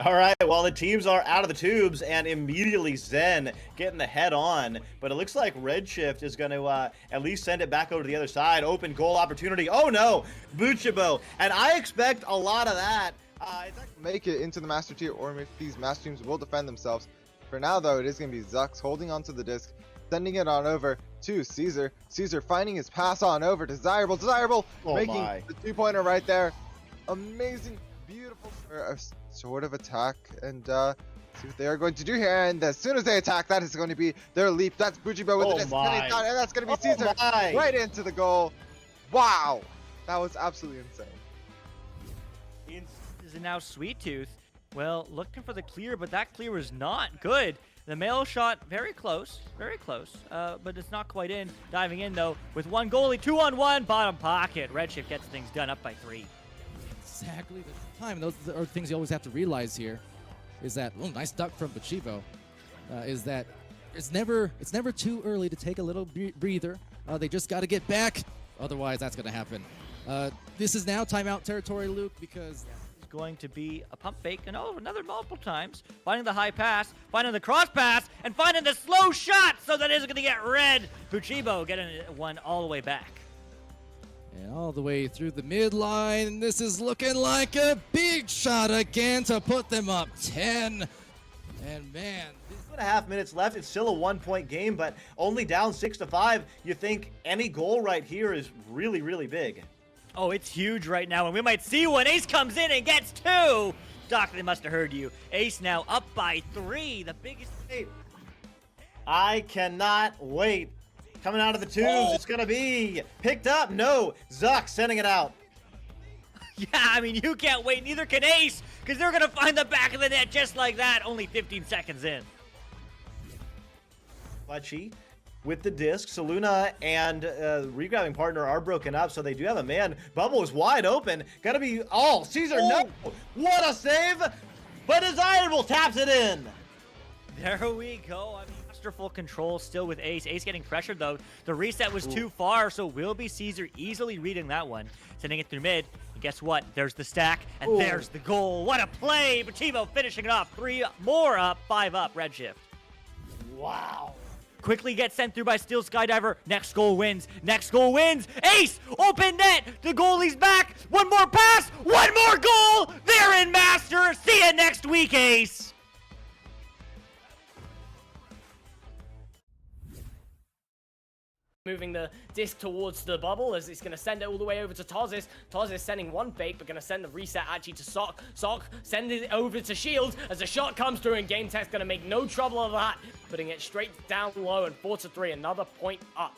All right, well, the teams are out of the tubes, and immediately Zen getting the head on. But it looks like Redshift is going to at least send it back over to the other side. Open goal opportunity. Oh, no, Buchibo. And I expect a lot of that. Make it into the Master Tier, or if these Master Teams will defend themselves. For now, though, it is going to be Zux holding onto the disc, sending it on over to Caesar. Caesar finding his pass on over. Desirable, making the two-pointer right there. Amazing, beautiful sort of attack, and see what they are going to do here. And as soon as they attack, that is going to be their leap. That's Buchibo with the disc, and that's going to be Caesar right into the goal. Wow, that was absolutely insane. Is now Sweet Tooth. Well, looking for the clear, but that clear was not good. The mail shot very close, but it's not quite in. Diving in though with one goalie, 2-on-1, bottom pocket. Redshift gets things done, up by 3. Exactly the time. Those are things you always have to realize here. Is that nice duck from Buchibo? Is that it's never too early to take a little breather. They just got to get back. Otherwise, that's going to happen. This is now timeout territory, Luke, because it's going to be a pump fake, and another multiple times. Finding the high pass, finding the cross pass, and finding the slow shot, so that is going to get red. Buchibo getting one all the way back. And all the way through the midline. This is looking like a big shot again to put them up 10. And man, 2.5 minutes left. It's still a 1-point game, but only down 6-5. You think any goal right here is really, really big. Oh, it's huge right now, and we might see one. Ace comes in and gets 2. Doc, they must have heard you. Ace now up by 3. The biggest. I cannot wait. Coming out of the tubes, It's gonna be picked up. No, Zuck sending it out. Yeah, I mean, you can't wait. Neither can Ace, because they're gonna find the back of the net just like that. Only 15 seconds in. Clutchy with the disc. Saluna and regrabbing partner are broken up, so they do have a man. Bubble is wide open. Gotta be. Oh, Caesar, no! What a save! But Desirable taps it in. There we go. I mean, masterful control still with Ace. Ace getting pressured though. The reset was too far, so will be Caesar easily reading that one. Sending it through mid. And guess what? There's the stack, and there's the goal. What a play! Buchibo finishing it off. 3 more up, 5 up, Redshift. Wow. Quickly gets sent through by Steel Skydiver. Next goal wins. Ace! Open net! The goalie's back! One more pass! One more goal! They're in Master! See you next week, Ace! Moving the disc towards the bubble as it's going to send it all the way over to Tozis. Tozis sending one fake, but going to send the reset actually to Sock. Sock sending it over to Shield as the shot comes through, and Game Tech's going to make no trouble of that, putting it straight down low, and 4-3, another point up.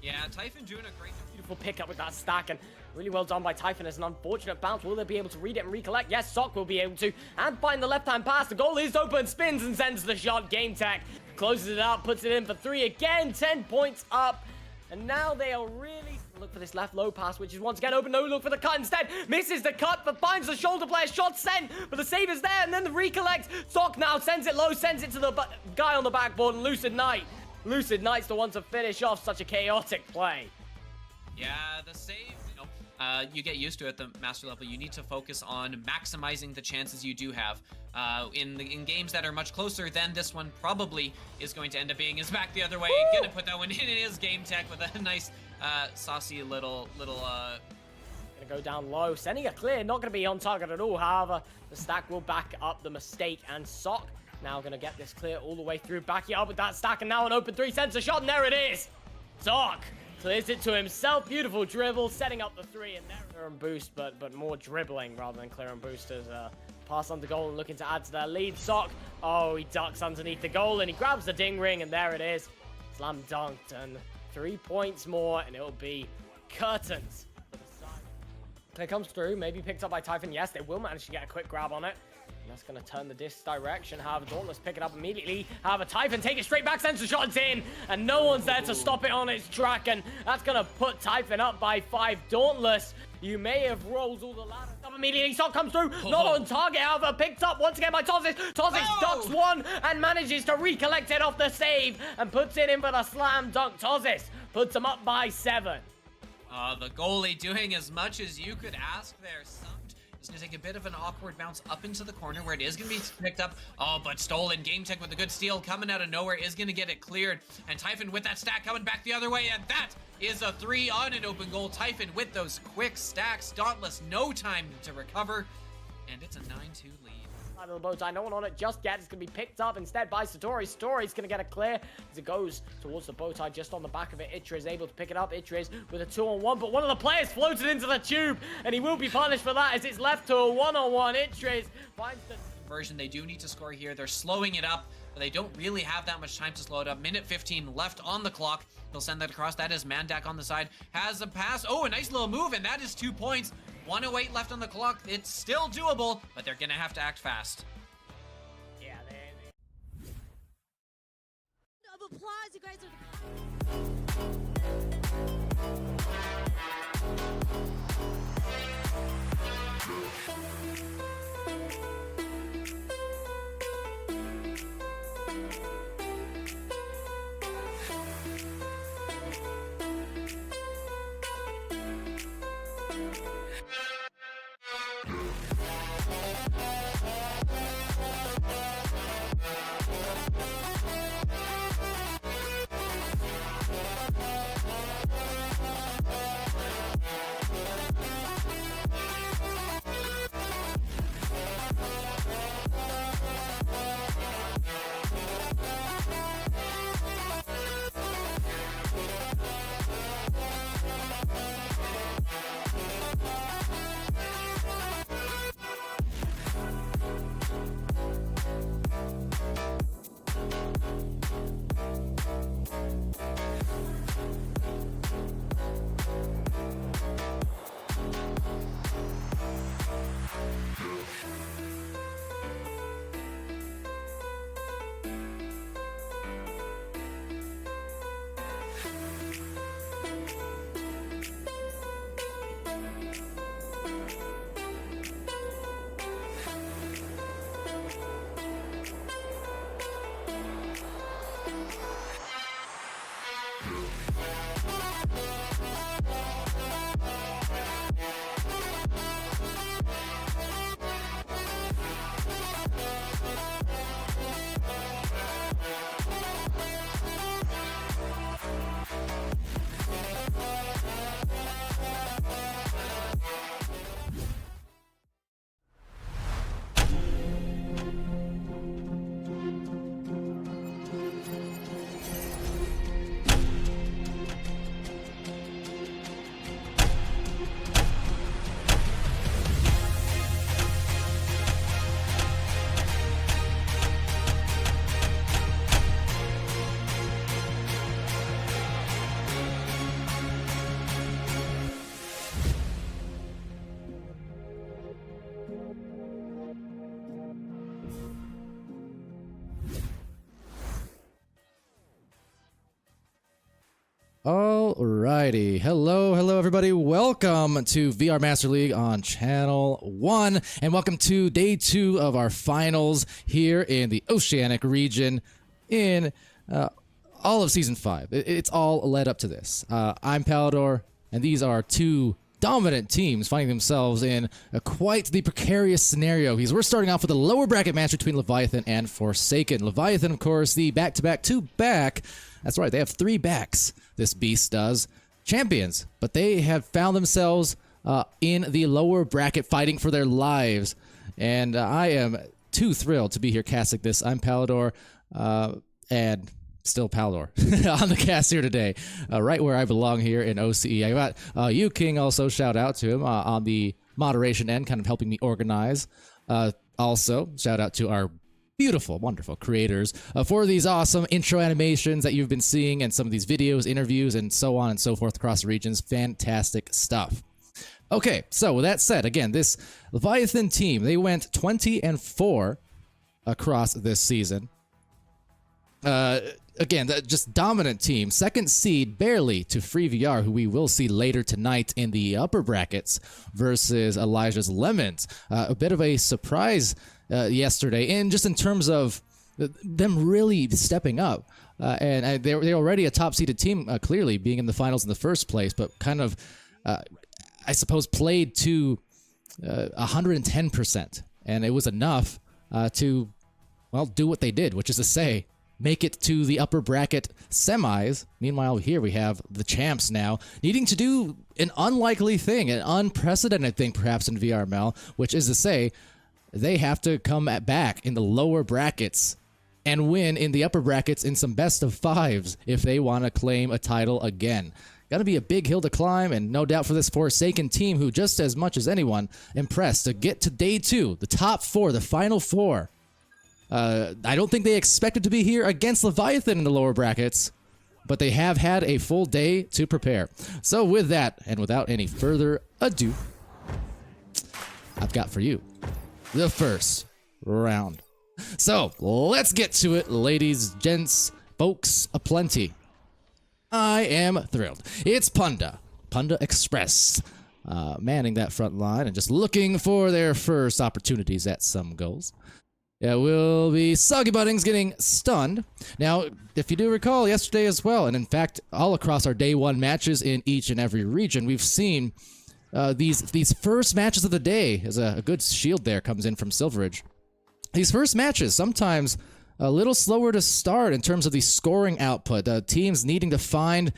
Yeah, Typhon doing a great, beautiful pickup with that stack, and really well done by Typhon. As an unfortunate bounce. Will they be able to read it and recollect? Yes, Sock will be able to, and find the left-hand pass. The goal is open, spins and sends the shot. Game Tech closes it out, puts it in for 3 again, 10 points up. And now they are really look for this left low pass, which is once again open. No, look for the cut instead. Misses the cut, but finds the shoulder player. Shot sent, but the save is there, and then the recollect. Sock now sends it low, sends it to the guy on the backboard, and Lucid Knight. Lucid Knight's the one to finish off such a chaotic play. Yeah, the save, you get used to it at the master level. You need to focus on maximizing the chances you do have. In games that are much closer than this one probably is going to end up being is back the other way. Woo! Gonna put that one in. It is Game Tech with a nice saucy little gonna go down low, sending a clear, not gonna be on target at all. However, the stack will back up the mistake, and Sock now gonna get this clear all the way through, backing up with that stack, and now an open 3 sends a shot, and there it is. Sock clears it to himself. Beautiful dribble, setting up the 3, and there clear and boost, but more dribbling rather than clear and boost as pass on the goal and looking to add to their lead. Sock, oh, he ducks underneath the goal and he grabs the ding ring, and there it is. Slam dunked, and 3 points more, and it'll be curtains for the side. Clear comes through, maybe picked up by Typhon. Yes, they will manage to get a quick grab on it. That's going to turn the disc direction. However, Dauntless pick it up immediately. However, Typhon take it straight back. Sensor shot's in. And no one's there to stop it on its track. And that's going to put Typhon up by 5. Dauntless, you may have rolled all the ladders up immediately. Shot comes through. Not on target. However, picked up once again by Tosis. Tosis ducks one and manages to recollect it off the save. And puts it in for the slam dunk. Tosis puts him up by 7. The goalie doing as much as you could ask there. It's going to take a bit of an awkward bounce up into the corner where it is going to be picked up. Oh, but stolen. Game Tech with a good steal coming out of nowhere is going to get it cleared. And Typhon with that stack coming back the other way. And that is a 3 on an open goal. Typhon with those quick stacks. Dauntless, no time to recover. And it's a 9-2 lead. Side of the bow tie, no one on it just yet. It's going to be picked up instead by Satori. Satori's going to get a clear as it goes towards the bow tie just on the back of it. Itra is able to pick it up. Itra is with a 2-on-1, but one of the players floated into the tube, and he will be punished for that as it's left to a 1-on-1. Itra finds the version. They do need to score here. They're slowing it up, but they don't really have that much time to slow it up. Minute 15 left on the clock. They'll send that across. That is Mandak on the side. Has a pass. Oh, a nice little move, and that is 2 points. 1:08 left on the clock. It's still doable, but they're going to have to act fast. yeah, Of applause, you guys are. Alrighty, hello everybody, welcome to VR Master League on Channel 1, and welcome to Day 2 of our finals here in the Oceanic region in all of Season 5. It's all led up to this. I'm Palador, and these are two dominant teams finding themselves in quite the precarious scenario, because we're starting off with a lower bracket match between Leviathan and Forsaken. Leviathan, of course, the back-to-back, two-back. That's right, they have 3 backs, this beast does. Champions, but they have found themselves in the lower bracket fighting for their lives. And I am too thrilled to be here casting this. I'm Palador, and still Palador on the cast here today, right where I belong here in OCE. I got you, King, also, shout out to him on the moderation end, kind of helping me organize. Also, shout out to our beautiful, wonderful creators for these awesome intro animations that you've been seeing and some of these videos, interviews, and so on and so forth across the regions. Fantastic stuff. Okay, so with that said, again, this Leviathan team, they went 20-4 across this season. Again, just dominant team. Second seed barely to Free VR, who we will see later tonight in the upper brackets versus Elijah's Lemons. A bit of a surprise yesterday, and just in terms of them really stepping up. And they're already a top-seeded team, clearly, being in the finals in the first place, but kind of, I suppose, played to 110%. And it was enough to, well, do what they did, which is to say, make it to the upper bracket semis. Meanwhile, here we have the champs now needing to do an unlikely thing, an unprecedented thing perhaps in VRML, which is to say they have to come back in the lower brackets and win in the upper brackets in some best of fives if they want to claim a title again. Got to be a big hill to climb, and no doubt for this Forsaken team who, just as much as anyone, impressed to get to day 2, the top 4, the final 4. I don't think they expected to be here against Leviathan in the lower brackets, but they have had a full day to prepare. So with that, and without any further ado, I've got for you the first round. So let's get to it, ladies, gents, folks aplenty. I am thrilled. It's Punda Express, manning that front line and just looking for their first opportunities at some goals. Yeah, will be Soggy Buddings getting stunned. Now, if you do recall, yesterday as well, and in fact, all across our day 1 matches in each and every region, we've seen these first matches of the day, as a good shield there comes in from Silveridge. These first matches, sometimes a little slower to start in terms of the scoring output. Teams needing to find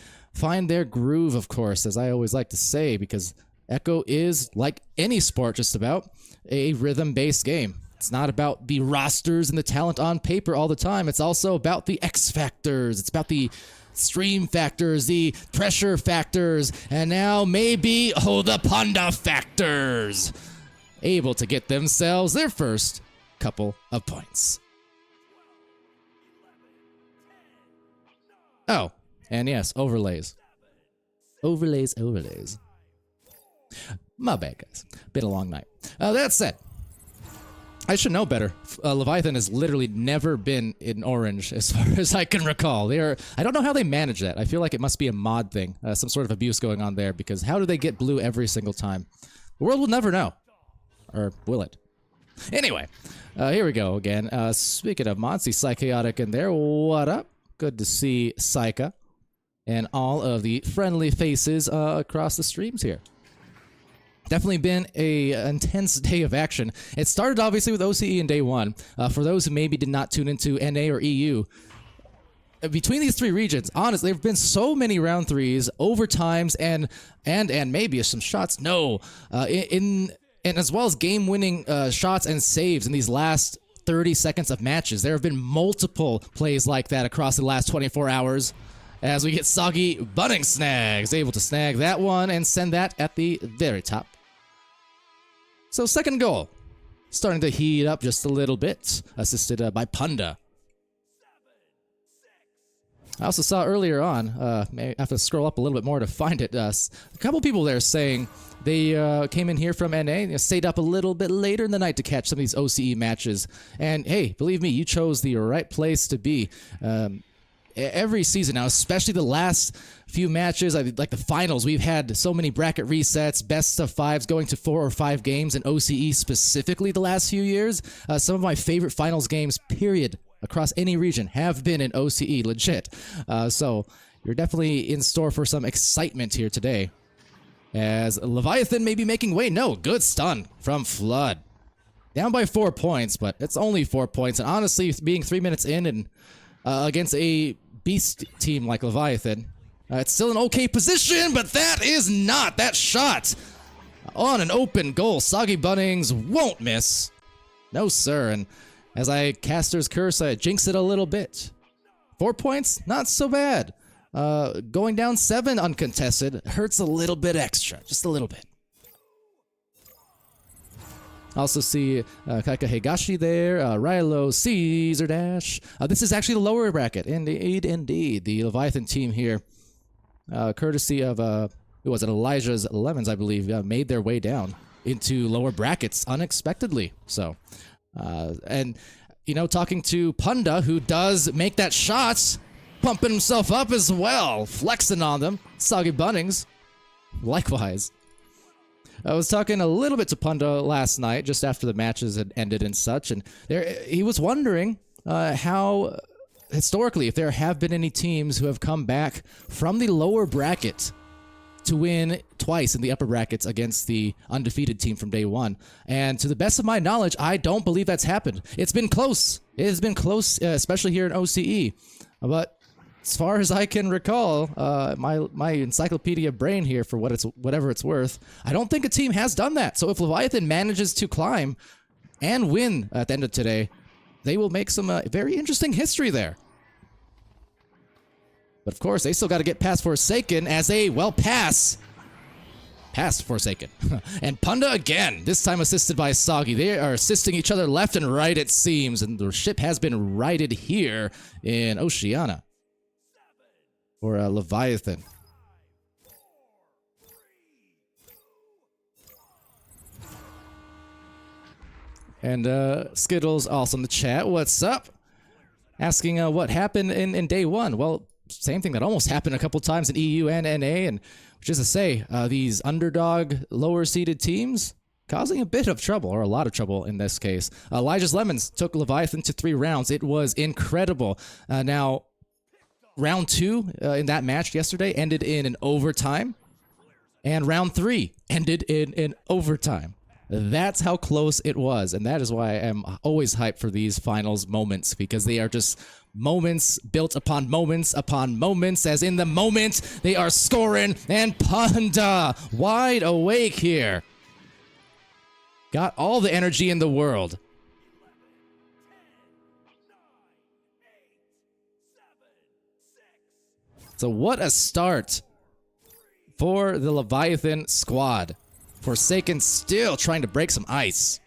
their groove, of course, as I always like to say, because Echo is, like any sport just about, a rhythm-based game. It's not about the rosters and the talent on paper all the time. It's also about the X factors. It's about the stream factors, the pressure factors, and now maybe, the Panda factors. Able to get themselves their first couple of points. Oh, and yes, overlays. Overlays. My bad, guys. Been a long night. That said, I should know better. Leviathan has literally never been in orange as far as I can recall. I don't know how they manage that. I feel like it must be a mod thing, some sort of abuse going on there, because how do they get blue every single time? The world will never know. Or will it? Anyway, here we go again. Speaking of mods, see Psychotic in there. What up? Good to see Psycha and all of the friendly faces across the streams here. Definitely been a intense day of action. It started obviously with OCE in day 1. For those who maybe did not tune into NA or EU, between these 3 regions, honestly, there have been so many round 3s, overtimes, and maybe some shots. And as well as game-winning shots and saves in these last 30 seconds of matches. There have been multiple plays like that across the last 24 hours. As we get Soggy Budding snags, able to snag that one and send that at the very top. So second goal, starting to heat up just a little bit, assisted by Punda. I also saw earlier on, I have to scroll up a little bit more to find it, a couple people there saying they came in here from NA, stayed up a little bit later in the night to catch some of these OCE matches. And hey, believe me, you chose the right place to be. Every season now, especially the last few matches, like the finals, we've had so many bracket resets, best of 5s going to 4 or 5 games in OCE specifically the last few years. Some of my favorite finals games, period, across any region have been in OCE, legit. So you're definitely in store for some excitement here today. As Leviathan may be making way. No, good stun from Flood. Down by 4 points, but it's only 4 points. And honestly, being 3 minutes in and against a beast team like Leviathan, it's still an okay position, but that is not that shot on an open goal. Soggy Bunnings won't miss. No, sir. And as I caster's curse, I jinx it a little bit. 4 points, not so bad. Going down 7 uncontested hurts a little bit extra, just a little bit. Also see Kaika Higashi there, Rilo, Caesar Dash. This is actually the lower bracket. Indeed, indeed. The Leviathan team here, courtesy of who was it? Elijah's Lemons, I believe, made their way down into lower brackets unexpectedly. So, and, you know, talking to Punda, who does make that shot, pumping himself up as well, flexing on them. Soggy Bunnings, likewise. I was talking a little bit to Punda last night, just after the matches had ended and such, and he was wondering how, historically, if there have been any teams who have come back from the lower bracket to win twice in the upper brackets against the undefeated team from day one. And to the best of my knowledge, I don't believe that's happened. It's been close. It has been close, especially here in OCE. But as far as I can recall, my encyclopedia brain here, for whatever it's worth, I don't think a team has done that. So if Leviathan manages to climb and win at the end of today, they will make some very interesting history there. But of course, they still got to get past Forsaken as they, well, past Forsaken. And Punda again, this time assisted by Soggy. They are assisting each other left and right, it seems, and the ship has been righted here in Oceania for Leviathan. And Skittles also in the chat. What's up? Asking what happened in day one. Well, same thing that almost happened a couple times in EU and NA, and which is to say, these underdog, lower-seeded teams causing a bit of trouble, or a lot of trouble in this case. Elijah's Lemons took Leviathan to 3 rounds. It was incredible. Now, round 2 in that match yesterday ended in an overtime, and round 3 ended in an overtime. That's how close it was, and that is why I'm always hyped for these finals moments, because they are just moments built upon moments, as in the moment they are scoring, and Panda wide awake here. Got all the energy in the world. So what a start for the Leviathan squad. Forsaken still trying to break some ice.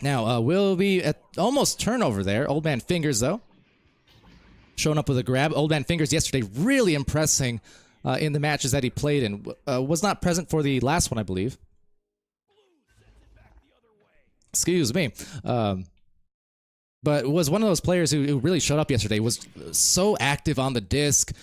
Now, will be at almost turnover there. Old Man Fingers, though, showing up with a grab. Old Man Fingers yesterday really impressing in the matches that he played in. Was not present for the last one, I believe. Excuse me. But was one of those players who really showed up yesterday. Was so active on the disc.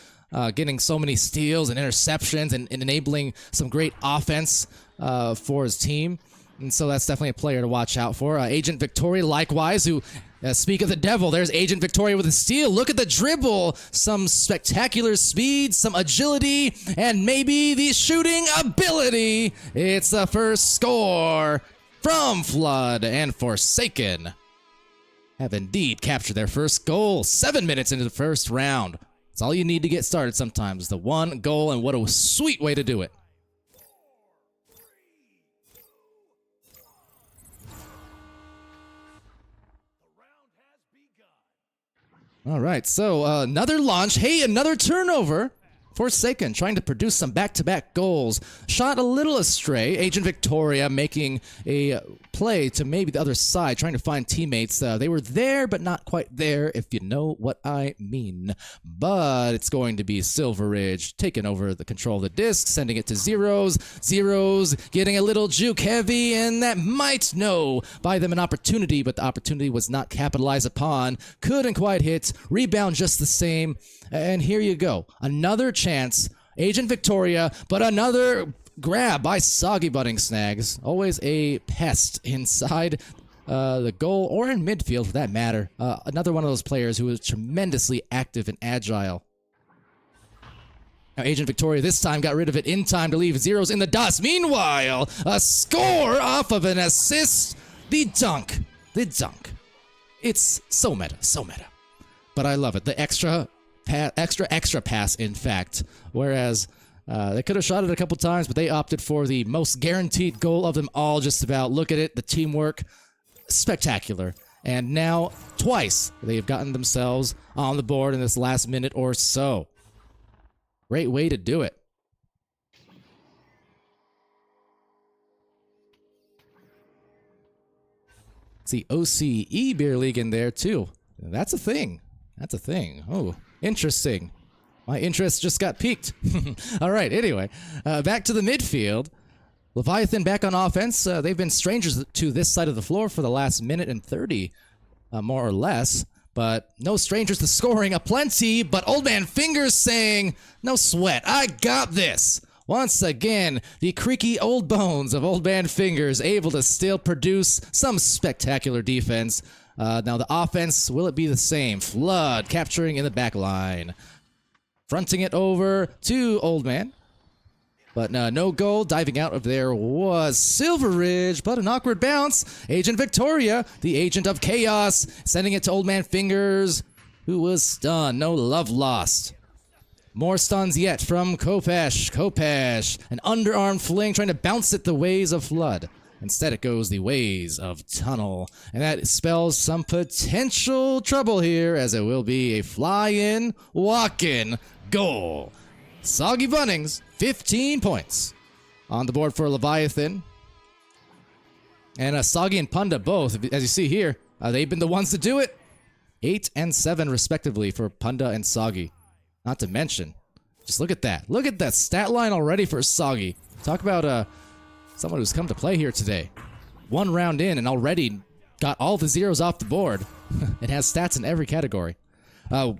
Getting so many steals and interceptions and enabling some great offense for his team. And so that's definitely a player to watch out for. Agent Victoria, likewise, who, speak of the devil, there's Agent Victoria with a steal. Look at the dribble. Some spectacular speed, some agility, and maybe the shooting ability. It's the first score from Flood, and Forsaken have indeed captured their first goal 7 minutes into the first round. It's all you need to get started sometimes. The one goal, and what a sweet way to do it. All right, so another launch. Hey, another turnover. Forsaken trying to produce some back-to-back goals. Shot a little astray. Agent Victoria making a play to maybe the other side, trying to find teammates. They were there, but not quite there, if you know what I mean. But it's going to be Silver Ridge taking over the control of the disc, sending it to Zeros. Zeros getting a little juke heavy, and that might buy them an opportunity, but the opportunity was not capitalized upon. Couldn't quite hit. Rebound just the same. And here you go. Another chance. Agent Victoria, but another grab by Soggy Budding Snags. Always a pest inside the goal or in midfield for that matter. Another one of those players who is tremendously active and agile. Now Agent Victoria this time got rid of it in time to leave Zeros in the dust. Meanwhile, a score off of an assist. The dunk. It's so meta. But I love it. The extra pass, in fact. Whereas they could have shot it a couple times, but they opted for the most guaranteed goal of them all, just about. Look at it, the teamwork, spectacular. And now, twice, they've gotten themselves on the board in this last minute or so. Great way to do it. See, OCE Beer League in there, too. That's a thing. Oh, interesting. My interest just got piqued. All right, anyway, back to the midfield. Leviathan back on offense. They've been strangers to this side of the floor for the last minute and 30, more or less. But no strangers to scoring aplenty. But Old Man Fingers saying, no sweat, I got this. Once again, the creaky old bones of Old Man Fingers able to still produce some spectacular defense. Now the offense, will it be the same? Flood capturing in the back line. Fronting it over to Old Man. But no goal. Diving out of there was Silver Ridge, but an awkward bounce. Agent Victoria, the agent of chaos, sending it to Old Man Fingers, who was stunned. No love lost. More stuns yet from Kopesh. Kopesh, an underarm fling, trying to bounce it the ways of Flood. Instead, it goes the ways of Tunnel. And that spells some potential trouble here, as it will be a fly-in, walk-in goal. Soggy Bunnings, 15 points on the board for Leviathan. And Soggy and Punda both, as you see here, they've been the ones to do it. 8 and 7 respectively for Punda and Soggy. Not to mention, just look at that. Look at that stat line already for Soggy. Talk about someone who's come to play here today. 1 round in and already got all the zeros off the board. It has stats in every category.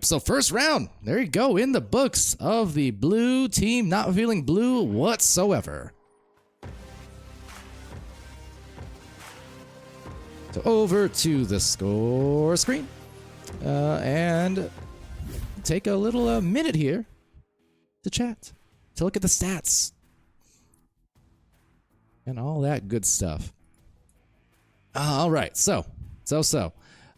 So first round, there you go, in the books of the blue team, not feeling blue whatsoever. So over to the score screen. And take a little minute here to chat, to look at the stats, and all that good stuff. All right, so.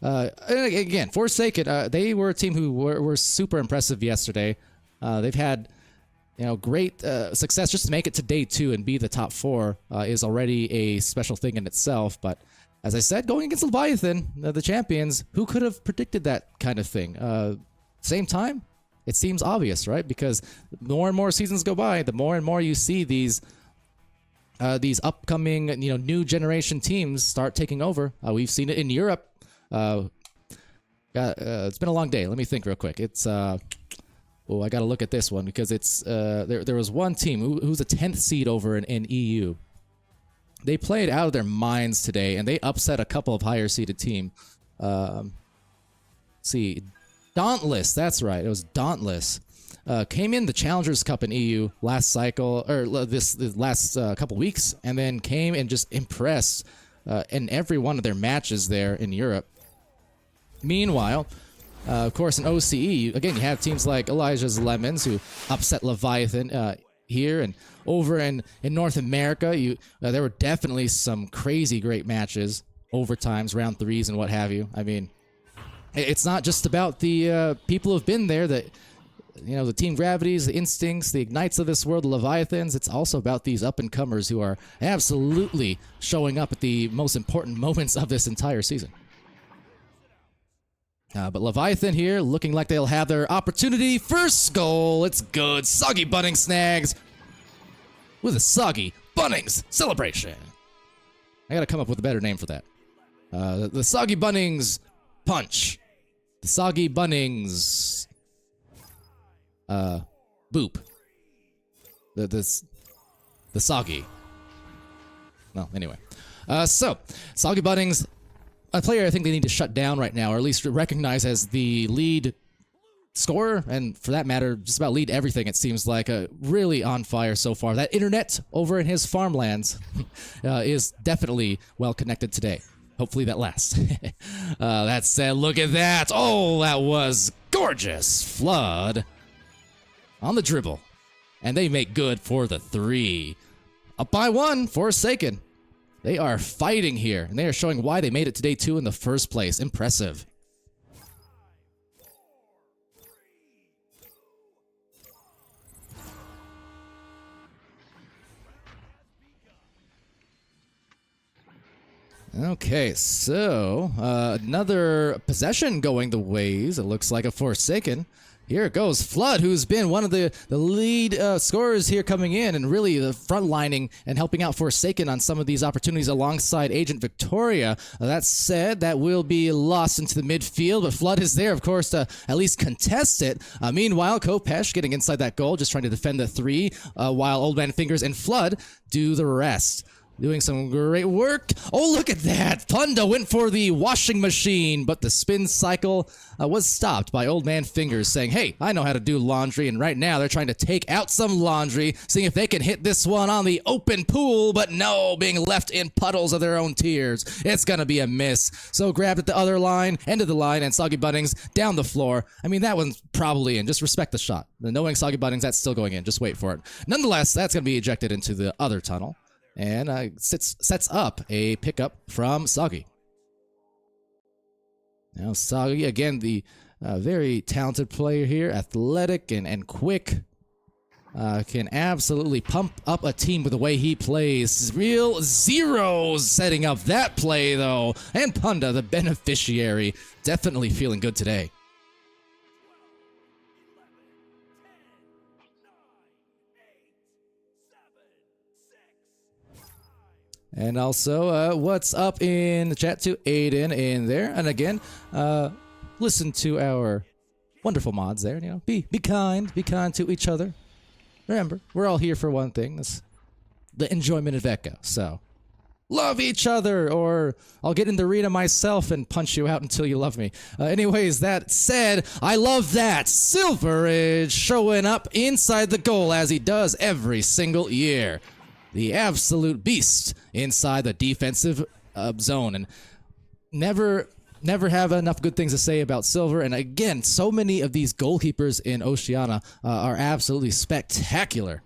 Again, Forsaken, they were a team who were super impressive yesterday. They've had, great success. Just to make it to day 2 and be the top 4 is already a special thing in itself. But as I said, going against Leviathan, the champions, who could have predicted that kind of thing? Same time, it seems obvious, right? Because more and more seasons go by, the more and more you see these upcoming, new generation teams start taking over. We've seen it in Europe. It's been a long day. Let me think real quick. It's I got to look at this one because it's there was one team who's a 10th seed over in EU. They played out of their minds today, and they upset a couple of higher seeded team. See, Dauntless. That's right. It was Dauntless. Came in the Challengers Cup in EU last cycle, or this last couple weeks, and then came and just impressed in every one of their matches there in Europe. Meanwhile, of course, in OCE, again, you have teams like Elijah's Lemons who upset Leviathan here, and over in North America, there were definitely some crazy great matches, overtimes, round 3s, and what have you. I mean, it's not just about the people who've been there, that the Team Gravities, the Instincts, the Ignites of this world, the Leviathans. It's also about these up-and-comers who are absolutely showing up at the most important moments of this entire season. But Leviathan here, looking like they'll have their opportunity. First goal, it's good. Soggy Bunnings snags with a Soggy Bunnings celebration. I gotta come up with a better name for that. The Soggy Bunnings punch. The Soggy Bunnings boop. The Soggy. Well, anyway. So, Soggy Bunnings, a player I think they need to shut down right now, or at least recognize as the lead scorer, and for that matter, just about lead everything, it seems like. Really on fire so far. That internet over in his farmlands is definitely well connected today. Hopefully that lasts. That said, look at that. Oh, that was gorgeous. Flood on the dribble. And they make good for the 3. Up by 1, Forsaken. They are fighting here, and they are showing why they made it to day 2 in the first place. Impressive. Okay, so another possession going the ways, it looks like, a Forsaken. Here it goes. Flood, who's been one of the lead scorers here coming in and really the front lining and helping out Forsaken on some of these opportunities alongside Agent Victoria. That said, that will be lost into the midfield, but Flood is there, of course, to at least contest it. Meanwhile, Kopesh getting inside that goal, just trying to defend the 3, while Old Man Fingers and Flood do the rest. Doing some great work. Oh, look at that. Punda went for the washing machine, but the spin cycle was stopped by Old Man Fingers saying, hey, I know how to do laundry. And right now they're trying to take out some laundry, seeing if they can hit this one on the open pool, but no, being left in puddles of their own tears. It's going to be a miss. So grabbed at the other line, end of the line, and Soggy Buttings down the floor. I mean, that one's probably in. Just respect the shot. Knowing Soggy Buttings, that's still going in. Just wait for it. Nonetheless, that's going to be ejected into the other tunnel. And sets up a pickup from Soggy. Now Soggy, again, the very talented player here, athletic and quick. Can absolutely pump up a team with the way he plays. Real zeros setting up that play, though. And Punda, the beneficiary, definitely feeling good today. And also, what's up in the chat to Aiden in there? And again, listen to our wonderful mods there. You know, be kind to each other. Remember, we're all here for one thing. That's the enjoyment of Echo. So, love each other, or I'll get in the arena myself and punch you out until you love me. Anyways, that said, I love that. Silverage showing up inside the goal as he does every single year. The absolute beast inside the defensive zone, and never have enough good things to say about Silver. And again, so many of these goalkeepers in Oceania are absolutely spectacular.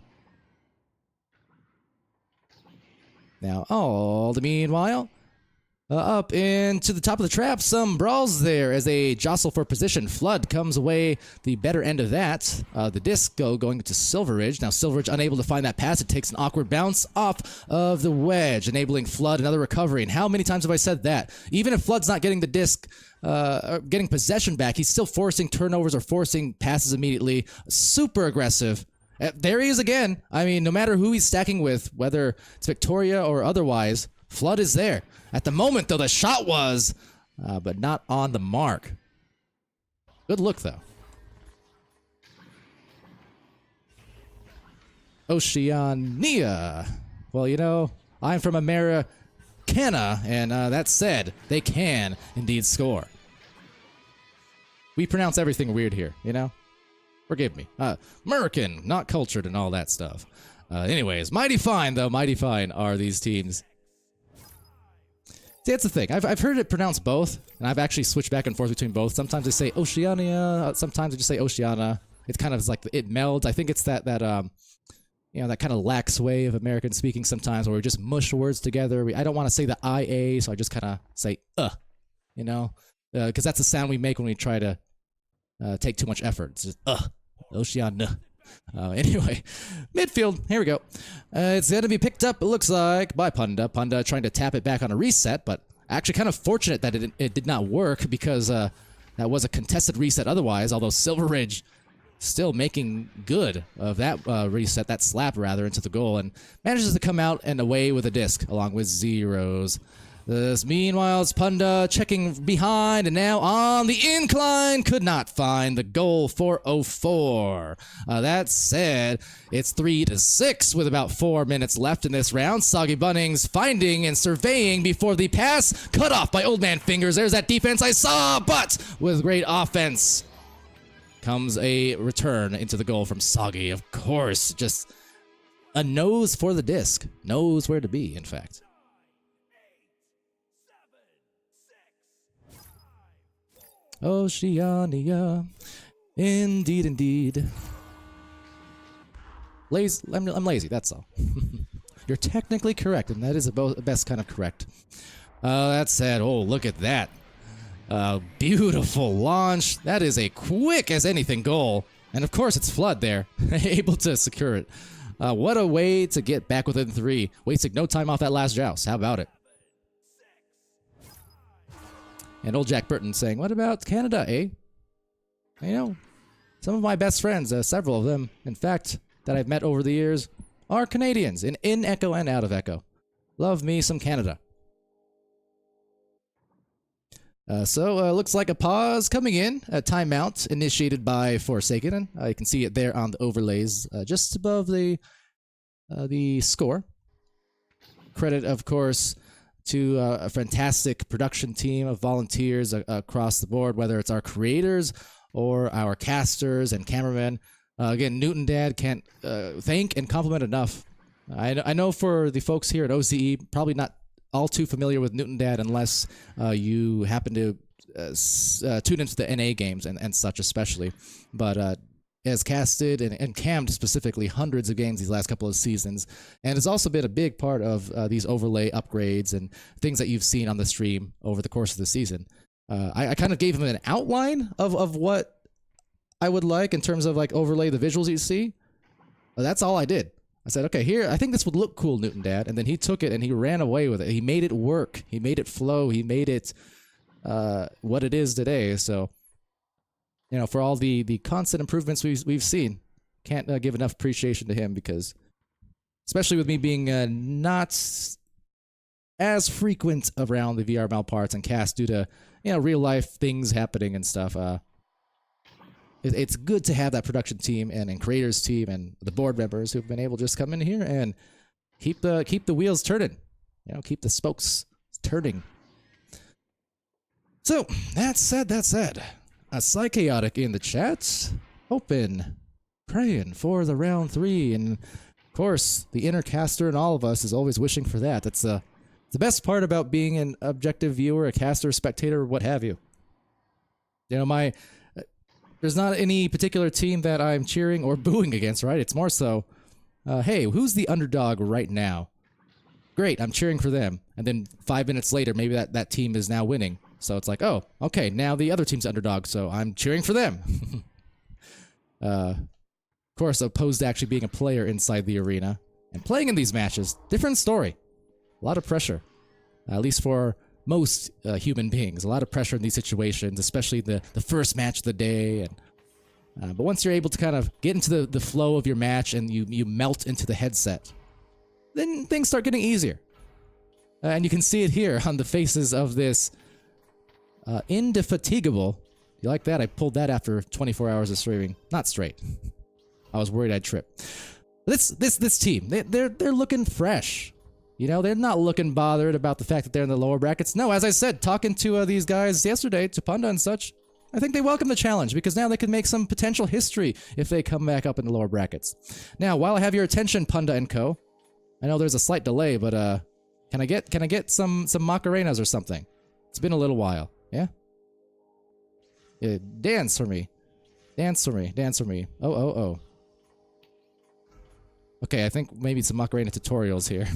Now, all the meanwhile, up into the top of the trap, some brawls there as they jostle for position. Flood comes away the better end of that. The disco going to Silveridge. Now Silveridge unable to find that pass. It takes an awkward bounce off of the wedge, enabling Flood another recovery. And how many times have I said that? Even if Flood's not getting the disc, getting possession back, he's still forcing turnovers or forcing passes immediately. Super aggressive. There he is again. I mean, no matter who he's stacking with, whether it's Victoria or otherwise, Flood is there. At the moment, though, the shot was, but not on the mark. Good look, though. Oceania. Well, you know, I'm from Americana, and that said, they can indeed score. We pronounce everything weird here, you know? Forgive me. American, not cultured and all that stuff. Anyways, mighty fine, though. Mighty fine are these teams. See, that's the thing. I've heard it pronounced both, and I've actually switched back and forth between both. Sometimes they say Oceania, sometimes they just say Oceania. It's kind of like it melds. I think it's that you know, that kind of lax way of American speaking sometimes, where we just mush words together. I don't want to say the IA, so I just kind of say you know, because that's the sound we make when we try to take too much effort. It's just Oceania. Anyway, midfield, here we go. It's going to be picked up, it looks like, by Punda. Punda trying to tap it back on a reset, but actually kind of fortunate that it did not work, because that was a contested reset otherwise, although Silveridge still making good of that reset, that slap rather, into the goal, and manages to come out and away with a disc along with zeros. Meanwhile, it's Punda checking behind, and now on the incline, could not find the goal for 04. That said, it's 3-6 with about 4 minutes left in this round. Soggy Bunnings finding and surveying before the pass, cut off by Old Man Fingers. There's that defense I saw, but with great offense comes a return into the goal from Soggy. Of course, just a nose for the disc. Knows where to be, in fact. Oceania, indeed, indeed. I'm lazy, that's all. You're technically correct, and that is the best kind of correct. That said, oh, look at that. Beautiful launch. That is a quick as anything goal. And of course, it's Flood there, able to secure it. What a way to get back within 3, wasting no time off that last joust. How about it? And old Jack Burton saying, what about Canada, eh? You know, Some of my best friends, several of them, in fact, that I've met over the years, are Canadians, in Echo and out of Echo. Love me some Canada. Looks like a pause coming in, a timeout initiated by Forsaken. You can see it there on the overlays, just above the score. Credit, of course, to a fantastic production team of volunteers across the board, whether it's our creators or our casters and cameramen. Again, Newton Dad can't thank and compliment enough. I know for the folks here at OCE, probably not all too familiar with Newton Dad unless you happen to tune into the NA games and such especially. But has casted and cammed specifically hundreds of games these last couple of seasons, and has also been a big part of these overlay upgrades and things that you've seen on the stream over the course of the season. I kind of gave him an outline of what I would like in terms of like overlay the visuals you see. That's all I did. I said, okay, here, I think this would look cool, Newton Dad. And then he took it and he ran away with it. He made it work. He made it flow. He made it what it is today. So, you know, for all the constant improvements we've seen, can't give enough appreciation to him because, especially with me being not as frequent around the VRML parts and cast due to, you know, real life things happening and stuff, it's good to have that production team and creators team and the board members who've been able to just come in here and keep the wheels turning, you know, keep the spokes turning. So that said, a Psychaotic in the chat, hoping, praying for the round 3, and of course the inner caster and all of us is always wishing for that. That's the best part about being an objective viewer, a caster, spectator, what have you. You know, there's not any particular team that I'm cheering or booing against, right? It's more so, hey, who's the underdog right now? Great, I'm cheering for them. And then 5 minutes later, maybe that team is now winning. So it's like, oh, okay, now the other team's underdog, so I'm cheering for them. Of course, opposed to actually being a player inside the arena and playing in these matches, different story. A lot of pressure, at least for most human beings. A lot of pressure in these situations, especially the first match of the day. And but once you're able to kind of get into the flow of your match and you melt into the headset, then things start getting easier. And you can see it here on the faces of this Indefatigable. You like that? I pulled that after 24 hours of streaming. Not straight. I was worried I'd trip. This team, they're looking fresh. You know, they're not looking bothered about the fact that they're in the lower brackets. No, as I said, talking to these guys yesterday, to Punda and such, I think they welcome the challenge because now they can make some potential history if they come back up in the lower brackets. Now, while I have your attention, Punda and Co., I know there's a slight delay, but can I get some Macarenas or something? It's been a little while, yeah? Yeah, dance for me. Dance for me. Dance for me. Oh. Okay, I think maybe some Macarena tutorials here.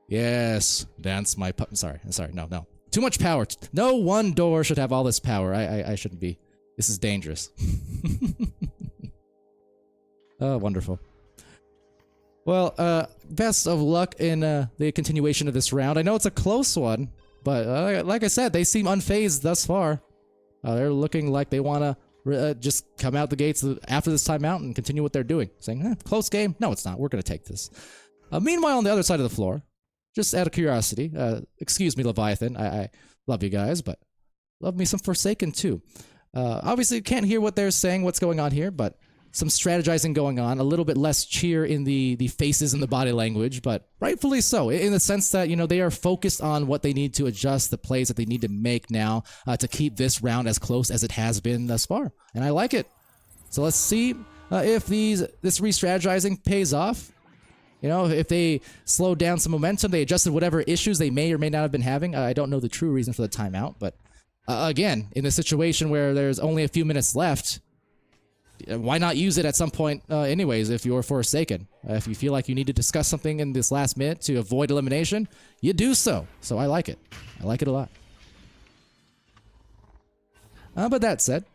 Yes, dance my pup. Sorry, no. Too much power. No one door should have all this power. I shouldn't be. This is dangerous. Oh, wonderful. Well, best of luck in the continuation of this round. I know it's a close one, but like I said, they seem unfazed thus far. They're looking like they want to just come out the gates after this timeout and continue what they're doing. Saying, close game? No, it's not. We're going to take this. Meanwhile, on the other side of the floor, just out of curiosity, excuse me, Leviathan, I love you guys, but love me some Forsaken too. Obviously, can't hear what they're saying, what's going on here, but some strategizing going on, a little bit less cheer in the faces and the body language, but rightfully so, in the sense that, you know, they are focused on what they need to adjust, the plays that they need to make now to keep this round as close as it has been thus far, and I like it. So let's see if this re-strategizing pays off. You know, if they slowed down some momentum, they adjusted whatever issues they may or may not have been having. I don't know the true reason for the timeout, but again, in a situation where there's only a few minutes left, why not use it at some point anyways if you're Forsaken? If you feel like you need to discuss something in this last minute to avoid elimination, you do so. So I like it. I like it a lot. But that said,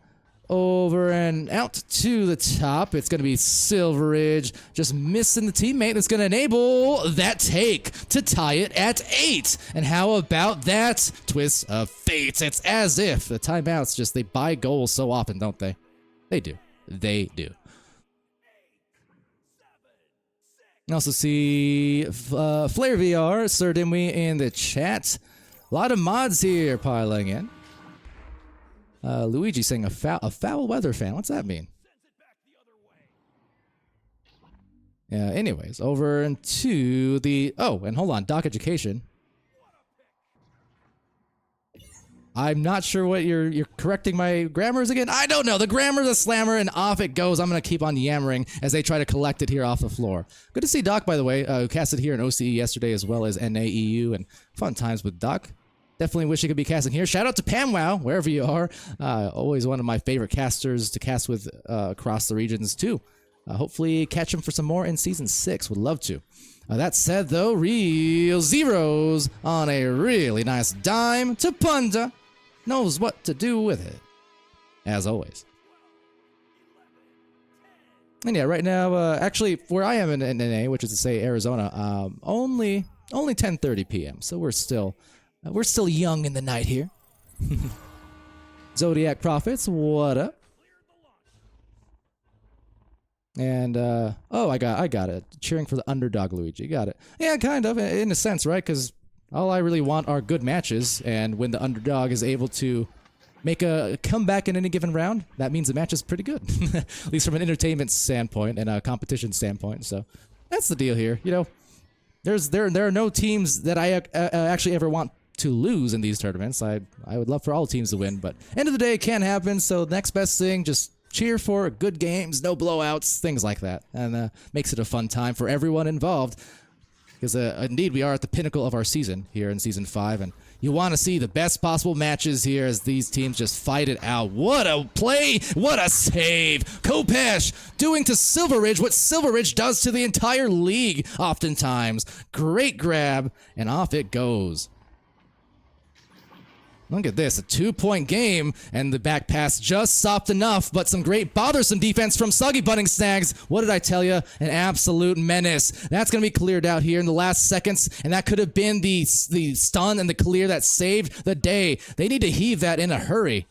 over and out to the top, it's going to be Silveridge just missing the teammate that's going to enable that take to tie it at 8. And how about that twist of fate? It's as if the timeouts just, they buy goals so often, don't they? They do. They do. I also see Flare VR, Sir Dimwee in the chat. A lot of mods here piling in. Luigi saying a foul weather fan. What's that mean? Anyways, over into the... Oh, and hold on. Doc Education. I'm not sure what you're correcting my grammars again. I don't know. The grammar's a slammer, and off it goes. I'm going to keep on yammering as they try to collect it here off the floor. Good to see Doc, by the way, who casted here in OCE yesterday as well as NAEU, and fun times with Doc. Definitely wish he could be casting here. Shout out to PamWow, wherever you are. Always one of my favorite casters to cast with across the regions, too. Hopefully catch him for some more in Season 6. Would love to. That said, though, Real Zeros on a really nice dime to Punda. Knows what to do with it, as always. And yeah, right now, actually, where I am in NA, which is to say Arizona, only 10:30 p.m. So we're still young in the night here. Zodiac Prophets, what up? And oh, I got it. Cheering for the underdog, Luigi. Got it. Yeah, kind of in a sense, right? Because all I really want are good matches, and when the underdog is able to make a comeback in any given round, that means the match is pretty good, at least from an entertainment standpoint and a competition standpoint. So that's the deal here. You know, there are no teams that I actually ever want to lose in these tournaments. I would love for all teams to win, but end of the day, it can't happen. So next best thing, just cheer for good games, no blowouts, things like that, and makes it a fun time for everyone involved. Because indeed, we are at the pinnacle of our season here in Season 5, and you want to see the best possible matches here as these teams just fight it out. What a play! What a save! Kopesh doing to Silver Ridge what Silver Ridge does to the entire league oftentimes. Great grab, and off it goes. Look at this, a 2-point game, and the back pass just soft enough, but some great bothersome defense from Soggy Bunning Snags. What did I tell you? An absolute menace. That's going to be cleared out here in the last seconds, and that could have been the stun and the clear that saved the day. They need to heave that in a hurry.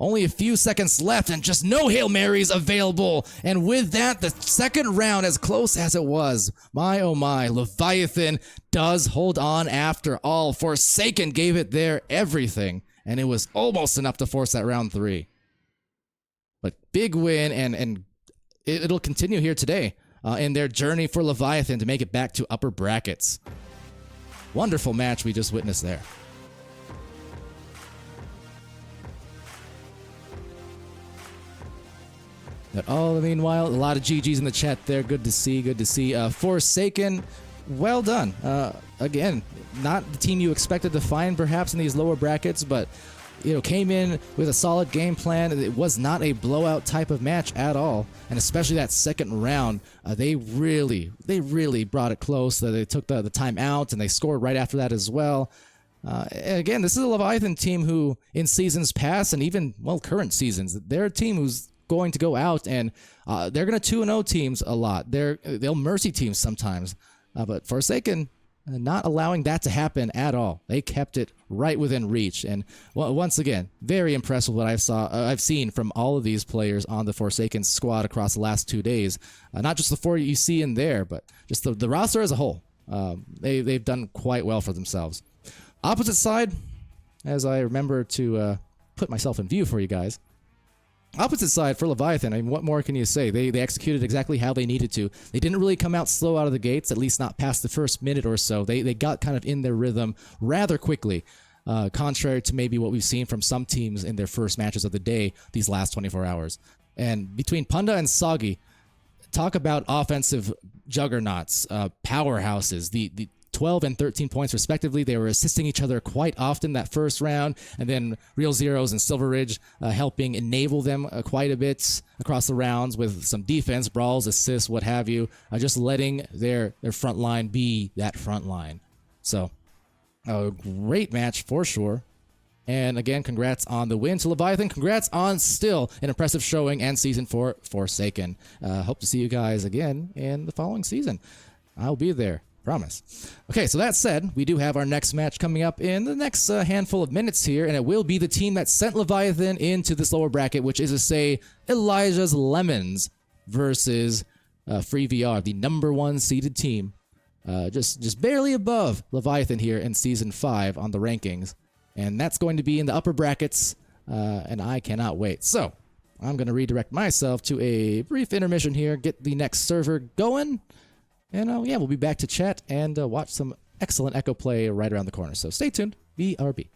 Only a few seconds left, and just no Hail Marys available. And with that, the second round, as close as it was, my oh my, Leviathan does hold on after all. Forsaken gave it their everything, and it was almost enough to force that round 3. But big win, and it'll continue here today in their journey for Leviathan to make it back to upper brackets. Wonderful match we just witnessed there. But all meanwhile, a lot of GGs in the chat there. Good to see, good to see. Forsaken, well done. Again, not the team you expected to find perhaps in these lower brackets, but you know, came in with a solid game plan. It was not a blowout type of match at all, and especially that second round, they really brought it close. They took the time out, and they scored right after that as well. Again, this is a Leviathan team who, in seasons past and even, well, current seasons, they're a team who's going to go out and they're going to 2-0 teams a lot. They'll mercy teams sometimes, but Forsaken not allowing that to happen at all. They kept it right within reach, and once again, very impressed with what I've seen from all of these players on the Forsaken squad across the last 2 days. Not just the 4 you see in there, but just the roster as a whole. They've done quite well for themselves. Opposite side, as I remember to put myself in view for you guys. Opposite side for Leviathan, I mean, what more can you say? They executed exactly how they needed to. They didn't really come out slow out of the gates, at least not past the first minute or so. They got kind of in their rhythm rather quickly, contrary to maybe what we've seen from some teams in their first matches of the day these last 24 hours. And between Punda and Soggy, talk about offensive juggernauts, powerhouses, the 12 and 13 points respectively. They were assisting each other quite often that first round, and then Real Zeros and Silver Ridge helping enable them quite a bit across the rounds with some defense, brawls, assists, what have you, just letting their front line be that front line. So, a great match for sure. And again, congrats on the win to Leviathan. Congrats on still an impressive showing and season for Forsaken. Hope to see you guys again in the following season. I'll be there. Promise. Okay, so that said, we do have our next match coming up in the next handful of minutes here, and it will be the team that sent Leviathan into this lower bracket, which is to say Elijah's Lemons versus Free VR, the #1 seeded team. Just barely above Leviathan here in Season 5 on the rankings. And that's going to be in the upper brackets, and I cannot wait. So, I'm going to redirect myself to a brief intermission here, get the next server going, and yeah, we'll be back to chat and watch some excellent Echo play right around the corner. So stay tuned, VRB.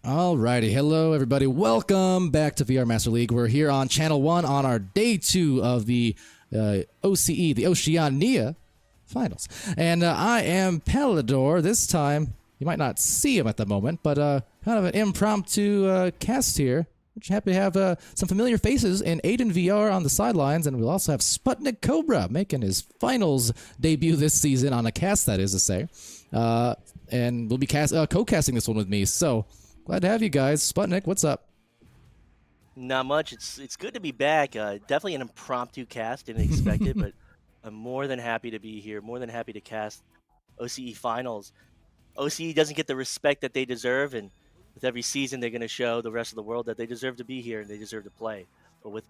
Alrighty, hello everybody. Welcome back to VR Master League. We're here on Channel 1 on our day 2 of the OCE, the Oceania Finals. And I am Palador. This time, you might not see him at the moment, but kind of an impromptu cast here. We're happy to have some familiar faces in Aiden VR on the sidelines, and we'll also have Sputnik Cobra making his finals debut this season on a cast, that is to say. And we'll be co-casting this one with me, so glad to have you guys. Sputnik, what's up? Not much. It's good to be back. Definitely an impromptu cast. Didn't expect it, but I'm more than happy to be here. More than happy to cast OCE Finals. OCE doesn't get the respect that they deserve, and with every season, they're going to show the rest of the world that they deserve to be here and they deserve to play. But with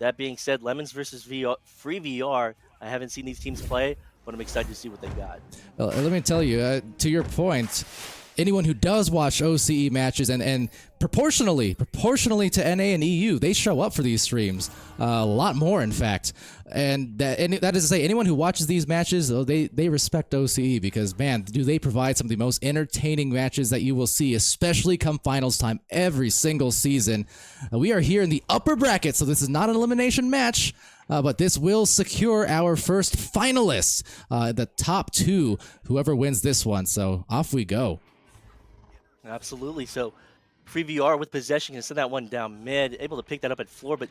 that being said, Lemons versus Free VR, I haven't seen these teams play, but I'm excited to see what they got. Well, let me tell you, to your point, anyone who does watch OCE matches and proportionally to NA and EU, they show up for these streams a lot more, in fact. And that is to say, anyone who watches these matches, they respect OCE because, man, do they provide some of the most entertaining matches that you will see, especially come finals time every single season. We are here in the upper bracket, so this is not an elimination match. But this will secure our first finalists, the top 2, whoever wins this one. So off we go. Absolutely. So Free VR with possession can send that one down mid, able to pick that up at floor, but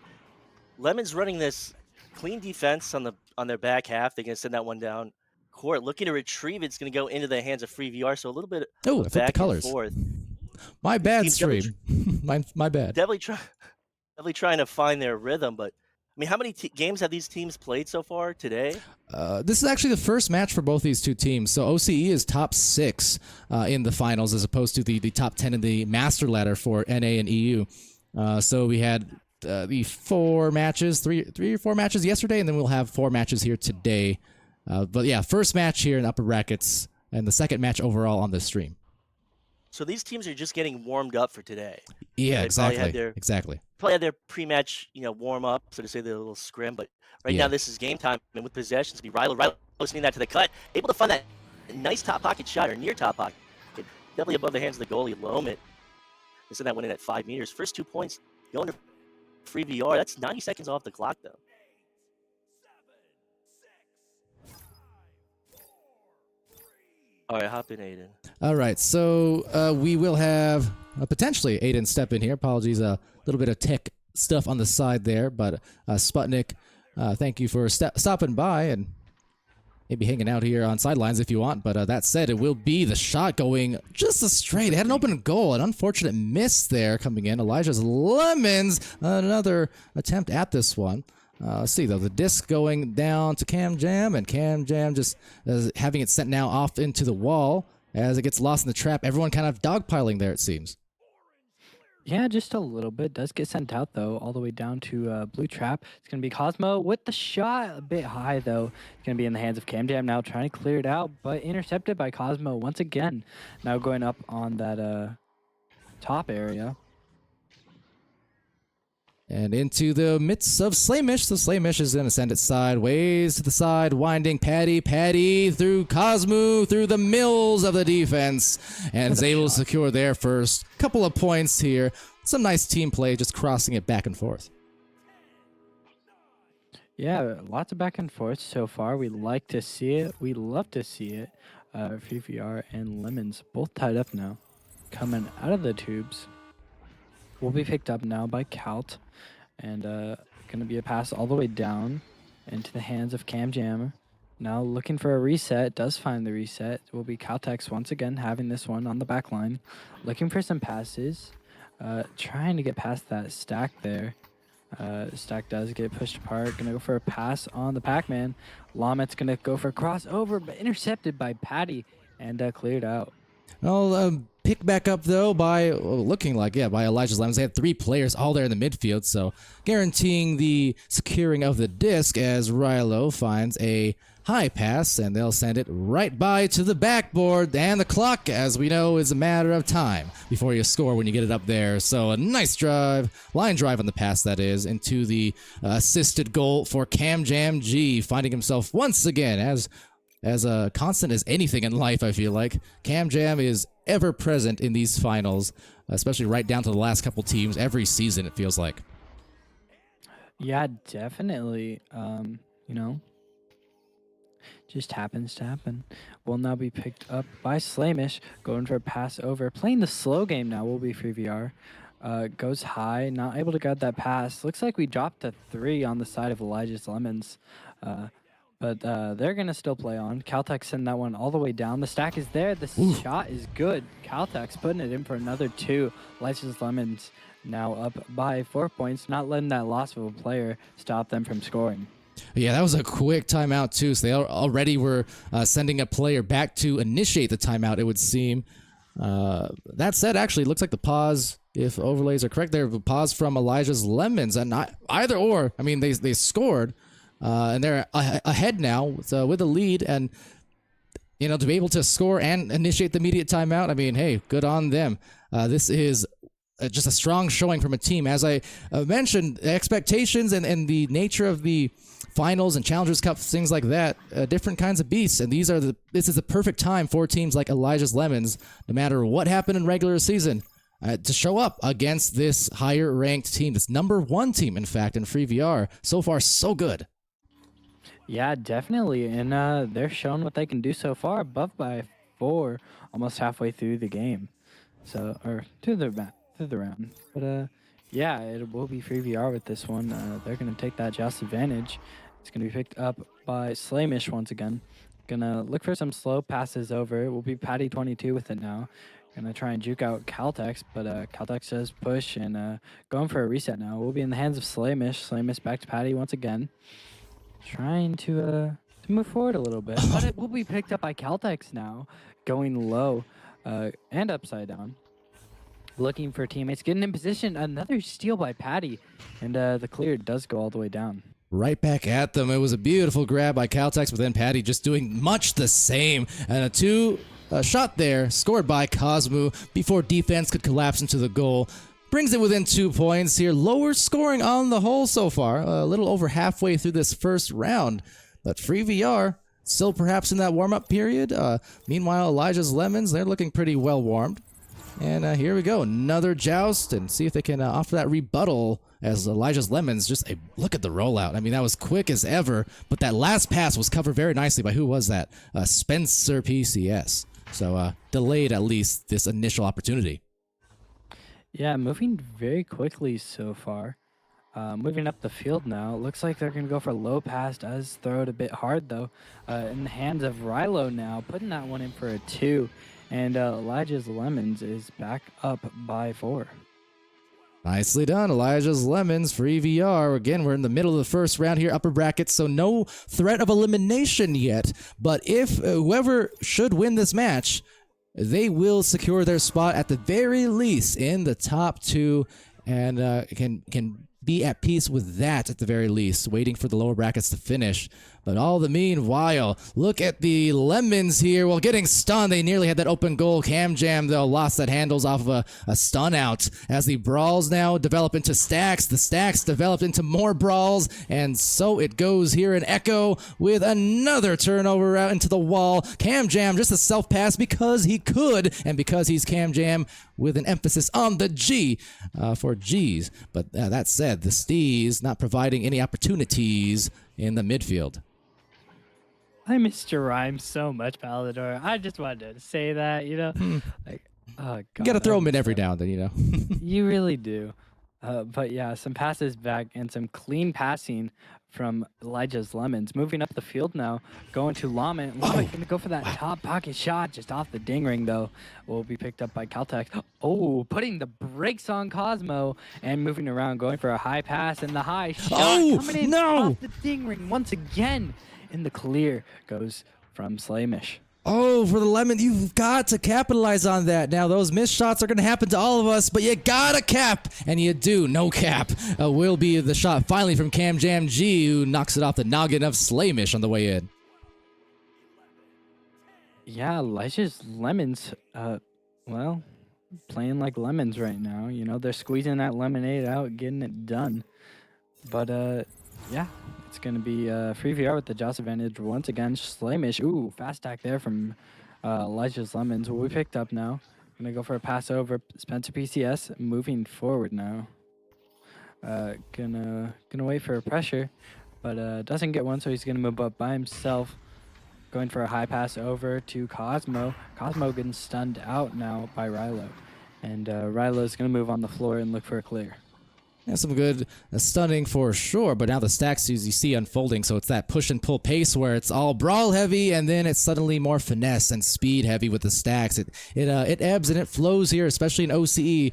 Lemon's running this clean defense on their back half. They're going to send that one down court. Looking to retrieve it's going to go into the hands of Free VR, so a little bit Oh, I flipped the colors. forth. My bad, stream. my bad. Definitely trying to find their rhythm, but I mean, how many games have these teams played so far today? This is actually the first match for both these two teams. So OCE is top 6 in the finals as opposed to the top 10 in the master ladder for NA and EU. So we had the 4 matches, three or 4 matches yesterday, and then we'll have 4 matches here today. But yeah, first match here in upper brackets and the second match overall on this stream. So these teams are just getting warmed up for today. Yeah, They exactly. probably had their pre-match, warm up, so to say, their little scrim. But right now, this is game time, and with possessions, be Rylo sending that to the cut, able to find that nice top pocket shot or near top pocket, definitely above the hands of the goalie, Lomit. They send that one in at 5 meters. First 2 points going to Free VR. That's 90 seconds off the clock, though. All right, hop in, Aiden. All right, so we will have potentially Aiden step in here. Apologies, a little bit of tech stuff on the side there, but Sputnik, thank you for stopping by and maybe hanging out here on sidelines if you want. But that said, it will be the shot going just a straight. It had an open goal, an unfortunate miss there coming in. Elijah's Lemons, another attempt at this one. Let's see, though, the disc going down to Cam Jam, and Cam Jam just having it sent now off into the wall as it gets lost in the trap. Everyone kind of dogpiling there, it seems. Yeah, just a little bit. Does get sent out though, all the way down to blue trap. It's gonna be Cosmo with the shot, a bit high though. It's gonna be in the hands of Camjam now, trying to clear it out, but intercepted by Cosmo once again. Now going up on that top area. And into the midst of Slamish. So Slamish is going to send it sideways to the side, winding Patty through Cosmo, through the mills of the defense, and is able to secure their first couple of points here. Some nice team play, just crossing it back and forth. Yeah, lots of back and forth so far. We like to see it. We love to see it. VVR and Lemons both tied up now. Coming out of the tubes. Will be picked up now by Kalt. And going to be a pass all the way down into the hands of Camjam. Now looking for a reset. Does find the reset. It will be Caltex once again having this one on the back line. Looking for some passes. Trying to get past that stack there. Stack does get pushed apart. Gonna go for a pass on the Pac-Man. Lamet's gonna go for a crossover, but intercepted by Patty and cleared out. Well, pick back up though by looking like by Elijah's Lemons. They had 3 players all there in the midfield, so guaranteeing the securing of the disc as Rilo finds a high pass, and they'll send it right by to the backboard. And the clock, as we know, is a matter of time before you score when you get it up there. So a nice drive, line drive on the pass that is, into the assisted goal for Camjam G, finding himself once again as constant as anything in life. I feel like Camjam is ever present in these finals, especially right down to the last couple teams every season, it feels like. Yeah, definitely. Just happens to happen. Will now be picked up by Slamish, going for a pass over. Playing the slow game now will be free VR. Goes high, not able to grab that pass. Looks like we dropped a 3 on the side of Elijah's Lemons. But they're going to still play on. Caltex send that one all the way down. The stack is there. The shot is good. Caltex putting it in for another 2. Elijah's Lemons now up by 4 points, not letting that loss of a player stop them from scoring. Yeah, that was a quick timeout too, so they already were sending a player back to initiate the timeout, it would seem. That said, actually, it looks like the pause, if overlays are correct there, the pause from Elijah's Lemons, and not either or. I mean, they scored, and they're ahead now with a lead, and to be able to score and initiate the immediate timeout, I mean, hey, good on them. This is just a strong showing from a team. As I mentioned, expectations and the nature of the finals and Challengers Cup, things like that, different kinds of beasts, and this is the perfect time for teams like Elijah's Lemons, no matter what happened in regular season, to show up against this higher ranked team, this #1 team, in fact, in free VR. So far, so good. Yeah, definitely, and they're showing what they can do so far, above by 4, almost halfway through the game, or through the round. But yeah, it will be free VR with this one. They're gonna take that joust advantage. It's gonna be picked up by Slamish once again. Gonna look for some slow passes over. It will be Patty 22 with it now. Gonna try and juke out Caltex, but Caltex does push and going for a reset now. We'll be in the hands of Slamish. Slamish back to Patty once again. Trying to move forward a little bit, but it will be picked up by Caltex now, going low and upside down. Looking for teammates, getting in position. Another steal by Patty, and the clear does go all the way down. Right back at them. It was a beautiful grab by Caltex, but then Patty just doing much the same. And a 2 shot there, scored by Cosmo before defense could collapse into the goal. Brings it within 2 points here. Lower scoring on the whole so far. A little over halfway through this first round. But free VR, still perhaps in that warm-up period. Meanwhile, Elijah's Lemons, they're looking pretty well warmed. And here we go, another joust, and see if they can offer that rebuttal as Elijah's Lemons. Just look at the rollout. I mean, that was quick as ever, but that last pass was covered very nicely by, who was that? Spencer PCS. So delayed at least this initial opportunity. Yeah, moving very quickly so far. Moving up the field now. Looks like they're going to go for a low pass. Does throw it a bit hard, though. In the hands of Rilo now, putting that one in for a 2. And Elijah's Lemons is back up by 4. Nicely done, Elijah's Lemons, free VR. Again, we're in the middle of the first round here, upper brackets, so no threat of elimination yet. But if whoever should win this match they will secure their spot at the very least in the top 2, and can be at peace with that at the very least, waiting for the lower brackets to finish. But all the meanwhile, look at the Lemons here. Well, getting stunned, they nearly had that open goal. Cam Jam, though, lost that handles off of a stun out. As the brawls now develop into stacks, the stacks developed into more brawls, and so it goes here in Echo with another turnover out into the wall. Cam Jam, just a self-pass because he could, and because he's Cam Jam, with an emphasis on the G for G's. But that said, the Stees not providing any opportunities in the midfield. I missed your rhyme so much, Palador. I just wanted to say that, like, oh god. You gotta throw them in every now and then, You really do. But yeah, some passes back and some clean passing from Elijah's Lemons. Moving up the field now, going to Lament. Lament gonna go for that top pocket shot, just off the ding ring though. Will be picked up by Caltex. Oh, putting the brakes on Cosmo and moving around, going for a high pass and the high shot coming in off the ding ring once again. In the clear goes from Slamish. Oh, for the Lemon, you've got to capitalize on that. Now, those missed shots are going to happen to all of us, but you got to cap, and you do. No cap will be the shot finally from Cam Jam G, who knocks it off the noggin of Slamish on the way in. Yeah, Elijah's Lemons, well, playing like lemons right now. They're squeezing that lemonade out, getting it done. But, yeah. It's going to be free VR with the Joss advantage once again. Slamish. Ooh, fast attack there from Elijah's Lemons. Will be picked up now. Going to go for a pass over. Spencer PCS moving forward now. Gonna wait for a pressure, but doesn't get one, so he's going to move up by himself. Going for a high pass over to Cosmo. Cosmo getting stunned out now by Rilo. And Rilo's going to move on the floor and look for a clear. Yeah, some good stunning for sure, but now the stacks you see unfolding, so it's that push and pull pace where it's all brawl heavy, and then it's suddenly more finesse and speed heavy with the stacks. It ebbs and it flows here, especially in OCE.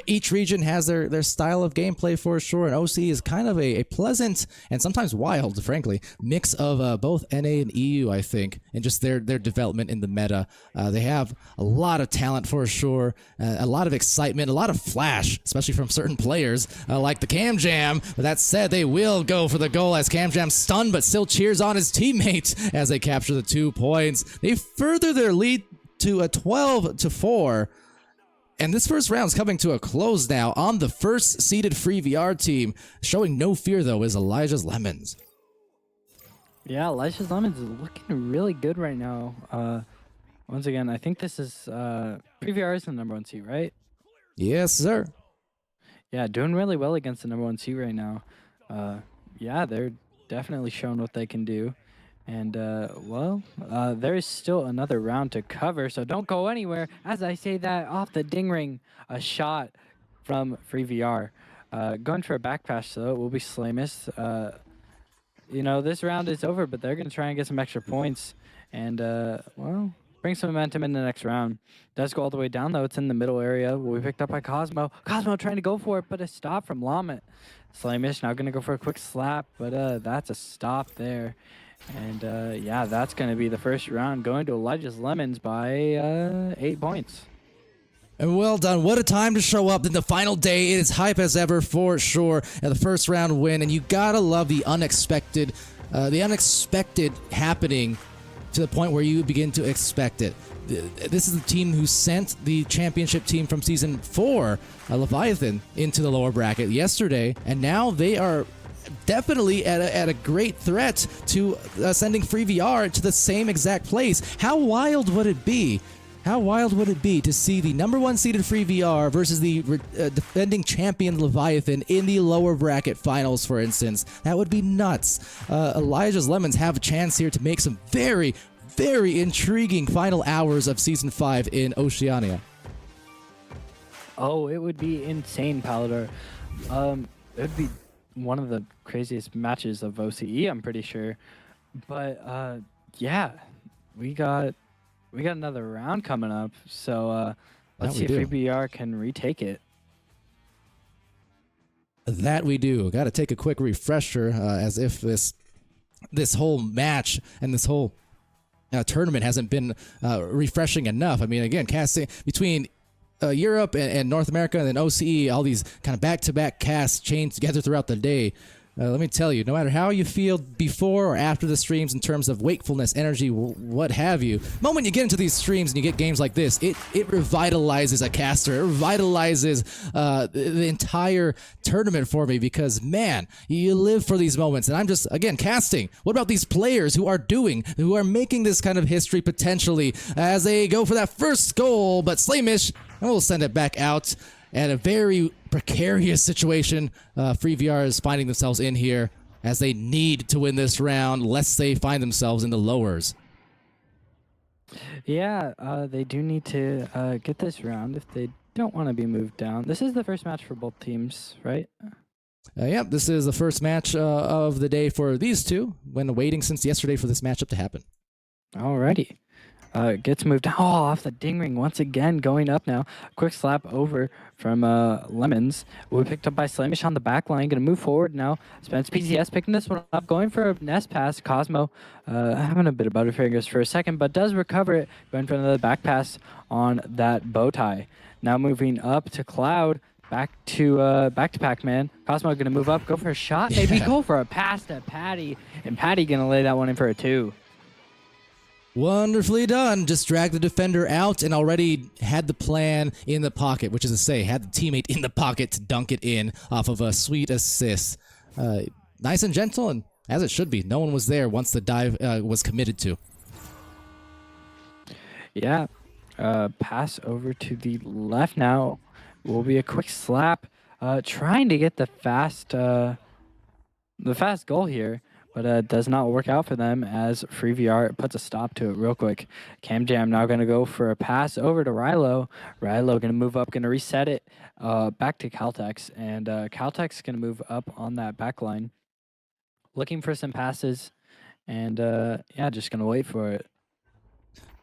Each region has their style of gameplay for sure, and OCE is kind of a pleasant and sometimes wild, frankly, mix of both NA and EU, I think, and just their development in the meta. They have a lot of talent for sure, a lot of excitement, a lot of flash, especially from certain players. Like the Cam Jam. But that said, they will go for the goal as Cam Jam stunned, but still cheers on his teammate as they capture the 2 points. They further their lead to a 12-4. And this first round's coming to a close now on the first seeded free VR team. Showing no fear, though, is Elijah's Lemons. Yeah, Elijah's Lemons is looking really good right now. Once again, I think this is free VR is the #1 seed, right? Yes, sir. Yeah, doing really well against the #1 seed right now. Yeah, they're definitely showing what they can do. And, well, there is still another round to cover, so don't go anywhere. As I say that, off the ding ring, a shot from Free VR. Going for a back pass, though, it will be Slamish. This round is over, but they're going to try and get some extra points. And, well, bring some momentum in the next round. Does go all the way down, though. It's in the middle area. Will be picked up by Cosmo. Cosmo trying to go for it, but a stop from Lamet. Slamish now going to go for a quick slap, but that's a stop there. And, yeah, that's going to be the first round, going to Elijah's Lemons by 8 points. And well done. What a time to show up in the final day. It is hype as ever for sure. And the first round win, and you gotta love the unexpected happening to the point where you begin to expect it. This is the team who sent the championship team from Season 4, Leviathan, into the lower bracket yesterday, and now they are definitely at a great threat to sending Free VR to the same exact place. How wild would it be? How wild would it be to see the #1 seeded Free VR versus the defending champion Leviathan in the lower bracket finals, for instance? That would be nuts. Elijah's Lemons have a chance here to make some very, very intriguing final hours of Season 5 in Oceania. Oh, it would be insane, Palador. It would be one of the craziest matches of OCE, I'm pretty sure. But, yeah, we got another round coming up, so let's see if VBR can retake it. That we do. Got to take a quick refresher, as if this whole match and this whole tournament hasn't been refreshing enough. I mean, again, casting between Europe and North America and then OCE, all these kind of back-to-back casts chained together throughout the day. Let me tell you, no matter how you feel before or after the streams in terms of wakefulness, energy, what have you, the moment you get into these streams and you get games like this, it revitalizes a caster. It revitalizes the entire tournament for me because, man, you live for these moments. And I'm just, again, casting. What about these players who are making this kind of history potentially as they go for that first goal, but Slamish, and we'll send it back out. At a very precarious situation, FreeVR is finding themselves in here as they need to win this round, lest they find themselves in the lowers. Yeah, they do need to get this round if they don't want to be moved down. This is the first match for both teams, right? Yep, this is the first match of the day for these two, when waiting since yesterday for this matchup to happen. Alrighty. Gets moved off the ding ring once again, going up now. Quick slap over from Lemons. Will be picked up by Slamish on the back line. Going to move forward now. Spence PCS picking this one up, going for a nest pass. Cosmo having a bit of butterfingers for a second, but does recover it. Going for another back pass on that bow tie. Now moving up to Cloud. Back to Pac-Man. Cosmo going to move up, go for a shot. Maybe go for a pass to Patty. And Patty going to lay that one in for a 2. Wonderfully done. Just dragged the defender out and already had the plan in the pocket, which is to say, had the teammate in the pocket to dunk it in off of a sweet assist. Nice and gentle, and as it should be. No one was there once the dive was committed to. Yeah. Pass over to the left now. Will be a quick slap. Trying to get the fast goal here. But does not work out for them as FreeVR puts a stop to it real quick. CamJam now going to go for a pass over to Rilo. Rilo going to move up, going to reset it back to Caltex. And Caltex going to move up on that back line. Looking for some passes. And yeah, just going to wait for it.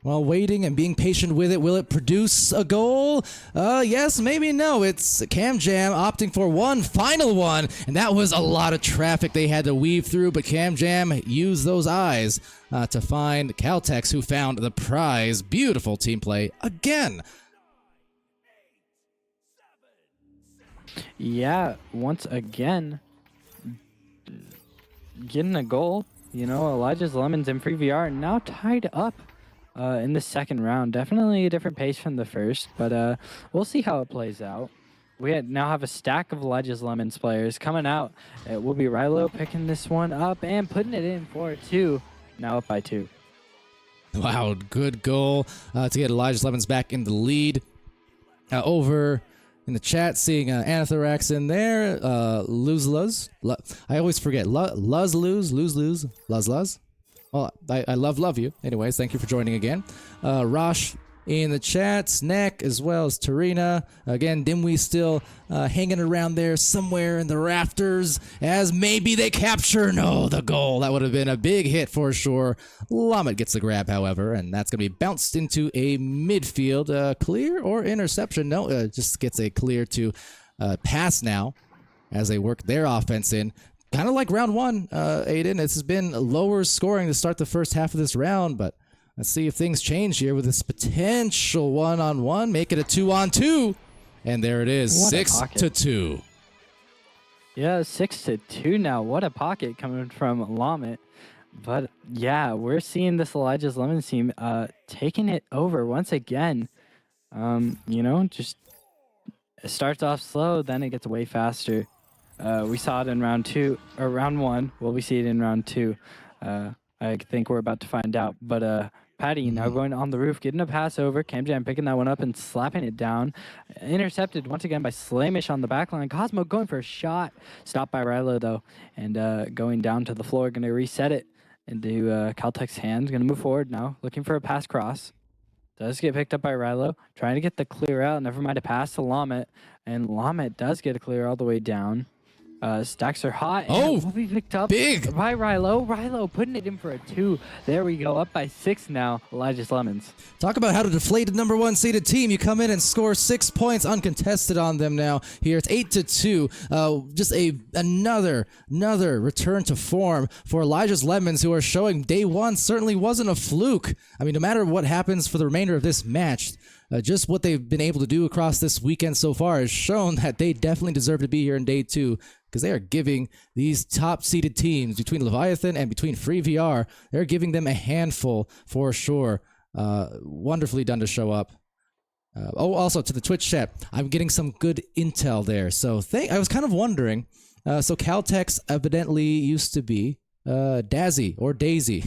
While waiting and being patient with it, will it produce a goal? Yes, maybe no. It's CamJam opting for one final one, and that was a lot of traffic they had to weave through, but CamJam used those eyes to find Caltex, who found the prize. Beautiful team play again. Yeah, once again, getting a goal. You know, Elijah's Lemons and FreeVR now tied up. In the second round. Definitely a different pace from the first, but we'll see how it plays out. We now have a stack of Elijah's Lemons players coming out. It will be Rilo picking this one up and putting it in for a 2. Now up by 2. Wow, good goal to get Elijah's Lemons back in the lead. Over in the chat, seeing Anathorax in there. Luz. I always forget. Luz. Well, I love you. Anyways, thank you for joining again. Rosh in the chat, Snack as well as Tarina. Again, Dimwee still hanging around there somewhere in the rafters as maybe they capture. No, the goal. That would have been a big hit for sure. Lamet gets the grab, however, and that's going to be bounced into a midfield. Clear or interception? No, just gets a clear to pass now as they work their offense in. Kind of like round one, Aiden. It's been lower scoring to start the first half of this round, but let's see if things change here with this potential 1-on-1. Make it a 2-on-2. And there it is, 6-2. Yeah, 6-2 now. What a pocket coming from Lamet. But yeah, we're seeing this Elijah's Lemons team taking it over once again. You know, just it starts off slow, then it gets way faster. We saw it in round 2 or round 1. Will we see it in round 2? I think we're about to find out. But Patty now going on the roof, getting a pass over. CamJam picking that one up and slapping it down. Intercepted once again by Slamish on the back line. Cosmo going for a shot. Stopped by Rilo though, and going down to the floor. Going to reset it into Caltech's hands. Going to move forward now, looking for a pass cross. Does get picked up by Rilo. Trying to get the clear out. Never mind a pass to Lamet. And Lamet does get a clear all the way down. Stacks are hot. And Oh, it will be picked up big. by Rilo. Rilo putting it in for a 2. There we go. Up by 6 now. Elijah's Lemons. Talk about how to deflate a number 1 seeded team. You come in and score 6 points uncontested on them now. Here it's 8-2. Just another return to form for Elijah's Lemons, who are showing day one certainly wasn't a fluke. I mean, no matter what happens for the remainder of this match, just what they've been able to do across this weekend so far has shown that they definitely deserve to be here in day 2, because they are giving these top-seeded teams between Leviathan and between Free VR, they're giving them a handful for sure. Wonderfully done to show up. Also to the Twitch chat, I'm getting some good intel there. So I was kind of wondering. So Caltex evidently used to be Dazzy or Daisy.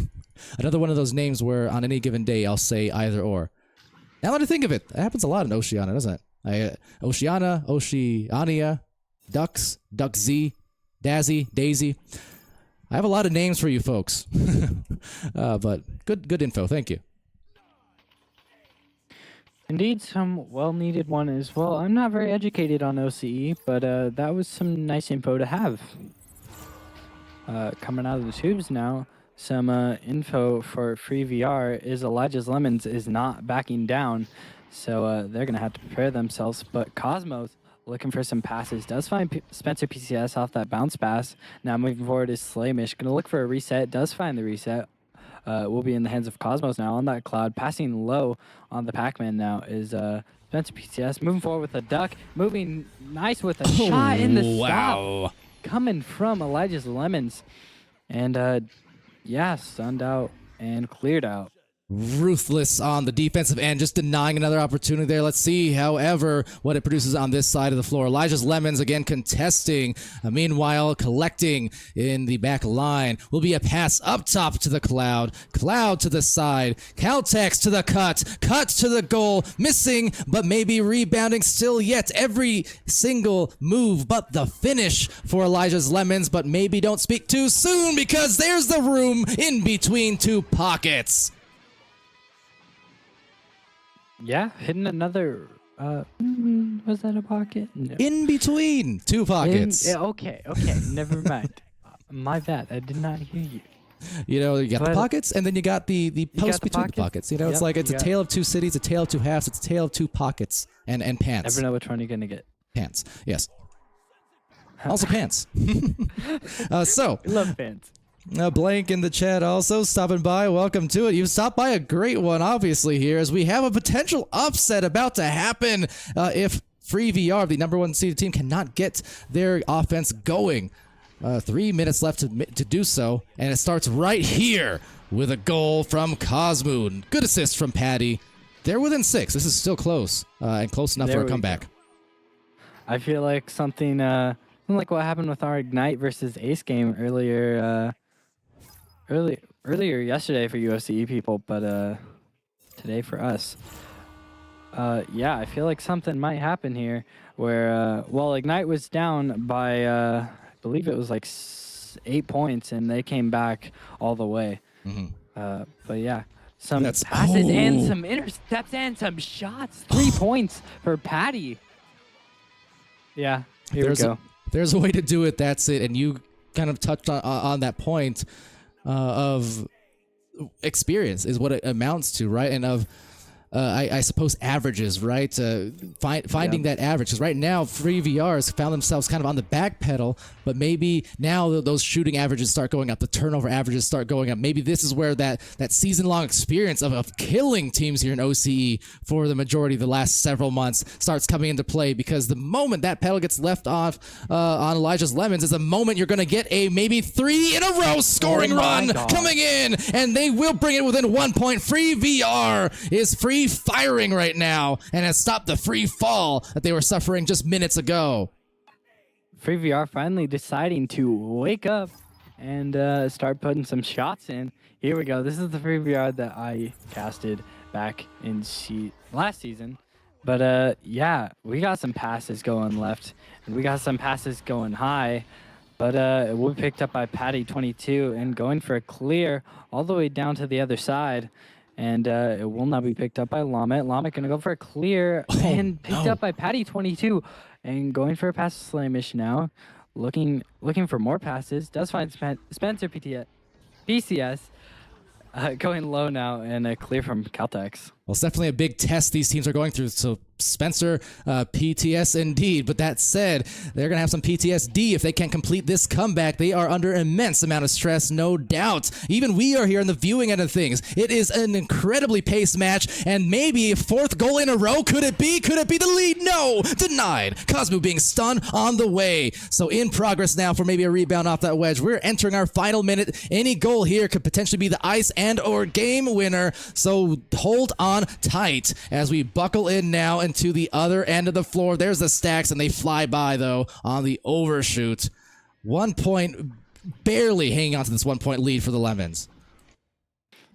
Another one of those names where on any given day I'll say either or. Now that I think of it, that happens a lot in Oceania, doesn't it? Oceania, Oceania, Ducks, Duck Z, Dazzy, Daisy. I have a lot of names for you folks. But good info. Thank you. Indeed, some well-needed one as well. I'm not very educated on OCE, but that was some nice info to have. Coming out of the tubes now, some info for Free VR is Elijah's Lemons is not backing down, so they're going to have to prepare themselves. But Cosmos, looking for some passes, does find Spencer PCS off that bounce pass. Now moving forward is Slaymish, going to look for a reset, does find the reset. Will be in the hands of Cosmos now on that cloud. Passing low on the Pac-Man now is Spencer PCS. Moving forward with a duck. Moving nice with a shot in the stop. Coming from Elijah's Lemons. And yeah, stunned out and cleared out. Ruthless on the defensive end, just denying another opportunity there. Let's see, however, what it produces on this side of the floor. Elijah's Lemons again contesting. Meanwhile, collecting in the back line will be a pass up top to the Cloud. Cloud to the side. Caltex to the cut. Cut to the goal. Missing, but maybe rebounding still yet. Every single move but the finish for Elijah's Lemons. But maybe don't speak too soon, because there's the room in between two pockets. Yeah, hitting another. Was that a pocket? No. In between two pockets. Okay, never mind. My bad. I did not hear you. You know, you got the pockets, and then you got the post between the pockets. You know, it's like it's a tale of two cities, a tale of two halves, it's a tale of two pockets and pants. Never know which one you're gonna get. Pants, yes. Also pants. So. Love pants. Blank in the chat also stopping by. Welcome to it. You've stopped by a great one, obviously, here, as we have a potential upset about to happen if Free VR, the number 1 seeded team, cannot get their offense going. 3 minutes left to do so, and it starts right here with a goal from Cosmoon. Good assist from Patty. They're within 6. This is still close, and close enough for a comeback. I feel like something like what happened with our Ignite versus Ace game earlier yesterday for USCE people, but today for us. Yeah, I feel like something might happen here where, well, Ignite was down by, I believe it was like 8 points, and they came back all the way. Mm-hmm. But yeah, some passes and some intercepts and some shots. 3 points for Patty. Yeah, here we go. There's a way to do it, that's it, and you kind of touched on that point. Of experience is what it amounts to, right? And of I suppose averages, right? Finding that average, because right now Free VRs found themselves kind of on the back pedal, but maybe now those shooting averages start going up, the turnover averages start going up. Maybe this is where that season-long experience of killing teams here in OCE for the majority of the last several months starts coming into play, because the moment that pedal gets left off on Elijah's Lemons is the moment you're going to get a maybe 3 in a row scoring run coming in, and they will bring it within 1 point. Free VR is free firing right now and has stopped the free fall that they were suffering just minutes ago. Free VR finally deciding to wake up and start putting some shots in. Here we go. This is the Free VR that I casted back in last season. But yeah, we got some passes going left and we got some passes going high. But it will be picked up by Patty 22 and going for a clear all the way down to the other side. And it will not be picked up by Lamet. Lamet going to go for a clear and picked up by Patty 22 and going for a pass to Slamish now. looking for more passes. Does find Spencer PCS going low now, and a clear from Caltex. Well, it's definitely a big test these teams are going through. So Spencer, PTS indeed. But that said, they're going to have some PTSD if they can't complete this comeback. They are under immense amount of stress, no doubt. Even we are here on the viewing end of things. It is an incredibly paced match, and maybe a fourth goal in a row. Could it be? Could it be the lead? No! Denied. Cosmo being stunned on the way. So in progress now for maybe a rebound off that wedge. We're entering our final minute. Any goal here could potentially be the ice and or game winner. So hold on tight as we buckle in now into the other end of the floor. There's the stacks, and they fly by though on the overshoot. 1 point, barely hanging on to this 1 point lead for the Lemons.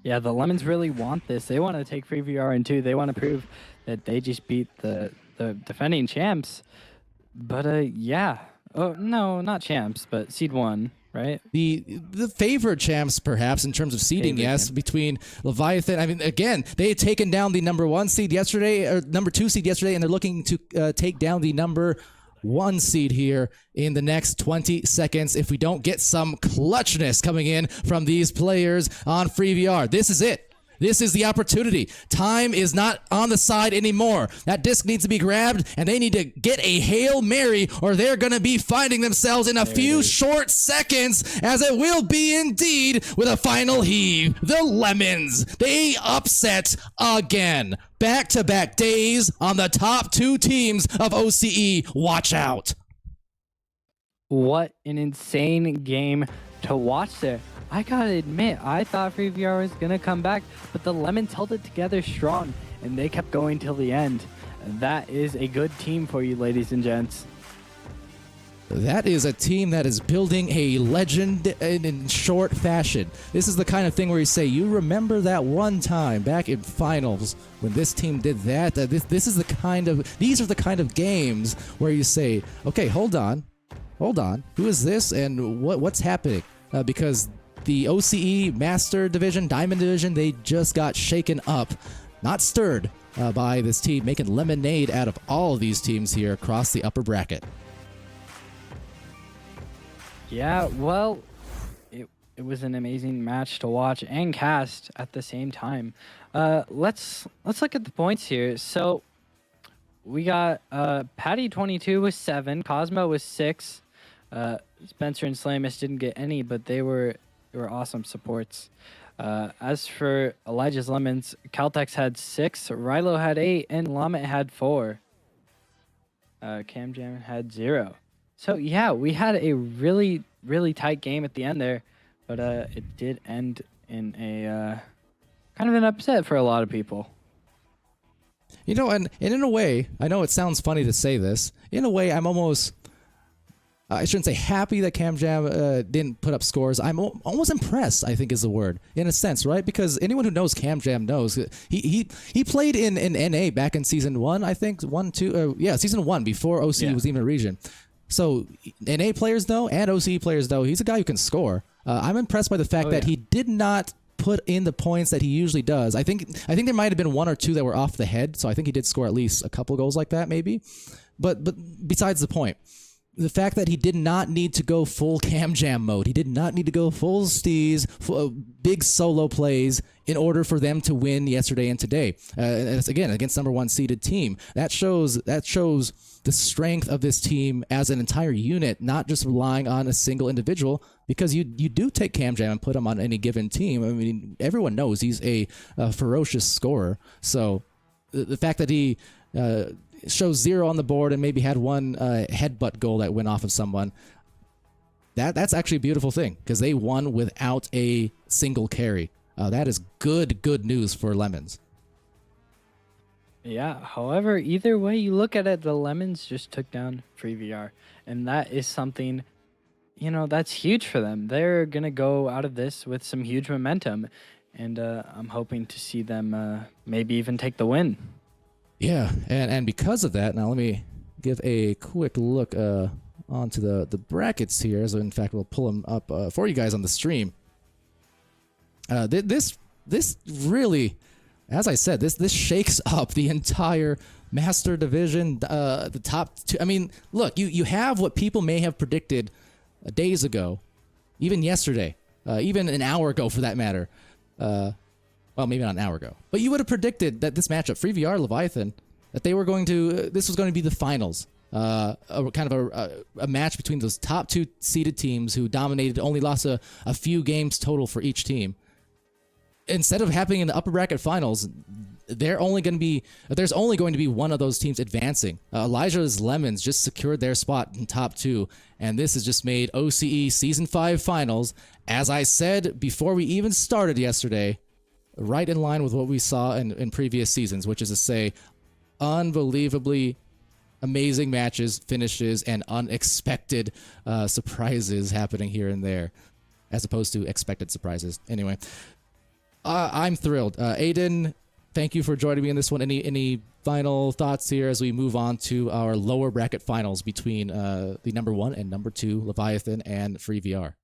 Yeah, the Lemons really want this. They want to take free VR in 2. They want to prove that they just beat the defending champs. But yeah, oh no, not champs, but seed 1. Right, the favored champs perhaps in terms of seeding, yes, between Leviathan. I mean, again, they had taken down the number 1 seed yesterday, or number 2 seed yesterday, and they're looking to take down the number 1 seed here in the next 20 seconds if we don't get some clutchness coming in from these players on free VR. This is it. This is the opportunity. Time is not on the side anymore. That disc needs to be grabbed, and they need to get a Hail Mary, or they're going to be finding themselves in a few short seconds, as it will be indeed with a final heave. The Lemons, they upset again. Back-to-back days on the top 2 teams of OCE. Watch out. What an insane game to watch there. I gotta admit, I thought Free VR was gonna come back, but the Lemons held it together strong, and they kept going till the end. That is a good team for you, ladies and gents. That is a team that is building a legend in short fashion. This is the kind of thing where you say, you remember that one time back in finals when this team did that? These are the kind of games where you say, okay, hold on, who is this and what's happening? Because the OCE Master Division, Diamond Division, they just got shaken up, not stirred by this team, making lemonade out of all of these teams here across the upper bracket. Yeah, well, it was an amazing match to watch and cast at the same time. Let's look at the points here. So we got Patty 22 with 7, Cosmo with 6, Spencer and Slamus didn't get any, but they were awesome supports. As for Elijah's Lemons, Caltex had 6, Rilo had 8, and Lamet had 4. Cam Jam had 0. So yeah, we had a really, really tight game at the end there, but it did end in a kind of an upset for a lot of people. You know, and in a way, I know it sounds funny to say this, in a way I'm almost, I shouldn't say happy that Cam Jam didn't put up scores. I'm almost impressed, I think is the word, in a sense, right? Because anyone who knows Cam Jam knows he played in NA back in season 1, I think, season 1 before OCE was even a region. So NA players know and OCE players know he's a guy who can score. I'm impressed by the fact that he did not put in the points that he usually does. I think there might have been 1 or 2 that were off the head, so I think he did score at least a couple goals like that, maybe. But besides the point. The fact that he did not need to go full Cam Jam mode. He did not need to go full steez, big solo plays in order for them to win yesterday and today. Again, against number 1 seeded team. That shows the strength of this team as an entire unit, not just relying on a single individual, because you do take Cam Jam and put him on any given team. I mean, everyone knows he's a ferocious scorer. So the fact that he shows 0 on the board and maybe had 1 headbutt goal that went off of someone, that's actually a beautiful thing, because they won without a single carry. That is good news for Lemons. Yeah, however, either way you look at it, the Lemons just took down Free VR, and that is something, that's huge for them. They're going to go out of this with some huge momentum, and I'm hoping to see them maybe even take the win. Yeah, and because of that, now let me give a quick look onto the brackets here. So in fact, we'll pull them up for you guys on the stream. This really as I said, this shakes up the entire Master Division, the top two. I mean, look, you have what people may have predicted days ago, even yesterday, even an hour ago for that matter. Well, maybe not an hour ago, but you would have predicted that this matchup, Free VR Leviathan, that they were going to, this was going to be the finals. A match between those top two seeded teams who dominated, only lost a few games total for each team. Instead of happening in the upper bracket finals, there's only going to be one of those teams advancing. Elijah's Lemons just secured their spot in top two, and this has just made OCE Season 5 finals, as I said before we even started yesterday, right in line with what we saw in previous seasons, which is to say, unbelievably amazing matches, finishes, and unexpected surprises happening here and there, as opposed to expected surprises. Anyway, I'm thrilled. Aiden, thank you for joining me in this one. Any final thoughts here as we move on to our lower bracket finals between the number 1 and number 2 Leviathan and Free VR?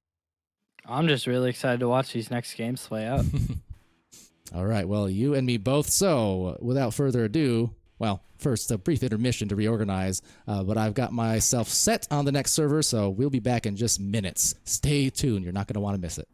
I'm just really excited to watch these next games play out. All right, well, you and me both. So, without further ado, well, first, a brief intermission to reorganize, but I've got myself set on the next server, so we'll be back in just minutes. Stay tuned. You're not going to want to miss it.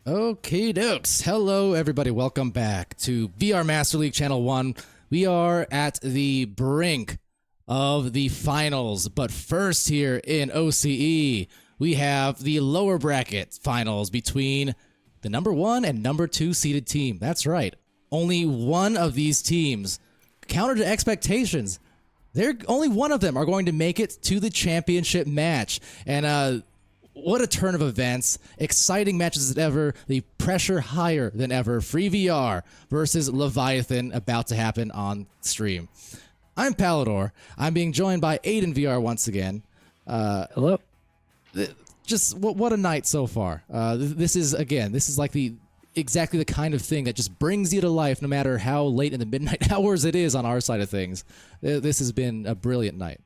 Okay, dokes. Hello, everybody. Welcome back to VR Master League Channel 1. We are at the brink of the finals. But first here in OCE, we have the lower bracket finals between the number 1 and number 2 seeded team. That's right. Only one of these teams, counter to expectations, only one of them are going to make it to the championship match. And what a turn of events. Exciting matches as ever. The pressure higher than ever. Free VR versus Leviathan about to happen on stream. I'm Palador. I'm being joined by Aiden VR once again. Hello. Just what a night so far. This is like exactly the kind of thing that just brings you to life no matter how late in the midnight hours it is on our side of things. This has been a brilliant night.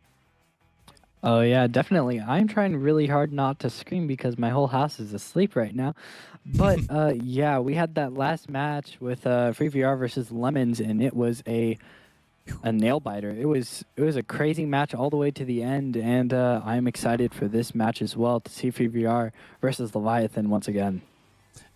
Oh yeah, definitely. I'm trying really hard not to scream because my whole house is asleep right now. But yeah, we had that last match with Free VR versus Lemons, and it was a nail biter. It was a crazy match all the way to the end, and I'm excited for this match as well to see Free VR versus Leviathan once again.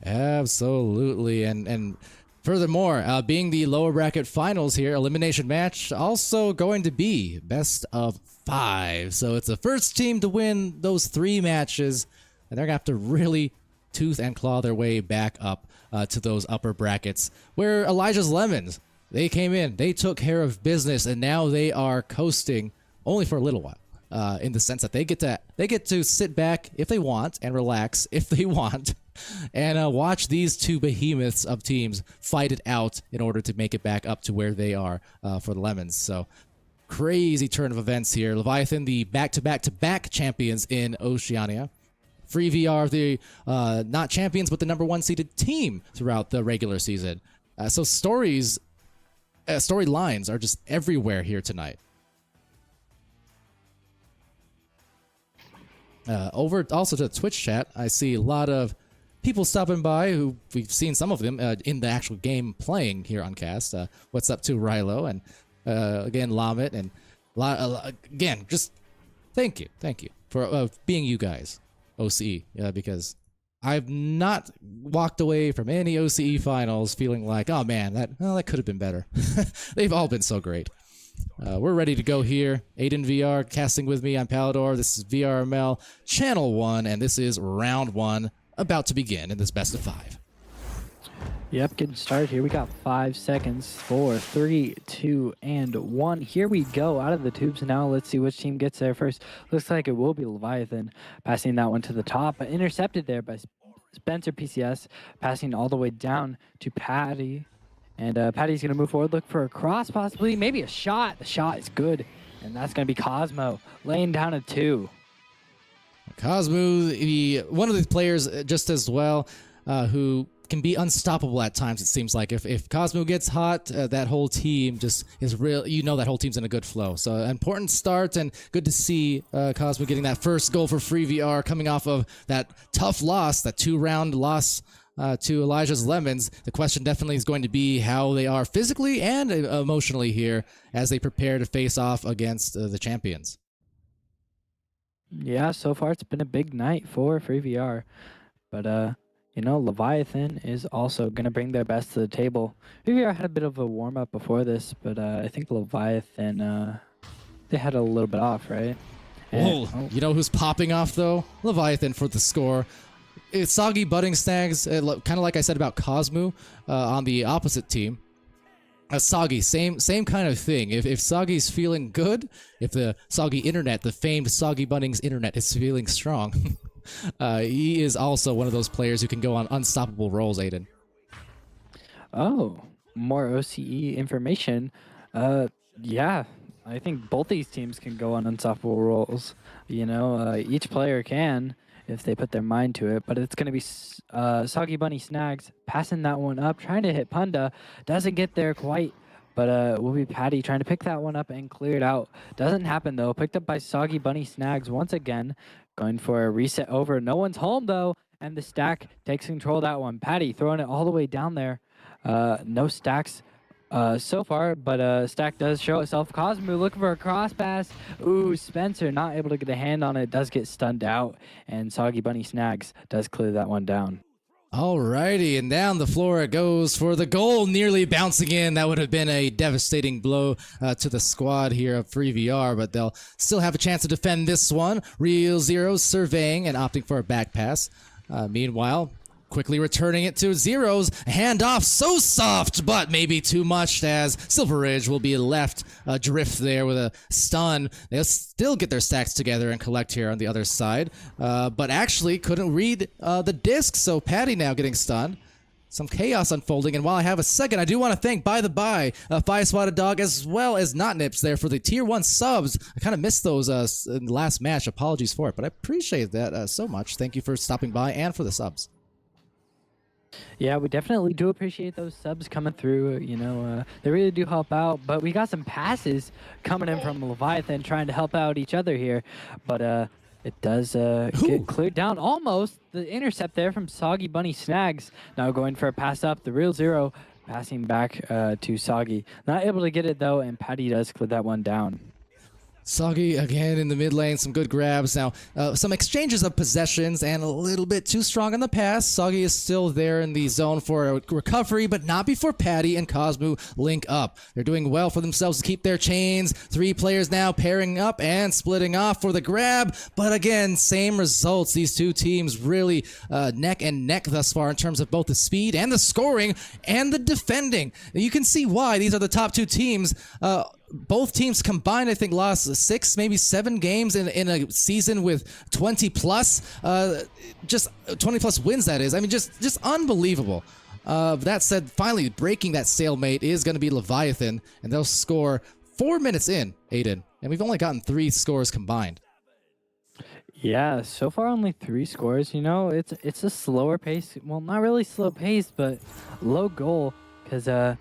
Absolutely, and furthermore, being the lower bracket finals here, elimination match also going to be best of 5. So it's the first team to win those 3 matches, and they're gonna have to really tooth and claw their way back up to those upper brackets. Where Elijah's Lemons, they came in, they took care of business, and now they are coasting only for a little while. In the sense that they get to sit back if they want and relax if they want. And watch these 2 behemoths of teams fight it out in order to make it back up to where they are for the Lemons. So crazy turn of events here. Leviathan, the back-to-back-to-back champions in Oceania. Free VR, the not champions, but the number 1 seeded team throughout the regular season. So storylines are just everywhere here tonight. Over also to the Twitch chat, I see a lot of people stopping by who we've seen some of them in the actual game playing here on cast. What's up to Rilo and again Lamet and again just thank you for being you guys OCE because I've not walked away from any OCE finals feeling like, oh man, that could have been better. They've all been so great. We're ready to go here. Aiden VR casting with me. I'm Palador. This is VRML Channel 1, and this is round 1 about to begin in this best of 5. Yep, getting started here. We got 5 seconds. 4, 3, 2, and 1. Here we go out of the tubes now. Let's see which team gets there first. Looks like it will be Leviathan passing that one to the top, but intercepted there by Spencer PCS, passing all the way down to Patty. And Patty's going to move forward, look for a cross possibly, maybe a shot. The shot is good, and that's going to be Cosmo laying down a 2. Cosmo, one of the players just as well who can be unstoppable at times, it seems like. If Cosmo gets hot, that whole team just is real. That whole team's in a good flow. So an important start, and good to see Cosmo getting that first goal for Free VR coming off of that tough loss, that 2-round loss to Elijah's Lemons. The question definitely is going to be how they are physically and emotionally here as they prepare to face off against the champions. Yeah, so far it's been a big night for Free VR. But, Leviathan is also going to bring their best to the table. Free VR had a bit of a warm-up before this, but I think Leviathan, they had a little bit off, right? You know who's popping off, though? Leviathan for the score. It's Soggy Budding Snags, kind of like I said about Cosmo on the opposite team. Soggy, same kind of thing. If Soggy's feeling good, if the Soggy internet, the famed Soggy Buddings internet is feeling strong, he is also one of those players who can go on unstoppable rolls, Aiden. Oh, more OCE information. Yeah, I think both these teams can go on unstoppable rolls. Each player can if they put their mind to it, but it's going to be Soggy Bunny Snags passing that one up, trying to hit Punda. Doesn't get there quite, but will be Patty trying to pick that one up and clear it out. Doesn't happen, though. Picked up by Soggy Bunny Snags once again, going for a reset over. No one's home, though, and the stack takes control of that one. Patty throwing it all the way down there. No stacks so far, but stack does show itself. Cosmo looking for a cross pass. Ooh, Spencer not able to get a hand on it. Does get stunned out, and Soggy Bunny Snags does clear that one down. Alrighty, and down the floor it goes for the goal, nearly bouncing in. That would have been a devastating blow to the squad here of Free VR, but they'll still have a chance to defend this one. Real Zeros surveying and opting for a back pass. Meanwhile, quickly returning it to Zeros. Handoff so soft, but maybe too much, as Silver Ridge will be left adrift there with a stun. They'll still get their stacks together and collect here on the other side, but actually couldn't read the disc, so Patty now getting stunned. Some chaos unfolding, and while I have a second, I do want to thank, by the by, Five Spotted Dog as well as Not Nips there for the Tier 1 subs. I kind of missed those in the last match. Apologies for it, but I appreciate that so much. Thank you for stopping by and for the subs. Yeah, we definitely do appreciate those subs coming through. They really do help out. But we got some passes coming in from Leviathan trying to help out each other here. But it does get cleared down almost. The intercept there from Soggy Bunny Snags. Now going for a pass up. The Real Zero passing back to Soggy. Not able to get it though, and Patty does clear that one down. Soggy again in the mid lane, some good grabs. Now, some exchanges of possessions and a little bit too strong on the pass. Soggy is still there in the zone for a recovery, but not before Patty and Cosmo link up. They're doing well for themselves to keep their chains. 3 players now pairing up and splitting off for the grab. But again, same results. These two teams really neck and neck thus far in terms of both the speed and the scoring and the defending. You can see why these are the top 2 teams. Both teams combined, I think, lost 6, maybe 7 games in a season with 20 plus, just 20 plus wins. That is, I mean, just unbelievable. That said, finally breaking that stalemate is going to be Leviathan, and they'll score 4 minutes in, Aiden, and we've only gotten 3 scores combined. Yeah, so far only 3 scores. It's a slower pace. Well, not really slow pace, but low goal because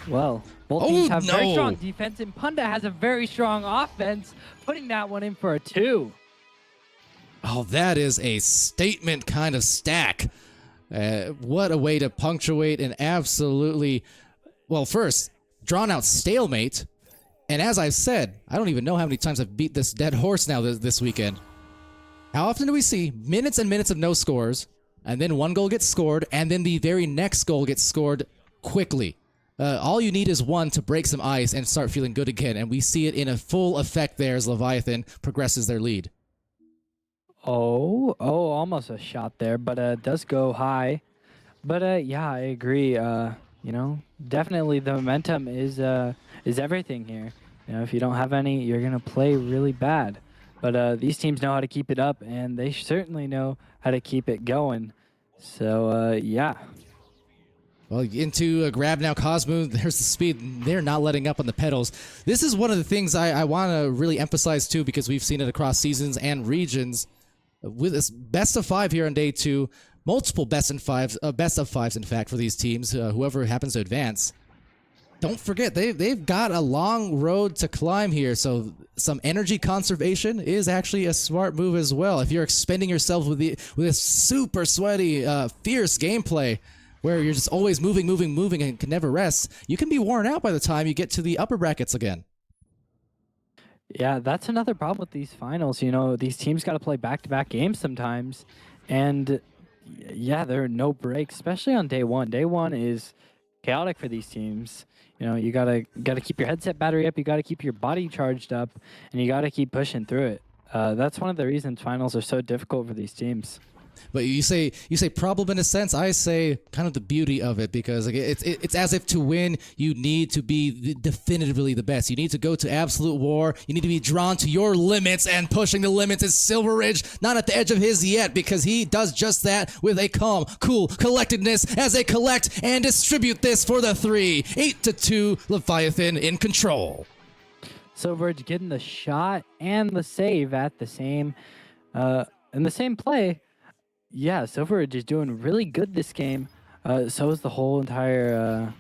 well, both teams have very strong defense, and Punda has a very strong offense, putting that one in for a 2. Oh, that is a statement kind of stack. What a way to punctuate an absolutely, well, first, drawn out stalemate. And as I've said, I don't even know how many times I've beat this dead horse now this weekend. How often do we see minutes and minutes of no scores, and then 1 goal gets scored, and then the very next goal gets scored quickly? All you need is 1 to break some ice and start feeling good again, and we see it in a full effect there as Leviathan progresses their lead. Oh, almost a shot there, but does go high. But yeah, I agree. Definitely the momentum is everything here. If you don't have any, you're gonna play really bad. But these teams know how to keep it up, and they certainly know how to keep it going. So yeah. Well, into a grab now, Cosmo. There's the speed. They're not letting up on the pedals. This is one of the things I want to really emphasize, too, because we've seen it across seasons and regions. With this best of 5 here on day 2, multiple best of 5s, in fact, for these teams, whoever happens to advance. Don't forget, they've got a long road to climb here, so some energy conservation is actually a smart move as well. If you're expending yourself with this super sweaty, fierce gameplay, where you're just always moving, and can never rest, you can be worn out by the time you get to the upper brackets again. Yeah, that's another problem with these finals. These teams got to play back-to-back games sometimes, and yeah, there are no breaks, especially on day 1. Day 1 is chaotic for these teams. You gotta keep your headset battery up, you gotta keep your body charged up, and you gotta keep pushing through it. That's one of the reasons finals are so difficult for these teams. But you say problem in a sense. I say kind of the beauty of it, because it's as if to win you need to be definitively the best. You need to go to absolute war. You need to be drawn to your limits, and pushing the limits is Silver Ridge, not at the edge of his yet, because he does just that with a calm, cool collectedness as they collect and distribute this for the 3. 8-2, Leviathan in control. Silver Ridge getting the shot and the save at the same in the same play. Yeah, Silver Ridge is doing really good this game. So is the whole entire,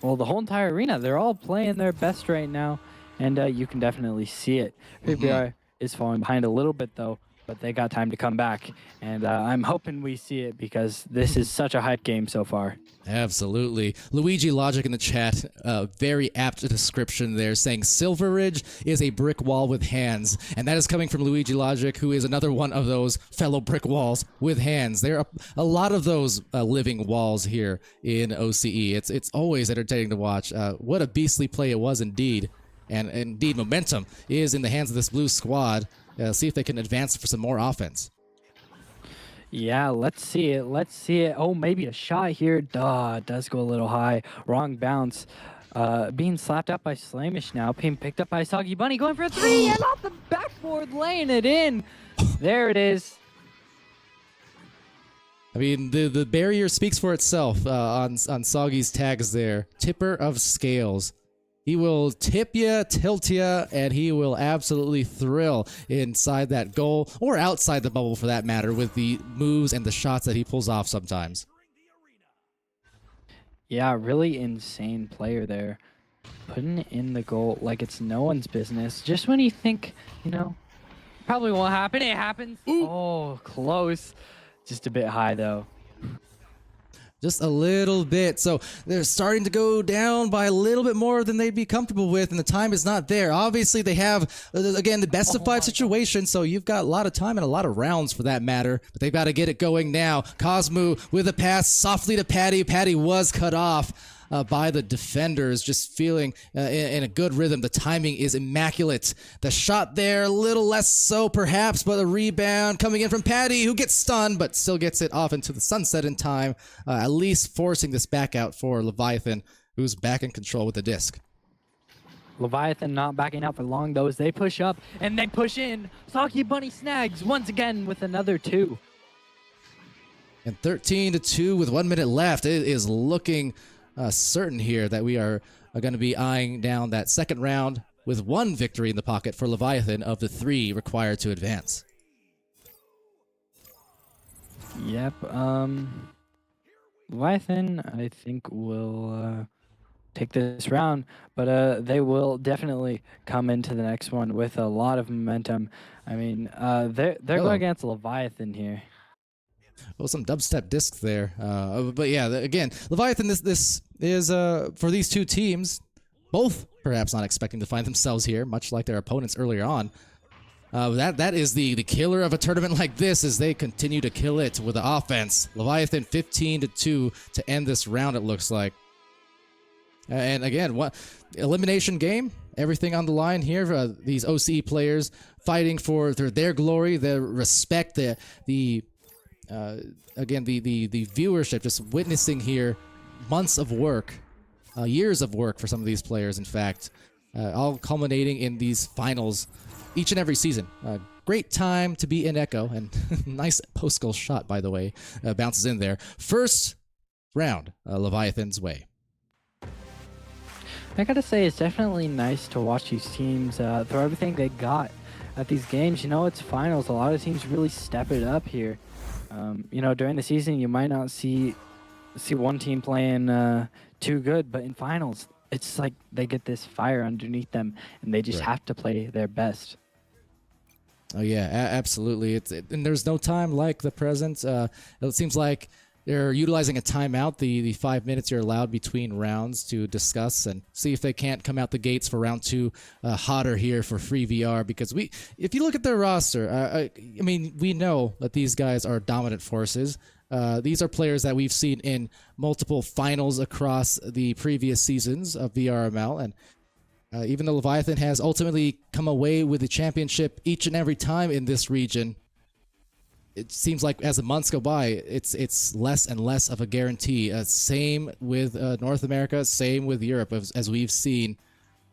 arena. They're all playing their best right now, and you can definitely see it. PBR is falling behind a little bit though, but they got time to come back, and I'm hoping we see it because this is such a hype game so far. Absolutely. Luigi Logic in the chat, very apt description there, saying Silver Ridge is a brick wall with hands. And that is coming from Luigi Logic, who is another one of those fellow brick walls with hands. There are a lot of those living walls here in OCE. It's always entertaining to watch. What a beastly play it was indeed. And indeed, momentum is in the hands of this blue squad. See if they can advance for some more offense. Yeah, let's see it. Let's see it. Oh, maybe a shot here. Duh, it does go a little high. Wrong bounce. Being slapped up by Slamish now. Being picked up by Soggy Bunny. Going for a three and off the backboard, laying it in. There it is. I mean, the barrier speaks for itself on Soggy's tags there. Tipper of scales. He will tip you, tilt you, and he will absolutely thrill inside that goal, or outside the bubble for that matter, with the moves and the shots that he pulls off sometimes. Yeah, really insane player there. Putting it in the goal like it's no one's business. Just when you think, you know, probably won't happen, it happens. Ooh. Oh, close. Just a bit high, though. Just a little bit. So they're starting to go down by a little bit more than they'd be comfortable with, and the time is not there. Obviously, they have, again, the best of 5 situation, so you've got a lot of time and a lot of rounds for that matter, but they've got to get it going now. Cosmo with a pass softly to Patty. Patty was cut off by the defenders, just feeling in a good rhythm. The timing is immaculate. The shot there, a little less so perhaps, but a rebound coming in from Patty, who gets stunned, but still gets it off into the sunset in time, at least forcing this back out for Leviathan, who's back in control with the disc. Leviathan not backing out for long, though, as they push up and they push in. Soggy Bunny snags once again with another 2. And 13-2 with 1 minute left. It is looking certain here that we are going to be eyeing down that second round with 1 victory in the pocket for Leviathan of the 3 required to advance. Yep. Leviathan, I think, will take this round, but they will definitely come into the next one with a lot of momentum. I mean, they're going against Leviathan here. Well, some dubstep discs there. But yeah, again, Leviathan, this is, for these 2 teams, both perhaps not expecting to find themselves here, much like their opponents earlier on. That is the killer of a tournament like this as they continue to kill it with the offense. Leviathan 15-2 to end this round, it looks like. And again, what elimination game, everything on the line here. These OCE players fighting for their glory, their respect, again, the viewership, just witnessing here months of work, years of work for some of these players, in fact, all culminating in these finals each and every season. Great time to be in Echo, and nice post-goal shot, by the way, bounces in there. First round, Leviathan's way. I gotta say, it's definitely nice to watch these teams throw everything they got at these games. You know, it's finals. A lot of teams really step it up here. You know, during the season, you might not see one team playing too good, but in finals, it's like they get this fire underneath them, and they just have to play their best. Oh yeah, absolutely. And there's no time like the present. It seems like they're utilizing a timeout, the 5 minutes you're allowed between rounds to discuss and see if they can't come out the gates for round 2 hotter here for free VR. Because if you look at their roster, I mean, we know that these guys are dominant forces. These are players that we've seen in multiple finals across the previous seasons of VRML, and even though Leviathan has ultimately come away with the championship each and every time in this region, it seems like as the months go by, it's less and less of a guarantee. Same with North America, same with Europe, as we've seen,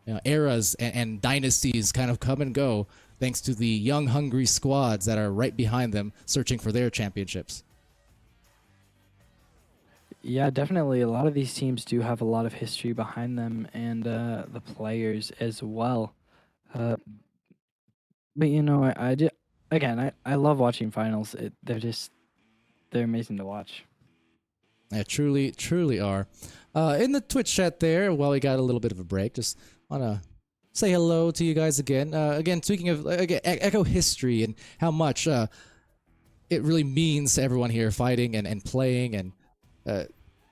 you know, eras and dynasties kind of come and go thanks to the young, hungry squads that are right behind them searching for their championships. Yeah, definitely. A lot of these teams do have a lot of history behind them, and the players as well. But you know, I love watching finals. They're amazing to watch. Yeah, truly are. In the Twitch chat there, while we got a little bit of a break, just want to say hello to you guys again. Again, speaking of Echo history and how much it really means to everyone here fighting and playing and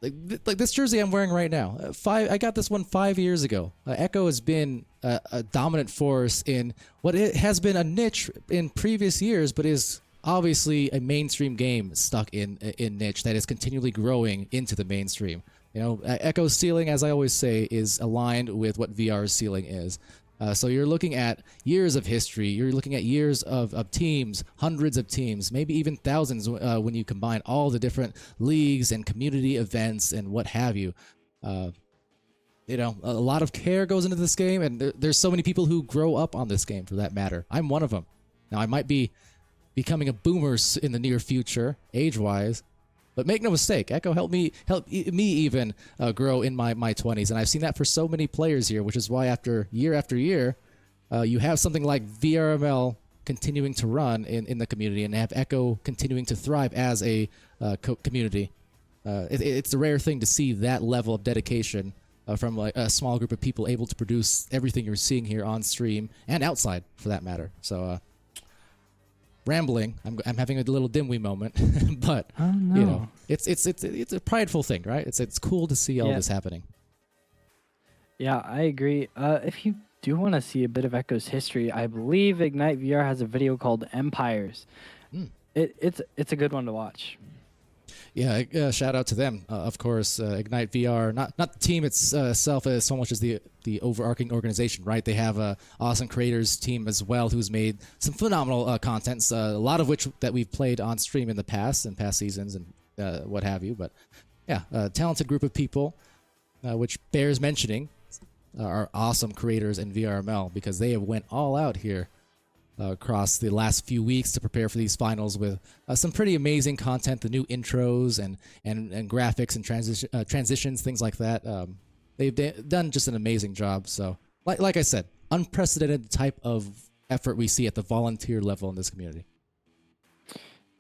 like this jersey I'm wearing right now. I got this one 5 years ago. Echo has been a dominant force in what it has been a niche in previous years, but is obviously a mainstream game stuck in niche that is continually growing into the mainstream. You know, Echo's ceiling, as I always say, is aligned with what VR's ceiling is. So you're looking at years of history. You're looking at years of teams, hundreds of teams, maybe even thousands when you combine all the different leagues and community events and what have you. You know, a lot of care goes into this game, and there's so many people who grow up on this game for that matter. I'm one of them. Now, I might be becoming a boomer in the near future, age-wise, but make no mistake, Echo helped me even grow in my 20s, and I've seen that for so many players here, which is why after year, you have something like VRML continuing to run in the community, and have Echo continuing to thrive as a community. It's a rare thing to see that level of dedication from like a small group of people able to produce everything you're seeing here on stream and outside, for that matter. So. Rambling, I'm having a little dimwee moment, but you know, it's a prideful thing, right? It's cool to see all this happening. Yeah, I agree. If you do want to see a bit of Echo's history, I believe Ignite VR has a video called Empires. It's a good one to watch. Yeah, shout out to them, of course. Ignite VR, not the team itself as so much as the overarching organization, right? They have a awesome creators team as well, who's made some phenomenal contents, a lot of which that we've played on stream in the past seasons and what have you. But yeah, a talented group of people, which bears mentioning, are awesome creators in VRML, because they have went all out here across the last few weeks to prepare for these finals with some pretty amazing content, the new intros and graphics and transitions, things like that. They've done just an amazing job. So, like I said, unprecedented type of effort we see at the volunteer level in this community.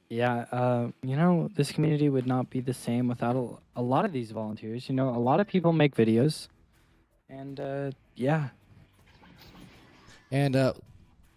Yeah, you know, this community would not be the same without a lot of these volunteers. You know, a lot of people make videos, and yeah. And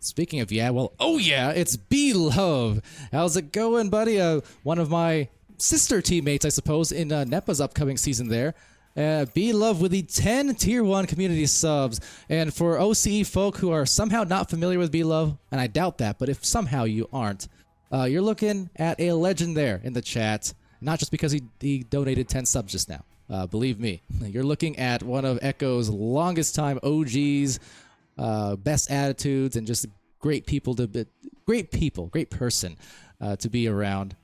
speaking of it's B-Love. How's it going, buddy? One of my sister teammates, I suppose, in NEPA's upcoming season there. B-Love with the 10 Tier 1 community subs. And for OCE folk who are somehow not familiar with B-Love, and I doubt that, but if somehow you aren't, you're looking at a legend there in the chat. Not just because he donated 10 subs just now. Believe me. You're looking at one of Echo's longest time OGs, best attitudes, and just great person to be around.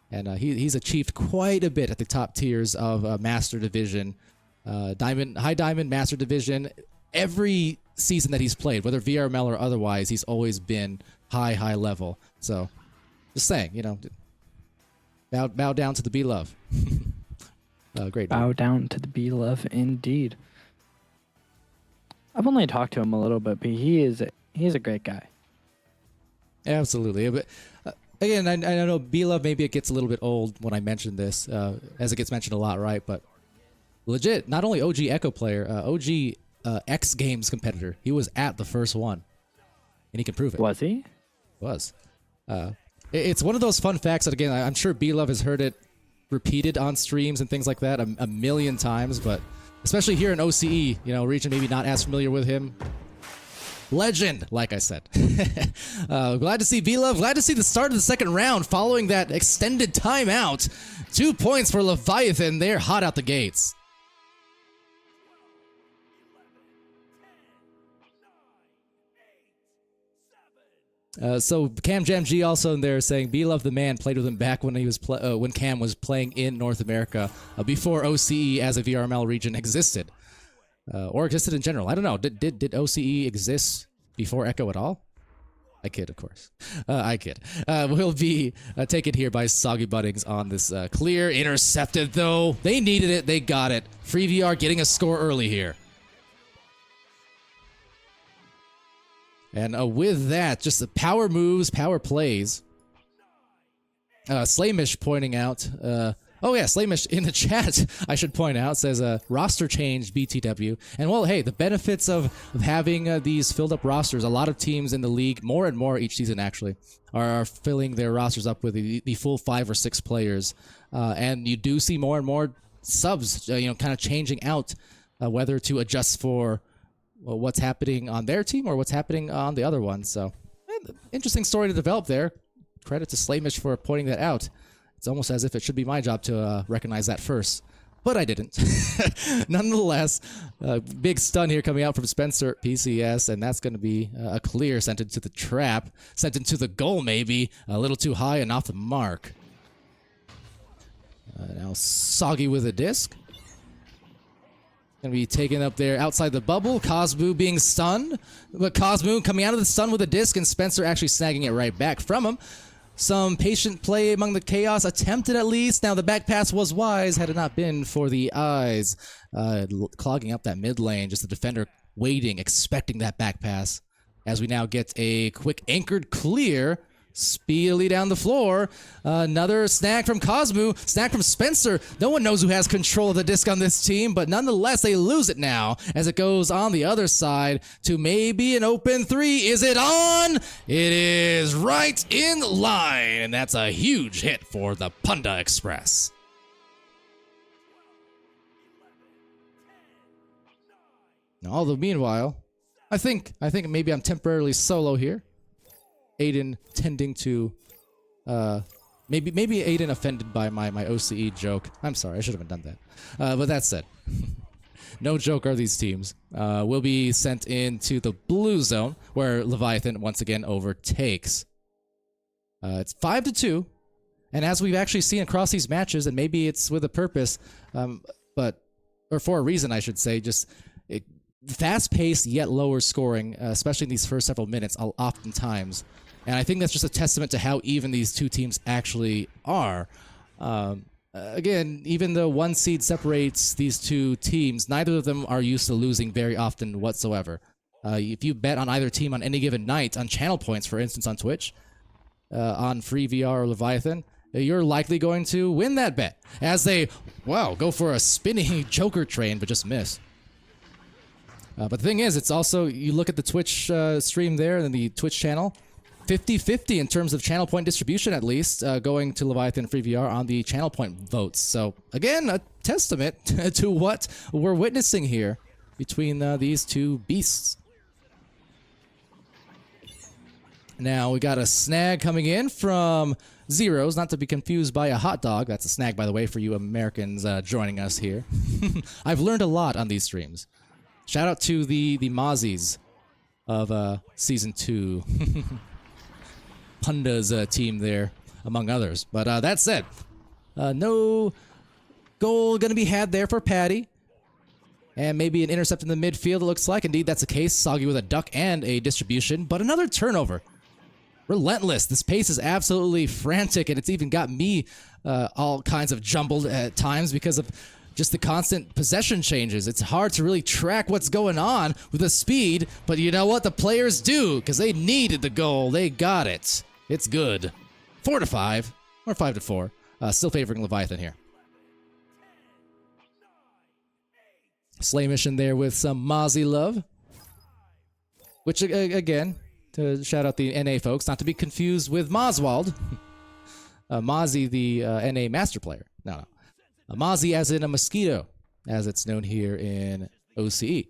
And he's achieved quite a bit at the top tiers of Master Division, High Diamond, Master Division. Every season that he's played, whether VRML or otherwise, he's always been high level. So, just saying, you know, bow down to the B-Love. Great. Bow down to the B-Love, indeed. I've only talked to him a little bit, but he's a great guy. Absolutely. But again, I know B-Love, maybe it gets a little bit old when I mention this, as it gets mentioned a lot, right? But legit, not only OG Echo player, OG X Games competitor. He was at the first one, and he can prove it. Was he? Was. It's one of those fun facts that, again, I'm sure B-Love has heard it repeated on streams and things like that a million times, but especially here in OCE, you know, region maybe not as familiar with him. Legend, like I said. Glad to see B-Love. Glad to see the start of the second round following that extended timeout. 2 points for Leviathan. They're hot out the gates. So Cam Jam G also in there saying B-Love the man played with him back when he was when Cam was playing in North America before OCE as a VRML region existed. Or existed in general. I don't know. Did OCE exist before Echo at all? I kid, of course. I kid. Will be taken here by Soggy Buddings on this clear. Intercepted, though. They needed it. They got it. Free VR getting a score early here. And with that, just the power moves, power plays. Slaymish pointing out Oh yeah, Slamish in the chat, I should point out, says roster change BTW. And well, hey, the benefits of having these filled up rosters, a lot of teams in the league, more and more each season actually, are filling their rosters up with the full 5 or 6 players. And you do see more and more subs, kind of changing out whether to adjust for what's happening on their team or what's happening on the other one. So, interesting story to develop there. Credit to Slamish for pointing that out. It's almost as if it should be my job to recognize that first, but I didn't. Nonetheless, big stun here coming out from Spencer PCS, and that's going to be a clear, sent into the trap, sent into the goal maybe, a little too high and off the mark. Now Soggy with a disc. Going to be taken up there outside the bubble. Cosmo being stunned, but Cosmo coming out of the stun with a disc, and Spencer actually snagging it right back from him. Some patient play among the chaos, attempted at least. Now the back pass was wise had it not been for the eyes. Clogging up that mid lane, just the defender waiting, expecting that back pass. As we now get a quick anchored clear, speedily down the floor. Another snag from Cosmo, snag from Spencer. No one knows who has control of the disc on this team, but nonetheless, they lose it now as it goes on the other side to maybe an open 3. Is it on? It is right in line, and that's a huge hit for the Punda Express. Although meanwhile, I think maybe I'm temporarily solo here. Aiden tending to, maybe Aiden offended by my OCE joke. I'm sorry, I should have done that. But that said, no joke are these teams. Will be sent into the blue zone where Leviathan once again overtakes. It's 5-2, and as we've actually seen across these matches, and maybe it's with a purpose, or for a reason, I should say, just fast-paced yet lower scoring, especially in these first several minutes, oftentimes. And I think that's just a testament to how even these two teams actually are. Again, even though one seed separates these two teams, neither of them are used to losing very often whatsoever. If you bet on either team on any given night, on channel points, for instance, on Twitch, on Free VR or Leviathan, you're likely going to win that bet. As they, go for a spinning Joker train, but just miss. But the thing is, it's also, you look at the Twitch stream there, and the Twitch channel, 50-50 in terms of channel point distribution, at least, going to Leviathan Free VR on the channel point votes. So, again, a testament to what we're witnessing here between these two beasts. Now, we got a snag coming in from Zeros, not to be confused by a hot dog. That's a snag, by the way, for you Americans joining us here. I've learned a lot on these streams. Shout out to the Mozzies of Season 2. Punda's team there, among others. But that said, no goal going to be had there for Patty. And maybe an intercept in the midfield, it looks like. Indeed, that's the case. Soggy with a duck and a distribution. But another turnover. Relentless. This pace is absolutely frantic, and it's even got me all kinds of jumbled at times because of just the constant possession changes. It's hard to really track what's going on with the speed, but you know what? The players do, because they needed the goal. They got it. It's good. 4-5, or 5-4. Still favoring Leviathan here. Slamish in there with some Mozzie love. Which, again, to shout out the NA folks, not to be confused with Moswald. Mozzie, the NA master player. No. A Mozzie as in a mosquito, as it's known here in OCE.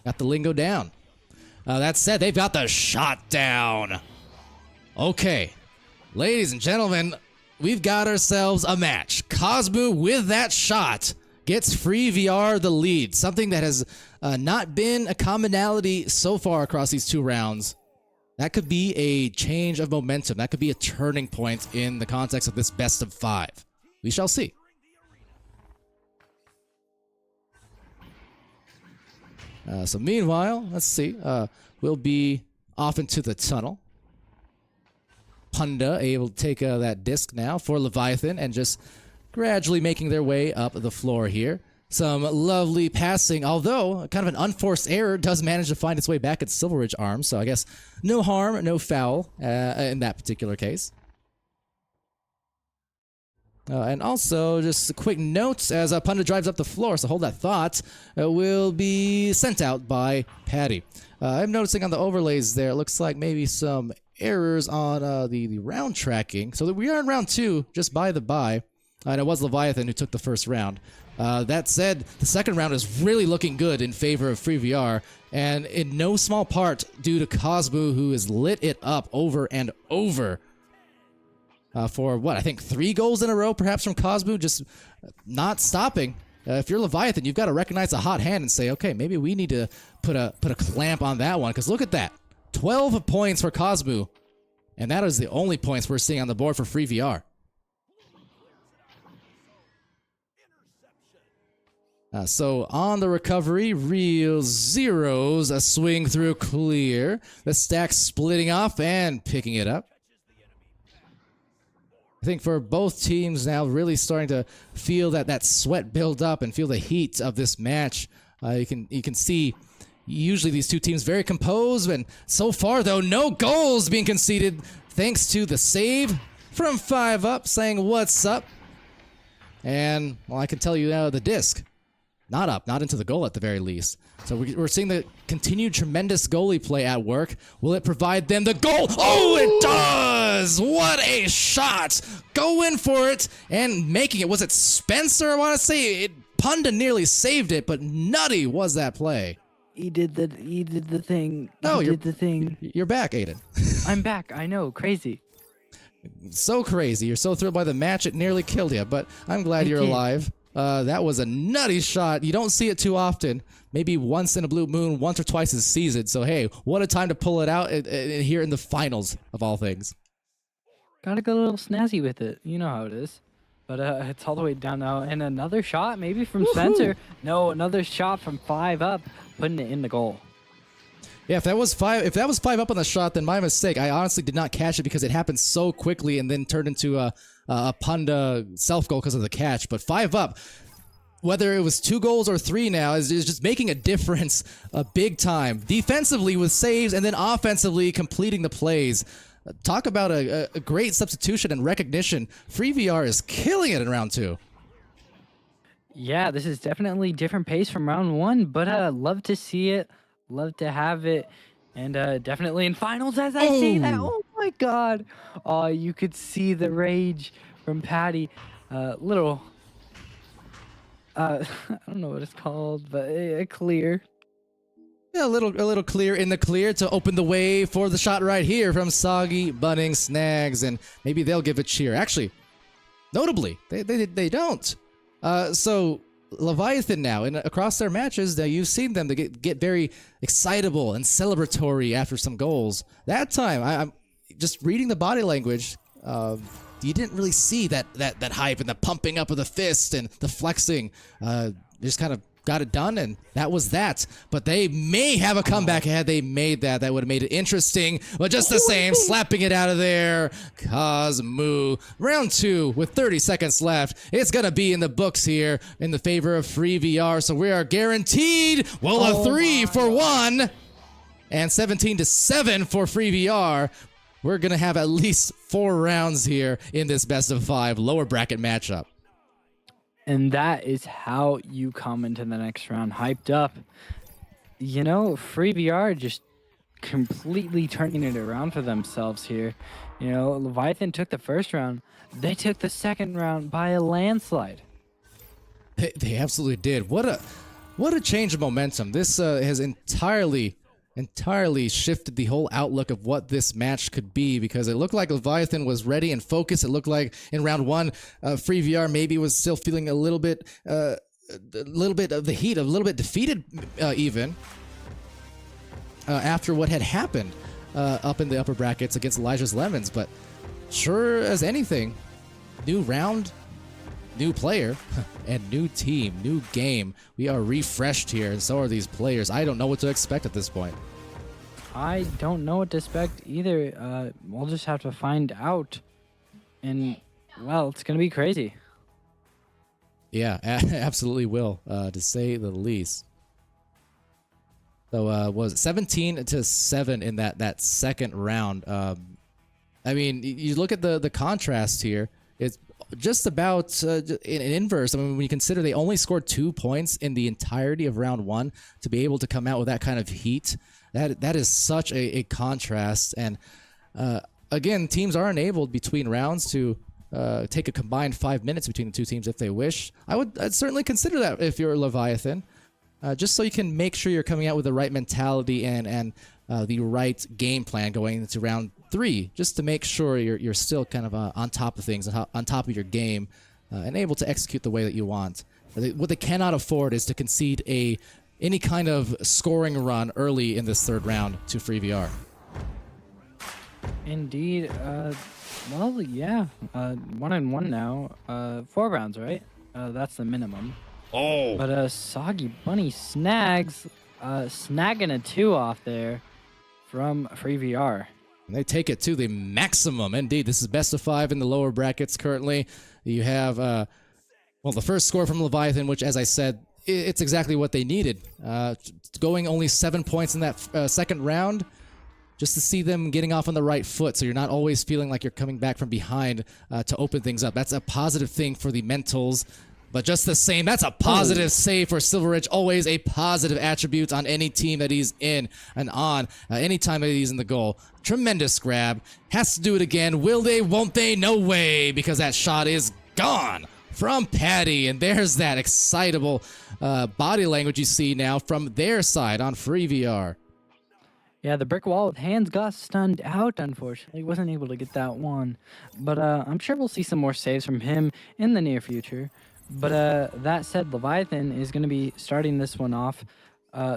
Got the lingo down. That said, they've got the shot down. Okay, ladies and gentlemen, we've got ourselves a match. Cosmo with that shot gets Free VR the lead, something that has not been a commonality so far across these two rounds. That could be a change of momentum. That could be a turning point in the context of this best of 5. We shall see. So meanwhile, let's see. We'll be off into the tunnel. Punda able to take that disc now for Leviathan and just gradually making their way up the floor here. Some lovely passing, although kind of an unforced error does manage to find its way back at Silver Ridge Arms. So I guess no harm, no foul in that particular case. And also, just a quick note, as Punda drives up the floor, so hold that thought, will be sent out by Patty. I'm noticing on the overlays there, it looks like maybe some errors on the round tracking. So we are in round 2, just by the by, and it was Leviathan who took the first round. That said, the second round is really looking good in favor of FreeVR, and in no small part due to Cosmo, who has lit it up over and over. For what, I think 3 goals in a row, perhaps, from Cosmo, just not stopping. If you're Leviathan, you've got to recognize a hot hand and say, okay, maybe we need to put a clamp on that one, because look at that. 12 points for Cosmo, and that is the only points we're seeing on the board for FreeVR. So on the recovery, real zeros, a swing through clear. The stack splitting off and picking it up. I think for both teams now, really starting to feel that sweat build up and feel the heat of this match. You can see usually these two teams very composed, and so far though, no goals being conceded thanks to the save from 5 up, saying what's up. And well, I can tell you now, the disc not up, not into the goal at the very least. So we're seeing the continued tremendous goalie play at work. Will it provide them the goal? Oh, it does! What a shot! Go in for it and making it. Was it Spencer, I want to say? Punda nearly saved it, but nutty was that play. He did the thing. No, he did the thing. You're back, Aiden. I'm back. I know, crazy. So crazy. You're so thrilled by the match, it nearly killed you, but I'm glad you're alive. That was a nutty shot. You don't see it too often. Maybe once in a blue moon, once or twice a season. So, hey, what a time to pull it out here in the finals, of all things. Gotta go a little snazzy with it. You know how it is. But it's all the way down now. And another shot, maybe from Spencer. No, another shot from 5 up, putting it in the goal. Yeah, if that was 5 up on the shot, then my mistake. I honestly did not catch it because it happened so quickly and then turned into a Punda self goal because of the catch. But 5 up, whether it was 2 goals or 3 now, is just making a difference, big time. Defensively with saves, and then offensively completing the plays. Talk about a great substitution and recognition. FreeVR is killing it in round 2. Yeah, this is definitely different pace from round 1, but love to see it, love to have it, and definitely in finals as I say that. Oh my god. Oh, you could see the rage from Patty. Little I don't know what it's called, but a clear. Yeah, a little clear in the clear to open the way for the shot right here from Soggy, Bunning, Snags, and maybe they'll give a cheer. Actually, notably, they don't. So Leviathan now, and across their matches, now you've seen them to get very excitable and celebratory after some goals. That time, I'm just reading the body language. You didn't really see that hype and the pumping up of the fist and the flexing. Just kind of got it done, and that was that. But they may have a comeback had they made that. That would have made it interesting. But just the same, slapping it out of there. Cosmo. Round 2 with 30 seconds left. It's going to be in the books here in the favor of FreeVR. So we are guaranteed, well, a 3 for 1 and 17-7 for FreeVR. We're going to have at least 4 rounds here in this best of 5 lower bracket matchup. And that is how you come into the next round hyped up. You know, FreeVR just completely turning it around for themselves here. You know, Leviathan took the first round. They took the second round by a landslide. They absolutely did. What a change of momentum. This has entirely shifted the whole outlook of what this match could be, because it looked like Leviathan was ready and focused. It looked like in round 1, FreeVR maybe was still feeling a little bit of the heat, a little bit defeated even after what had happened up in the upper brackets against Elijah's Lemons. But sure as anything, new round, new player, and new team, new game. We are refreshed here, and so are these players. I don't know what to expect at this point. I don't know what to expect either. We'll just have to find out. And, well, it's going to be crazy. Yeah, absolutely will, to say the least. So, was 17-7 in that second round. I mean, you look at the contrast here. It's just about in inverse. I mean, when you consider they only scored 2 points in the entirety of round 1, to be able to come out with that kind of heat, that is such a contrast. And again, teams are enabled between rounds to take a combined 5 minutes between the two teams if they wish. I'd certainly consider that if you're Leviathan, just so you can make sure you're coming out with the right mentality and the right game plan going into round 3, just to make sure you're still kind of on top of things, on top of your game, and able to execute the way that you want. What they cannot afford is to concede any kind of scoring run early in this 3rd round to Free VR. Indeed. Well, yeah. 1-1 now. 4 rounds, right? That's the minimum. Oh. But Soggy Bunny snagging a 2 off there from Free VR. And they take it to the maximum. Indeed, this is best of 5 in the lower brackets currently. You have, well, the first score from Leviathan, which, as I said, it's exactly what they needed. Going only 7 points in that 2nd round, just to see them getting off on the right foot, so you're not always feeling like you're coming back from behind to open things up. That's a positive thing for the mentals. But just the same, that's a positive save for Silver Ridge. Always a positive attribute on any team that he's in and on. Anytime that he's in the goal. Tremendous grab. Has to do it again. Will they? Won't they? No way, because that shot is gone from Patty. And there's that excitable body language you see now from their side on Free VR. Yeah, the brick wall with hands got stunned out, unfortunately. Wasn't able to get that one. But I'm sure we'll see some more saves from him in the near future. But that said, Leviathan is going to be starting this one off.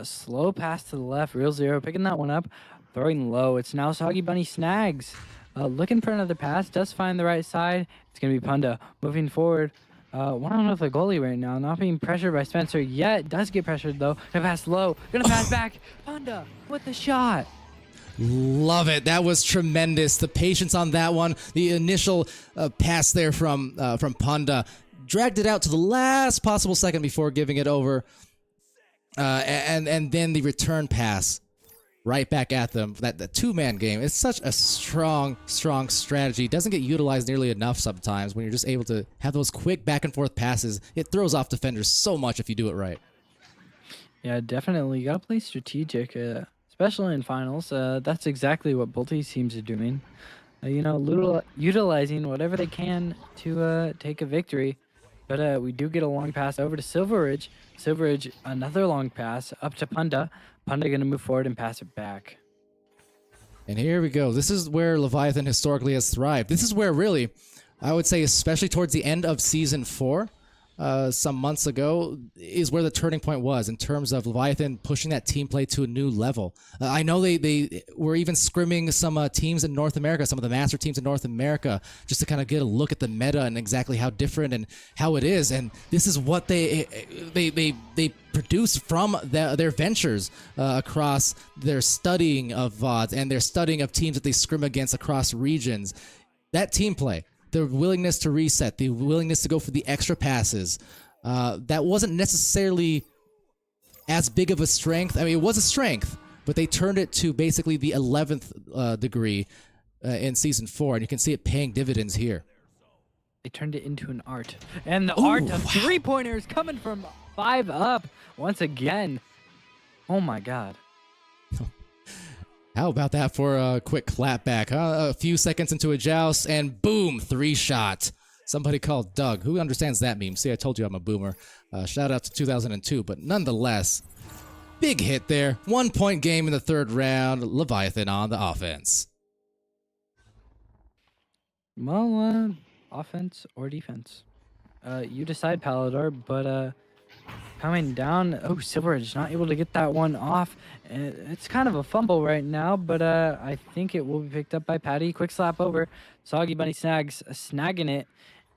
Slow pass to the left, Real Zero picking that one up, throwing low. It's now Soggy Bunny snags. Looking for another pass, does find the right side. It's going to be Punda moving forward. One with the goalie right now, not being pressured by Spencer yet. Does get pressured though. Gonna pass low, gonna pass back. Punda with the shot. Love it. That was tremendous. The patience on that one. The initial pass there from Punda. Dragged it out to the last possible second before giving it over. And then the return pass right back at them. That two-man game. It's such a strong strategy. Doesn't get utilized nearly enough sometimes when you're just able to have those quick back-and-forth passes. It throws off defenders so much if you do it right. Yeah, definitely. You gotta play strategic, especially in finals. That's exactly what both these teams are doing. Utilizing whatever they can to take a victory. But we do get a long pass over to Silver Ridge. Silver Ridge, another long pass up to Punda. Punda going to move forward and pass it back. And here we go. This is where Leviathan historically has thrived. This is where really, I would say, especially towards the end of Season 4, some months ago, is where the turning point was in terms of Leviathan pushing that team play to a new level. I know they were even scrimming some teams in North America, some of the master teams in North America, just to kind of get a look at the meta and exactly how different and how it is. And this is what they produce from their ventures across their studying of VODs and their studying of teams that they scrim against across regions. That team play, the willingness to reset, the willingness to go for the extra passes, that wasn't necessarily as big of a strength. I mean, it was a strength, but they turned it to basically the 11th degree in Season 4, and you can see it paying dividends here. They turned it into an art. And the art of three-pointers coming from 5 up once again. Oh my god. How about that for a quick clapback? A few seconds into a joust, and boom, 3-shot. Somebody called Doug. Who understands that meme? See, I told you I'm a boomer. Shout out to 2002, but nonetheless, big hit there. 1-point game in the 3rd round. Leviathan on the offense. Well, offense or defense. You decide, Paladar, but coming down. Oh, Silver Ridge not able to get that one off. It's kind of a fumble right now, but I think it will be picked up by Patty. Quick slap over. Soggy Bunny snagging it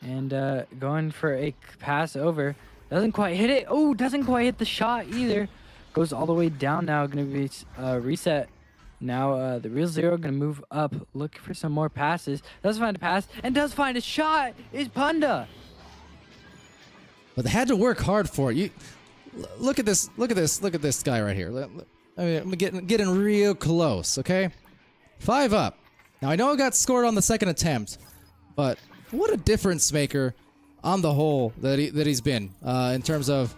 and going for a pass over. Doesn't quite hit it. Oh, doesn't quite hit the shot either. Goes all the way down now. Going to be reset. Now the Real Zero going to move up. Look for some more passes. Does find a pass and does find a shot. Is Punda. But they had to work hard for it. Look at this. Look at this guy right here. I mean, I'm getting real close. Okay, 5 up. Now I know it got scored on the 2nd attempt, but what a difference maker on the whole that he's been in terms of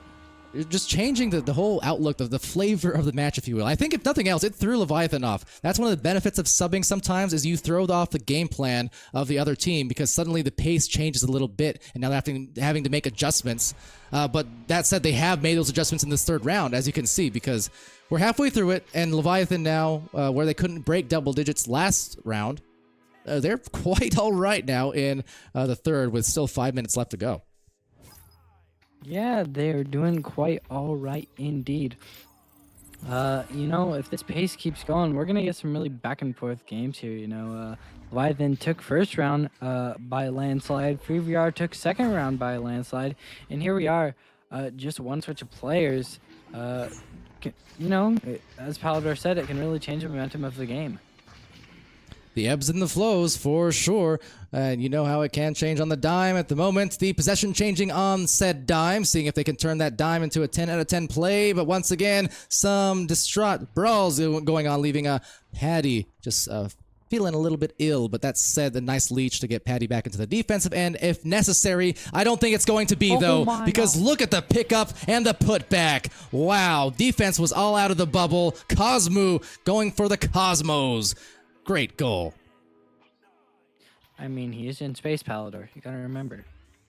just changing the whole outlook, the flavor of the match, if you will. I think if nothing else, it threw Leviathan off. That's one of the benefits of subbing sometimes, is you throw off the game plan of the other team because suddenly the pace changes a little bit and now having to make adjustments. But that said, they have made those adjustments in this third round, as you can see, because we're halfway through it, and Leviathan now, where they couldn't break double digits last round, they're quite all right now in the third with still 5 minutes left to go. Yeah, they're doing quite all right indeed. You know, if this pace keeps going, we're gonna get some really back and forth games here. You know, Leviathan took first round by a landslide. FreeVR took second round by a landslide, and here we are, just one switch of players. You know, as Paladar said, it can really change the momentum of the game. The ebbs and the flows, for sure. And you know how it can change on the dime at the moment. The possession changing on said dime, seeing if they can turn that dime into a 10 out of 10 play. But once again, some distraught brawls going on, leaving Paddy just feeling a little bit ill. But that said, the nice leech to get Paddy back into the defensive end if necessary. I don't think it's going to be, though, because look at the pickup and the putback. Wow, defense was all out of the bubble. Cosmo going for the Cosmos. Great goal. I mean, he is in Space Paladar. You gotta remember.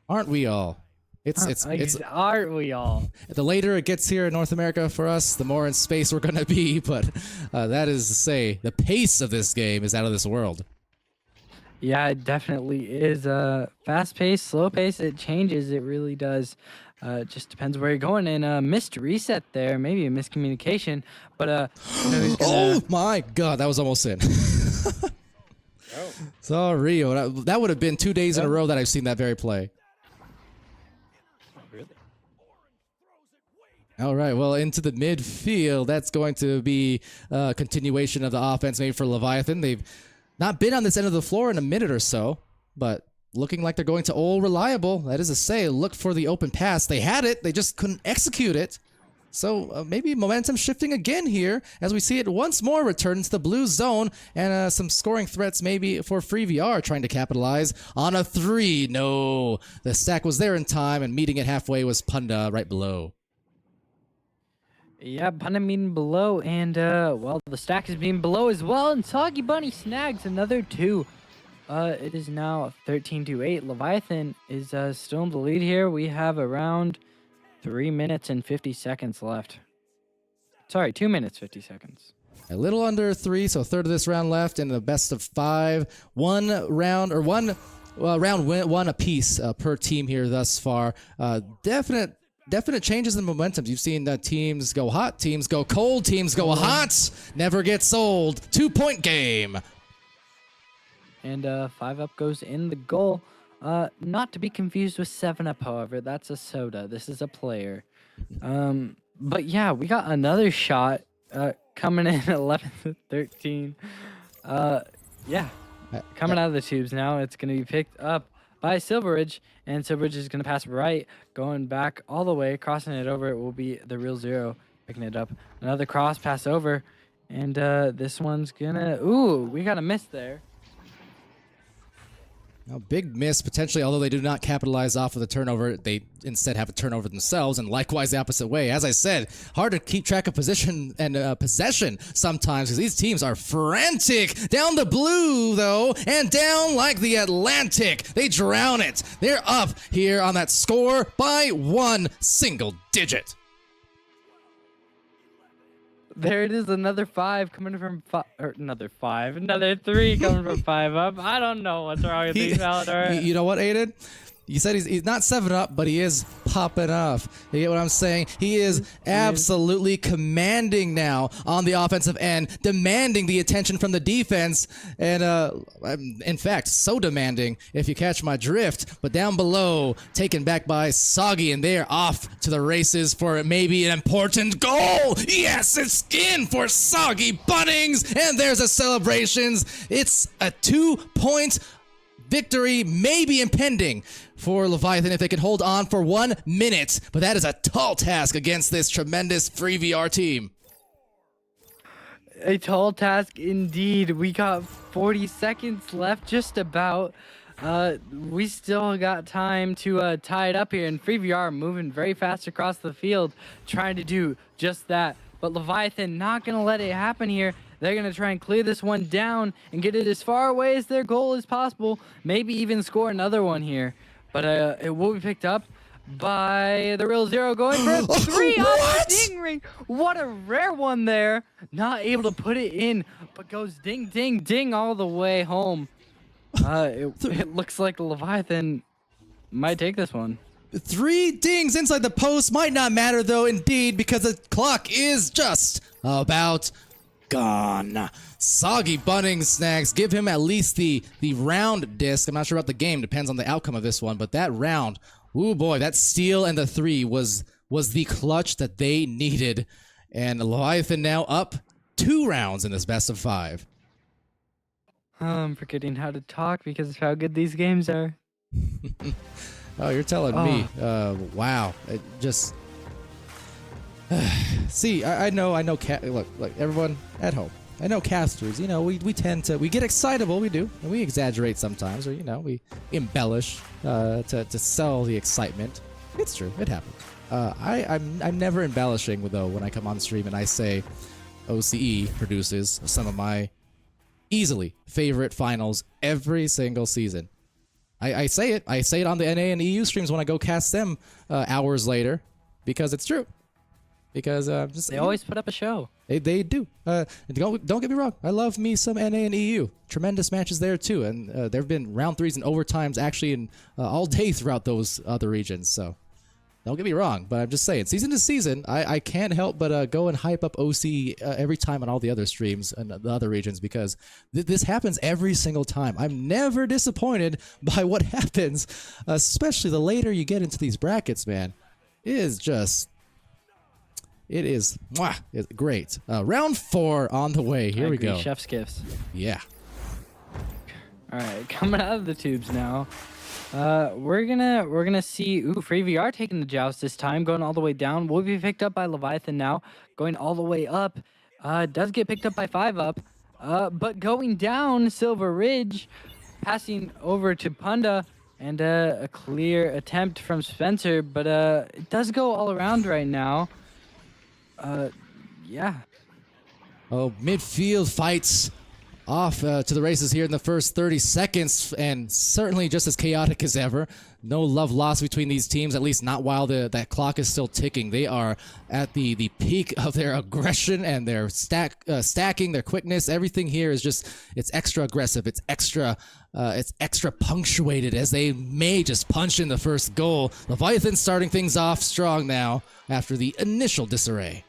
Aren't we all? Aren't we all? The later it gets here in North America for us, the more in space we're gonna be. But that is to say, the pace of this game is out of this world. Yeah, it definitely is. Fast pace, slow pace. It changes. It really does. It just depends where you're going. And missed reset there, maybe a miscommunication. But you know, oh my God, that was almost in. Sorry, that would have been 2 days in a row that I've seen that very play. Really? All right, well, into the midfield, that's going to be a continuation of the offense maybe for Leviathan. They've not been on this end of the floor in a minute or so, but looking like they're going to all reliable. That is to say, look for the open pass. They had it, they just couldn't execute it. So maybe momentum shifting again here as we see it once more return into the blue zone, and some scoring threats maybe for FreeVR trying to capitalize on a 3. No, the stack was there in time, and meeting it halfway was Punda right below. Yeah, Punda meeting below, and well, the stack is being below as well, and Soggy Bunny snags another 2. It is now 13-8. Leviathan is still in the lead here. We have around 3 minutes and 50 seconds left. Sorry, 2 minutes, 50 seconds. A little under 3, so a third of this round left in the best of 5. Round one apiece per team here thus far. Definite changes in momentum. You've seen teams go hot, teams go cold, teams go hot. Never gets old. 2-point game. And 5-Up goes in the goal. Not to be confused with 7-Up, however. That's a soda. This is a player. But yeah, we got another shot coming in 11-13. Yeah, coming out of the tubes now. It's going to be picked up by Silveridge, and Silveridge is going to pass right, going back all the way, crossing it over. It will be the real Zero picking it up. Another cross pass over, and this one's going to... Ooh, we got a miss there. A big miss, potentially, although they do not capitalize off of the turnover. They instead have a turnover themselves, and likewise the opposite way. As I said, hard to keep track of position and possession sometimes because these teams are frantic. Down the blue, though, and down like the Atlantic. They drown it. They're up here on that score by 1 single digit. There it is, another 5 coming from another 3 coming from 5-Up. I don't know what's wrong with these Paladar. You know what, Aiden? You said he's not 7-Up, but he is popping off. You get what I'm saying? He is absolutely commanding now on the offensive end, demanding the attention from the defense, and in fact, so demanding, if you catch my drift. But down below, taken back by Soggy, and they're off to the races for maybe an important goal. Yes, it's in for Soggy Bunnings, and there's a celebrations. It's a 2-point victory, maybe impending for Leviathan if they can hold on for 1 minute. But that is a tall task against this tremendous FreeVR team. A tall task indeed. We got 40 seconds left, just about. we still got time to tie it up here, and FreeVR moving very fast across the field, trying to do just that. But Leviathan not gonna let it happen here. They're gonna try and clear this one down and get it as far away as their goal as possible. Maybe even score another one here. But it will be picked up by the Real Zero, going for a 3 off the ding ring. What a rare one there. Not able to put it in, but goes ding, ding, ding all the way home. It looks like Leviathan might take this one. 3 dings inside the post might not matter though, indeed, because the clock is just about gone. Soggy Bunning Snacks give him at least the round disc. I'm not sure about the game, depends on the outcome of this one, but that round, ooh boy, that steal and the 3 was the clutch that they needed. And Leviathan now up 2 rounds in this best of 5. I'm forgetting how to talk because of how good these games are. Oh, you're telling me. Wow. It just see, I know look, everyone at home. I know casters, you know, we tend to, we get excitable, we do, and we exaggerate sometimes, or, you know, we embellish to sell the excitement. It's true, it happens. I'm never embellishing, though, when I come on stream and I say OCE produces some of my easily favorite finals every single season. I say it on the NA and EU streams when I go cast them hours later, because it's true. Because they always put up a show. They do. Don't get me wrong. I love me some NA and EU. Tremendous matches there too, and there have been round 3s and overtimes actually in all day throughout those other regions. So don't get me wrong, but I'm just saying, season to season, I can't help but go and hype up OC every time on all the other streams and the other regions, because this happens every single time. I'm never disappointed by what happens, especially the later you get into these brackets, man. It is just... It is it's great. Round 4 on the way. Here we go. Chef's gifts. Yeah. All right, coming out of the tubes now. We're gonna see FreeVR taking the joust this time, going all the way down. Will be picked up by Leviathan now, going all the way up. Does get picked up by 5UP. But going down, Silver Ridge, passing over to Punda, and a clear attempt from Spencer, but it does go all around right now. Yeah. Oh, midfield fights off to the races here in the first 30 seconds, and certainly just as chaotic as ever. No love lost between these teams, at least not while that clock is still ticking. They are at the peak of their aggression and their stacking, their quickness. Everything here is just, it's extra aggressive. It's extra punctuated, as they may just punch in the first goal. Leviathan starting things off strong now after the initial disarray.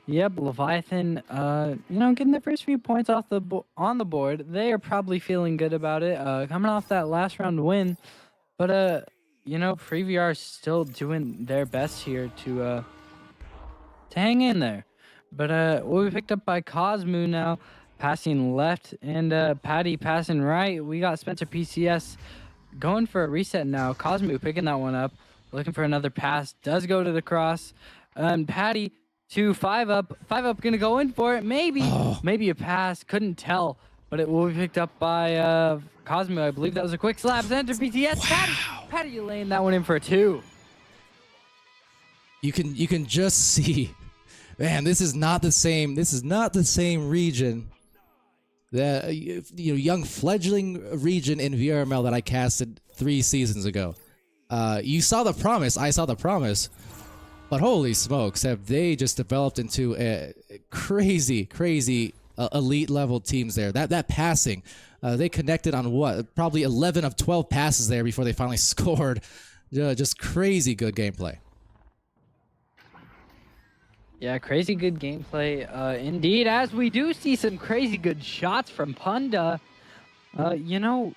Yep, Leviathan, getting their first few points off on the board. They are probably feeling good about it, coming off that last round win. But, FreeVR is still doing their best here to hang in there. But we'll be picked up by Cosmo now, passing left, and Patty passing right. We got Spencer PCS going for a reset now. Cosmo picking that one up, looking for another pass. Does go to the cross. And Patty to 5UP. 5UP gonna go in for it. Maybe a pass. Couldn't tell, but it will be picked up by Cosmo. I believe that was a quick slap. Center PTS. Wow. Patty laying that one in for a 2. You can just see, man. This is not the same. This is not the same region. The young fledgling region in VRML that I casted 3 seasons ago. You saw the promise. I saw the promise. But holy smokes, have they just developed into a crazy elite level teams there. That passing, they connected on what? Probably 11 of 12 passes there before they finally scored. Just crazy good gameplay. Yeah, crazy good gameplay indeed, as we do see some crazy good shots from Punda. I'm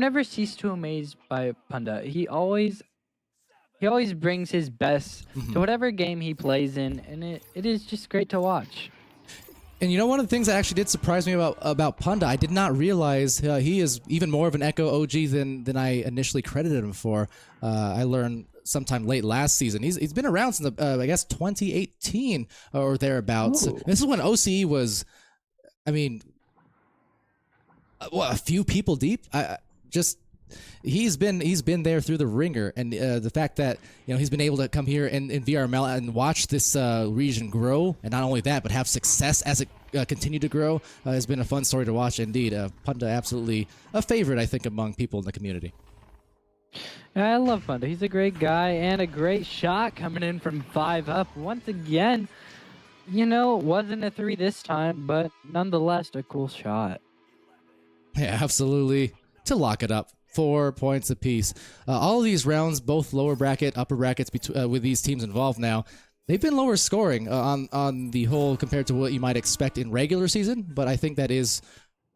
never ceased to amaze by Punda. He always brings his best to whatever game he plays in, and it is just great to watch. And one of the things that actually did surprise me about Punda, I did not realize he is even more of an Echo OG than I initially credited him for. I learned sometime late last season. He's been around since I guess 2018 or thereabouts. This is when OCE was, a few people deep. Just he's been there through the ringer, and the fact that he's been able to come here in VRML and watch this region grow, and not only that, but have success as it continue to grow has been a fun story to watch indeed. Punda absolutely a favorite, I think, among people in the community. Yeah, I love Punda. He's a great guy and a great shot coming in from 5 up once again. Wasn't a 3 this time, but nonetheless a cool shot. Yeah, absolutely. To lock it up. 4 points apiece. All of these rounds, both lower bracket, upper brackets, with these teams involved now, they've been lower scoring on the whole compared to what you might expect in regular season. But I think that is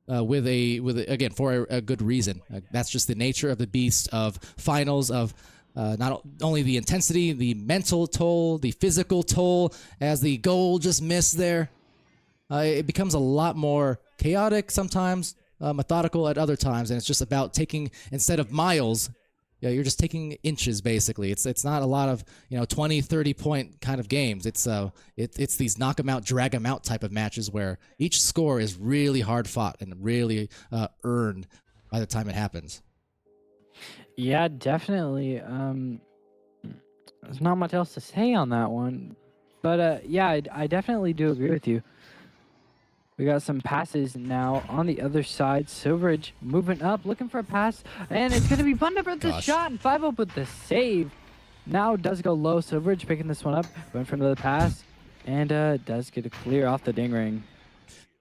again for a good reason. That's just the nature of the beast of finals, of not only the intensity, the mental toll, the physical toll, as the goal just missed there. It becomes a lot more chaotic sometimes. Methodical at other times, and it's just about taking, instead of miles, you're just taking inches basically. It's not a lot of 20, 30 point kind of games. It's these knock 'em out, drag 'em out type of matches where each score is really hard fought and really earned by the time it happens. Yeah, definitely. There's not much else to say on that one, but yeah, I definitely do agree with you. We got some passes now on the other side. Silveridge moving up, looking for a pass, and it's going to be Punda for the shot, and 5 up with the save. Now does go low. Silveridge picking this one up, going for another pass, and does get a clear off the ding ring.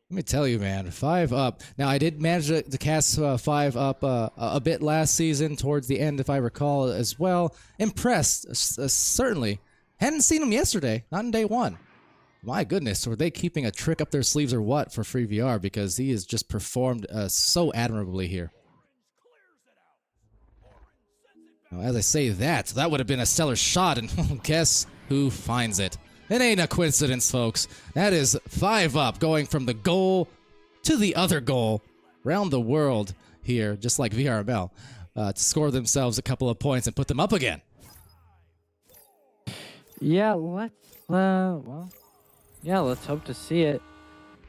Let me tell you, man, 5 up. Now, I did manage to cast 5 up a bit last season, towards the end, if I recall, as well. Impressed, certainly. Hadn't seen him yesterday, not in day 1. My goodness, were they keeping a trick up their sleeves or what for free VR? Because he has just performed so admirably here. Now, as I say that would have been a stellar shot, and guess who finds it? It ain't a coincidence, folks. That is 5 up, going from the goal to the other goal, around the world here, just like VRML, to score themselves a couple of points and put them up again. Yeah, let's hope to see it.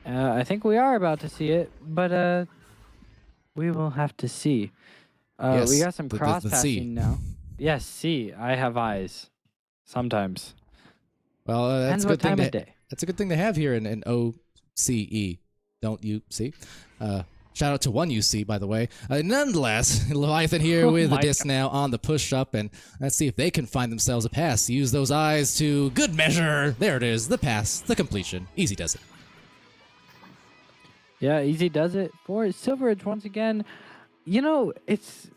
I think we are about to see it, but we will have to see. Yes, we got some the cross-passing now. Yes, see. I have eyes. Sometimes. Well, that's Depends a what good thing time of day. That's a good thing to have here in OCE. Don't you see? Shout out to one UC, by the way. Nonetheless, Leviathan here with the disc now on the push-up, and let's see if they can find themselves a pass. Use those eyes to good measure. There it is, the pass, the completion. Easy does it. Yeah, easy does it for Silveridge once again. It's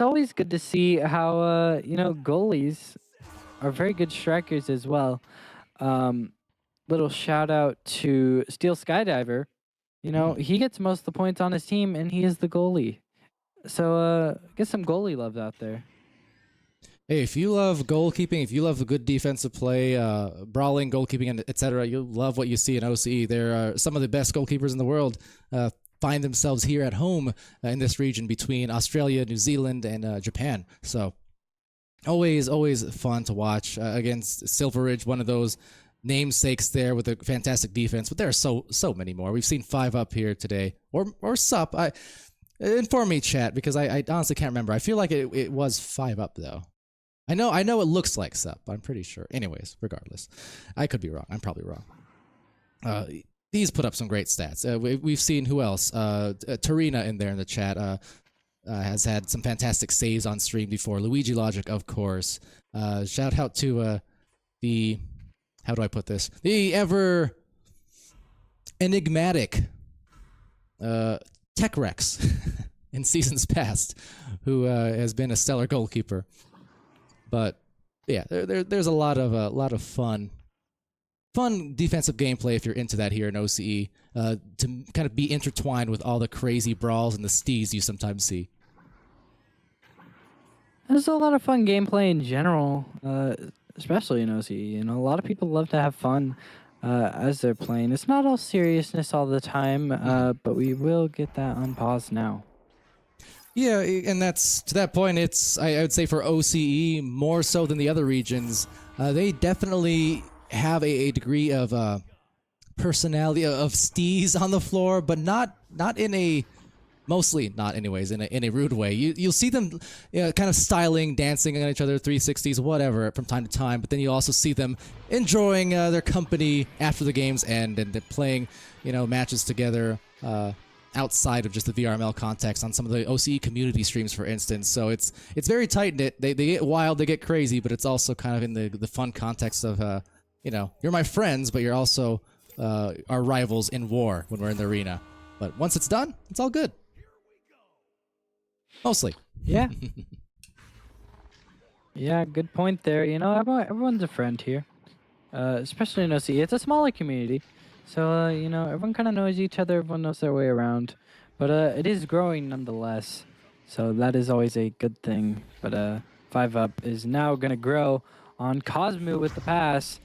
always good to see how, goalies are very good strikers as well. Little shout out to Steel Skydiver. He gets most of the points on his team, and he is the goalie. So, get some goalie love out there. Hey, if you love goalkeeping, if you love a good defensive play, brawling, goalkeeping, and etc., you'll love what you see in OCE. There are some of the best goalkeepers in the world find themselves here at home in this region between Australia, New Zealand, and Japan. So, always fun to watch against Silveridge, one of those namesakes there with a fantastic defense, but there are so many more. We've seen 5 up here today, or sup. Inform me, chat, because I honestly can't remember. I feel like it was 5 up though. I know it looks like sup. I'm pretty sure. Anyways, regardless, I could be wrong. I'm probably wrong. These put up some great stats. We've seen who else? Tarina in there in the chat has had some fantastic saves on stream before. Luigi Logic, of course. Shout out to the. How do I put this? The ever enigmatic Tech Rex in seasons past, who has been a stellar goalkeeper. But yeah, there's a lot of fun defensive gameplay if you're into that here in OCE, to kind of be intertwined with all the crazy brawls and the stees you sometimes see. There's a lot of fun gameplay in general. Especially in OCE, a lot of people love to have fun as they're playing. It's not all seriousness all the time, but we will get that on pause now. Yeah, and that's to that point. It's I would say for OCE more so than the other regions. They definitely have a degree of personality of stees on the floor, but not in a Mostly not, anyways, in a rude way. You'll see them kind of styling, dancing on each other, 360s, whatever, from time to time. But then you also see them enjoying their company after the games end, and they're playing, matches together outside of just the VRML context on some of the OCE community streams, for instance. So it's very tight knit. They get wild, they get crazy, but it's also kind of in the fun context of you're my friends, but you're also our rivals in war when we're in the arena. But once it's done, it's all good. Mostly. Yeah. Yeah, good point there. Everyone's a friend here, especially in OCE. It's a smaller community, so everyone kind of knows each other. Everyone knows their way around, but it is growing nonetheless. So that is always a good thing. But 5UP is now gonna grow on Cosmo with the pass,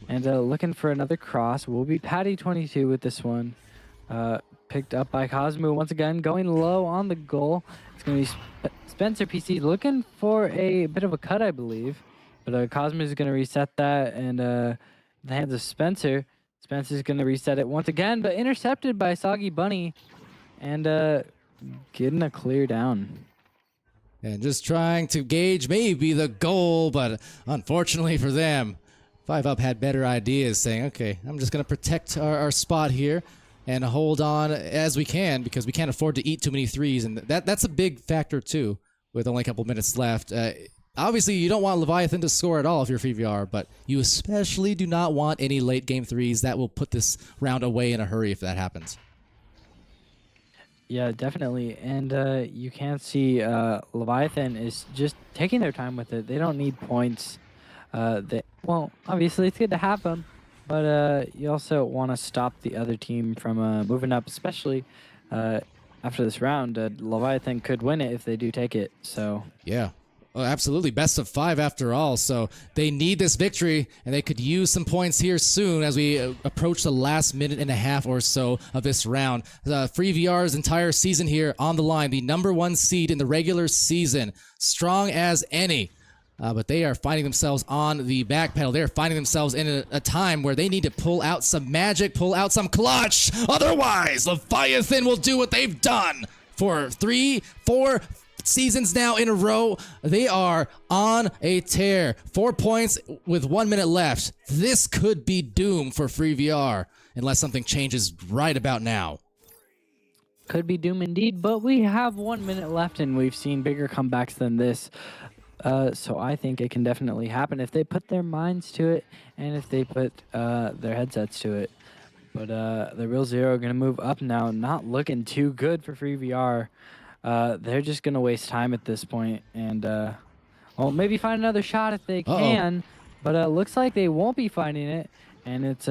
and looking for another cross. Will be Patty22 with this one. Picked up by Cosmo once again, going low on the goal. It's going to be Spencer PC looking for a bit of a cut, I believe. But Cosmo is going to reset that, and in the hands of Spencer. Spencer's going to reset it once again, but intercepted by Soggy Bunny, and getting a clear down. And just trying to gauge maybe the goal, but unfortunately for them, 5UP had better ideas, saying, okay, I'm just going to protect our spot here and hold on as we can, because we can't afford to eat too many threes, and that's a big factor too, with only a couple minutes left. Obviously, you don't want Leviathan to score at all if you're FreeVR, but you especially do not want any late game threes. That will put this round away in a hurry if that happens. Yeah, definitely. And you can see Leviathan is just taking their time with it. They don't need points. Well, obviously, it's good to have them, but you also want to stop the other team from moving up, especially after this round. Leviathan could win it if they do take it. So yeah. Oh, absolutely. Best of 5 after all. So they need this victory, and they could use some points here soon as we approach the last minute and a half or so of this round. FreeVR's entire season here on the line. The #1 seed in the regular season. Strong as any. But they are finding themselves on the back pedal. They are finding themselves in a time where they need to pull out some magic, pull out some clutch. Otherwise, Leviathan will do what they've done for 3, 4 seasons now in a row. They are on a tear. 4 points with 1 minute left. This could be doom for FreeVR unless something changes right about now. Could be doom indeed, but we have 1 minute left, and we've seen bigger comebacks than this. So I think it can definitely happen if they put their minds to it and if they put their headsets to it. But the Real Zero are going to move up now. Not looking too good for FreeVR. They're just going to waste time at this point and well, maybe find another shot if they can. But it looks like they won't be finding it. And it's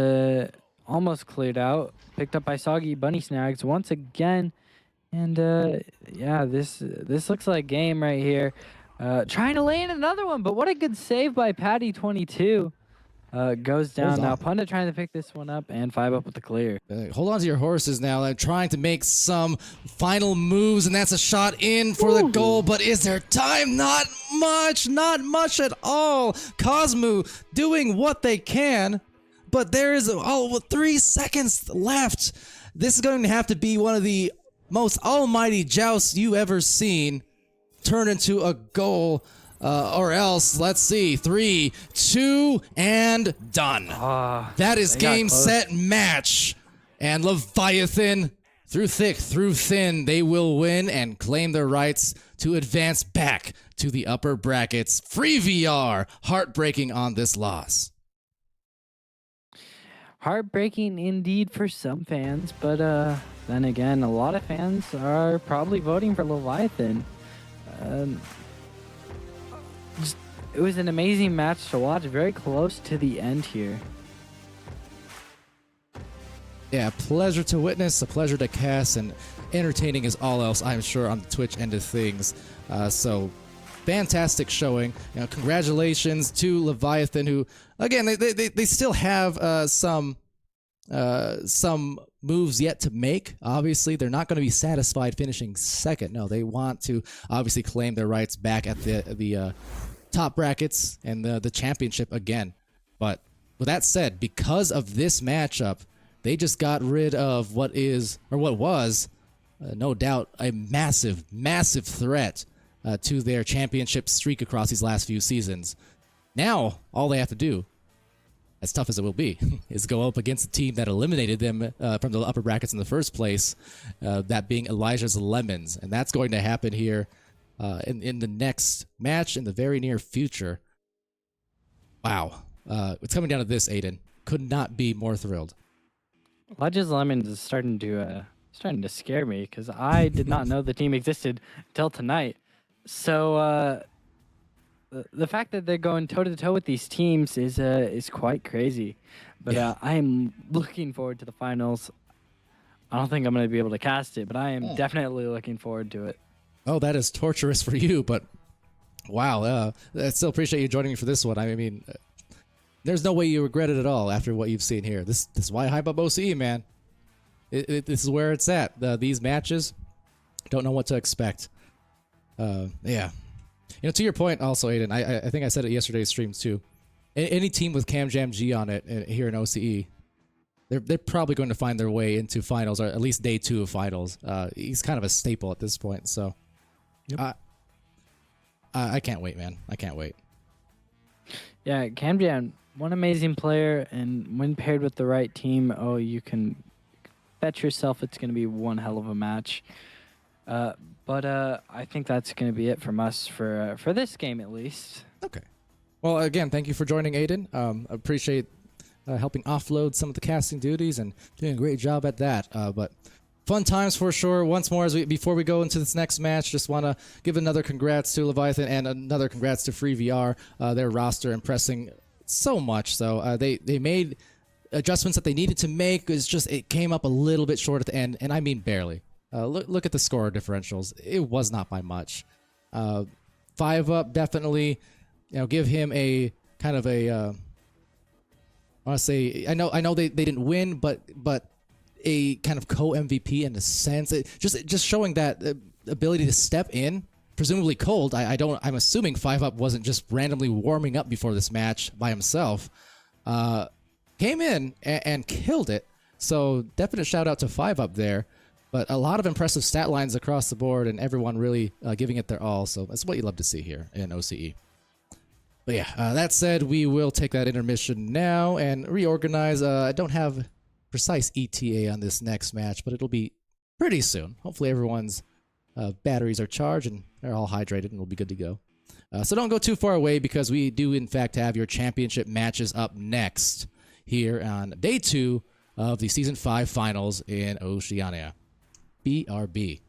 almost cleared out. Picked up by Soggy Bunny Snags once again. And yeah, this looks like game right here. Trying to lay in another one, but what a good save by Patty22. Goes down now. Punda trying to pick this one up, and 5UP with the clear. Hold on to your horses now. They're trying to make some final moves, and that's a shot in for the goal, but is there time? Not much at all. Cosmo doing what they can, but there is 3 seconds left. This is going to have to be one of the most almighty jousts you ever seen turn into a goal, or else, let's see, 3, 2, and done. That is game, set, match. And Leviathan, through thick, through thin, they will win and claim their rights to advance back to the upper brackets. FreeVR, heartbreaking on this loss. Heartbreaking indeed for some fans, but then again, a lot of fans are probably voting for Leviathan. It was an amazing match to watch, very close to the end here. Yeah, pleasure to witness, a pleasure to cast, and entertaining as all else, I'm sure, on the Twitch end of things. So, fantastic showing. Congratulations to Leviathan, who, again, they still have some moves yet to make. Obviously, they're not going to be satisfied finishing second. No, they want to obviously claim their rights back at the top brackets and the championship again. But with that said, because of this matchup, they just got rid of what was no doubt a massive, massive threat to their championship streak across these last few seasons. Now, all they have to do, as tough as it will be, is go up against a team that eliminated them from the upper brackets in the first place, that being Elijah's Lemons. And that's going to happen here in the next match in the very near future. Wow. It's coming down to this, Aiden. Could not be more thrilled. Ledges Lemons is starting to scare me because I did not know the team existed until tonight. So the fact that they're going toe to toe with these teams is quite crazy. But Yeah. I am looking forward to the finals. I don't think I'm going to be able to cast it, but I am definitely looking forward to it. Oh, that is torturous for you, but wow. I still appreciate you joining me for this one. I mean, there's no way you regret it at all after what you've seen here. This is why I hype up OCE, man. This is where it's at. These matches, don't know what to expect. Yeah. To your point also, Aiden, I think I said it yesterday's streams too. Any team with Cam Jam G on it here in OCE, they're probably going to find their way into finals, or at least day 2 of finals. He's kind of a staple at this point, so I can't wait, man. I can't wait. Yeah, Cam Jam, one amazing player, and when paired with the right team, you can bet yourself it's going to be one hell of a match. But I think that's going to be it from us for this game, at least. Okay. Well, again, thank you for joining, Aiden. Appreciate helping offload some of the casting duties and doing a great job at that. But fun times for sure. Once more, before we go into this next match, just want to give another congrats to Leviathan and another congrats to Free VR. Their roster impressing so much. So they made adjustments that they needed to make. It came up a little bit short at the end, and I mean barely. Look at the score differentials. It was not by much. 5UP definitely, give him a kind of a. I want to say I know they didn't win, but a kind of co-MVP in a sense. Just showing that ability to step in, presumably cold. I'm assuming 5UP wasn't just randomly warming up before this match by himself. Came in and killed it. So definite shout out to 5UP there. But a lot of impressive stat lines across the board, and everyone really giving it their all. So that's what you love to see here in OCE. But yeah, that said, we will take that intermission now and reorganize. I don't have precise ETA on this next match, but it'll be pretty soon. Hopefully everyone's batteries are charged and they're all hydrated and we'll be good to go. So don't go too far away, because we do in fact have your championship matches up next here on day 2 of the Season 5 finals in Oceania. BRB.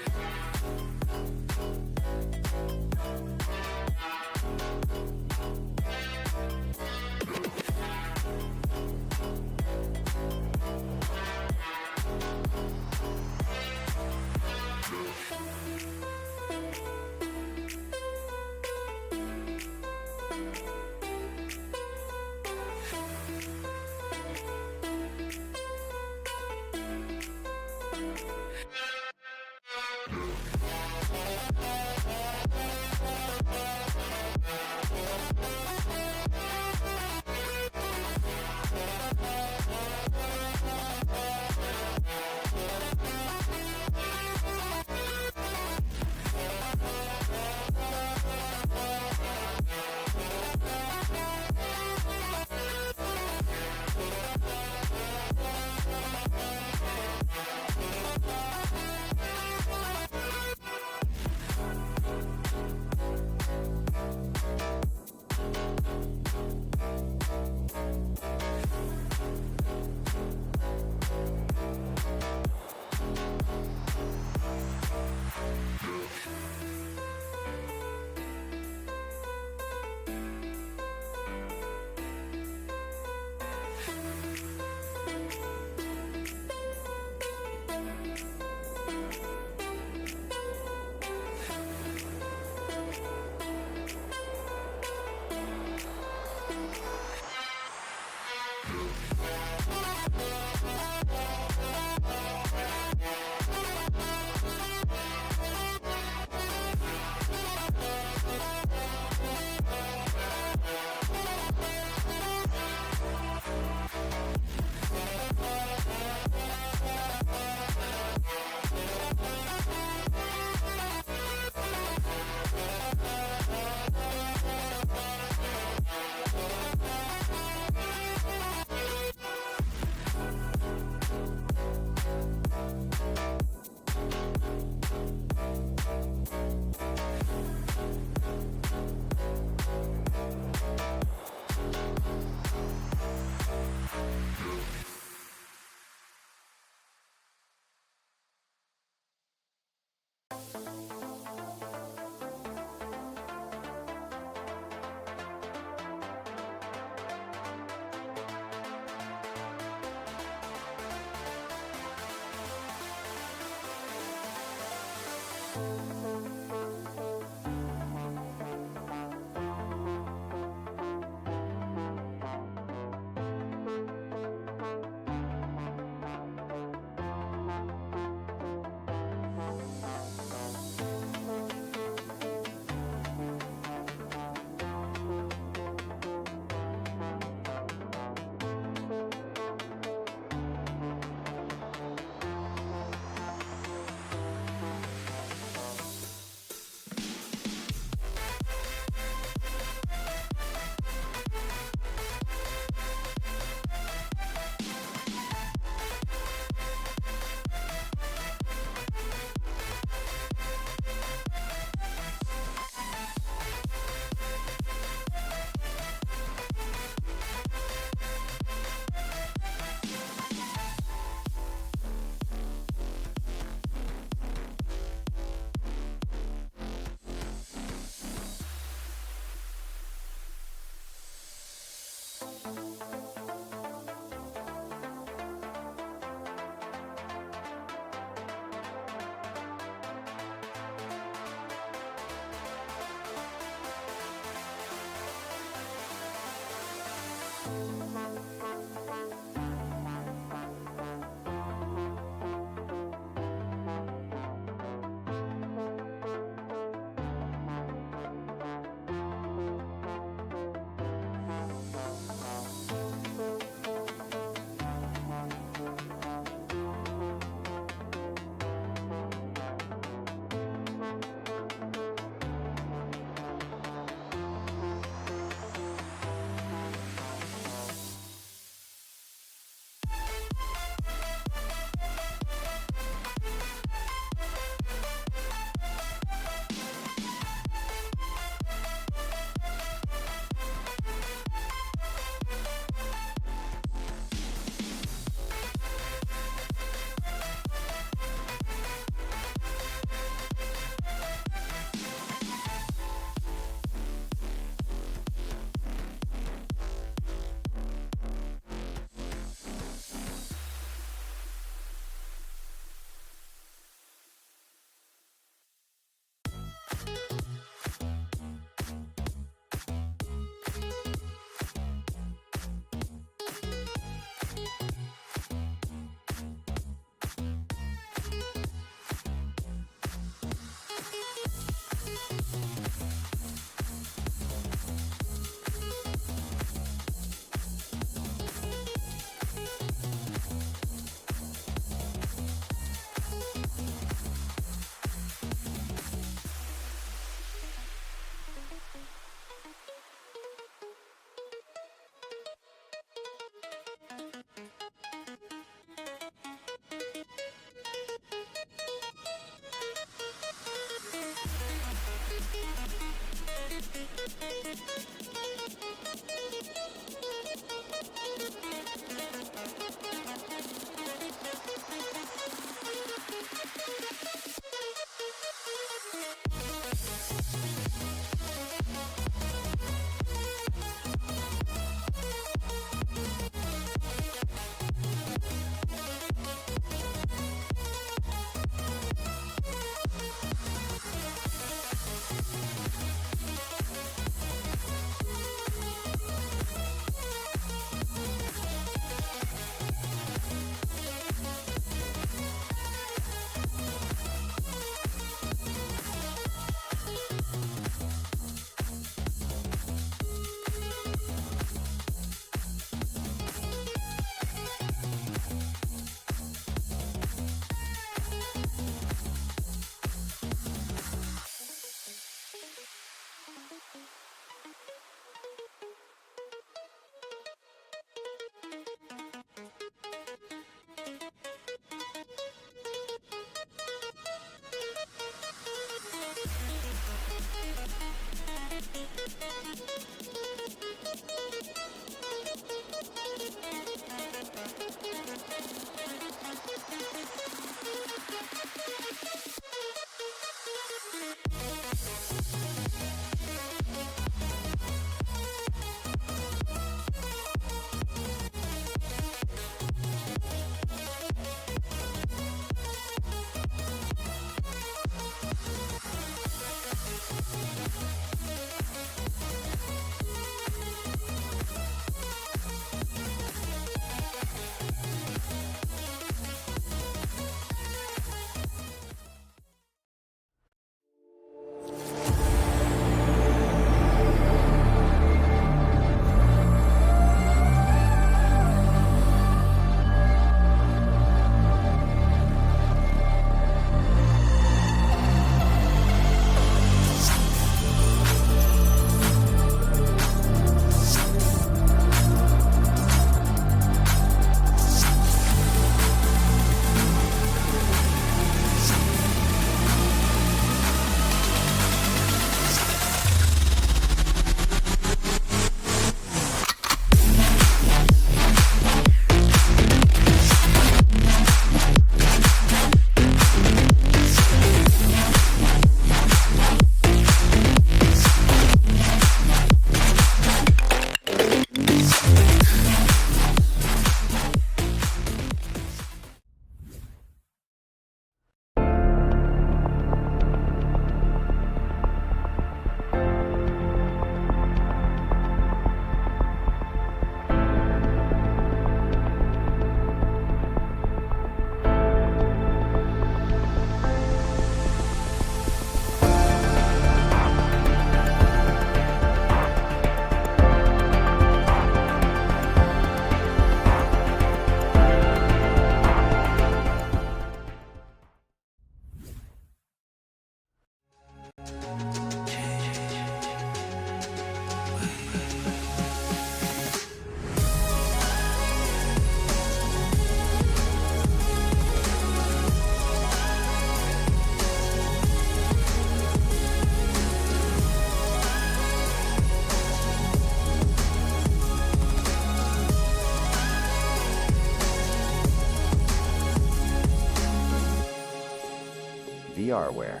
VRware.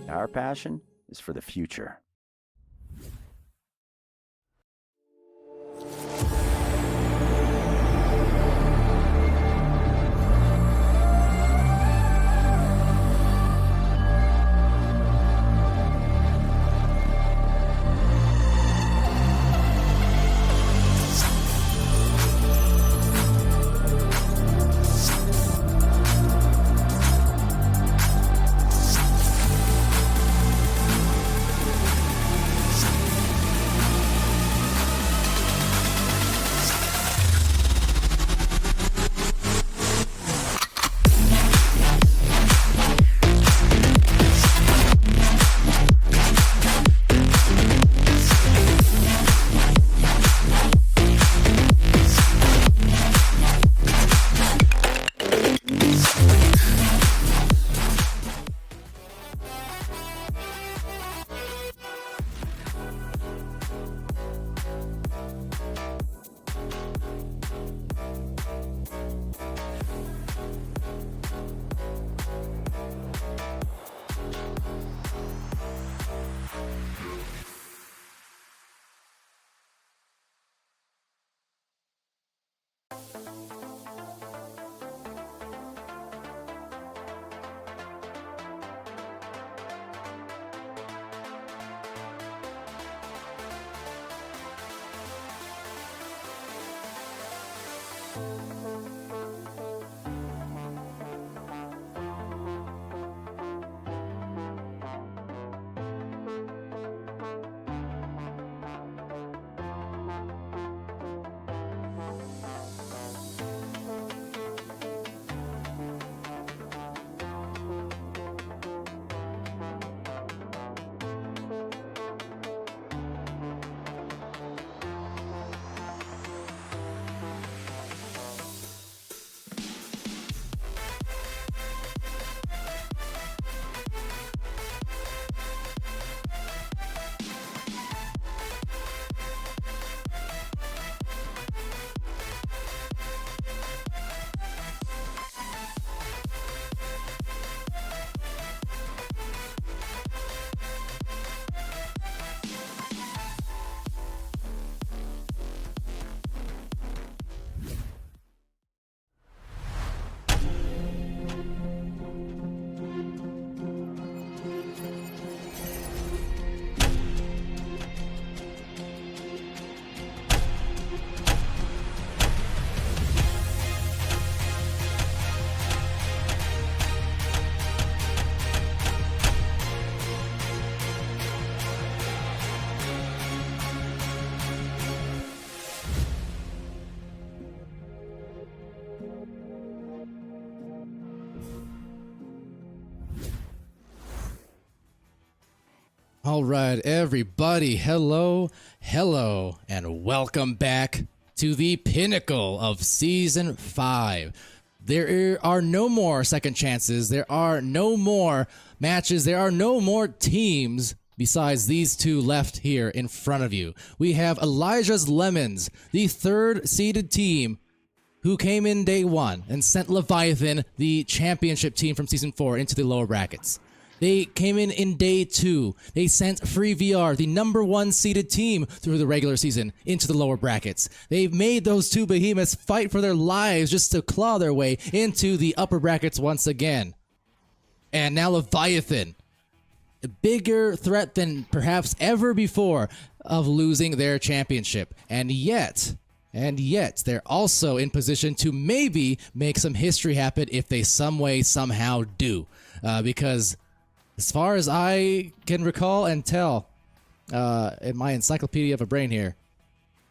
Our passion is for the future. All right, everybody, hello, and welcome back to the pinnacle of Season 5. There are no more second chances, there are no more matches, there are no more teams besides these two left here in front of you. We have Elijah's Lemons, the third seeded team who came in day 1 and sent Leviathan, the championship team from Season 4, into the lower brackets. They came in day 2. They sent Free VR, the number 1 seeded team through the regular season, into the lower brackets. They've made those two behemoths fight for their lives just to claw their way into the upper brackets once again. And now Leviathan, a bigger threat than perhaps ever before of losing their championship. And yet, they're also in position to maybe make some history happen if they some way, somehow do. Because as far as I can recall and tell, in my encyclopedia of a brain here,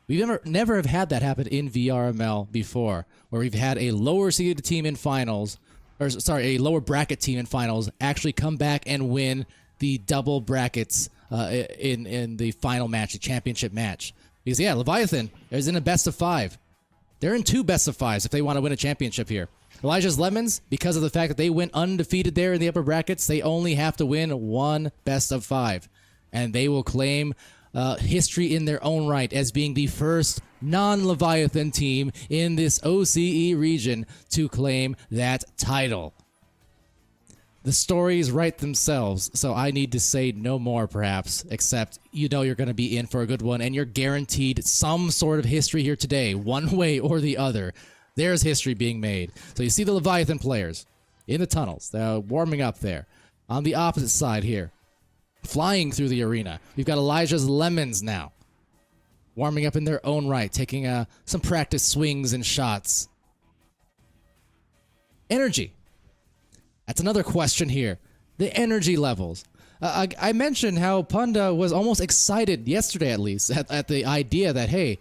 we've never have had that happen in VRML before, where we've had a lower seeded team in finals, or sorry, a lower bracket team in finals actually come back and win the double brackets in the final match, the championship match. Because yeah, Leviathan is in a best of 5. They're in 2 best of 5s if they want to win a championship here. Elijah's Lemons, because of the fact that they went undefeated there in the upper brackets, they only have to win 1 best of 5. And they will claim history in their own right as being the first non-Leviathan team in this OCE region to claim that title. The stories write themselves, so I need to say no more, perhaps, except you know you're going to be in for a good one, and you're guaranteed some sort of history here today, one way or the other. There's history being made. So you see the Leviathan players in the tunnels. They're warming up there. On the opposite side here, flying through the arena, we've got Elijah's Lemons now, warming up in their own right, taking some practice swings and shots. Energy. That's another question here. The energy levels. I mentioned how Punda was almost excited yesterday, at least, at the idea that, hey,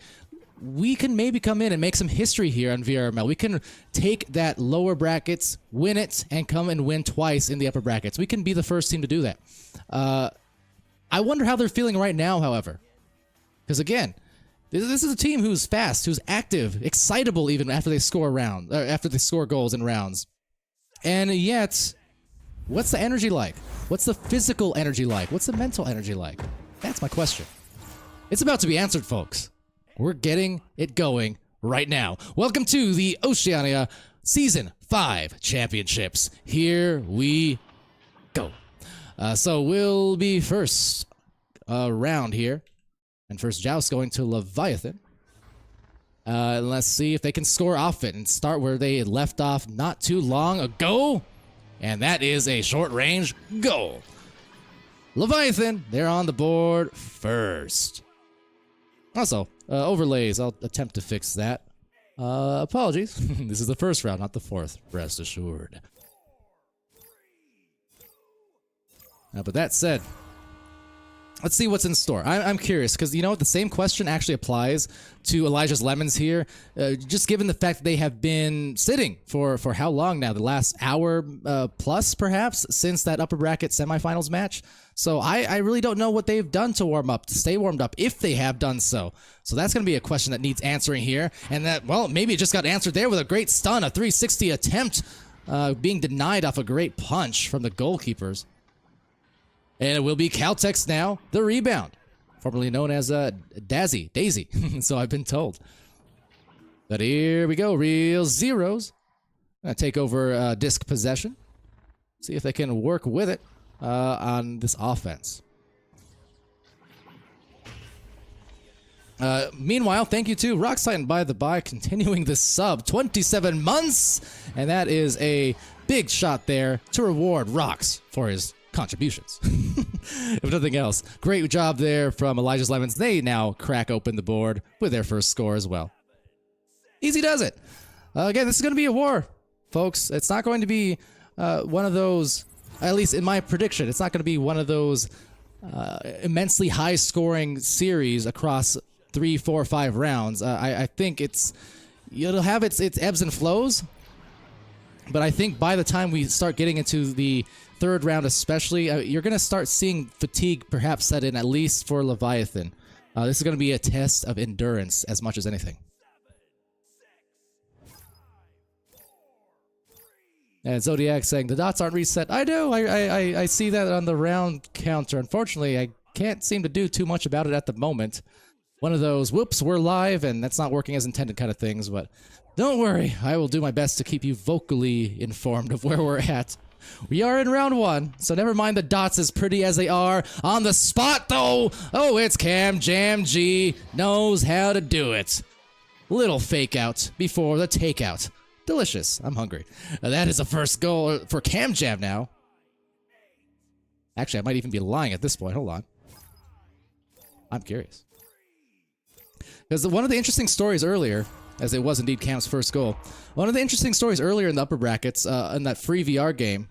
we can maybe come in and make some history here on VRML. We can take that lower brackets, win it, and come and win twice in the upper brackets. We can be the first team to do that. I wonder how they're feeling right now, however. Because again, this is a team who's fast, who's active, excitable even after they score after they score goals in rounds. And yet, what's the energy like? What's the physical energy like? What's the mental energy like? That's my question. It's about to be answered, folks. We're getting it going right now. Welcome to the Oceania Season 5 Championships. Here we go. So we'll be first round here. And first joust going to Leviathan. Let's see if they can score off it and start where they left off not too long ago. And that is a short-range goal. Leviathan, they're on the board first. Also, overlays, I'll attempt to fix that. Apologies. This is the first round, not the fourth. Rest assured. But that said, let's see what's in store. I'm curious, because you know what? The same question actually applies to Elijah's Lemons here. Just given the fact that they have been sitting for how long now? The last hour plus, perhaps, since that upper bracket semifinals match. So I really don't know what they've done to warm up, to stay warmed up, if they have done so. So that's going to be a question that needs answering here. And that, well, maybe it just got answered there with a great stun, a 360 attempt being denied off a great punch from the goalkeepers. And it will be Caltex now, the rebound, formerly known as Daisy, so I've been told. But here we go, real zeros. Gonna take over disc possession. See if they can work with it on this offense. Meanwhile, thank you to Rocksign by the by, continuing the sub, 27 months, and that is a big shot there to reward Rocks for his contributions. If nothing else, great job there from Elijah's Lemons. They now crack open the board with their first score as well. Easy does it. Again, this is going to be a war, folks. It's not going to be one of those, at least in my prediction, it's not going to be one of those immensely high-scoring series across 3, 4, 5 rounds. I think it'll have its ebbs and flows, but I think by the time we start getting into the third round especially, you're going to start seeing fatigue perhaps set in, at least for Leviathan. This is going to be a test of endurance as much as anything. And Zodiac saying, the dots aren't reset. I know, I see that on the round counter. Unfortunately, I can't seem to do too much about it at the moment. One of those, whoops, we're live, and that's not working as intended kind of things, but don't worry. I will do my best to keep you vocally informed of where we're at. We are in round 1, so never mind the dots as pretty as they are. On the spot, though, oh, it's Cam Jam G. Knows how to do it. Little fake out before the takeout. Delicious. I'm hungry. That is a first goal for Cam Jam now. Actually, I might even be lying at this point. Hold on. I'm curious. Because one of the interesting stories earlier, as it was indeed Cam's first goal, one of the interesting stories earlier in the upper brackets, in that free VR game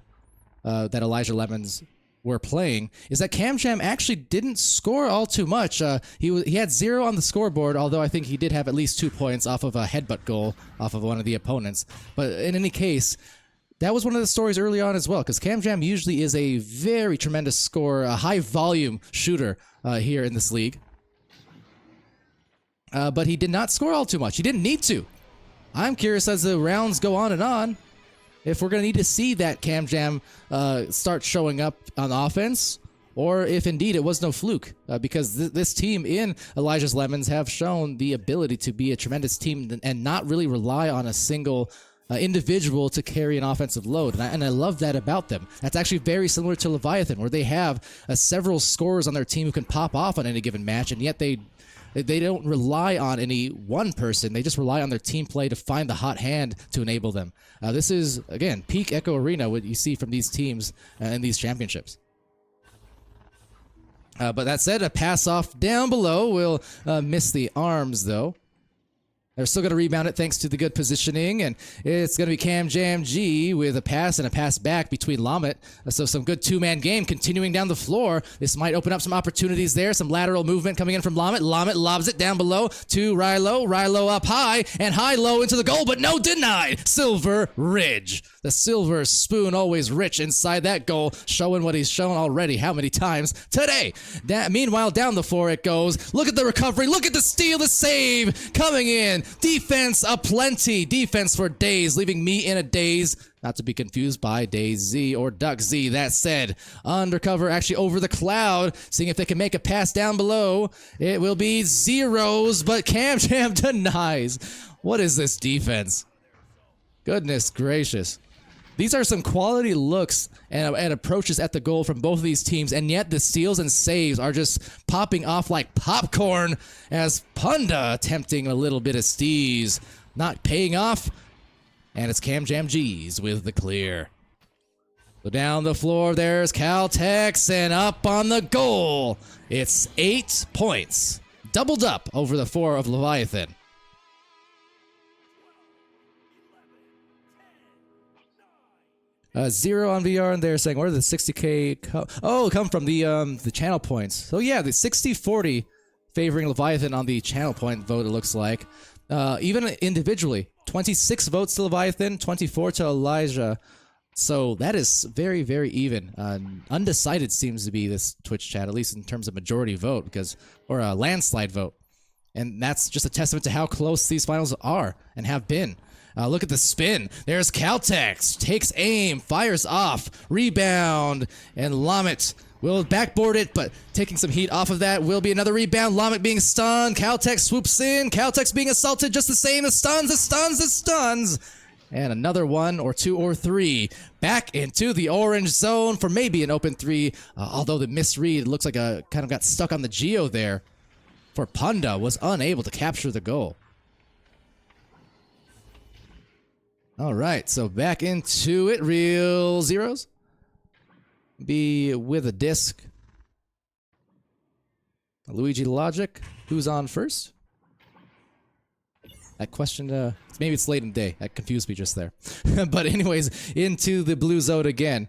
that Elijah Lemons were playing, is that Cam Jam actually didn't score all too much. He had 0 on the scoreboard, although I think he did have at least 2 points off of a headbutt goal off of one of the opponents. But in any case, that was one of the stories early on as well, because Cam Jam usually is a very tremendous scorer, a high-volume shooter here in this league. But he did not score all too much. He didn't need to. I'm curious as the rounds go on, if we're going to need to see that Cam Jam start showing up on offense, or if indeed it was no fluke, because this team in Elijah's Lemons have shown the ability to be a tremendous team and not really rely on a single individual to carry an offensive load, and I love that about them. That's actually very similar to Leviathan, where they have several scorers on their team who can pop off on any given match, and yet they don't rely on any one person. They just rely on their team play to find the hot hand to enable them. This is, again, peak Echo Arena, what you see from these teams in these championships. But that said, a pass off down below will miss the arms, though. They're still going to rebound it thanks to the good positioning, and it's going to be Cam Jam G with a pass and a pass back between Lamet. So some good two-man game continuing down the floor. This might open up some opportunities there. Some lateral movement coming in from Lamet. Lamet lobs it down below to Rilo. Rilo up high, and high-low into the goal, but no, denied. Silver Ridge. The silver spoon always rich inside that goal, showing what he's shown already how many times today. Meanwhile, down the floor it goes. Look at the recovery. Look at the steal, the save coming in. Defense aplenty. Defense for days, leaving me in a daze. Not to be confused by DayZ or Duck Z. That said, undercover actually over the cloud, seeing if they can make a pass down below. It will be zeros, but Cam Jam denies. What is this defense? Goodness gracious. These are some quality looks and approaches at the goal from both of these teams, and yet the steals and saves are just popping off like popcorn as Punda attempting a little bit of steez. Not paying off, and it's Cam Jam G's with the clear. So down the floor, there's Caltex, and up on the goal. It's 8 points. Doubled up over the 4 of Leviathan. 0 on VR, and they're saying, where did the 60K come from? The channel points. So yeah, the 60-40 favoring Leviathan on the channel point vote, it looks like. Even individually, 26 votes to Leviathan, 24 to Elijah. So that is very, very even. Undecided seems to be this Twitch chat, at least in terms of majority vote, or a landslide vote. And that's just a testament to how close these finals are and have been. Look at the spin. There's Caltex. Takes aim. Fires off. Rebound. And Lamet will backboard it, but taking some heat off of that will be another rebound. Lamet being stunned. Caltex swoops in. Caltex being assaulted just the same. The stuns. And another 1 or 2 or 3. Back into the orange zone for maybe an open 3. Although the misread looks like a kind of got stuck on the geo there. For Punda was unable to capture the goal. All right, so back into it. Real zeros. Be with a disc. Luigi Logic. Who's on first? That question, maybe it's late in the day. That confused me just there. But anyways, into the blue zone again.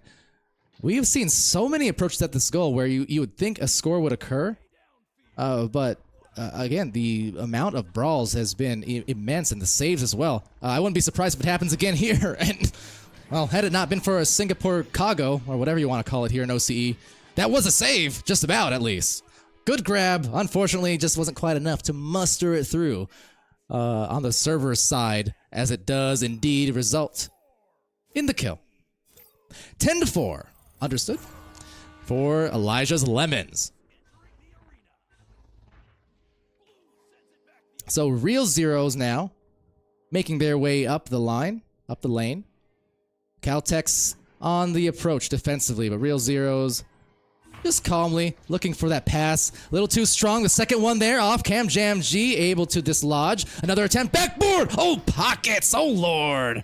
We have seen so many approaches at this goal where you would think a score would occur. But again, the amount of brawls has been immense, and the saves as well. I wouldn't be surprised if it happens again here. And, well, had it not been for a Singapore Kago, or whatever you want to call it here in OCE, that was a save, just about at least. Good grab. Unfortunately, just wasn't quite enough to muster it through on the server side, as it does indeed result in the kill. 10-4. Understood. For Elijah's Lemons. So real zeros now, making their way up the line, up the lane. Caltex on the approach defensively, but real zeros just calmly looking for that pass. A little too strong. The second one there off. Cam Jam G able to dislodge. Another attempt. Backboard! Oh, pockets! Oh, Lord!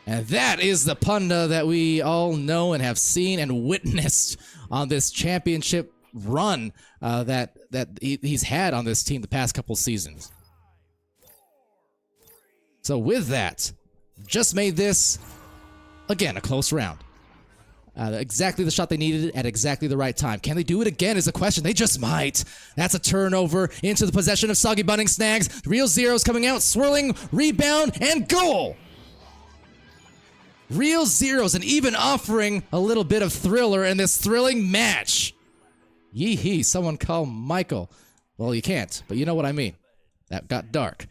And that is the Punda that we all know and have seen and witnessed on this championship run that he's had on this team the past couple seasons. So with that, just made this, again, a close round. Exactly the shot they needed at exactly the right time. Can they do it again is the question. They just might. That's a turnover into the possession of Soggy Bunning Snags. Real zeros coming out, swirling, rebound, and goal! Real zeros, and even offering a little bit of thriller in this thrilling match. Yee-hee, someone call Michael. Well, you can't, but you know what I mean. That got dark.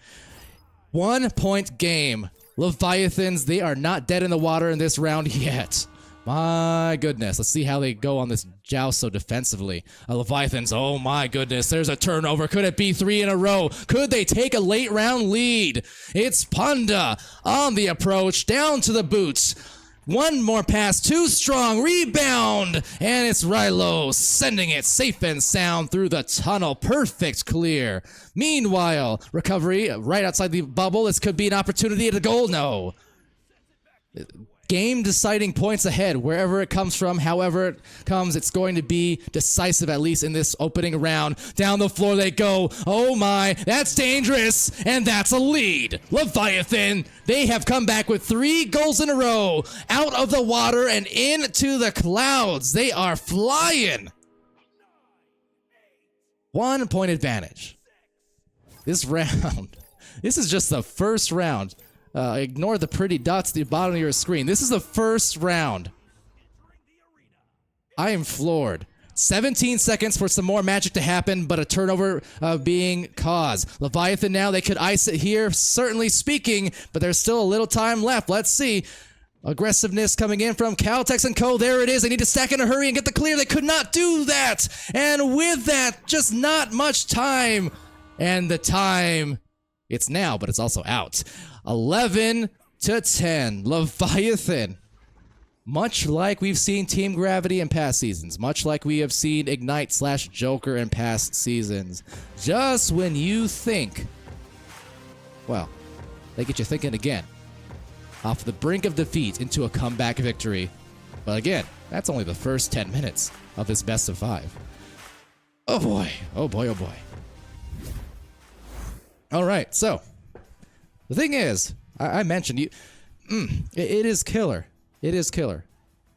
1 point game. Leviathans, they are not dead in the water in this round yet. My goodness. Let's see how they go on this joust so defensively. Leviathans, oh my goodness. There's a turnover. Could it be 3 in a row? Could they take a late round lead? It's Punda on the approach, down to the boots. One more pass, too strong, rebound, and it's Rilo sending it safe and sound through the tunnel. Perfect clear. Meanwhile, recovery right outside the bubble. This could be an opportunity at a goal. No. Game deciding points ahead, wherever it comes from, however it comes, it's going to be decisive, at least in this opening round. Down the floor they go. Oh my, that's dangerous, and that's a lead. Leviathan, they have come back with 3 goals in a row, out of the water and into the clouds. They are flying. 1 point advantage. This round, this is just the first round. Ignore the pretty dots at the bottom of your screen. This is the first round. I am floored. 17 seconds for some more magic to happen, but a turnover being caused. Leviathan now, they could ice it here, certainly speaking, but there's still a little time left. Let's see. Aggressiveness coming in from Caltex and Co. There it is. They need to stack in a hurry and get the clear. They could not do that. And with that, just not much time. And the time, it's now, but it's also out. 11 to 10. Leviathan. Much like we've seen Team Gravity in past seasons. Much like we have seen Ignite/Joker in past seasons. Just when you think, well, they get you thinking again. Off the brink of defeat into a comeback victory. But again, that's only the first 10 minutes of this best of 5. Oh boy, oh boy, oh boy. Alright, so the thing is, I mentioned you. It is killer. It is killer,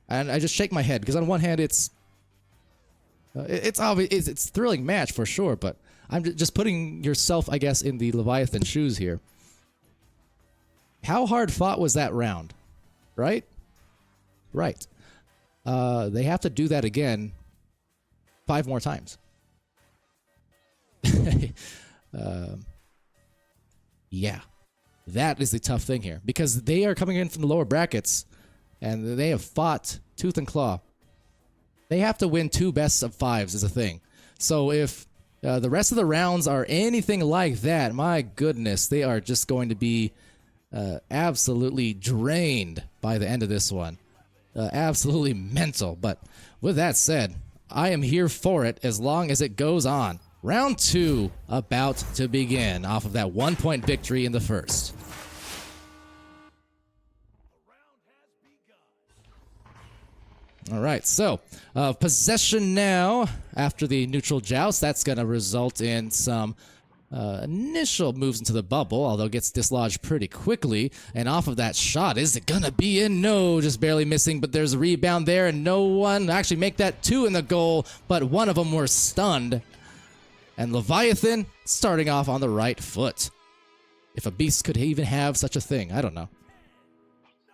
and I just shake my head because on one hand it's obvious, it's a thrilling match for sure, but I'm just putting yourself, I guess, in the Leviathan shoes here. How hard fought was that round, right? Right. They have to do that again 5 more times. Yeah. That is the tough thing here, because they are coming in from the lower brackets, and they have fought tooth and claw. They have to win 2 best of 5s is a thing. So if the rest of the rounds are anything like that, my goodness, they are just going to be absolutely drained by the end of this one. Absolutely mental. But with that said, I am here for it as long as it goes on. Round 2 about to begin off of that 1-point victory in the first. All right, so possession now after the neutral joust. That's going to result in some initial moves into the bubble, although it gets dislodged pretty quickly. And off of that shot, is it going to be in? No, just barely missing, but there's a rebound there, and no one actually make that 2 in the goal, but one of them were stunned. And Leviathan starting off on the right foot. If a beast could even have such a thing, I don't know.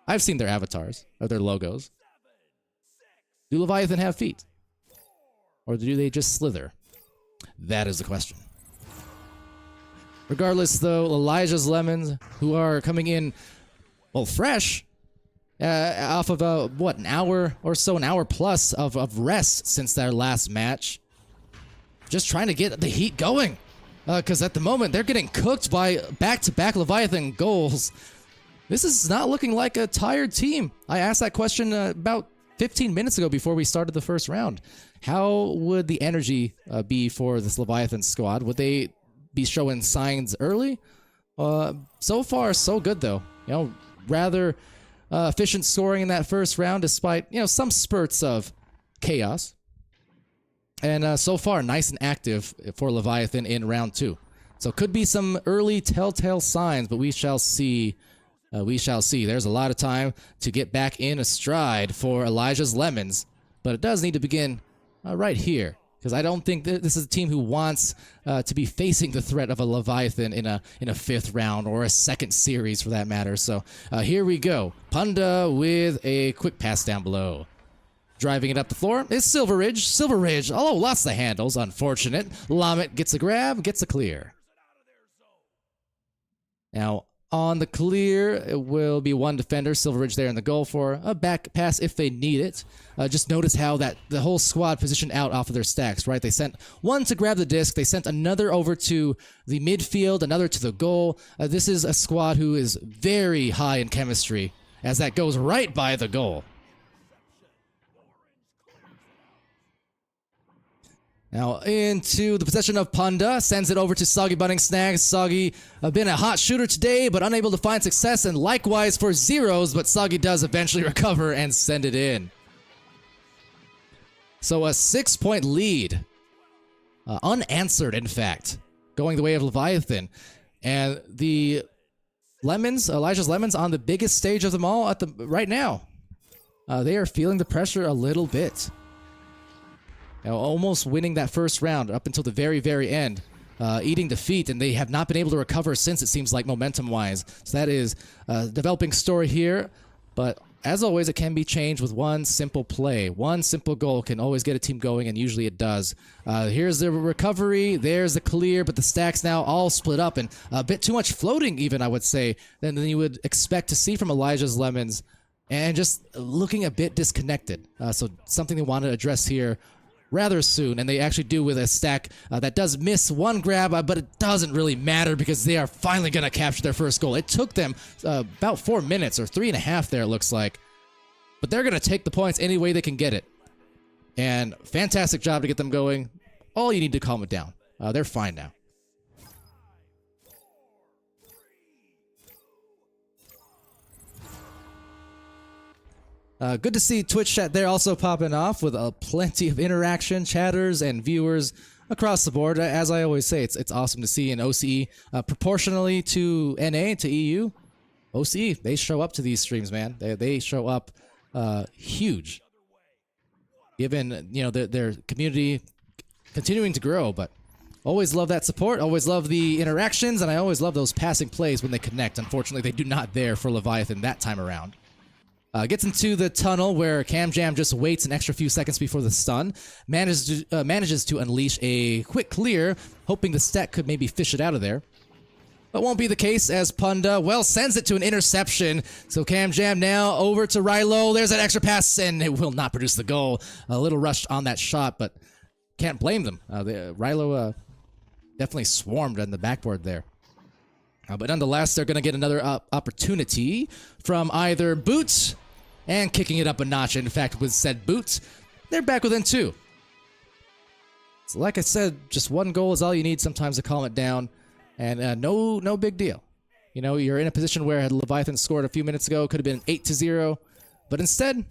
I've seen their avatars, or their logos. Do Leviathan have feet? Or do they just slither? That is the question. Regardless, though, Elijah's Lemons, who are coming in, well, fresh, off of, what, an hour or so, an hour plus of rest since their last match. Just trying to get the heat going. Because at the moment, they're getting cooked by back-to-back Leviathan goals. This is not looking like a tired team. I asked that question about 15 minutes ago before we started the first round. How would the energy be for this Leviathan squad? Would they be showing signs early? So far, so good, though. You know, rather efficient scoring in that first round, despite, you know, some spurts of chaos. And so far, nice and active for Leviathan in round 2. So could be some early telltale signs, but we shall see. We shall see. There's a lot of time to get back in a stride for Elijah's Lemons, but it does need to begin right here, because I don't think this is a team who wants to be facing the threat of a Leviathan in a 5th round or a 2nd series for that matter. So here we go. Punda with a quick pass down below. Driving it up the floor is Silver Ridge. Silver Ridge, oh, lost the handles. Unfortunate. Lamet gets a grab, gets a clear. Now, On the clear, it will be one defender, Silver Ridge there in the goal for a back pass if they need it. Just notice how that the whole squad positioned out off of their stacks, right? They sent one to grab the disc, they sent another over to the midfield, another to the goal. This is a squad who is very high in chemistry, as that goes right by the goal. Now into the possession of Panda, sends it over to Soggy Bunning Snags. Soggy been a hot shooter today, but unable to find success, and likewise for Zeros, but Soggy does eventually recover and send it in. So a 6-point lead, unanswered in fact, going the way of Leviathan. And the Lemons, Elijah's Lemons on the biggest stage of them all right now. They are feeling the pressure a little bit. Now, almost winning that first round up until the very, very end, eating defeat, and they have not been able to recover since, it seems like, momentum-wise. So that is a developing story here, but as always, it can be changed with one simple play. One simple goal can always get a team going, and usually it does. Here's the recovery, there's the clear, but the stacks now all split up, and a bit too much floating even, I would say, than you would expect to see from Elijah's Lemons, and just looking a bit disconnected. So something they want to address here rather soon, and they actually do with a stack that does miss one grab, but it doesn't really matter because they are finally going to capture their first goal. It took them about 4 minutes, or 3.5 there, it looks like, but they're going to take the points any way they can get it. And fantastic job to get them going. All you need to calm it down. They're fine now. Good to see Twitch chat there also popping off with plenty of interaction, chatters, and viewers across the board. As I always say, it's awesome to see in OCE, proportionally to NA, to EU. OCE, they show up to these streams, man. They show up huge, given their community continuing to grow. But always love that support, always love the interactions, and I always love those passing plays when they connect. Unfortunately, they do not there for Leviathan that time around. Gets into the tunnel where CamJam just waits an extra few seconds before the stun. Manages to unleash a quick clear, hoping the stack could maybe fish it out of there. But won't be the case as Punda, sends it to an interception. So CamJam now over to Rilo. There's that extra pass, and it will not produce the goal. A little rushed on that shot, but can't blame them. Rilo definitely swarmed on the backboard there. But nonetheless, they're going to get another opportunity from either Boots and kicking it up a notch. In fact, with said Boots, they're back within 2. So like I said, just one goal is all you need sometimes to calm it down. And no big deal. You're in a position where had Leviathan scored a few minutes ago, could have been 8-0. But instead,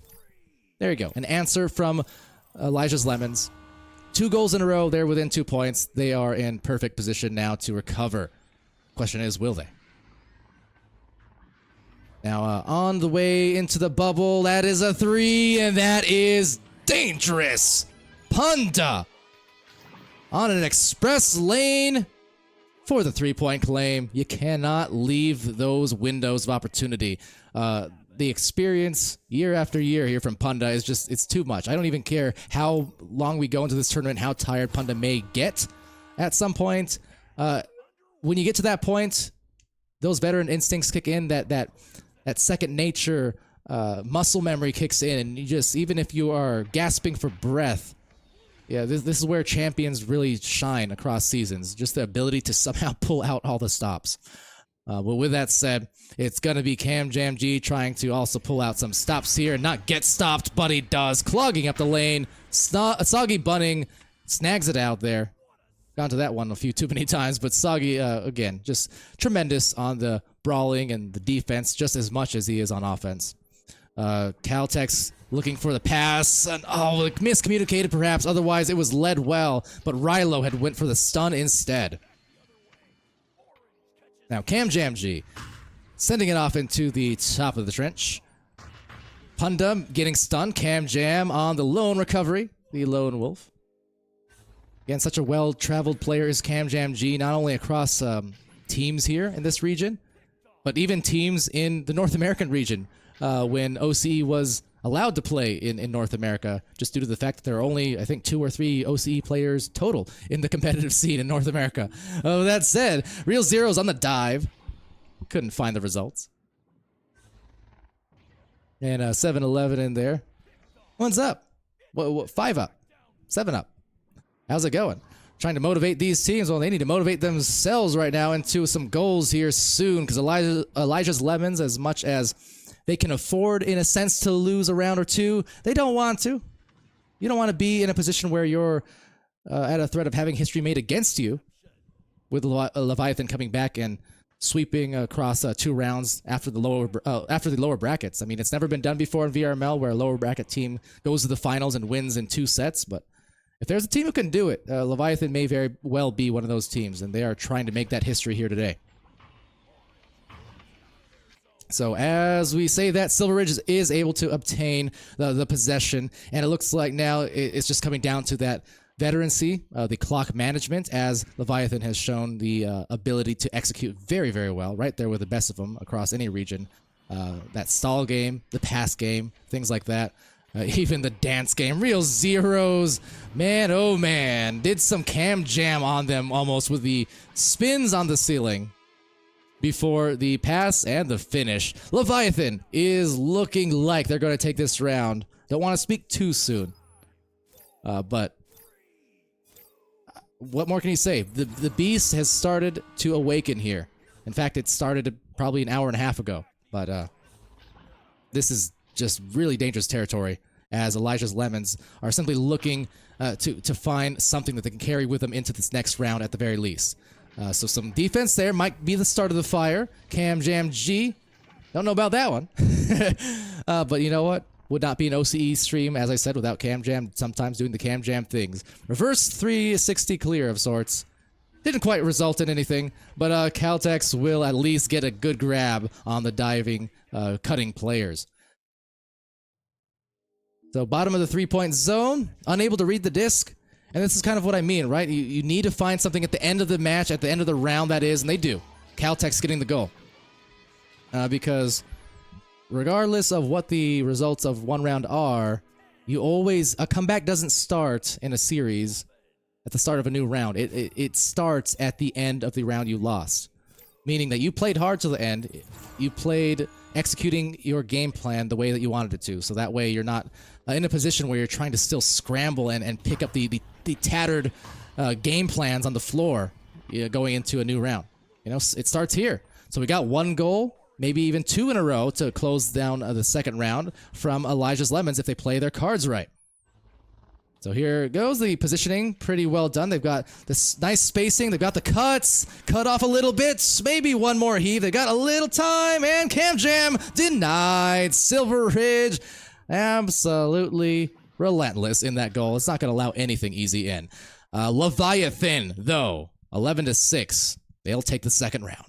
there you go. An answer from Elijah's Lemons. 2 goals in a row, they're within 2 points. They are in perfect position now to recover. Question is, will they? Now, on the way into the bubble, that is a 3, and that is dangerous. Punda on an express lane for the 3-point claim. You cannot leave those windows of opportunity. The experience year after year here from Punda is just, it's too much. I don't even care how long we go into this tournament, how tired Punda may get at some point. When you get to that point, those veteran instincts kick in, that second nature muscle memory kicks in, and you just, even if you are gasping for breath, this is where champions really shine across seasons, just the ability to somehow pull out all the stops. But with that said, it's going to be CamJam trying to also pull out some stops here and not get stopped, but he does, clogging up the lane. Soggy Bunning snags it out there. Gone to that one a few too many times, but Soggy, again, just tremendous on the brawling and the defense, just as much as he is on offense. Caltex looking for the pass, and miscommunicated perhaps, otherwise it was led well, but Rilo had went for the stun instead. Now CamJam sending it off into the top of the trench. Punda getting stunned, CamJam on the lone recovery, the lone wolf. Again, such a well-traveled player is CamJam, not only across teams here in this region, but even teams in the North American region when OCE was allowed to play in North America, just due to the fact that there are only, I think, 2 or 3 OCE players total in the competitive scene in North America. That said, Real Zero's on the dive. couldn't find the results. And 7-11 in there. One's up. What, 5 up. 7 up. How's it going? Trying to motivate these teams. Well, they need to motivate themselves right now into some goals here soon, because Elijah's Lemons, as much as they can afford, in a sense, to lose a round or two, they don't want to. You don't want to be in a position where you're at a threat of having history made against you, with Leviathan coming back and sweeping across 2 rounds after the lower brackets. I mean, it's never been done before in VRML, where a lower bracket team goes to the finals and wins in 2 sets, but if there's a team who can do it, Leviathan may very well be one of those teams, and they are trying to make that history here today. So as we say that, Silver Ridge is able to obtain the possession, and it looks like now it's just coming down to that veterancy, the clock management, as Leviathan has shown the ability to execute very, very well, right there with the best of them across any region. That stall game, the pass game, things like that. Even the dance game, Real Zeros, man, oh man, did some cam jam on them almost with the spins on the ceiling before the pass and the finish. Leviathan is looking like they're going to take this round. Don't want to speak too soon, but what more can you say? The beast has started to awaken here. In fact, it started probably an hour and a half ago, but this is just really dangerous territory, as Elijah's Lemons are simply looking to find something that they can carry with them into this next round at the very least. So some defense there might be the start of the fire. Cam Jam G. Don't know about that one. But you know what? Would not be an OCE stream, as I said, without Cam Jam sometimes doing the Cam Jam things. Reverse 360 clear of sorts. Didn't quite result in anything, but Caltex will at least get a good grab on the diving, cutting players. So bottom of the 3-point zone, unable to read the disc. And this is kind of what I mean, right? You need to find something at the end of the match, at the end of the round, that is, and they do. Caltex getting the goal. Because regardless of what the results of one round are, a comeback doesn't start in a series at the start of a new round. It starts at the end of the round you lost. Meaning that you played hard to the end. You played executing your game plan the way that you wanted it to. So that way you're not in a position where you're trying to still scramble and pick up the tattered game plans on the floor going into a new round. You know, it starts here. So we got 1 goal, maybe even 2 in a row to close down the second round from Elijah's Lemons if they play their cards right. So here goes the positioning, pretty well done. They've got this nice spacing. They've got the cuts, cut off a little bit, maybe one more heave. They got a little time, and Cam Jam denied. Silver Ridge absolutely relentless in that goal. It's not going to allow anything easy in. Leviathan, though, 11-6. They'll take the second round.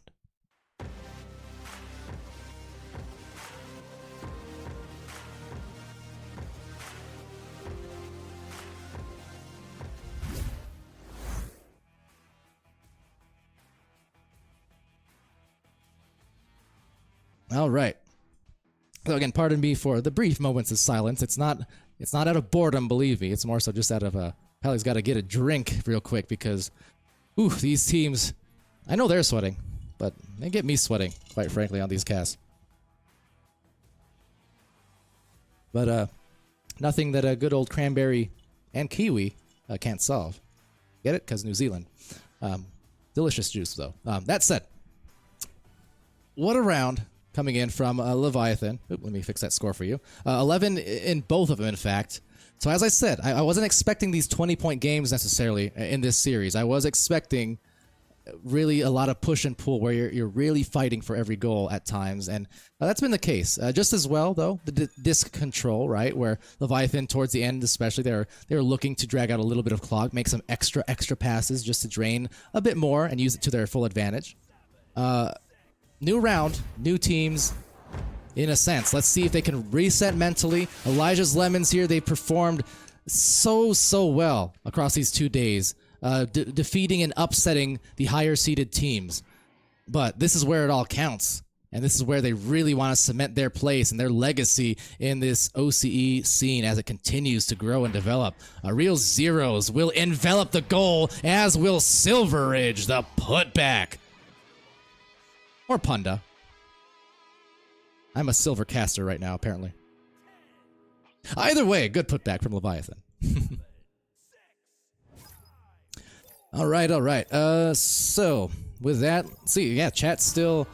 All right. So again, pardon me for the brief moments of silence. It's not out of boredom, believe me. It's more so just out of Pelly's got to get a drink real quick because, ooh, these teams, I know they're sweating, but they get me sweating, quite frankly, on these casts. But nothing that a good old cranberry and kiwi can't solve. Get it? Because New Zealand. Delicious juice, though. That said, what a round coming in from Leviathan. Oop, let me fix that score for you. 11 in both of them, in fact. So as I said, I wasn't expecting these 20-point games necessarily in this series. I was expecting really a lot of push and pull where you're really fighting for every goal at times, and that's been the case. Just as well, though, the disc control, right, where Leviathan towards the end especially, they're looking to drag out a little bit of clock, make some extra passes just to drain a bit more and use it to their full advantage. New round, new teams, in a sense. Let's see if they can reset mentally. Elijah's Lemons here, they performed so well across these 2 days, defeating and upsetting the higher-seeded teams. But this is where it all counts, and this is where they really want to cement their place and their legacy in this OCE scene as it continues to grow and develop. Real Zeros will envelop the goal, as will Silver Ridge, the putback. Or Punda. I'm a silver caster right now, apparently. Either way, good putback from Leviathan. All right. So with that, see, yeah, chat's still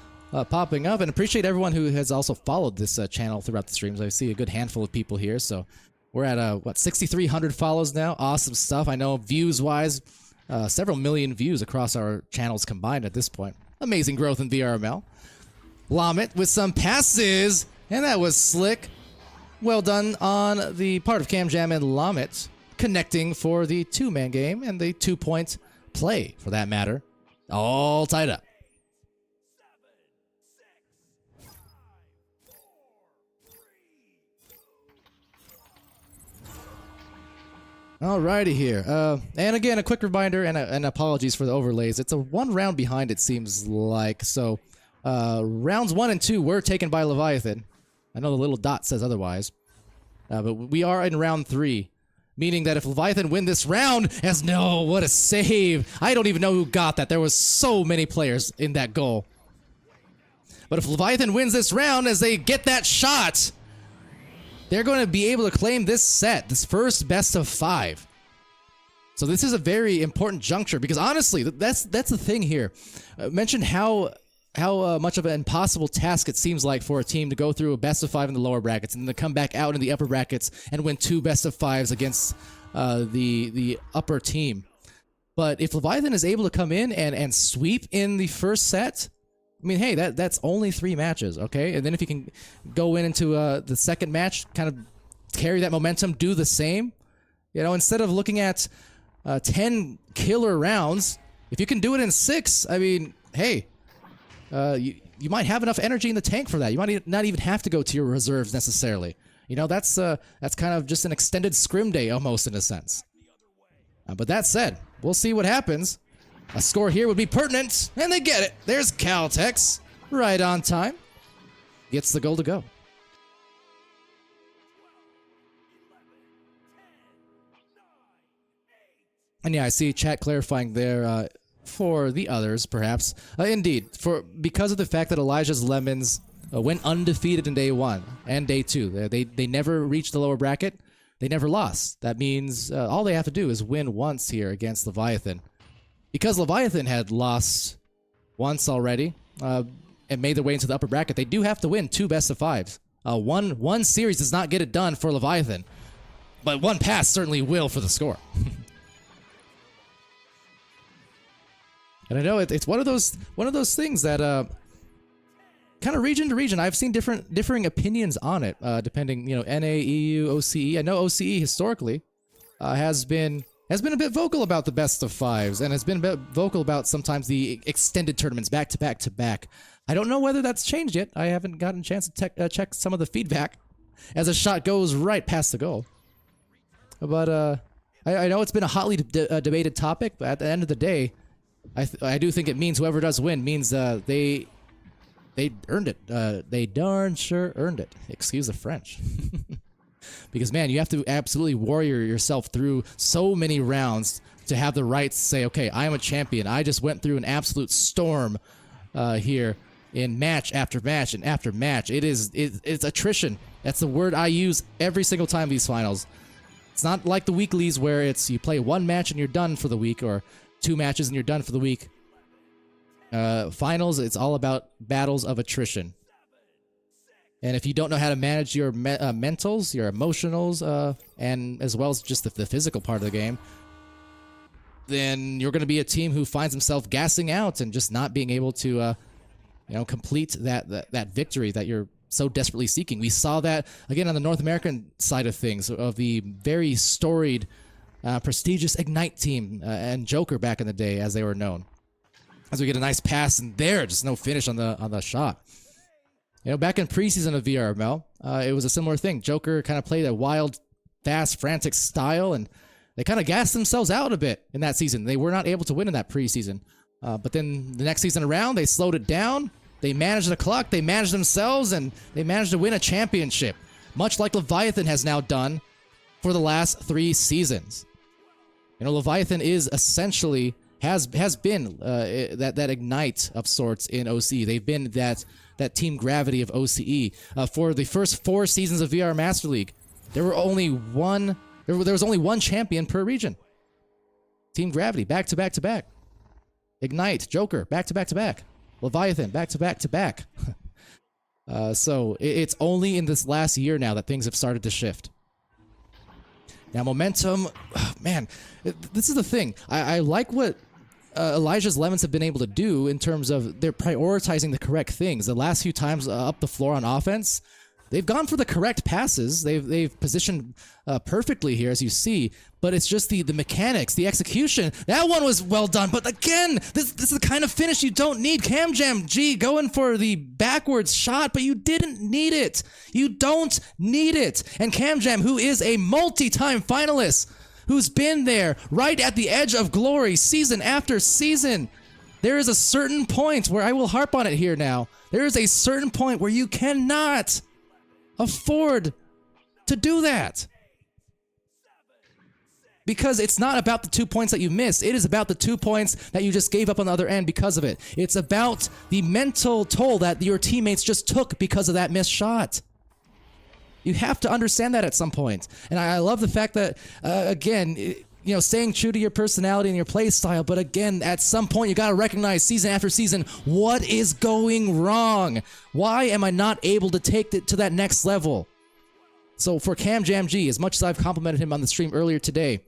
popping up, and appreciate everyone who has also followed this channel throughout the streams. I see a good handful of people here, so we're at what, 6,300 follows now. Awesome stuff. I know views-wise, several million views across our channels combined at this point. Amazing growth in VRML. Lamet with some passes, and that was slick. Well done on the part of CamJam and Lamet, connecting for the two-man game and the two-point play, for that matter. All tied up. Alrighty here. And again, a quick reminder and apologies for the overlays. It's a 1 round behind, it seems like. So, rounds 1 and 2 were taken by Leviathan. I know the little dot says otherwise. But we are in round 3. Meaning that if Leviathan win this round, no, what a save. I don't even know who got that. There was so many players in that goal. But if Leviathan wins this round as they get that shot, they're going to be able to claim this set, this first best of 5. So this is a very important juncture because honestly, that's the thing here. Mention how much of an impossible task it seems like for a team to go through a best of 5 in the lower brackets and then to come back out in the upper brackets and win 2 best of 5s against the upper team. But if Leviathan is able to come in and sweep in the first set, I mean, hey, that's only 3 matches, okay? And then if you can go into the second match, kind of carry that momentum, do the same, you know, instead of looking at 10 killer rounds, if you can do it in 6, I mean, hey, you might have enough energy in the tank for that. You might not even have to go to your reserves necessarily. You know, that's kind of just an extended scrim day almost in a sense. But that said, we'll see what happens. A score here would be pertinent, and they get it. There's Caltex, right on time. Gets the goal to go. And yeah, I see chat clarifying there for the others, perhaps. Indeed, because of the fact that Elijah's Lemons went undefeated in day 1 and day 2. They never reached the lower bracket. They never lost. That means all they have to do is win once here against Leviathan. Because Leviathan had lost once already and made their way into the upper bracket, they do have to win 2 best of 5s. One series does not get it done for Leviathan, but 1 pass certainly will for the score. And I know it's one of those things that kind of region to region, I've seen differing opinions on it, depending, you know, NA, EU, OCE. I know OCE historically has been a bit vocal about the best of 5s, and has been a bit vocal about sometimes the extended tournaments back to back to back. I don't know whether that's changed yet. I haven't gotten a chance to check some of the feedback as a shot goes right past the goal. But I know it's been a hotly debated topic, but at the end of the day, I do think it means whoever does win means they earned it. They darn sure earned it. Excuse the French. Because, man, you have to absolutely warrior yourself through so many rounds to have the right to say, okay, I am a champion. I just went through an absolute storm here in match after match and after match. It's attrition. That's the word I use every single time these finals. It's not like the weeklies where it's you play 1 match and you're done for the week, or 2 matches and you're done for the week. Finals, it's all about battles of attrition. And if you don't know how to manage your mentals, your emotionals, and as well as just the physical part of the game, then you're going to be a team who finds himself gassing out and just not being able to, complete that victory that you're so desperately seeking. We saw that again on the North American side of things, of the very storied, prestigious Ignite team and Joker back in the day, as they were known. As we get a nice pass and there, just no finish on the shot. You know, back in preseason of VRML, it was a similar thing. Joker kind of played a wild, fast, frantic style, and they kind of gassed themselves out a bit in that season. They were not able to win in that preseason. But then the next season around, they slowed it down. They managed the clock, they managed themselves, and they managed to win a championship, much like Leviathan has now done for the last 3 seasons. You know, Leviathan is essentially has been that ignite of sorts in OCE. They've been that team gravity of OCE. For the first 4 seasons of VR Master League, there was only one champion per region. Team Gravity, back to back to back. Ignite, Joker, back to back to back. Leviathan, back to back to back. So it's only in this last year now that things have started to shift. Now, momentum, man, this is the thing. I like what Elijah's Lemons have been able to do in terms of they're prioritizing the correct things. The last few times up the floor on offense, they've gone for the correct passes. They've positioned perfectly here, as you see. But it's just the mechanics, the execution. That one was well done. But again, this is the kind of finish you don't need. Cam Jam G going for the backwards shot, but you didn't need it. You don't need it. And Cam Jam, who is a multi-time finalist, who's been there right at the edge of glory season after season, there is a certain point where I will harp on it here now. There is a certain point where you cannot afford to do that. Because it's not about the 2 points that you missed. It is about the 2 points that you just gave up on the other end because of it. It's about the mental toll that your teammates just took because of that missed shot. You have to understand that at some point. And I love the fact that, again, you know, staying true to your personality and your play style, but again, at some point, you got to recognize season after season, what is going wrong? Why am I not able to take it to that next level? So for Cam Jam G, as much as I've complimented him on the stream earlier today,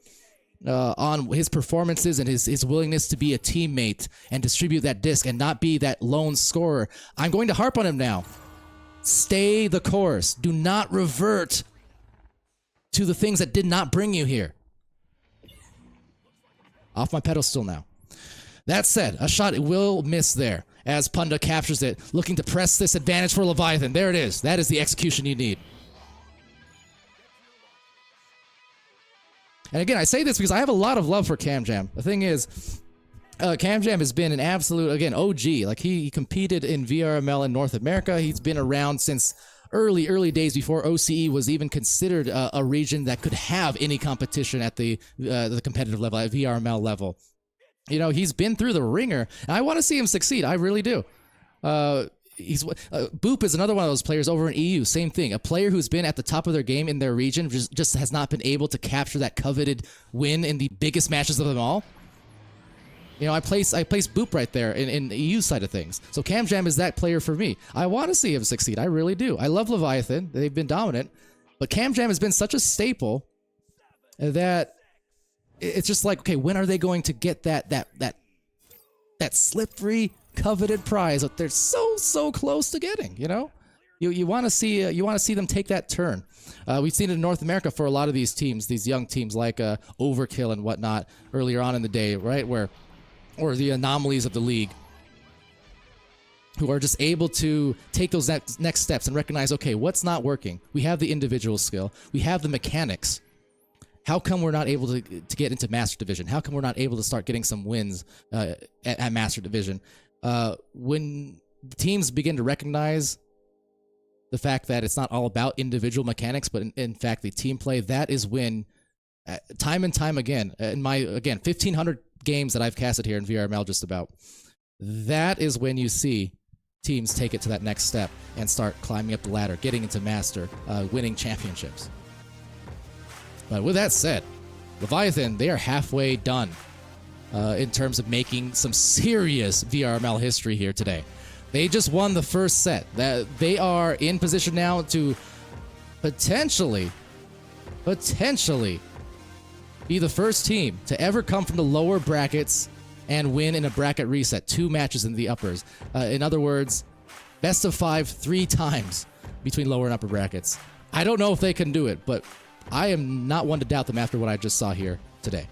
on his performances and his willingness to be a teammate and distribute that disc and not be that lone scorer, I'm going to harp on him now. Stay the course. Do not revert to the things that did not bring you here. Off my pedestal now. That said, a shot will miss there as Punda captures it, looking to press this advantage for Leviathan. There it is. That is the execution you need. And again, I say this because I have a lot of love for Cam Jam. The thing is, Cam Jam has been an absolute, again, OG. Like, he competed in VRML in North America. He's been around since early days before OCE was even considered a region that could have any competition at the competitive level, at VRML level. You know, he's been through the ringer, and I want to see him succeed. I really do. Boop is another one of those players over in EU. Same thing. A player who's been at the top of their game in their region just has not been able to capture that coveted win in the biggest matches of them all. You know, I place Boop right there in the EU side of things. So Cam Jam is that player for me. I want to see him succeed. I really do. I love Leviathan. They've been dominant. But Cam Jam has been such a staple that it's just like, okay, when are they going to get that slippery, coveted prize that they're so close to getting? You know, you want to see them take that turn. We've seen it in North America for a lot of these teams, these young teams like Overkill and whatnot earlier on in the day, right? Or the anomalies of the league, who are just able to take those next steps and recognize, okay, what's not working? We have the individual skill. We have the mechanics. How come we're not able to get into Master Division? How come we're not able to start getting some wins at Master Division? When teams begin to recognize the fact that it's not all about individual mechanics, but in fact the team play, that is when, time and time again, in my, 1,500 games that I've casted here in VRML just about, that is when you see teams take it to that next step and start climbing up the ladder, getting into Master, winning championships. But with that said, Leviathan, they are halfway done in terms of making some serious VRML history here today. They just won the first set. That they are in position now to potentially be the first team to ever come from the lower brackets and win in a bracket reset, 2 matches in the uppers. In other words, best of 5 3 times between lower and upper brackets. I don't know if they can do it, but I am not one to doubt them after what I just saw here today.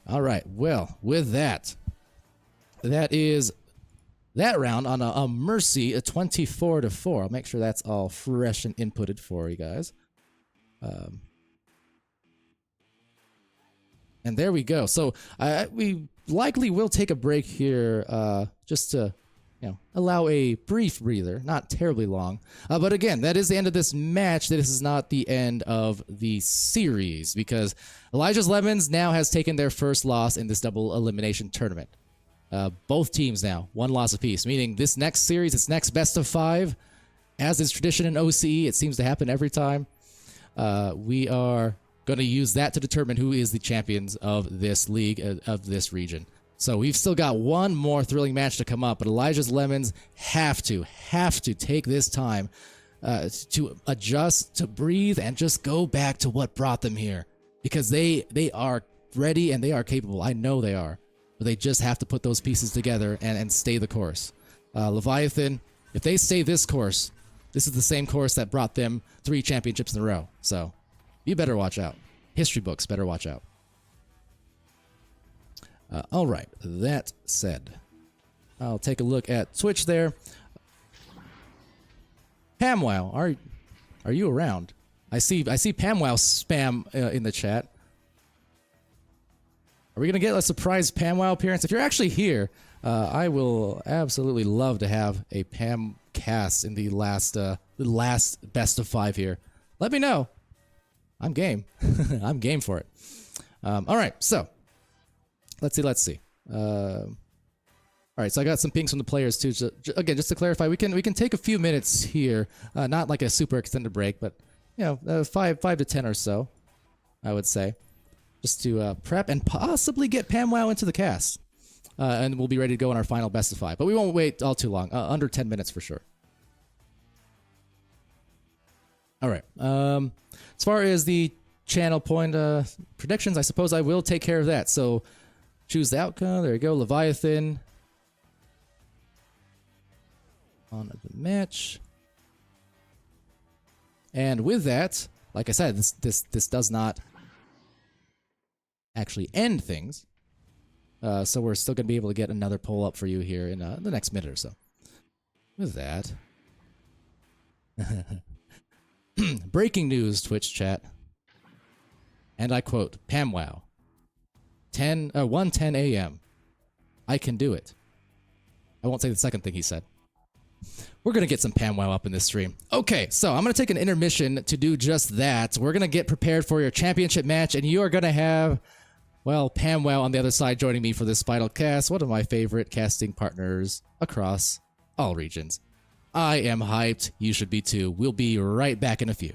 All right, well, with that is that round on a Mercy, a 24-4. I'll make sure that's all fresh and inputted for you guys. And there we go. So we likely will take a break here just to allow a brief breather, not terribly long. But again, that is the end of this match. This is not the end of the series because Elijah's Lemons now has taken their first loss in this double elimination tournament. Both teams now, 1 loss apiece, meaning this next series, this next best of 5, as is tradition in OCE, it seems to happen every time. We are going to use that to determine who is the champions of this league, of this region. So we've still got one more thrilling match to come up, but Elijah's Lemons have to take this time to adjust, to breathe, and just go back to what brought them here. Because they are ready and they are capable. I know they are. But they just have to put those pieces together and stay the course. Leviathan, if they stay this course, this is the same course that brought them 3 championships in a row. So you better watch out. History books better watch out. All right, that said, I'll take a look at Twitch there. Pamwow, are you around? I see Pamwow spam in the chat. Are we gonna get a surprise Pamwow appearance? If you're actually here, I will absolutely love to have a Pam cast in the last best of 5 here. Let me know. I'm game. I'm game for it. All right, so. Let's see. All right, so I got some pings from the players too. Again, just to clarify, we can take a few minutes here, not like a super extended break, but 5 to 10 or so, I would say, just to prep and possibly get PamWow into the cast, and we'll be ready to go in our final best of 5. But we won't wait all too long, under 10 minutes for sure. All right. As far as the channel point predictions, I suppose I will take care of that. So. Choose the outcome. There you go. Leviathan. On the match. And with that, like I said, this does not actually end things. So we're still going to be able to get another poll up for you here in the next minute or so. With that. Breaking news, Twitch chat. And I quote, PamWow. 1:10 a.m. I can do it. I won't say the second thing he said. We're going to get some PamWow up in this stream. Okay, so I'm going to take an intermission to do just that. We're going to get prepared for your championship match, and you are going to have, well, PamWow on the other side joining me for this final cast, one of my favorite casting partners across all regions. I am hyped. You should be too. We'll be right back in a few.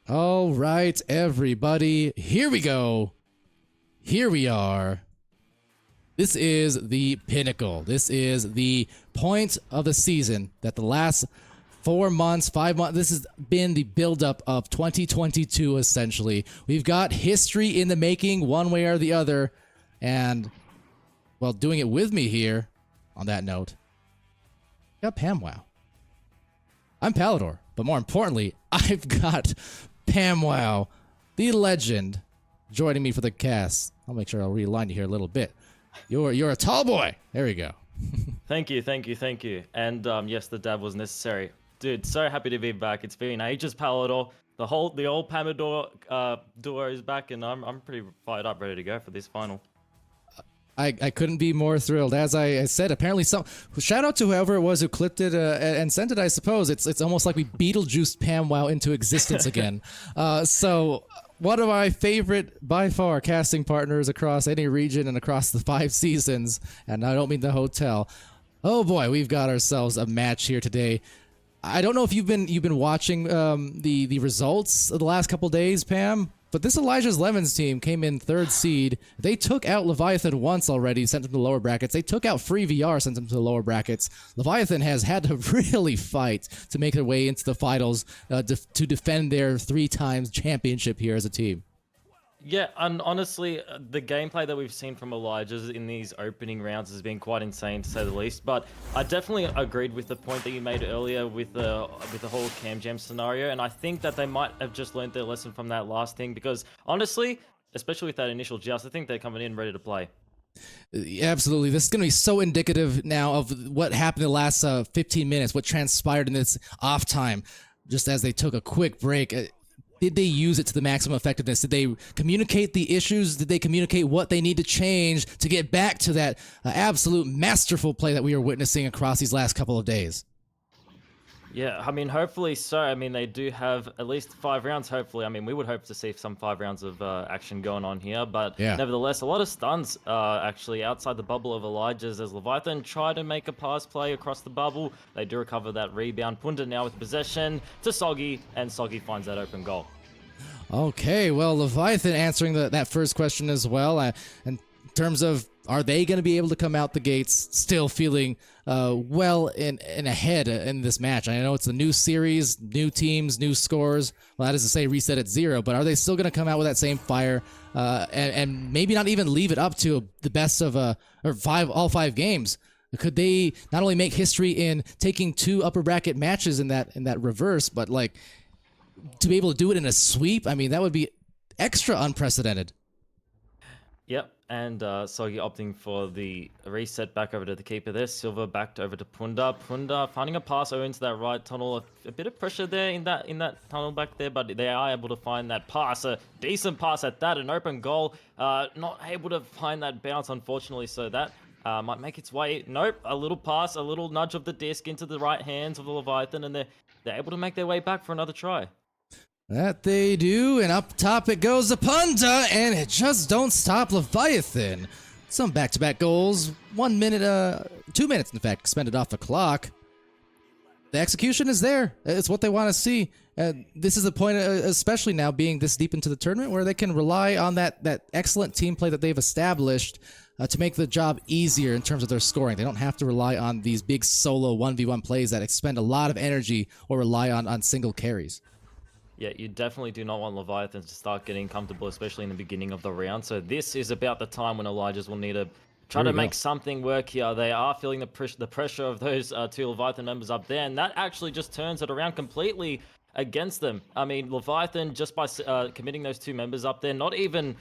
All right, everybody, here we go. Here we are. This is the pinnacle. This is the point of the season that the last 4 months, 5 months, this has been the buildup of 2022, essentially. We've got history in the making one way or the other. And, well, doing it with me here, on that note, I got PamWow. I'm Palador, but more importantly, I've got PamWow, the legend, joining me for the cast. I'll make sure I'll realign you here a little bit. You're a tall boy. There we go. Thank you. And yes, the dab was necessary. Dude, so happy to be back. It's been ages, Palador. The old Pamador duo is back, and I'm pretty fired up, ready to go for this final. I couldn't be more thrilled. As I said, apparently shout out to whoever it was who clipped it and sent it, I suppose. It's almost like we Beetlejuiced PamWow into existence again. So one of my favorite, by far, casting partners across any region and across the 5 seasons, and I don't mean the hotel. Oh boy, we've got ourselves a match here today. I don't know if you've been watching the results of the last couple days, Pam, but this Elijah's Lemons team came in 3rd seed. They took out Leviathan once already, sent him to the lower brackets. They took out Free VR, sent him to the lower brackets. Leviathan has had to really fight to make their way into the finals to defend their 3-time championship here as a team. Yeah, and honestly, the gameplay that we've seen from Elijah's in these opening rounds has been quite insane, to say the least. But I definitely agreed with the point that you made earlier with the whole Cam Jam scenario, and I think that they might have just learned their lesson from that last thing, because honestly, especially with that initial joust, I think they're coming in ready to play. Absolutely. This is going to be so indicative now of what happened in the last 15 minutes, what transpired in this off time, just as they took a quick break. Did they use it to the maximum effectiveness? Did they communicate the issues? Did they communicate what they need to change to get back to that absolute masterful play that we are witnessing across these last couple of days? Yeah, I mean, hopefully so. I mean, they do have at least 5 rounds, hopefully. I mean, we would hope to see some 5 rounds of action going on here. But nevertheless, a lot of stuns actually outside the bubble of Elijah's as Leviathan try to make a pass play across the bubble. They do recover that rebound. Punda now with possession to Soggy, and Soggy finds that open goal. Okay, well, Leviathan answering that first question as well. In terms of, are they going to be able to come out the gates still feeling well and ahead in this match? I know it's a new series, new teams, new scores. Well, that is to say reset at 0, but are they still going to come out with that same fire and maybe not even leave it up to the best of all 5 games? Could they not only make history in taking 2 upper bracket matches in that reverse, but like to be able to do it in a sweep? I mean, that would be extra unprecedented. Yep, and Soggy opting for the reset back over to the keeper there. Silver back over to Punda. Punda finding a pass over into that right tunnel. A bit of pressure there in that tunnel back there, but they are able to find that pass. A decent pass at that, an open goal. Not able to find that bounce, unfortunately, so that might make its way. Nope, a little pass, a little nudge of the disc into the right hands of the Leviathan, and they're able to make their way back for another try. That they do, and up top it goes to Punda, and it just don't stop Leviathan. Some back-to-back goals, 1 minute, 2 minutes in fact, expended off the clock. The execution is there. It's what they want to see. This is the point, especially now being this deep into the tournament, where they can rely on that excellent team play that they've established to make the job easier in terms of their scoring. They don't have to rely on these big solo 1v1 plays that expend a lot of energy or rely on single carries. Yeah, you definitely do not want Leviathan to start getting comfortable, especially in the beginning of the round. So this is about the time when Elijah's will need to try to make something work here. They are feeling the pressure of those 2 Leviathan members up there, and that actually just turns it around completely against them. I mean, Leviathan, just by committing those 2 members up there, not even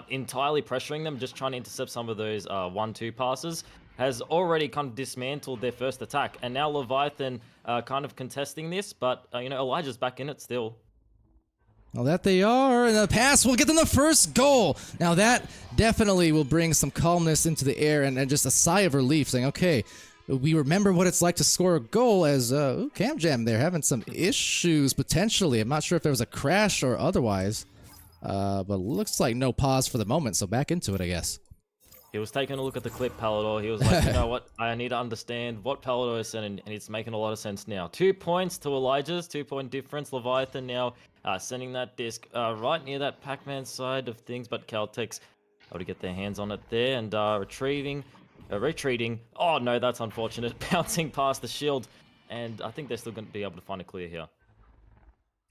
entirely pressuring them, just trying to intercept some of those 1-2 passes, has already kind of dismantled their first attack. And now Leviathan kind of contesting this, but Elijah's back in it still. Well, that they are, and the pass will get them the first goal. Now that definitely will bring some calmness into the air and just a sigh of relief, saying, okay, we remember what it's like to score a goal, as Cam Jam there having some issues potentially. I'm not sure if there was a crash or otherwise, but looks like no pause for the moment, so back into it, I guess. He was taking a look at the clip, Palador. He was like, you know what? I need to understand what Palador is sending, and it's making a lot of sense now. 2 points to Elijah's, 2-point difference. Leviathan now sending that disc right near that Pac-Man side of things, but Caltech's able to get their hands on it there and retreating. Oh no, that's unfortunate. Bouncing past the shield, and I think they're still going to be able to find a clear here.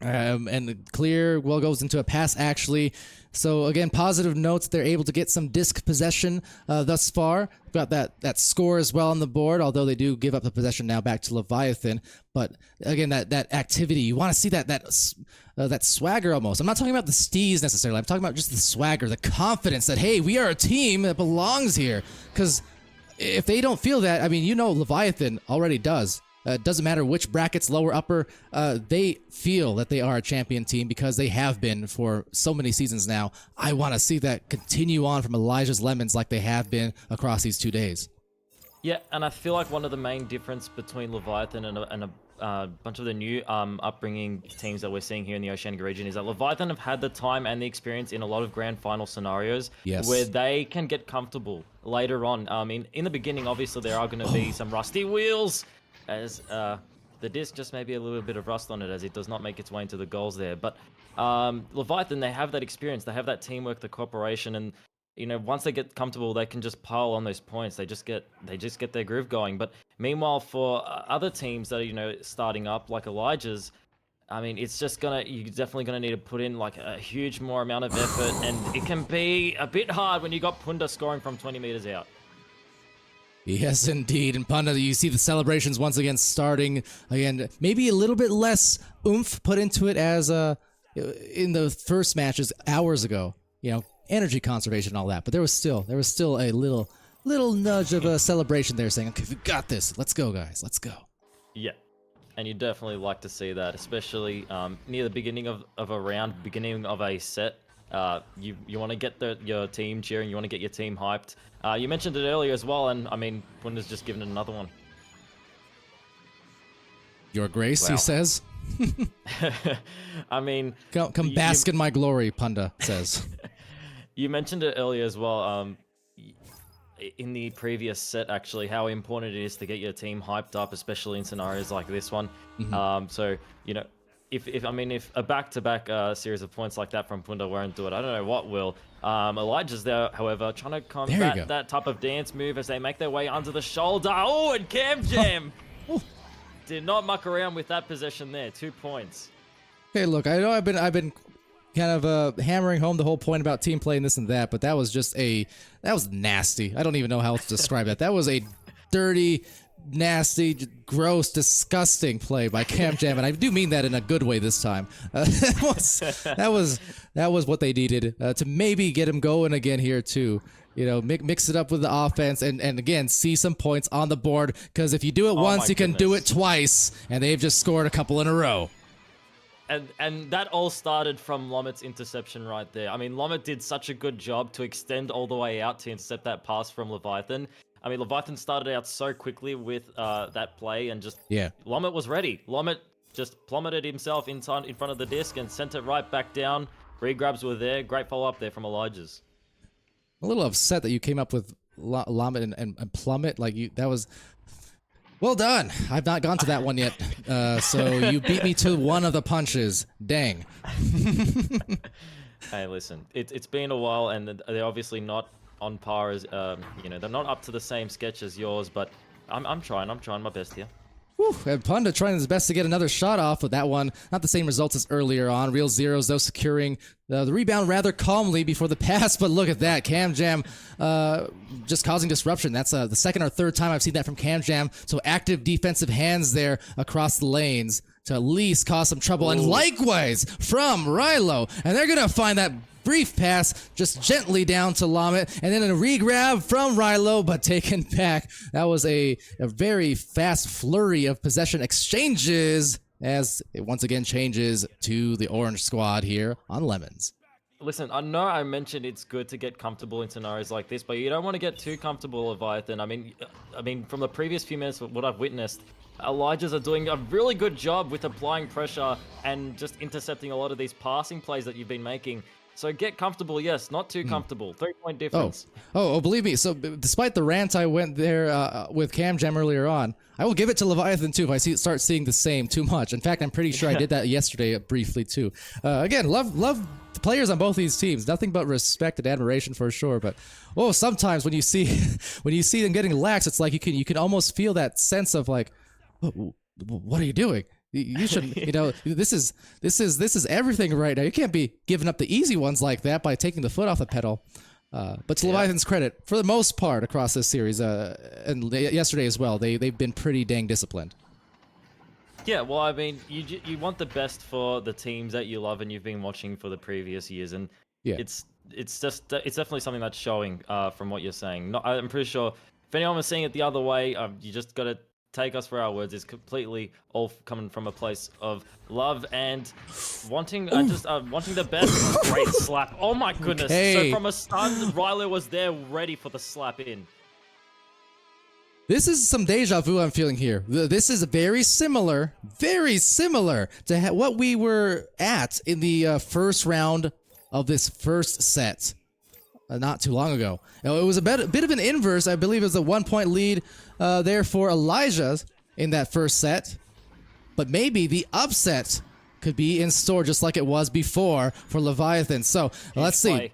And the clear goes into a pass actually. So again, positive notes. They're able to get some disc possession thus far. Got that score as well on the board. Although they do give up the possession now back to Leviathan. But again, that activity, you want to see that swagger almost. I'm not talking about the steez necessarily. I'm talking about just the swagger, the confidence that hey, we are a team that belongs here. Because if they don't feel that, I mean, you know, Leviathan already does. Doesn't matter which brackets, lower, upper, they feel that they are a champion team because they have been for so many seasons now. I want to see that continue on from Elijah's Lemons like they have been across these 2 days. Yeah, and I feel like one of the main difference between Leviathan and a bunch of the new upbringing teams that we're seeing here in the Oceanic region is that Leviathan have had the time and the experience in a lot of grand final scenarios where they can get comfortable later on. In the beginning, obviously, there are going to be some rusty wheels, as the disc just maybe a little bit of rust on it as it does not make its way into the goals there. But Leviathan, they have that experience, they have that teamwork, the cooperation, and you know, once they get comfortable, they can just pile on those points. They just get their groove going. But meanwhile, for other teams that are, you know, starting up like Elijah's, I mean, it's just you're definitely gonna need to put in like a huge more amount of effort, and it can be a bit hard when you got Punda scoring from 20 meters out. Yes, indeed. And Panda, you see the celebrations once again starting again. Maybe a little bit less oomph put into it as in the first matches hours ago. You know, energy conservation and all that. But there was still a little nudge of a celebration there, saying, "Okay, we got this. Let's go, guys. Let's go." Yeah, and you definitely like to see that, especially near the beginning of a round, beginning of a set. You want to get your team cheering, you want to get your team hyped. You mentioned it earlier as well, and I mean, Punda's just given it another one. Your Grace, Wow. he says. I mean, come bask in my glory, Punda says. You mentioned it earlier as well. In the previous set, actually, how important it is to get your team hyped up, especially in scenarios like this one. Mm-hmm. So you know, if a back-to-back series of points like that from Punda won't do it, I don't know what will. Elijah's there, however, trying to combat that type of dance move as they make their way under the shoulder. Oh, and Cam Jam did not muck around with that possession there. 2 points. Hey, look, I know I've been kind of hammering home the whole point about team play and this and that, but that was nasty. I don't even know how else to describe that. That was a dirty, nasty, gross, disgusting play by Cam Jam, and I do mean that in a good way this time. That was what they needed to maybe get him going again here too. You know, mix it up with the offense and again see some points on the board, because if you do it once, you can do it twice, and they've just scored a couple in a row. And that all started from Lomet's interception right there. I mean, Lomet did such a good job to extend all the way out to intercept that pass from Leviathan. I mean, Leviathan started out so quickly with that play, and just Lomet was ready. Lomet just plummeted himself in front of the disc and sent it right back down. Regrabs were there. Great follow-up there from Elijah's. I'm a little upset that you came up with Lomet and Plummet. That was well done. I've not gone to that one yet. So you beat me to one of the punches. Dang. Hey, listen, it's been a while, and they're obviously not on par as they're not up to the same sketch as yours, but I'm trying my best here. Whew, and Punda trying his best to get another shot off with that one. Not the same results as earlier on. Real Zeros, though, securing the rebound rather calmly before the pass. But look at that. Cam Jam just causing disruption. That's the second or third time I've seen that from Cam Jam. So active defensive hands there across the lanes to at least cause some trouble. Ooh. And likewise from Rilo. And they're going to find that brief pass just gently down to Lomet, and then a re-grab from Rilo, but taken back. That was a very fast flurry of possession exchanges as it once again changes to the orange squad here on Lemons. Listen, I know I mentioned it's good to get comfortable in scenarios like this, but you don't want to get too comfortable, Leviathan. I mean, from the previous few minutes, what I've witnessed, Elijah's are doing a really good job with applying pressure and just intercepting a lot of these passing plays that you've been making. So get comfortable, yes, not too comfortable. 3-point difference. Oh, believe me. So despite the rant I went there with Cam Jam earlier on, I will give it to Leviathan too if I start seeing the same too much. In fact, I'm pretty sure I did that yesterday briefly too. Again, love the players on both these teams. Nothing but respect and admiration for sure. But sometimes when you see them getting lax, it's like you can almost feel that sense of like, what are you doing? You should, this is everything right now. You can't be giving up the easy ones like that by taking the foot off the pedal. But to Leviathan's credit, for the most part across this series, and yesterday as well, they've been pretty dang disciplined. Yeah, well, I mean, you want the best for the teams that you love and you've been watching for the previous years, and it's definitely something that's showing from what you're saying. I'm pretty sure if anyone was seeing it the other way, you just got to take us for our words. It's completely all coming from a place of love and wanting wanting the best. Great slap. Oh my goodness. Okay. So from a stun, Rylo was there ready for the slap in. This is some deja vu I'm feeling here. This is very similar to what we were at in the first round of this first set not too long ago. Now, it was a bit of an inverse. I believe it was a 1-point lead there for Elijah in that first set. But maybe the upset could be in store just like it was before for Leviathan. So let's see.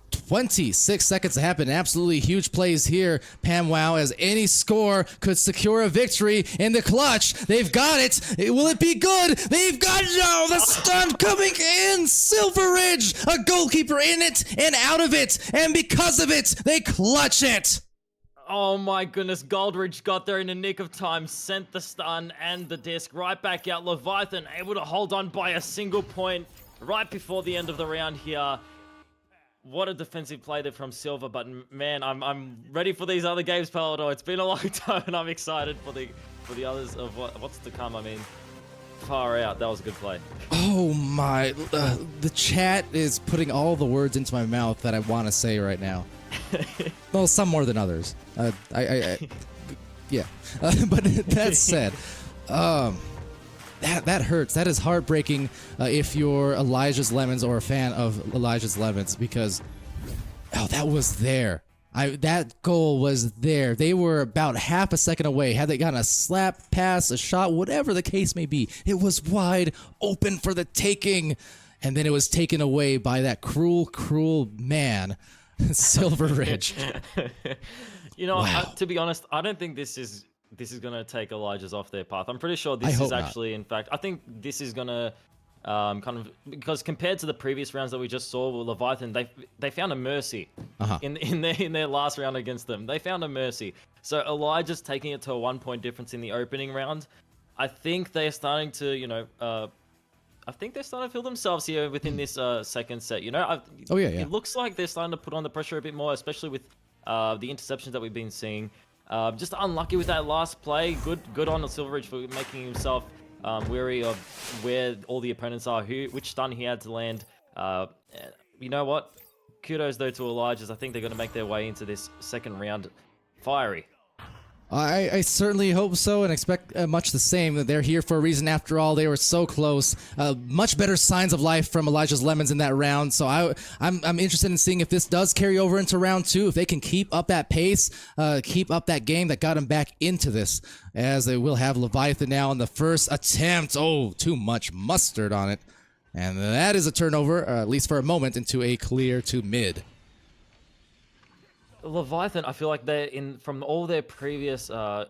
26 seconds to happen. Absolutely huge plays here, Pam Wow, as any score could secure a victory in the clutch. They've got it. Will it be good? They've got it. Oh, the stun coming in. Silver Ridge, a goalkeeper in it and out of it. And because of it, they clutch it. Oh my goodness, Goldridge got there in the nick of time, sent the stun and the disc right back out. Leviathan able to hold on by a single point right before the end of the round here. What a defensive play there from Silver, but man, I'm ready for these other games, Palador. It's been a long time, and I'm excited for the others of what's to come. I mean, far out. That was a good play. Oh my! The chat is putting all the words into my mouth that I want to say right now. Well, some more than others. Yeah. But that said, that hurts. That is heartbreaking if you're Elijah's Lemons or a fan of Elijah's Lemons, because that was there. That goal was there. They were about half a second away. Had they gotten a slap, pass, a shot, whatever the case may be, it was wide open for the taking, and then it was taken away by that cruel man, Silver Ridge. Wow. To be honest, I don't think this is going to take Elijah's off their path. I'm pretty sure this is actually, in fact, I think this is going to kind of, because compared to the previous rounds that we just saw with Leviathan, they found a mercy in their last round against them. They found a mercy. So Elijah's taking it to a 1-point difference in the opening round. I think they're starting to, I think they're starting to feel themselves here within this second set. It looks like they're starting to put on the pressure a bit more, especially with the interceptions that we've been seeing. Just unlucky with that last play. Good on Silver Ridge for making himself wary of where all the opponents are, which stun he had to land. You know what? Kudos though to Elijah's. I think they're going to make their way into this second round fiery. I certainly hope so and expect much the same. That they're here for a reason after all. They were so close. Much better signs of life from Elijah's Lemons in that round. So I'm interested in seeing if this does carry over into round 2. If they can keep up that pace, keep up that game that got them back into this. As they will have Leviathan now on the first attempt. Oh, too much mustard on it. And that is a turnover, at least for a moment, into a clear to mid. Leviathan, I feel like from all their previous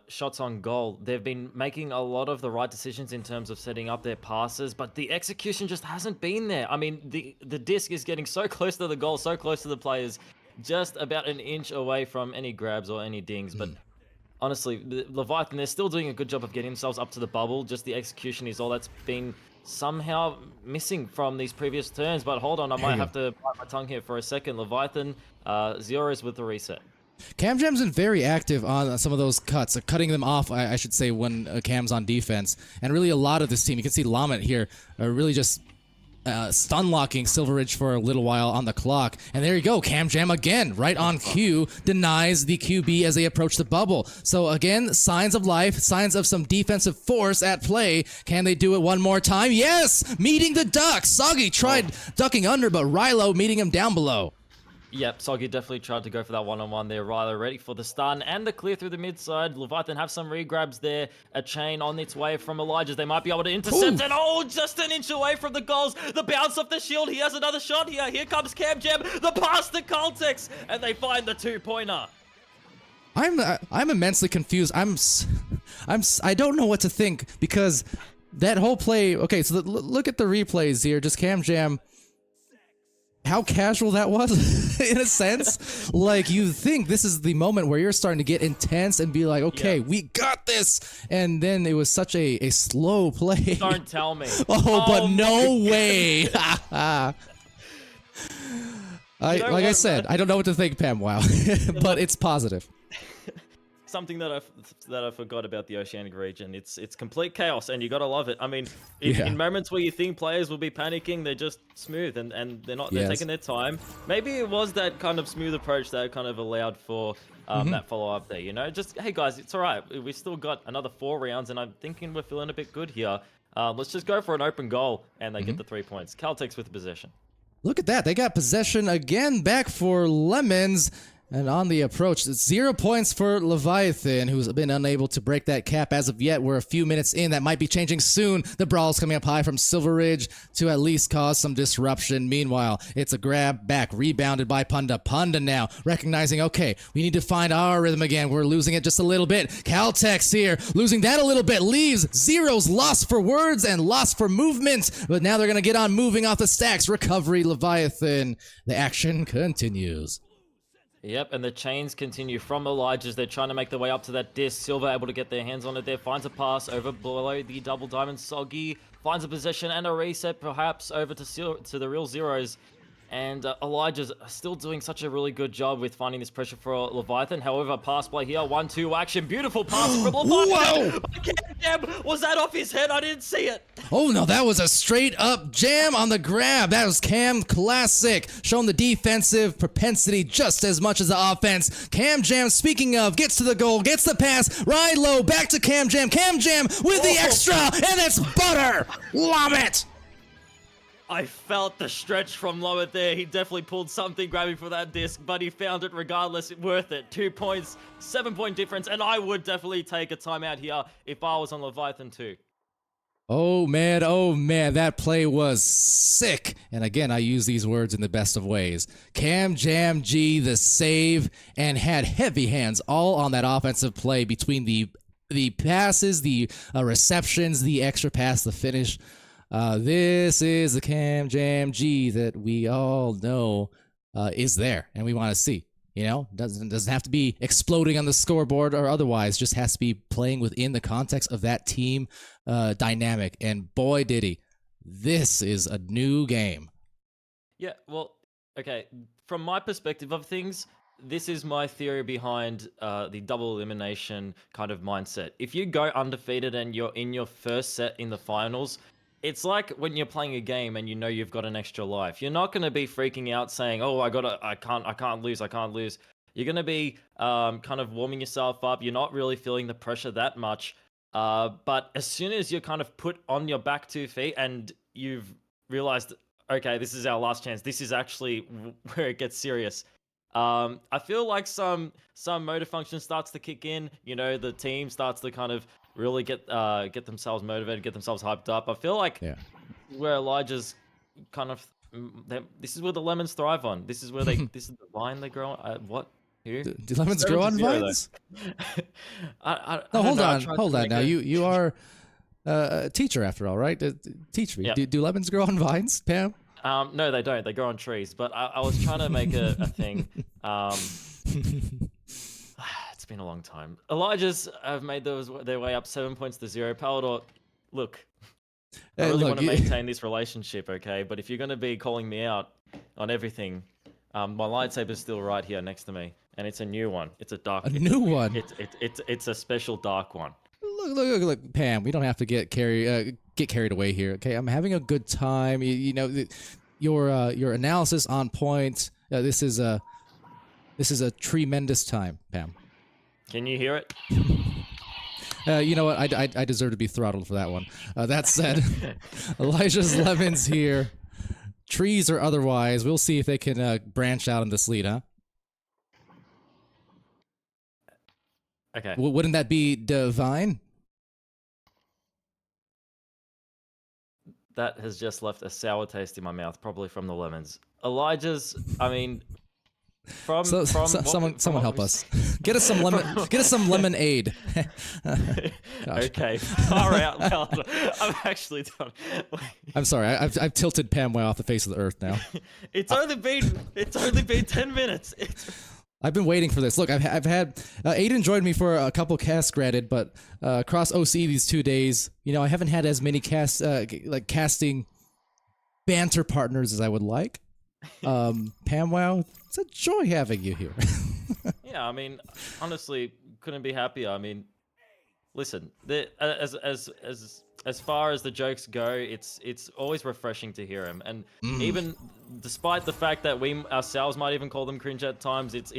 shots on goal, they've been making a lot of the right decisions in terms of setting up their passes, but the execution just hasn't been there. I mean, the disc is getting so close to the goal, so close to the players, just about an inch away from any grabs or any dings. But honestly, Leviathan, they're still doing a good job of getting themselves up to the bubble. Just the execution is all that's been somehow missing from these previous turns. But hold on, I might have to bite my tongue here for a second. Leviathan, zeros with the reset. Cam Jam's been very active on some of those cuts, cutting them off, I should say, when Cam's on defense. And really a lot of this team, you can see Lamet here, really just stun locking Silver Ridge for a little while on the clock. And there you go, Cam Jam again, right on cue, denies the QB as they approach the bubble. So again, signs of life, signs of some defensive force at play. Can they do it one more time? Yes! Meeting the duck! Soggy tried ducking under, but Rilo meeting him down below. Yep, Soggy definitely tried to go for that one-on-one there. Rylo ready for the stun and the clear through the mid side. Leviathan have some regrabs there. A chain on its way from Elijah's. They might be able to intercept it. Oh, just an inch away from the goals. The bounce off the shield. He has another shot here. Here comes Cam Jam. The pass to Caltex. And they find the two-pointer. I'm immensely confused. I don't know what to think because that whole play. Okay, so look at the replays here. Just Cam Jam. How casual that was, in a sense. Like, you think this is the moment where you're starting to get intense and be like, okay, we got this. And then it was such a slow play. Don't tell me. But no way. Like I said, I don't know what to think, Pam. Wow. But it's positive. Something that I forgot about the Oceanic region. It's complete chaos, and you gotta love it. I mean, in moments where you think players will be panicking, they're just smooth, and they're not. They're taking their time. Maybe it was that kind of smooth approach that kind of allowed for that follow up there. You know, just hey guys, it's all right. We still got another 4 rounds, and I'm thinking we're feeling a bit good here. Let's just go for an open goal, and they get the 3 points. Caltex with possession. Look at that. They got possession again back for Lemons. And on the approach, 0 points for Leviathan, who's been unable to break that cap as of yet. We're a few minutes in. That might be changing soon. The brawl's coming up high from Silver Ridge to at least cause some disruption. Meanwhile, it's a grab back, rebounded by Punda. Punda now recognizing, okay, we need to find our rhythm again. We're losing it just a little bit. Caltex here, losing that a little bit. Leaves Zero's lost for words and lost for movement. But now they're going to get on moving off the stacks. Recovery, Leviathan. The action continues. Yep, and the chains continue from Elijah's. They're trying to make their way up to that disc. Silver able to get their hands on it there. Finds a pass over below the double diamond. Soggy finds a possession and a reset perhaps over to the real Zeros. And Elijah's still doing such a really good job with finding this pressure for Leviathan. However, pass play here, 1-2 action. Beautiful passing from Leviathan. Whoa! Was that off his head? I didn't see it. Oh no, that was a straight up jam on the grab. That was Cam Classic, showing the defensive propensity just as much as the offense. Cam Jam, speaking of, gets to the goal, gets the pass, ride low, back to Cam Jam. Cam Jam with the extra, and it's butter. Love it. I felt the stretch from lower there. He definitely pulled something grabbing for that disc, but he found it regardless. Worth it. 2 points, 7-point difference, and I would definitely take a timeout here if I was on Leviathan too. Oh man, that play was sick. And again, I use these words in the best of ways. Cam Jam G, the save, and had heavy hands all on that offensive play between the passes, the receptions, the extra pass, the finish. This is the Cam Jam G that we all know is there and we want to see. You know, doesn't have to be exploding on the scoreboard or otherwise. Just has to be playing within the context of that team dynamic. And boy, did he! This is a new game. Yeah, well, okay. From my perspective of things, this is my theory behind the double elimination kind of mindset. If you go undefeated and you're in your first set in the finals, it's like when you're playing a game and you know you've got an extra life. You're not going to be freaking out saying, "Oh, I can't lose. You're going to be kind of warming yourself up. You're not really feeling the pressure that much. But as soon as you're kind of put on your back 2 feet and you've realized, okay, this is our last chance. This is actually where it gets serious. I feel like some motor function starts to kick in. You know, the team starts to kind of really get themselves motivated, get themselves hyped up. I feel like where Elijah's kind of this is where the lemons thrive on. This is where this is the vine they grow on. What? Who? Do lemons grow on vines? Hold on. Now you are a teacher after all, right? Teach me. Yep. Do lemons grow on vines, Pam? No, they don't. They grow on trees. But I was trying to make a thing. It's been a long time. Elijah's have made their way up 7 points to 0. Palador, look, I really want to maintain this relationship, okay? But if you're going to be calling me out on everything, my lightsaber's still right here next to me, and it's a new one. It's a dark. A new one. It's a special dark one. Look, Pam. We don't have to get carried away here. Okay, I'm having a good time. You know, your analysis on point. This is a tremendous time, Pam. Can you hear it? You know what? I deserve to be throttled for that one. That said, Elijah's Lemons here. Trees or otherwise, we'll see if they can branch out in this lead, huh? Okay. Wouldn't that be divine? That has just left a sour taste in my mouth, probably from the lemons. Elijah's, I mean, someone help us. Get us some lemon. Get us some lemonade. Okay, far out loud. I'm actually done. I'm sorry. I've tilted Pam way off the face of the earth now. It's only been 10 minutes. I've been waiting for this. Look, I've had Aiden joined me for a couple casts, granted, but across OCE these 2 days, you know, I haven't had as many casting banter partners as I would like. Pam, wow, it's a joy having you here. Yeah, I mean, honestly, couldn't be happier. I mean, listen, as far as the jokes go, it's always refreshing to hear him, and even despite the fact that we ourselves might even call them cringe at times, it's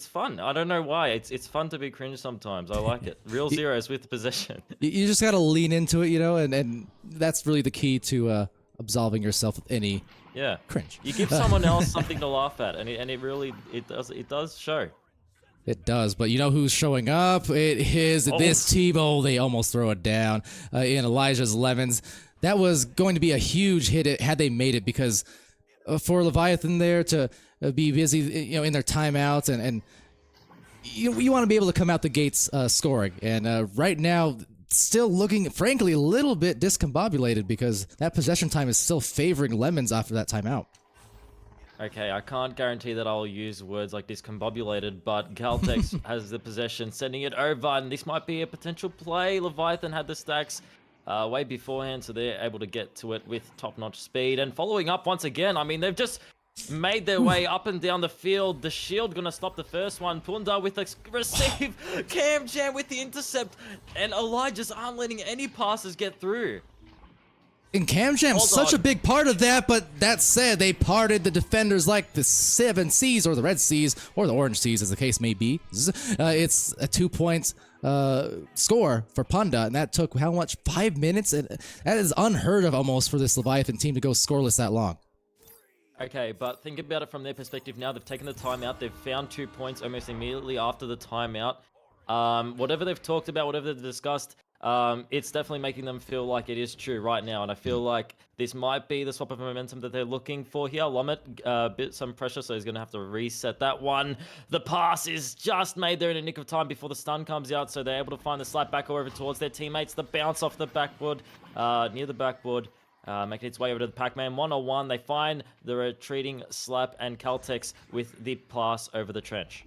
fun. I don't know why. It's fun to be cringe sometimes. I like it. Real zeros with possession. You just gotta lean into it, you know, and that's really the key to absolving yourself of any cringe. You give someone else something to laugh at, and it does show. It does, but you know who's showing up? It is this team. Oh, they almost throw it down in Elijah's Lemons. That was going to be a huge hit had they made it, because for Leviathan there to be busy, you know, in their timeouts, and you want to be able to come out the gates scoring. And right now, still looking, frankly, a little bit discombobulated because that possession time is still favoring Lemons after that timeout. Okay, I can't guarantee that I'll use words like discombobulated, but Caltex has the possession, sending it over, and this might be a potential play. Leviathan had the stacks way beforehand, so they're able to get to it with top-notch speed. And following up once again, I mean, they've just made their way up and down the field. The shield gonna stop the first one. Punda with the receive. Cam Jam with the intercept. And Elijah's aren't letting any passes get through. And Cam Jam's such a big part of that, but that said, they parted the defenders like the 7 C's or the Red C's or the Orange C's, as the case may be. It's a 2-point score for Punda, and that took how much? 5 minutes? And that is unheard of almost for this Leviathan team to go scoreless that long. Okay, but think about it from their perspective now. They've taken the timeout. They've found 2 points almost immediately after the timeout. Whatever they've talked about, whatever they've discussed, it's definitely making them feel like it is true right now. And I feel like this might be the swap of momentum that they're looking for here. Lomit, bit some pressure, so he's going to have to reset that one. The pass is just made there in a nick of time before the stun comes out, so they're able to find the slap back over towards their teammates. The bounce off the backboard, near the backboard. Making its way over to the Pac-Man 101. They find the retreating Slap and Caltex with the pass over the trench.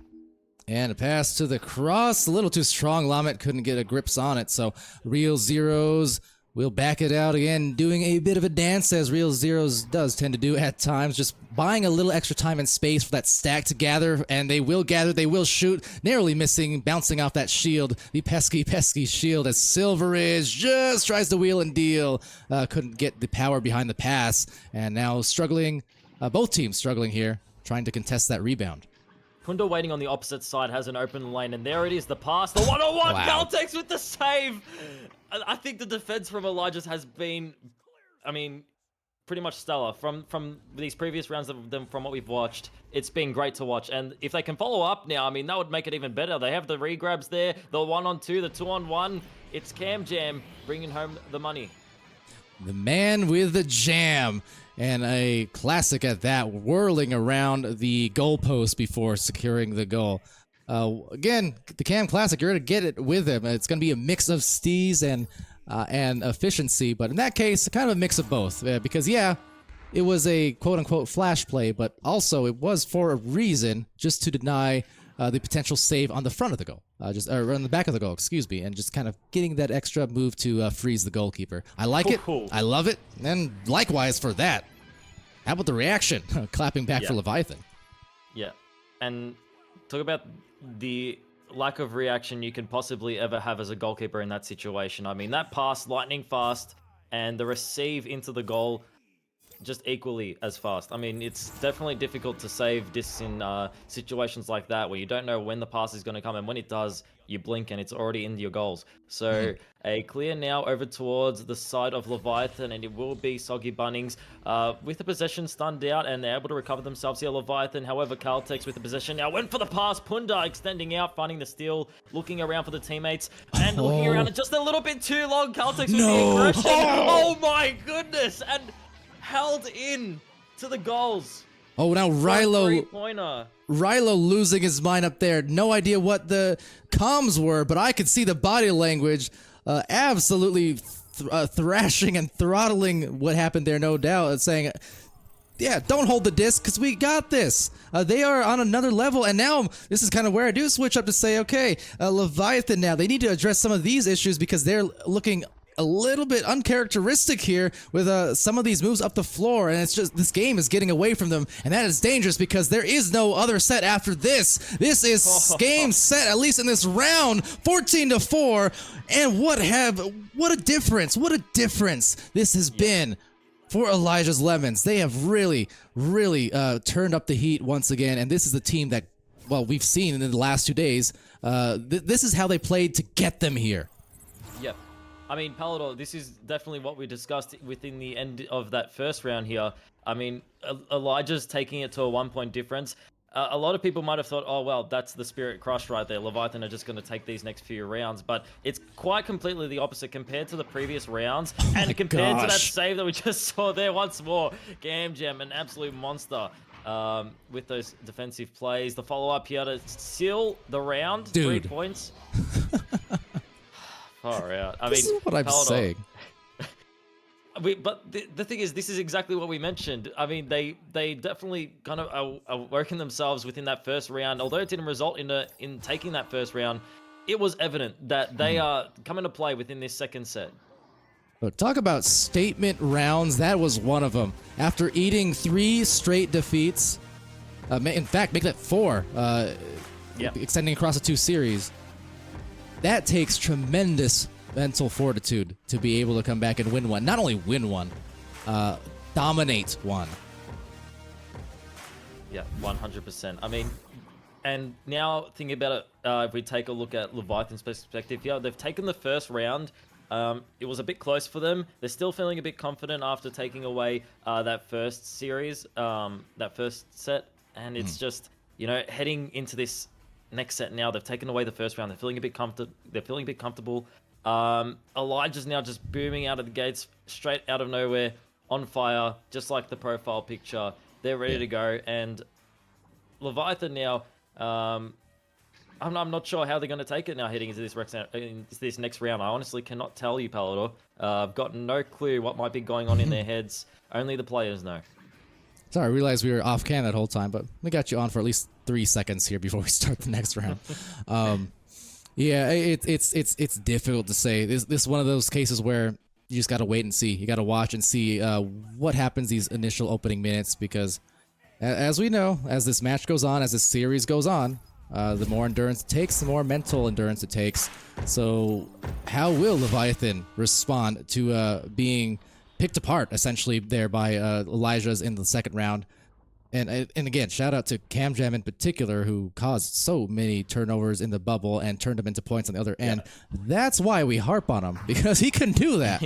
And a pass to the cross. A little too strong. Lamet couldn't get a grips on it. So Real Zeros will back it out again, doing a bit of a dance, as Real Zeros does tend to do at times, just buying a little extra time and space for that stack to gather, and they will gather, they will shoot, narrowly missing, bouncing off that shield, the pesky, pesky shield, as Silveridge just tries to wheel and deal, couldn't get the power behind the pass, and now struggling, both teams struggling here, trying to contest that rebound. Punda waiting on the opposite side has an open lane, and there it is, the pass, the one-on-one, Caltex with the save! I think the defense from Elijah's has been, I mean, pretty much stellar. From these previous rounds of them, from what we've watched, it's been great to watch. And if they can follow up now, I mean, that would make it even better. They have the regrabs there, the 1-on-2, the 2-on-1. It's Cam Jam bringing home the money. The man with the jam. And a classic at that, whirling around the goalpost before securing the goal. Again, the Cam Classic, you're going to get it with him. It's going to be a mix of steez and efficiency, but in that case, kind of a mix of both. Because, yeah, it was a quote-unquote flash play, but also it was for a reason, just to deny the potential save on the front of the goal. Or on the back of the goal, excuse me, and just kind of getting that extra move to freeze the goalkeeper. I like it. I love it. And likewise for that. How about the reaction? Clapping back for Leviathan. Yeah. And talk about the lack of reaction you can possibly ever have as a goalkeeper in that situation. I mean, that pass lightning fast and the receive into the goal just equally as fast. I mean, it's definitely difficult to save this in situations like that where you don't know when the pass is going to come, and when it does, you blink and it's already in your goals. So a clear now over towards the side of Leviathan, and it will be Soggy Bunnings with the possession stunned out, and they're able to recover themselves here. Leviathan, however, Caltex with the possession now went for the pass. Punda extending out, finding the steal, looking around for the teammates, and looking around just a little bit too long. Caltex with the aggression. Oh my goodness! And held in to the goals. Oh, now Three-pointer. Rilo losing his mind up there. No idea what the comms were, but I could see the body language absolutely thrashing and throttling what happened there, no doubt, saying, yeah, don't hold the disc because we got this. They are on another level, and now this is kind of where I do switch up to say, okay, Leviathan now, they need to address some of these issues because they're looking a little bit uncharacteristic here with some of these moves up the floor, and it's just this game is getting away from them, and that is dangerous because there is no other set after this. This is game set, at least in this round, 14-4, and what a difference this has been for Elijah's Lemons. They have really turned up the heat once again, and this is the team that, well, we've seen in the last 2 days. This is how they played to get them here. Yep. I mean, Palador, this is definitely what we discussed within the end of that first round here. I mean, Elijah's taking it to a 1-point difference. A lot of people might have thought, oh, well, that's the Spirit Crush right there. Leviathan are just going to take these next few rounds. But it's quite completely the opposite compared to the previous rounds. And compared to that save that we just saw there once more. Gamgem, an absolute monster with those defensive plays. The follow-up here to seal the round. Dude. 3 points. Far out. I this mean, is what I'm saying. But the thing is, this is exactly what we mentioned. I mean, they definitely kind of are working themselves within that first round. Although it didn't result in taking that first round, it was evident that they are coming to play within this second set. But talk about statement rounds. That was one of them. After eating 3 straight defeats, in fact, make that 4, extending across the 2 series. That takes tremendous mental fortitude to be able to come back and win one. Not only win one, dominate one. Yeah, 100%. I mean, and now thinking about it, if we take a look at Leviathan's perspective here, they've taken the first round. It was a bit close for them. They're still feeling a bit confident after taking away that first series, that first set. And it's just, heading into this next set now, they've taken away the first round. They're feeling a bit comfortable. Elijah's now just booming out of the gates, straight out of nowhere, on fire, just like the profile picture. They're ready to go. And Leviathan now, I'm not sure how they're going to take it now heading into this next round. I honestly cannot tell you, Palador. I've got no clue what might be going on in their heads. Only the players know. Sorry, I realized we were off cam that whole time, but we got you on for at least 3 seconds here before we start the next round. Yeah, it's difficult to say. This is one of those cases where you just got to wait and see. You got to watch and see what happens these initial opening minutes, because as we know, as this match goes on, as this series goes on, the more endurance it takes, the more mental endurance it takes. So how will Leviathan respond to being picked apart, essentially, there by Elijah's in the second round? And again, shout out to Camjam in particular, who caused so many turnovers in the bubble and turned them into points on the other end. That's why we harp on him, because he can do that.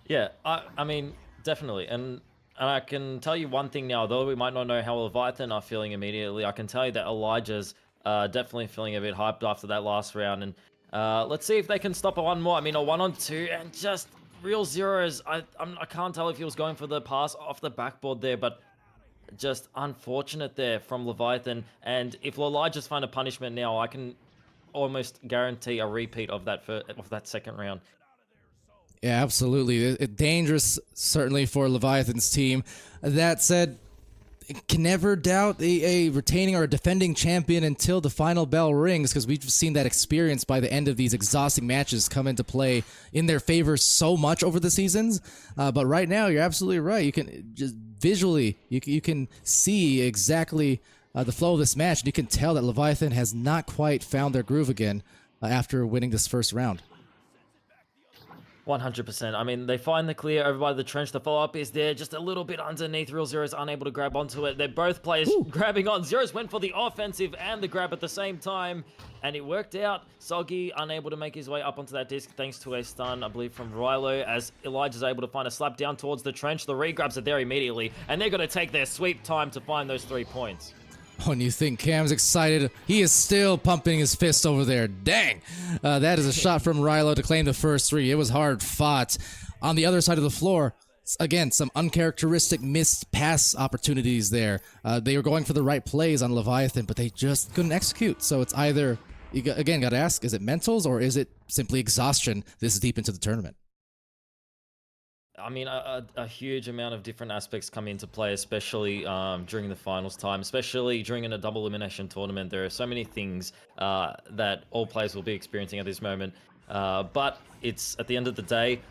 Yeah, I mean, definitely. And I can tell you one thing now, though we might not know how Leviathan are feeling immediately, I can tell you that Elijah's definitely feeling a bit hyped after that last round. And let's see if they can stop one more. I mean, a 1-on-2 and just real zeros. I can't tell if he was going for the pass off the backboard there, but just unfortunate there from Leviathan. And if Elijah's find a punishment now, I can almost guarantee a repeat of that second round. Yeah, absolutely. Dangerous, certainly, for Leviathan's team. That said, can never doubt a retaining or a defending champion until the final bell rings, because we've seen that experience by the end of these exhausting matches come into play in their favor so much over the seasons. But right now, you're absolutely right. You can just visually, you can see exactly the flow of this match. And you can tell that Leviathan has not quite found their groove again after winning this first round. 100%. I mean, they find the clear over by the trench. The follow-up is there, just a little bit underneath. Real Zero's unable to grab onto it. They're both players grabbing on. Zero's went for the offensive and the grab at the same time, and it worked out. Soggy unable to make his way up onto that disc thanks to a stun, I believe, from Rilo, as Elijah's able to find a slap down towards the trench. The regrabs are there immediately, and they're going to take their sweet time to find those 3 points. Oh, and you think Cam's excited. He is still pumping his fist over there. Dang! That is a shot from Rilo to claim the first 3. It was hard fought. On the other side of the floor, again, some uncharacteristic missed pass opportunities there. They were going for the right plays on Leviathan, but they just couldn't execute. So it's either, again, got to ask, is it mentals or is it simply exhaustion this deep into the tournament? I mean, a huge amount of different aspects come into play, especially during the finals time, especially during a double elimination tournament. There are so many things that all players will be experiencing at this moment. But it's, at the end of the day,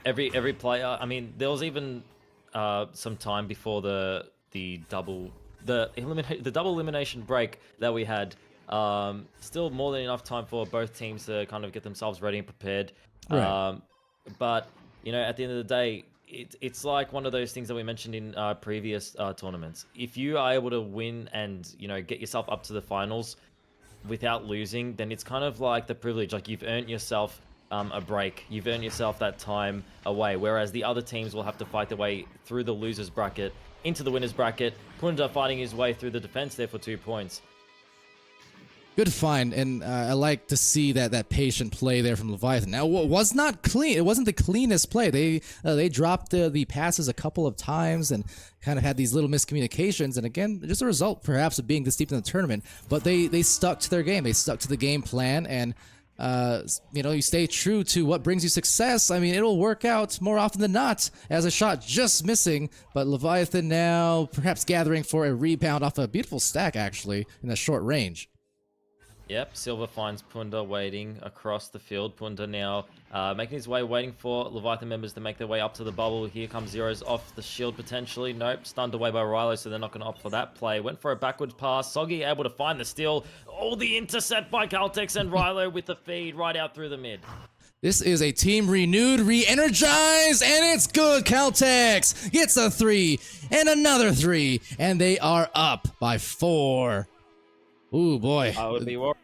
every player. I mean, there was even some time before the double elimination break that we had. Still more than enough time for both teams to kind of get themselves ready and prepared. Right. But you know, at the end of the day, it's like one of those things that we mentioned in previous tournaments. If you are able to win and, you know, get yourself up to the finals without losing, then it's kind of like the privilege. Like, you've earned yourself a break. You've earned yourself that time away. Whereas the other teams will have to fight their way through the losers bracket into the winners bracket. Punda fighting his way through the defense there for 2 points. Good find, and I like to see that patient play there from Leviathan. Now, it was not clean. It wasn't the cleanest play. They dropped the passes a couple of times and kind of had these little miscommunications. And again, just a result, perhaps, of being this deep in the tournament. But they stuck to their game. They stuck to the game plan, and you know, you stay true to what brings you success. I mean, it'll work out more often than not, as a shot just missing. But Leviathan now perhaps gathering for a rebound off a beautiful stack, actually, in a short range. Yep, Silver finds Punda waiting across the field. Punda now making his way, waiting for Leviathan members to make their way up to the bubble. Here comes Zero's off the shield potentially. Nope, stunned away by Rilo, so they're not going to opt for that play. Went for a backwards pass. Soggy able to find the steal. Oh, the intercept by Caltex, and Rilo with the feed right out through the mid. This is a team renewed, re-energized, and it's good. Caltex gets a 3 and another 3, and they are up by 4. Ooh, boy. I would be worried.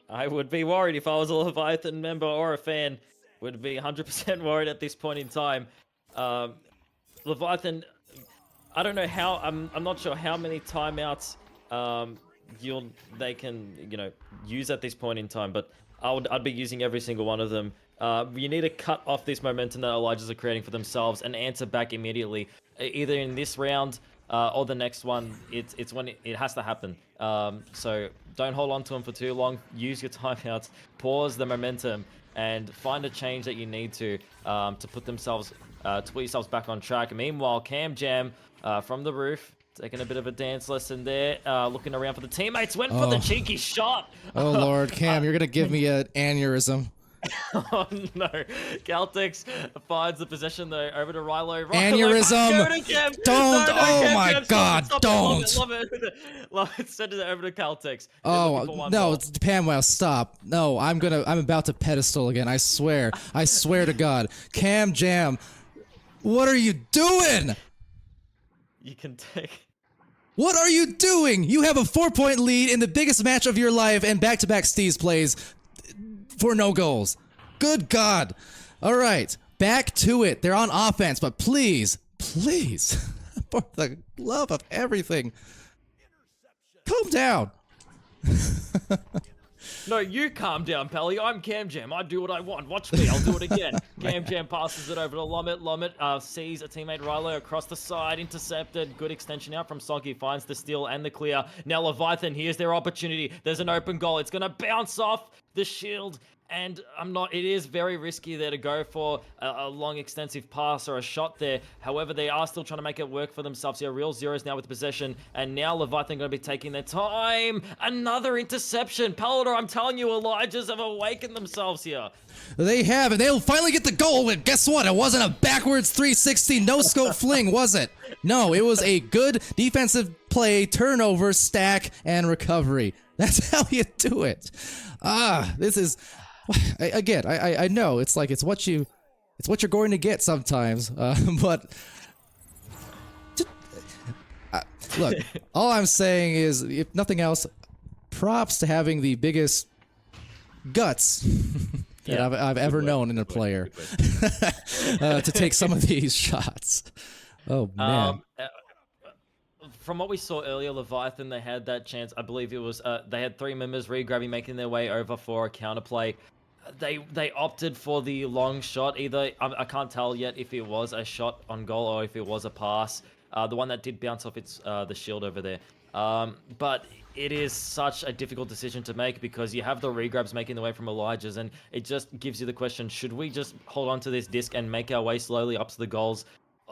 I would be worried if I was a Leviathan member or a fan. Would be 100% worried at this point in time. Leviathan, I don't know how. I'm not sure how many timeouts they can, you know, use at this point in time. But I'd be using every single one of them. You need to cut off this momentum that Elijahs are creating for themselves and answer back immediately, either in this round or the next one. It's when it has to happen. So don't hold on to them for too long. Use your timeouts, pause the momentum, and find a change that you need to put yourselves back on track. Meanwhile, Cam Jam from the roof, taking a bit of a dance lesson there, looking around for the teammates, went for the cheeky shot. Oh Lord, Cam, you're gonna give me an aneurysm. Oh no, Caltex finds the possession though, over to Rilo. Aneurysm! Don't! Oh my God, don't! Love it. Send it over to Caltex. Oh no, it's Pamwell, stop! No, I'm about to pedestal again. I swear to God, Cam Jam, what are you doing? You can take. What are you doing? You have a 4-point lead in the biggest match of your life, and back-to-back Steez plays for no goals. Good God. All right, back to it. They're on offense, but please, for the love of everything, calm down. No, you calm down, Pally. I'm Cam Jam. I do what I want. Watch me. I'll do it again. Cam Jam passes it over to Lomit. Lomit sees a teammate Rilo across the side. Intercepted. Good extension out from Soggy. Finds the steal and the clear. Now Leviathan, here's their opportunity. There's an open goal. It's going to bounce off the shield. And it is very risky there to go for a long, extensive pass or a shot there. However, they are still trying to make it work for themselves here. Real Zeros now with possession. And now Leviathan going to be taking their time. Another interception. Palador, I'm telling you, Elijahs have awakened themselves here. They have, and they'll finally get the goal. And guess what? It wasn't a backwards 360 no-scope fling, was it? No, it was a good defensive play, turnover, stack, and recovery. That's how you do it. This is again. I know it's like it's what you're going to get sometimes. But look, all I'm saying is, if nothing else, props to having the biggest guts that I've ever known in a player to take some of these shots. Oh man. From what we saw earlier, Leviathan, they had that chance. I believe it was they had 3 members re-grabbing, making their way over for a counterplay. They opted for the long shot. Either I can't tell yet if it was a shot on goal or if it was a pass. The one that did bounce off the shield over there. But it is such a difficult decision to make because you have the regrabs making their way from Elijah's, and it just gives you the question: should we just hold on to this disc and make our way slowly up to the goals?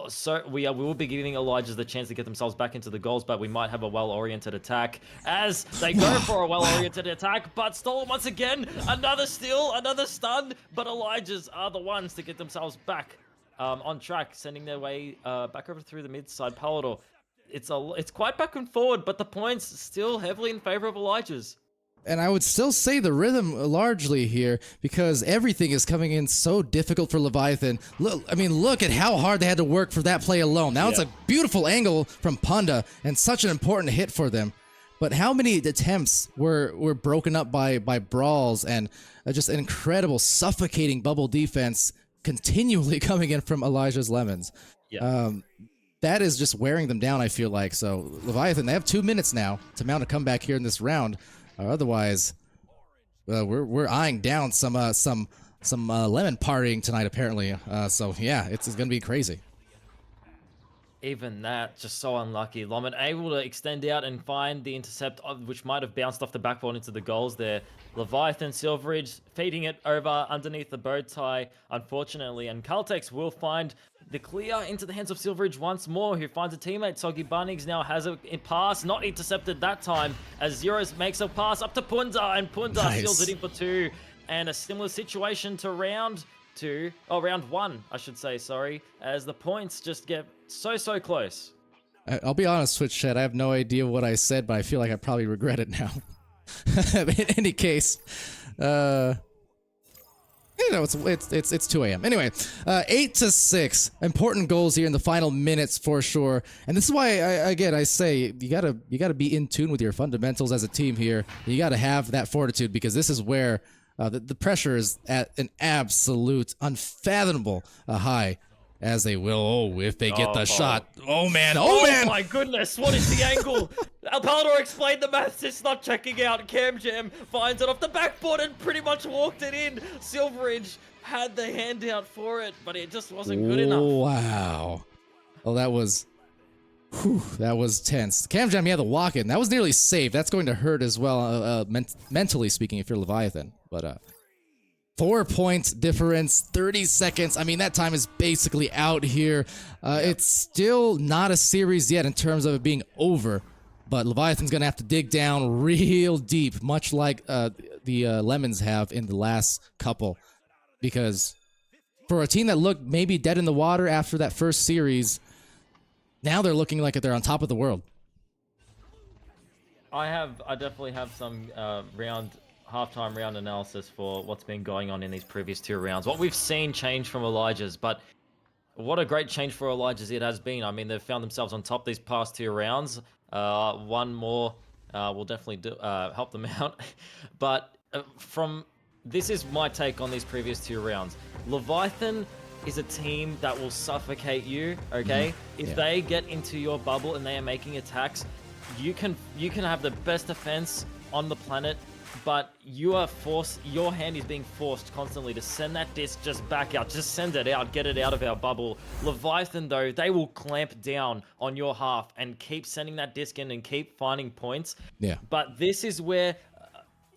So we will be giving Elijah's the chance to get themselves back into the goals, but we might have a well-oriented attack as they go for a well-oriented attack, but stolen once again. Another steal, another stun, but Elijah's are the ones to get themselves back on track, sending their way back over through the mid-side. Palador, it's quite back and forward, but the points still heavily in favor of Elijah's. And I would still say the rhythm largely here, because everything is coming in so difficult for Leviathan. Look at how hard they had to work for that play alone. Now it's a beautiful angle from Punda and such an important hit for them. But how many attempts were broken up by brawls and just an incredible suffocating bubble defense continually coming in from Elijah's Lemons. That is just wearing them down, I feel like. So Leviathan, they have 2 minutes now to mount a comeback here in this round. Otherwise, we're eyeing down some lemon partying tonight, apparently. So yeah, it's gonna be crazy. Even that, just so unlucky. Lemon able to extend out and find the intercept, which might have bounced off the backboard into the goals there. Leviathan, Silveridge feeding it over underneath the bow tie, unfortunately. And Caltex will find the clear into the hands of Silveridge once more, who finds a teammate. Soggy Bunnings now has a pass, not intercepted that time, as Zeros makes a pass up to Punda, and Punda seals it in for 2. And a similar situation to round 1, I should say, sorry, as the points just get so close. I'll be honest, Twitch chat, I have no idea what I said, but I feel like I probably regret it now. In any case, it's 2 a.m. Anyway, 8-6, important goals here in the final minutes for sure. And this is why I say you gotta be in tune with your fundamentals as a team here. You gotta have that fortitude, because this is where the pressure is at an absolute unfathomable high, as they will, if they get the shot. Oh man, Oh my goodness, what is the angle? Palador explained the maths, it's not checking out. Cam Jam finds it off the backboard and pretty much walked it in. Silveridge had the handout for it, but it just wasn't good enough. Wow. Oh, that was tense. Cam Jam, he had the walk-in. That was nearly saved. That's going to hurt as well, mentally speaking, if you're Leviathan. But 4 points difference, 30 seconds. I mean, that time is basically out here. It's still not a series yet in terms of it being over, but Leviathan's going to have to dig down real deep, much like the Lemons have in the last couple, because for a team that looked maybe dead in the water after that first series, now they're looking like they're on top of the world. I definitely have some halftime round analysis for what's been going on in these previous 2 rounds. What we've seen change from Elijah's, but what a great change for Elijah's it has been. I mean, they've found themselves on top these past 2 rounds. One more will definitely help them out. But this is my take on these previous 2 rounds. Leviathan is a team that will suffocate you, okay? If they get into your bubble and they are making attacks, you can have the best defense on the planet, but your hand is being forced constantly to send that disc just back out. Just send it out, get it out of our bubble. Leviathan, though, they will clamp down on your half and keep sending that disc in and keep finding points. Yeah. But this is where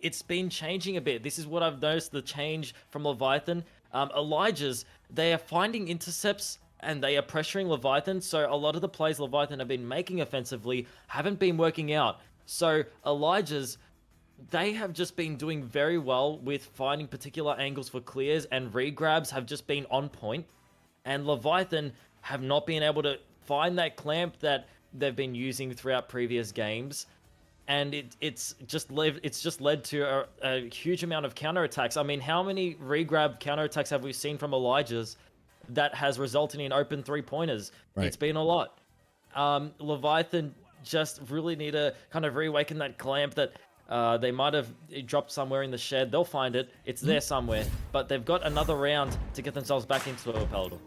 it's been changing a bit. This is what I've noticed, the change from Leviathan. Elijah's, they are finding intercepts and they are pressuring Leviathan, so a lot of the plays Leviathan have been making offensively haven't been working out. So Elijah's, they have just been doing very well with finding particular angles for clears, and regrabs have just been on point. And Leviathan have not been able to find that clamp that they've been using throughout previous games, and it's just led to a huge amount of counterattacks. I mean, how many regrab counterattacks have we seen from Elijah's that has resulted in open 3-pointers? Right. It's been a lot. Leviathan just really need to kind of reawaken that clamp that they might have dropped somewhere in the shed. They'll find it. It's there somewhere. But they've got another round to get themselves back into a Paladin.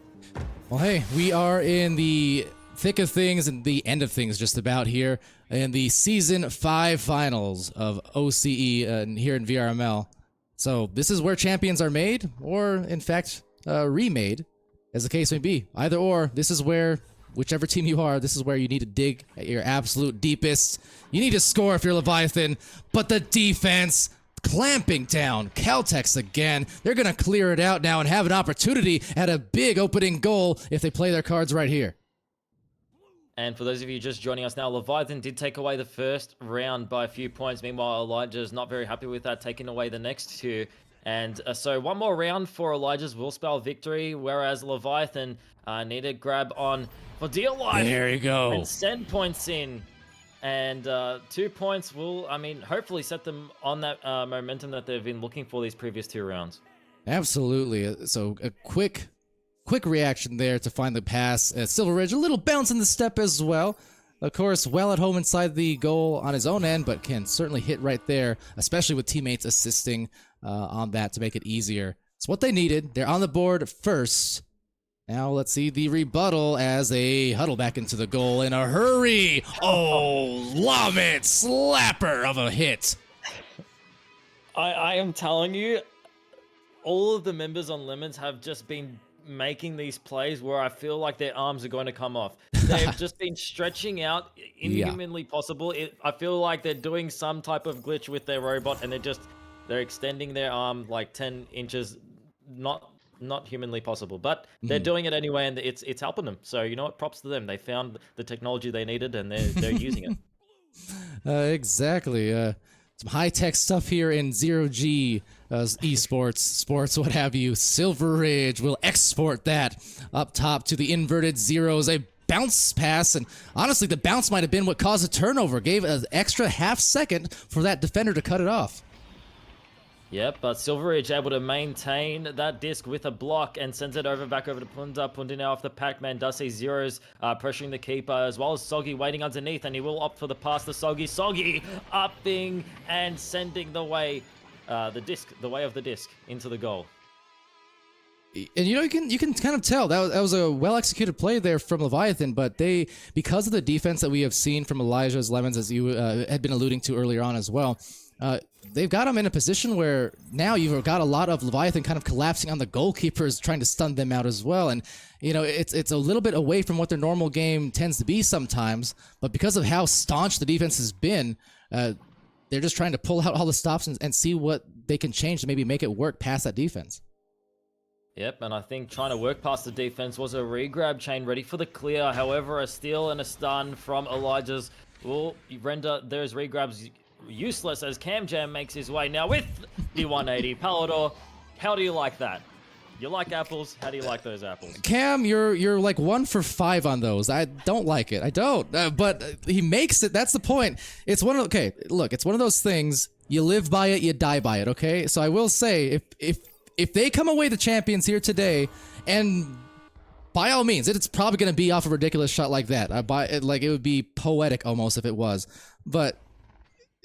Well, hey, we are in the thick of things and the end of things just about here in the Season 5 finals of OCE here in VRML. So this is where champions are made, or in fact, remade, as the case may be. Either or, this is where, whichever team you are, this is where you need to dig at your absolute deepest. You need to score if you're Leviathan, but the defense clamping down. Caltex again. They're going to clear it out now and have an opportunity at a big opening goal if they play their cards right here. And for those of you just joining us now, Leviathan did take away the first round by a few points. Meanwhile, Elijah's not very happy with that, taking away the next two. And so one more round for Elijah's will spell victory, whereas Leviathan need to grab on for dear life. There you go. And send points in. And 2 points will, hopefully set them on that momentum that they've been looking for these previous 2 rounds. Absolutely. So a quick reaction there to find the pass. Silver Ridge, a little bounce in the step as well. Of course, well at home inside the goal on his own end, but can certainly hit right there, especially with teammates assisting on that to make it easier. It's what they needed. They're on the board first. Now let's see the rebuttal as they huddle back into the goal in a hurry. Oh, Lamet, slapper of a hit. I am telling you, all of the members on Lemons have just been making these plays where I feel like their arms are going to come off. They've just been stretching out inhumanly possible. I feel like they're doing some type of glitch with their robot, and they're extending their arm like 10 inches, not humanly possible, but they're doing it anyway, and it's helping them. So you know what? Props to them. They found the technology they needed, and they're using it. Exactly. Some high-tech stuff here in 0G esports, sports, what have you. Silver Ridge will export that up top to the inverted zeros. A bounce pass, and honestly, the bounce might have been what caused a turnover. Gave an extra half second for that defender to cut it off. Yep, but Silver Ridge able to maintain that disc with a block and sends it back over to Punda. Punda now off the Pac-Man does see zeros pressuring the keeper, as well as Soggy waiting underneath, and he will opt for the pass to Soggy. Soggy upping and sending the way of the disc into the goal. And you can kind of tell that was a well-executed play there from Leviathan, but because of the defense that we have seen from Elijah's Lemons, as you had been alluding to earlier on as well, they've got him in a position where now you've got a lot of Leviathan kind of collapsing on the goalkeepers, trying to stun them out as well. And, it's a little bit away from what their normal game tends to be sometimes, but because of how staunch the defense has been, they're just trying to pull out all the stops and see what they can change to maybe make it work past that defense. Yep, and I think trying to work past the defense was a regrab chain ready for the clear. However, a steal and a stun from Elijah's will render those regrabs useless as Cam Jam makes his way now with the 180. Palador, how do you like that? You like apples? How do you like those apples? Cam, you're like 1 for 5 on those. I don't like it. I don't. But he makes it. That's the point. It's one of it's one of those things. You live by it, you die by it. Okay. So I will say, if they come away the champions here today, and by all means, it's probably going to be off a ridiculous shot like that. It would be poetic almost if it was. But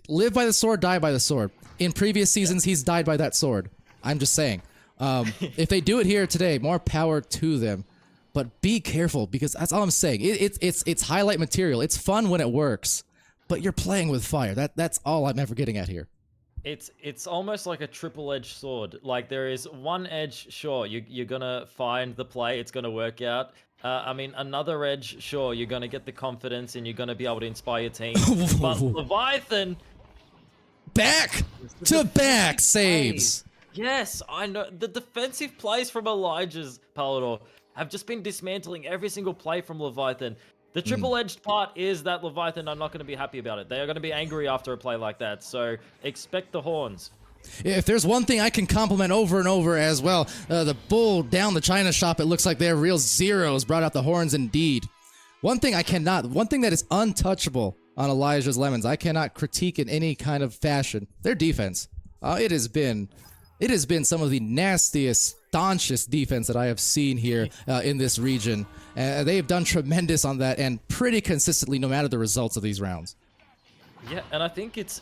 live by the sword, die by the sword. In previous seasons, he's died by that sword. I'm just saying. If they do it here today, more power to them. But be careful, because that's all I'm saying. It's highlight material. It's fun when it works, but you're playing with fire. That's all I'm ever getting at here. It's almost like a triple-edged sword. Like, there is one edge, sure, you're gonna find the play, it's gonna work out. Another edge, sure, you're gonna get the confidence and you're gonna be able to inspire your team. But Leviathan, back to back saves. Yes, I know. The defensive plays from Elijah's Palador have just been dismantling every single play from Leviathan. The triple-edged part is that Leviathan are not going to be happy about it. They are going to be angry after a play like that, so expect the horns. If there's one thing I can compliment over and over as well, the bull down the China shop, it looks like they're real zeros, brought out the horns indeed. One thing that is untouchable on Elijah's Lemons, I cannot critique in any kind of fashion. Their defense. It has been some of the nastiest, staunchest defense that I have seen here in this region. They have done tremendous on that and pretty consistently, no matter the results of these rounds. Yeah, and I think it's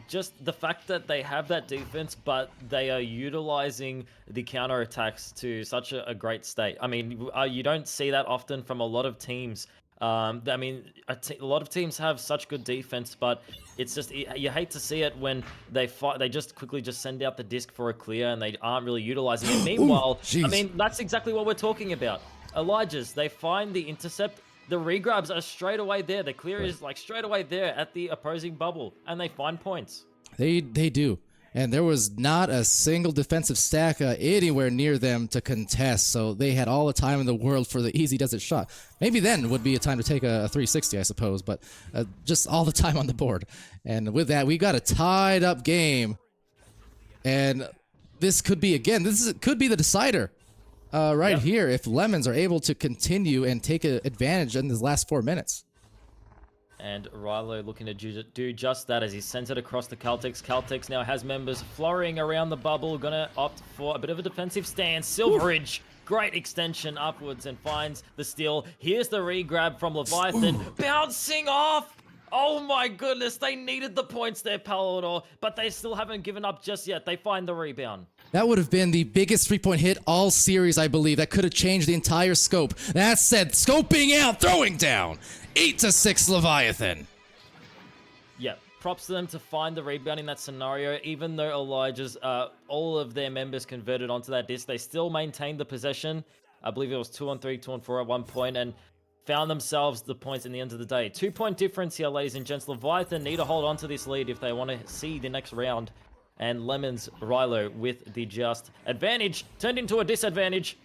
just the fact that they have that defense, but they are utilizing the counterattacks to such a great state. I mean, you don't see that often from a lot of teams. I mean, a lot of teams have such good defense, but it's just you hate to see it when they fight. They just quickly just send out the disc for a clear, and they aren't really utilizing it. Meanwhile, Ooh, I mean, that's exactly what we're talking about. Elijah's, they find the intercept. The regrabs are straight away there. The clear is like straight away there at the opposing bubble, and they find points. They do. And there was not a single defensive stack anywhere near them to contest, so they had all the time in the world for the easy desert shot. Maybe then would be a time to take a 360, I suppose, but just all the time on the board. And with that, we got a tied up game. And this could be, again, could be the decider right here if Lemons are able to continue and take advantage in these last 4 minutes. And Rilo looking to do just that as he sends it across the Caltex. Caltex now has members flurrying around the bubble, gonna opt for a bit of a defensive stance. Silveridge, great extension upwards and finds the steal. Here's the regrab from Leviathan, bouncing off! Oh my goodness, they needed the points there, Palador, but they still haven't given up just yet. They find the rebound. That would have been the biggest 3-point hit all series, I believe. That could have changed the entire scope. That said, scoping out, throwing down. 8-6 Leviathan. Yeah, props to them to find the rebound in that scenario. Even though Elijah's, all of their members converted onto that disc, they still maintained the possession. I believe it was 2-on-3, 2-on-4 at one point, and found themselves the points in the end of the day. 2-point difference here, ladies and gents. Leviathan need to hold on to this lead if they want to see the next round. And Lemons, Rilo with the just advantage turned into a disadvantage.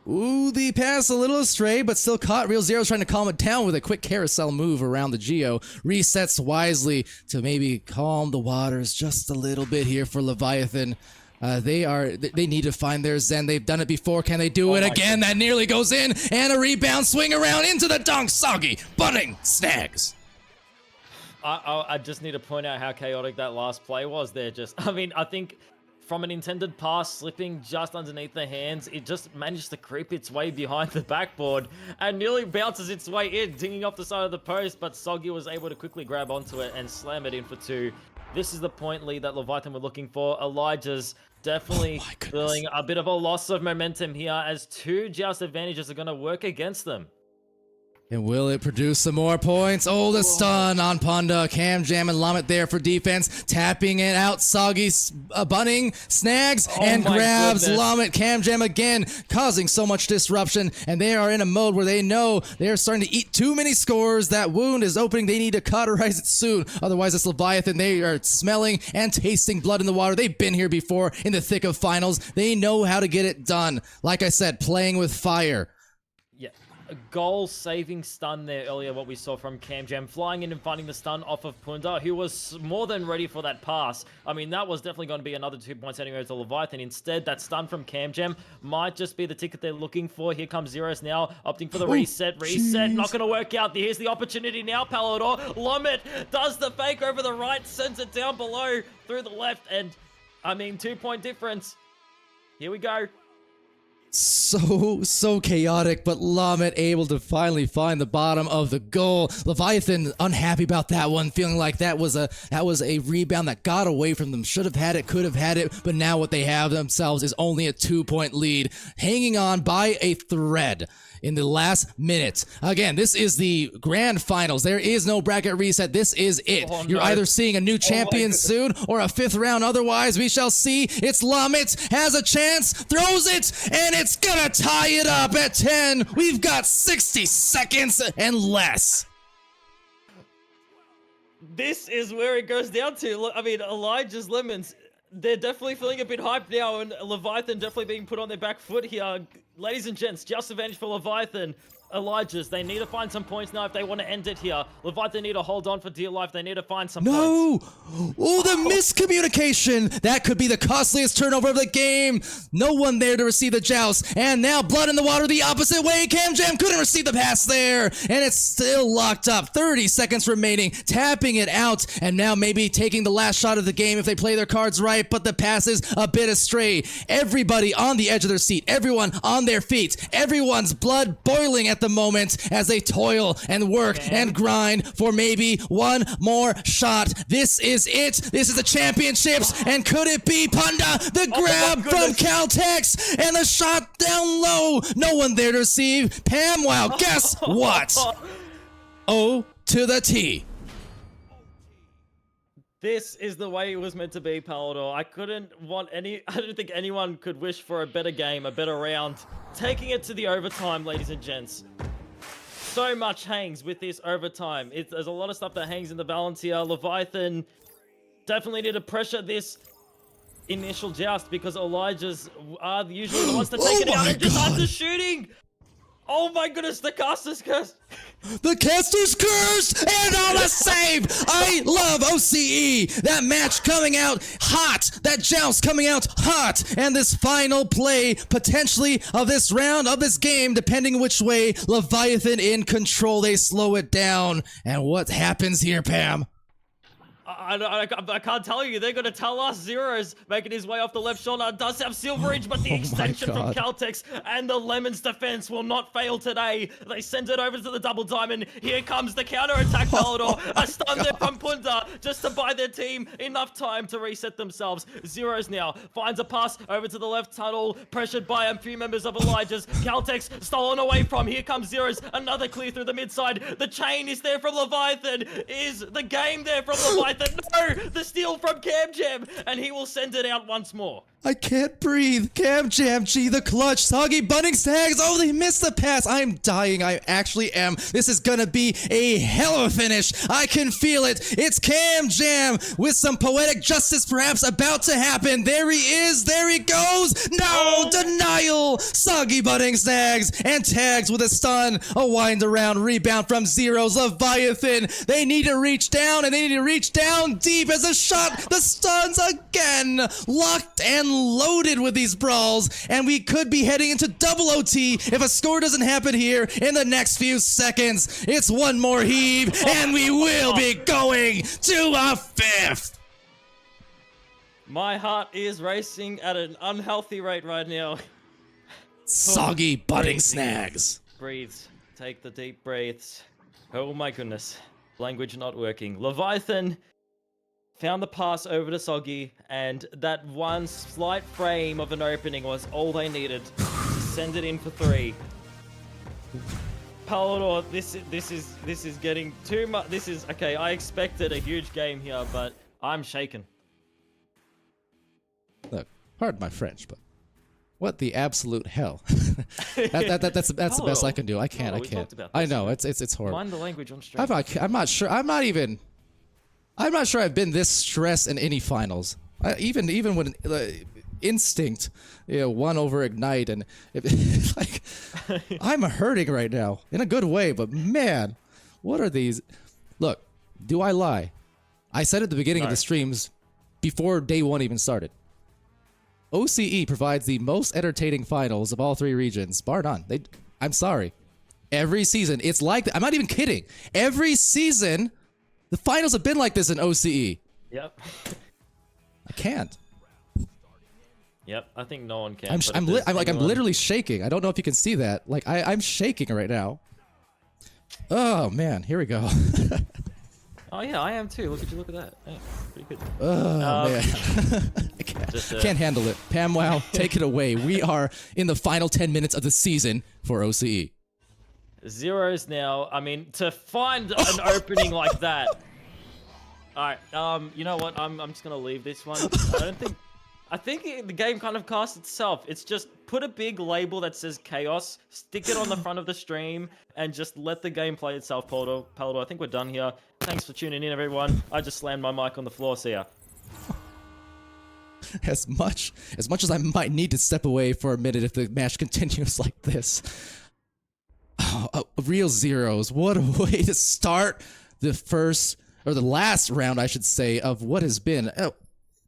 Ooh, the pass a little astray, but still caught. Real Zero's trying to calm it down with a quick carousel move around the Geo. Resets wisely to maybe calm the waters just a little bit here for Leviathan. They need to find their zen. They've done it before. Can they do it again? That nearly goes in, and a rebound swing around into the dunk. Soggy, butting, snags. I just need to point out how chaotic that last play was there. I mean, I think from an intended pass slipping just underneath the hands, it just managed to creep its way behind the backboard and nearly bounces its way in, dinging off the side of the post, but Soggy was able to quickly grab onto it and slam it in for 2. This is the point lead that Leviathan were looking for. Elijah's definitely feeling a bit of a loss of momentum here as 2 joust advantages are going to work against them. And will it produce some more points? Oh, the stun on Punda. Cam Jam and Lamet there for defense. Tapping it out. Soggy bunning, snags, and grabs Lamet. Cam Jam again, causing so much disruption. And they are in a mode where they know they are starting to eat too many scores. That wound is opening. They need to cauterize it soon. Otherwise, this Leviathan, they are smelling and tasting blood in the water. They've been here before in the thick of finals. They know how to get it done. Like I said, playing with fire. Yeah. A goal-saving stun there earlier, what we saw from Cam Jam, flying in and finding the stun off of Punda, who was more than ready for that pass. I mean, that was definitely going to be another 2 points anyway to Leviathan. Instead, that stun from Cam Jam might just be the ticket they're looking for. Here comes Zeros now, opting for the reset, not going to work out. Here's the opportunity now, Palador. Lamet does the fake over the right, sends it down below through the left, and, I mean, 2-point difference. Here we go. So chaotic, but Lamet able to finally find the bottom of the goal. Leviathan unhappy about that one, feeling like that was a rebound that got away from them. Should have had it, could have had it, but now what they have themselves is only a 2-point lead, hanging on by a thread in the last minute. Again, this is the grand finals. There is no bracket reset. This is it. You're either seeing a new champion soon or a 5th round. Otherwise, we shall see. It's Lamet, has a chance, throws it, and it's gonna tie it up at 10. We've got 60 seconds and less. This is where it goes down to. Look, I mean, Elijah's Lemons, they're definitely feeling a bit hyped now, and Leviathan definitely being put on their back foot here. ladies and gents, just advantage for Leviathan. Elijah's, they need to find some points now if they want to end it here. Leviathan need to hold on for dear life. They need to find some points. No! Oh, the miscommunication! That could be the costliest turnover of the game. No one there to receive the joust. And now blood in the water the opposite way. KamJam couldn't receive the pass there. And it's still locked up. 30 seconds remaining. Tapping it out. And now maybe taking the last shot of the game if they play their cards right. But the pass is a bit astray. Everybody on the edge of their seat. Everyone on their feet. Everyone's blood boiling at the moment as they toil and work and grind for maybe one more shot. This is it. This is the championships. And could it be Punda? The grab from Caltex and the shot down low. No one there to receive. Pam, wow, guess what? O to the T. This is the way it was meant to be, Palador. I don't think anyone could wish for a better game, a better round. Taking it to the overtime, ladies and gents. So much hangs with this overtime. There's a lot of stuff that hangs in the balance here. Leviathan definitely need to pressure this initial joust because Elijah's are usually the ones to take it out and just after shooting. Oh my goodness, the caster's curse. The caster's curse and on a save. I love OCE. That match coming out hot. That joust coming out hot. And this final play potentially of this round, of this game, depending which way Leviathan in control, they slow it down. And what happens here, Pam? I can't tell you. They're going to tell us. Zero's making his way off the left shoulder. Does have Silver Edge, but the extension from Caltex and the Lemons defense will not fail today. They send it over to the double diamond. Here comes the counter-attack, Palador. A stun there from Punda just to buy their team enough time to reset themselves. Zero's now finds a pass over to the left tunnel, pressured by a few members of Elijah's. Caltex stolen away from. Here comes Zero's. Another clear through the mid side. The chain is there from Leviathan. Is the game there from Leviathan? No! The steal from KamJam, and he will send it out once more. I can't breathe. KamJam, G, the clutch. Soggy bunning snags. Oh, they missed the pass. I'm dying. I actually am. This is gonna be a hell of a finish. I can feel it. It's KamJam with some poetic justice perhaps about to happen. There he is. There he goes. No, denial. Soggy bunning snags and tags with a stun. A wind around rebound from Zero's Leviathan. They need to reach down, and they need to reach down deep as a shot. The stuns again. Locked and loaded with these brawls, and we could be heading into double OT if a score doesn't happen here in the next few seconds. It's one more heave, and we will be going to a fifth. My heart is racing at an unhealthy rate right now. Soggy butting snags. Breathe. Take the deep breaths. Oh my goodness. Language not working. Leviathan found the pass over to Soggy, and that one slight frame of an opening was all they needed to send it in for 3. Palador, this is getting too much. This is okay. I expected a huge game here, but I'm shaken. Look, pardon my French, but what the absolute hell? That's the best I can do. I can't. I know it's horrible. Mind the language on stream. I'm not sure. I'm not sure I've been this stressed in any finals. Even when Instinct, won over Ignite, and like I'm hurting right now in a good way. But man, what are these? Look, do I lie? I said at the beginning of the streams, before day 1 even started, OCE provides the most entertaining finals of all 3 regions, bar none. I'm sorry. Every season, it's like that. I'm not even kidding. Every season, the finals have been like this in OCE. Yep. I can't. Yep, I think no one can. I'm literally shaking. I don't know if you can see that. Like I'm shaking right now. Oh man, here we go. Oh yeah, I am too. Look at that. Yeah, pretty good. Oh man, I can't handle it. Pam, wow, take it away. We are in the final 10 minutes of the season for OCE. Zeros now. I mean, to find an opening like that. All right. You know what? I'm just gonna leave this one. I think the game kind of casts itself. It's just put a big label that says chaos, stick it on the front of the stream, and just let the game play itself, Palador. I think we're done here. Thanks for tuning in, everyone. I just slammed my mic on the floor. See ya. as much as I might need to step away for a minute if the match continues like this. Oh, real zeros. What a way to start the first, or the last round, I should say, of what has been,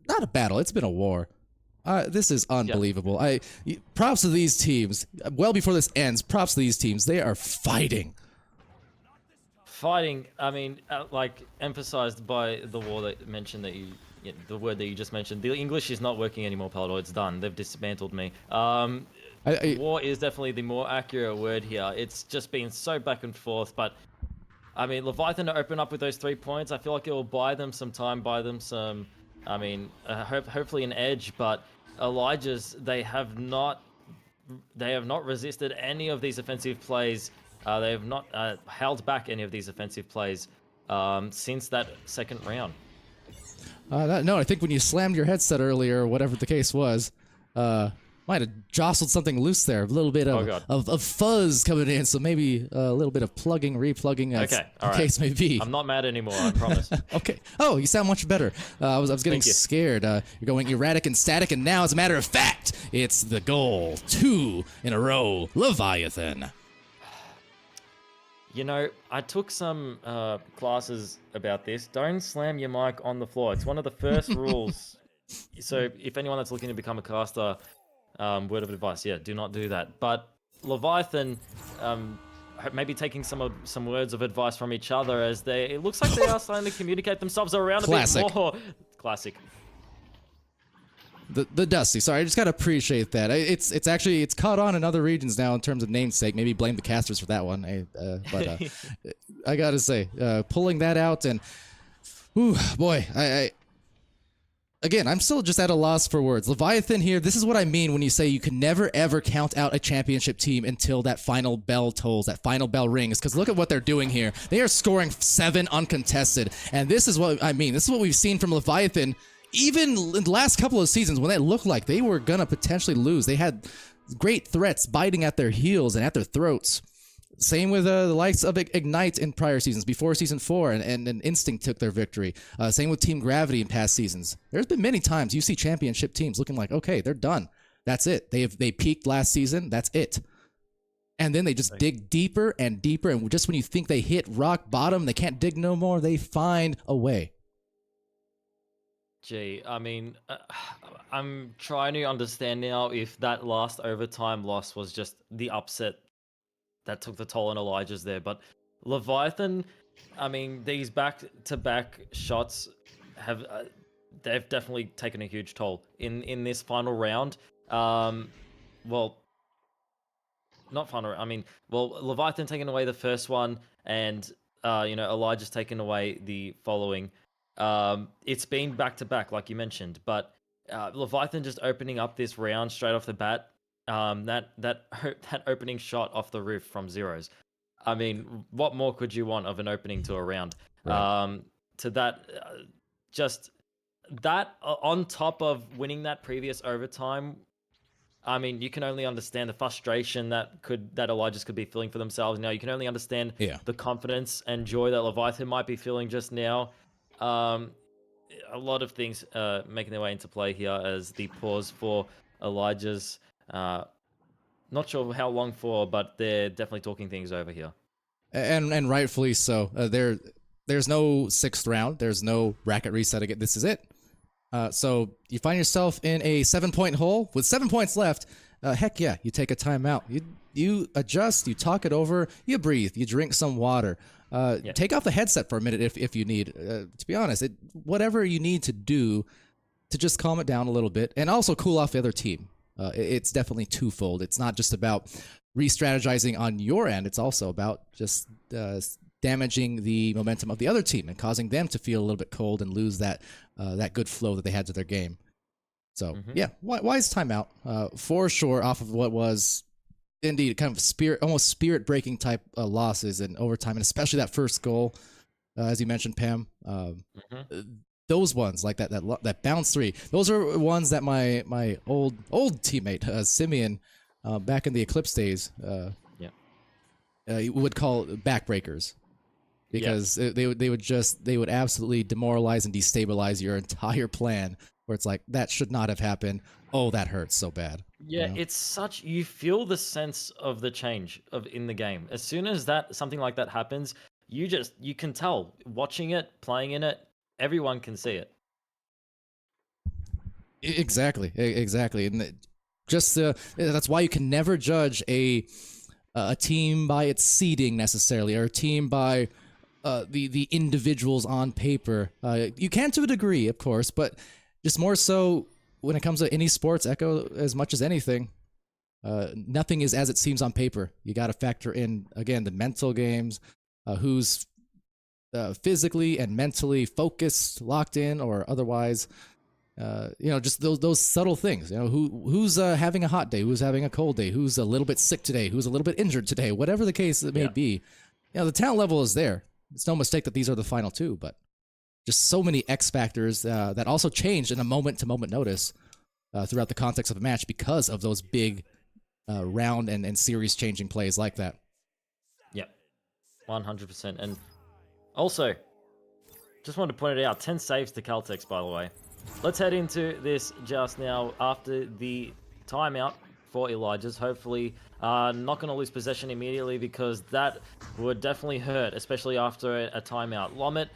not a battle, it's been a war. This is unbelievable. Props to these teams. Well before this ends, props to these teams. They are fighting. Fighting, I mean, like emphasized by the war that mentioned that the word that you just mentioned. The English is not working anymore, Palador. It's done. They've dismantled me. War is definitely the more accurate word here. It's just been so back and forth, but I mean, Leviathan to open up with those 3 points, I feel like it will buy them some time, buy them some, I mean, hopefully an edge, but Elijah's, they have not resisted any of these offensive plays. They have not held back any of these offensive plays since that second round. No, I think when you slammed your headset earlier, or whatever the case was, might have jostled something loose there. A little bit of fuzz coming in, so maybe a little bit of plugging, replugging, as the case may be. I'm not mad anymore, I promise. Okay. Oh, you sound much better. I was getting scared. You're going erratic and static, and now, as a matter of fact, it's the goal. 2 in a row. Leviathan. You know, I took some classes about this. Don't slam your mic on the floor. It's one of the first rules. So if anyone that's looking to become a caster, word of advice, do not do that. But Leviathan, maybe taking some words of advice from each other, as it looks like they are starting to communicate themselves around a bit more. Classic. The Dusty. Sorry, I just gotta appreciate that. It's actually caught on in other regions now in terms of namesake. Maybe blame the casters for that one. But I gotta say, pulling that out, and boy, again, I'm still just at a loss for words. Leviathan here. This is what I mean when you say you can never ever count out a championship team until that final bell tolls, that final bell rings. Because look at what they're doing here. They are scoring 7 uncontested, and this is what I mean. This is what we've seen from Leviathan. Even in the last couple of seasons, when it looked like they were gonna potentially lose, they had great threats biting at their heels and at their throats. Same with the likes of Ignite in prior seasons, before Season 4, and Instinct took their victory. Same with Team Gravity in past seasons. There's been many times you see championship teams looking like, okay, they're done. That's it. They peaked last season. That's it. And then they just dig deeper and deeper, and just when you think they hit rock bottom, they can't dig no more, they find a way. Gee, I mean, I'm trying to understand now if that last overtime loss was just the upset that took the toll on Elijah's there. But Leviathan, I mean, these back-to-back shots they've definitely taken a huge toll in this final round. Well, not final. I mean, well, Leviathan taking away the first one, and Elijah's taken away the following. It's been back to back, like you mentioned, but Leviathan just opening up this round straight off the bat. That opening shot off the roof from zeros. I mean, what more could you want of an opening to a round? Right. To that, just that on top of winning that previous overtime. I mean, you can only understand the frustration that Elijah's could be feeling for themselves now. You can only understand the confidence and joy that Leviathan might be feeling just now. A lot of things making their way into play here as the pause for Elijah's. Not sure how long for, but they're definitely talking things over here. And rightfully so. There's no 6th round. There's no bracket reset again. This is it. So you find yourself in a 7-point hole with 7 points left. Heck yeah, you take a timeout. You adjust, you talk it over, you breathe, you drink some water. Take off the headset for a minute if you need. To be honest, whatever you need to do to just calm it down a little bit and also cool off the other team. It's definitely twofold. It's not just about re-strategizing on your end. It's also about just damaging the momentum of the other team and causing them to feel a little bit cold and lose that good flow that they had to their game. So yeah, wise timeout for sure off of what was indeed kind of almost spirit-breaking type losses in overtime, and especially that first goal, as you mentioned, Pam. Those ones like that bounce 3. Those are ones that my old teammate Simeon back in the Eclipse days would call backbreakers, because they would absolutely demoralize and destabilize your entire plan where it's like, that should not have happened. Oh, that hurts so bad. Yeah, know? it's such, you feel the sense of the change of in the game. As soon as something like that happens, you can tell, watching it, playing in it, everyone can see it. Exactly. And just that's why you can never judge a team by its seeding necessarily, or a team by the individuals on paper. You can to a degree, of course, but just more so when it comes to any sports, Echo, as much as anything, nothing is as it seems on paper. You got to factor in, again, the mental games, who's physically and mentally focused, locked in, or otherwise. Just those subtle things. Who's having a hot day, who's having a cold day, who's a little bit sick today, who's a little bit injured today, whatever the case it may be. The talent level is there. It's no mistake that these are the final two, but just so many X factors that also changed in a moment-to-moment notice throughout the context of a match because of those big round and series-changing plays like that. Yep, 100%. And also, just wanted to point it out, 10 saves to Caltex, by the way. Let's head into this just now after the timeout for Elijah's. Hopefully, not going to lose possession immediately, because that would definitely hurt, especially after a timeout. Lomit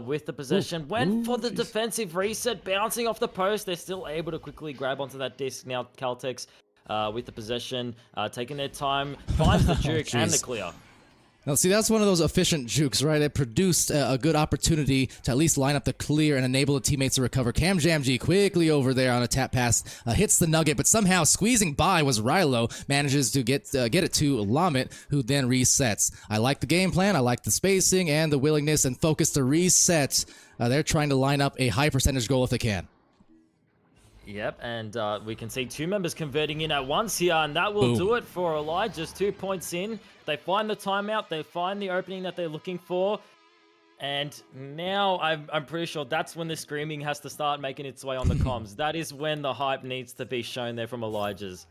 with the possession went for the defensive reset, bouncing off the post. They're still able to quickly grab onto that disc now. Caltex with the possession, taking their time, finds the juke and the clear. Now, see, that's one of those efficient jukes, right? It produced a good opportunity to at least line up the clear and enable the teammates to recover. KamJamG quickly over there on a tap pass, hits the nugget, but somehow squeezing by was Rilo, manages to get it to Lomit, who then resets. I like the game plan, I like the spacing and the willingness and focus to reset. They're trying to line up a high percentage goal if they can. Yep, and we can see two members converting in at once here, and that will do it for Elijah. Just 2 points in. They find the timeout, they find the opening that they're looking for, and now I'm pretty sure that's when the screaming has to start making its way on the comms. That is when the hype needs to be shown there from Elijah's.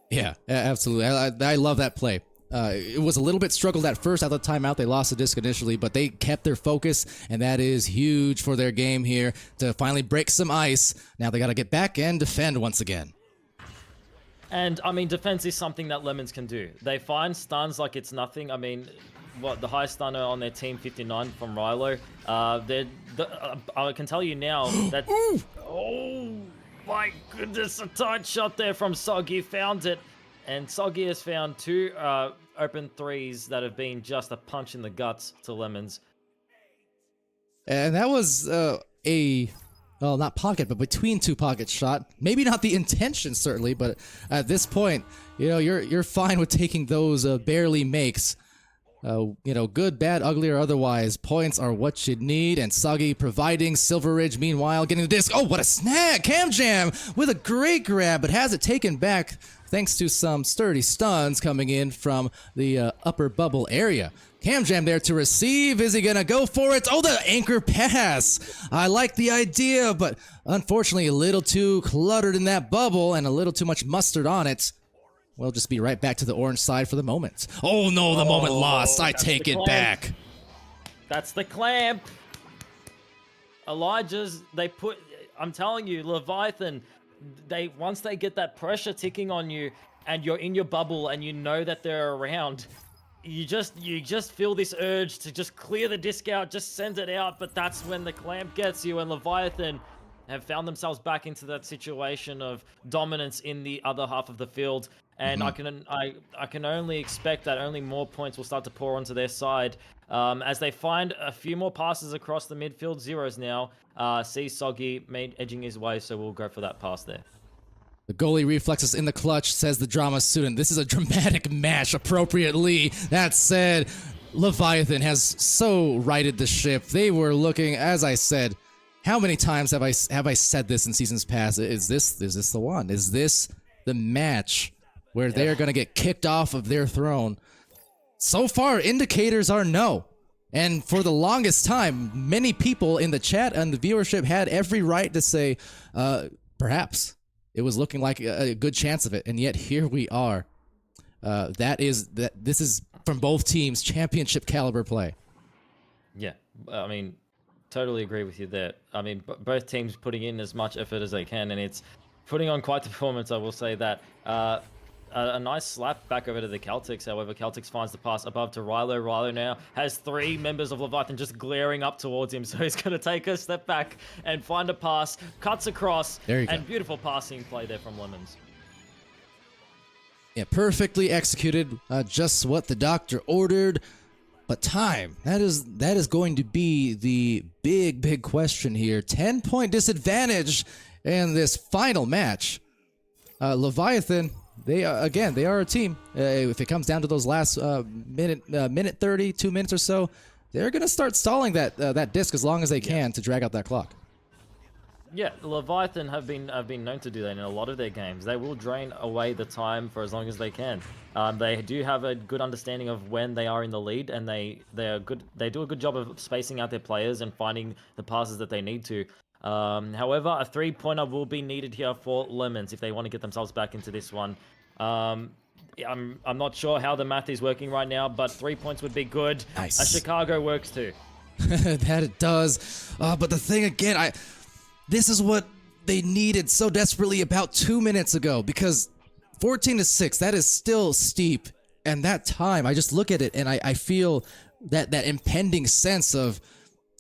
Yeah, absolutely. I love that play. It was a little bit struggled at first. At the timeout, they lost the disc initially, but they kept their focus, and that is huge for their game here to finally break some ice. Now they got to get back and defend once again. And, I mean, defense is something that Lemons can do. They find stuns like it's nothing. I mean, the highest stunner on their team, 59 from Rilo. I can tell you now that... Oh, my goodness, a tight shot there from Soggy. Found it. And Soggy has found two open threes that have been just a punch in the guts to Lemons. And that was well, not pocket, but between two pocket shot. Maybe not the intention, certainly, but at this point, you're fine with taking those barely makes. Good, bad, ugly, or otherwise, points are what you need, and Soggy providing. Silver Ridge, meanwhile, getting the disc. Oh, what a snag! KamJam with a great grab, but has it taken back thanks to some sturdy stuns coming in from the upper bubble area. KamJam there to receive. Is he going to go for it? Oh, the anchor pass. I like the idea, but unfortunately a little too cluttered in that bubble and a little too much mustard on it. We'll just be right back to the orange side for the moment. Oh, no, the moment lost. I take it back. That's the clamp. Elijah's, I'm telling you, Leviathan, once they get that pressure ticking on you and you're in your bubble and you know that they're around, you just feel this urge to just clear the disc out, just send it out, but that's when the clamp gets you, and Leviathan have found themselves back into that situation of dominance in the other half of the field, and I can only expect that only more points will start to pour onto their side as they find a few more passes across the midfield. Zeros now. See Soggy edging his way, so we'll go for that pass there. The goalie reflexes in the clutch, says the drama student. This is a dramatic match, appropriately. That said, Leviathan has so righted the ship. They were looking, as I said, how many times have I said this in seasons past? Is this the one? Is this the match where they're going to get kicked off of their throne? So far, indicators are no. And for the longest time, many people in the chat and the viewership had every right to say, perhaps. It was looking like a good chance of it, and yet here we are. This is from both teams championship caliber play. Yeah, I mean, totally agree with you there. I mean, both teams putting in as much effort as they can, and it's putting on quite the performance, I will say that. A nice slap back over to the Celtics. However, Celtics finds the pass above to Rilo. Rilo now has 3 members of Leviathan just glaring up towards him, so he's going to take a step back and find a pass, cuts across, There you go. and beautiful passing play there from Lemons. Yeah, perfectly executed. Just what the doctor ordered. But time, that is going to be the big question here. 10-point disadvantage in this final match. Leviathan, they are a team. If it comes down to those last minute 30, 2 minutes or so, they're gonna start stalling that disc as long as they can to drag out that clock. Yeah, Leviathan have been known to do that in a lot of their games. They will drain away the time for as long as they can. They do have a good understanding of when they are in the lead, and they are good. They do a good job of spacing out their players and finding the passes that they need to. However, a 3-pointer will be needed here for Lemons if they want to get themselves back into this one. I'm not sure how the math is working right now, but 3 points would be good. Nice. A Chicago works too. That it does. But the thing again, this is what they needed so desperately about 2 minutes ago, because 14-6, that is still steep. And that time, I just look at it and I feel that impending sense of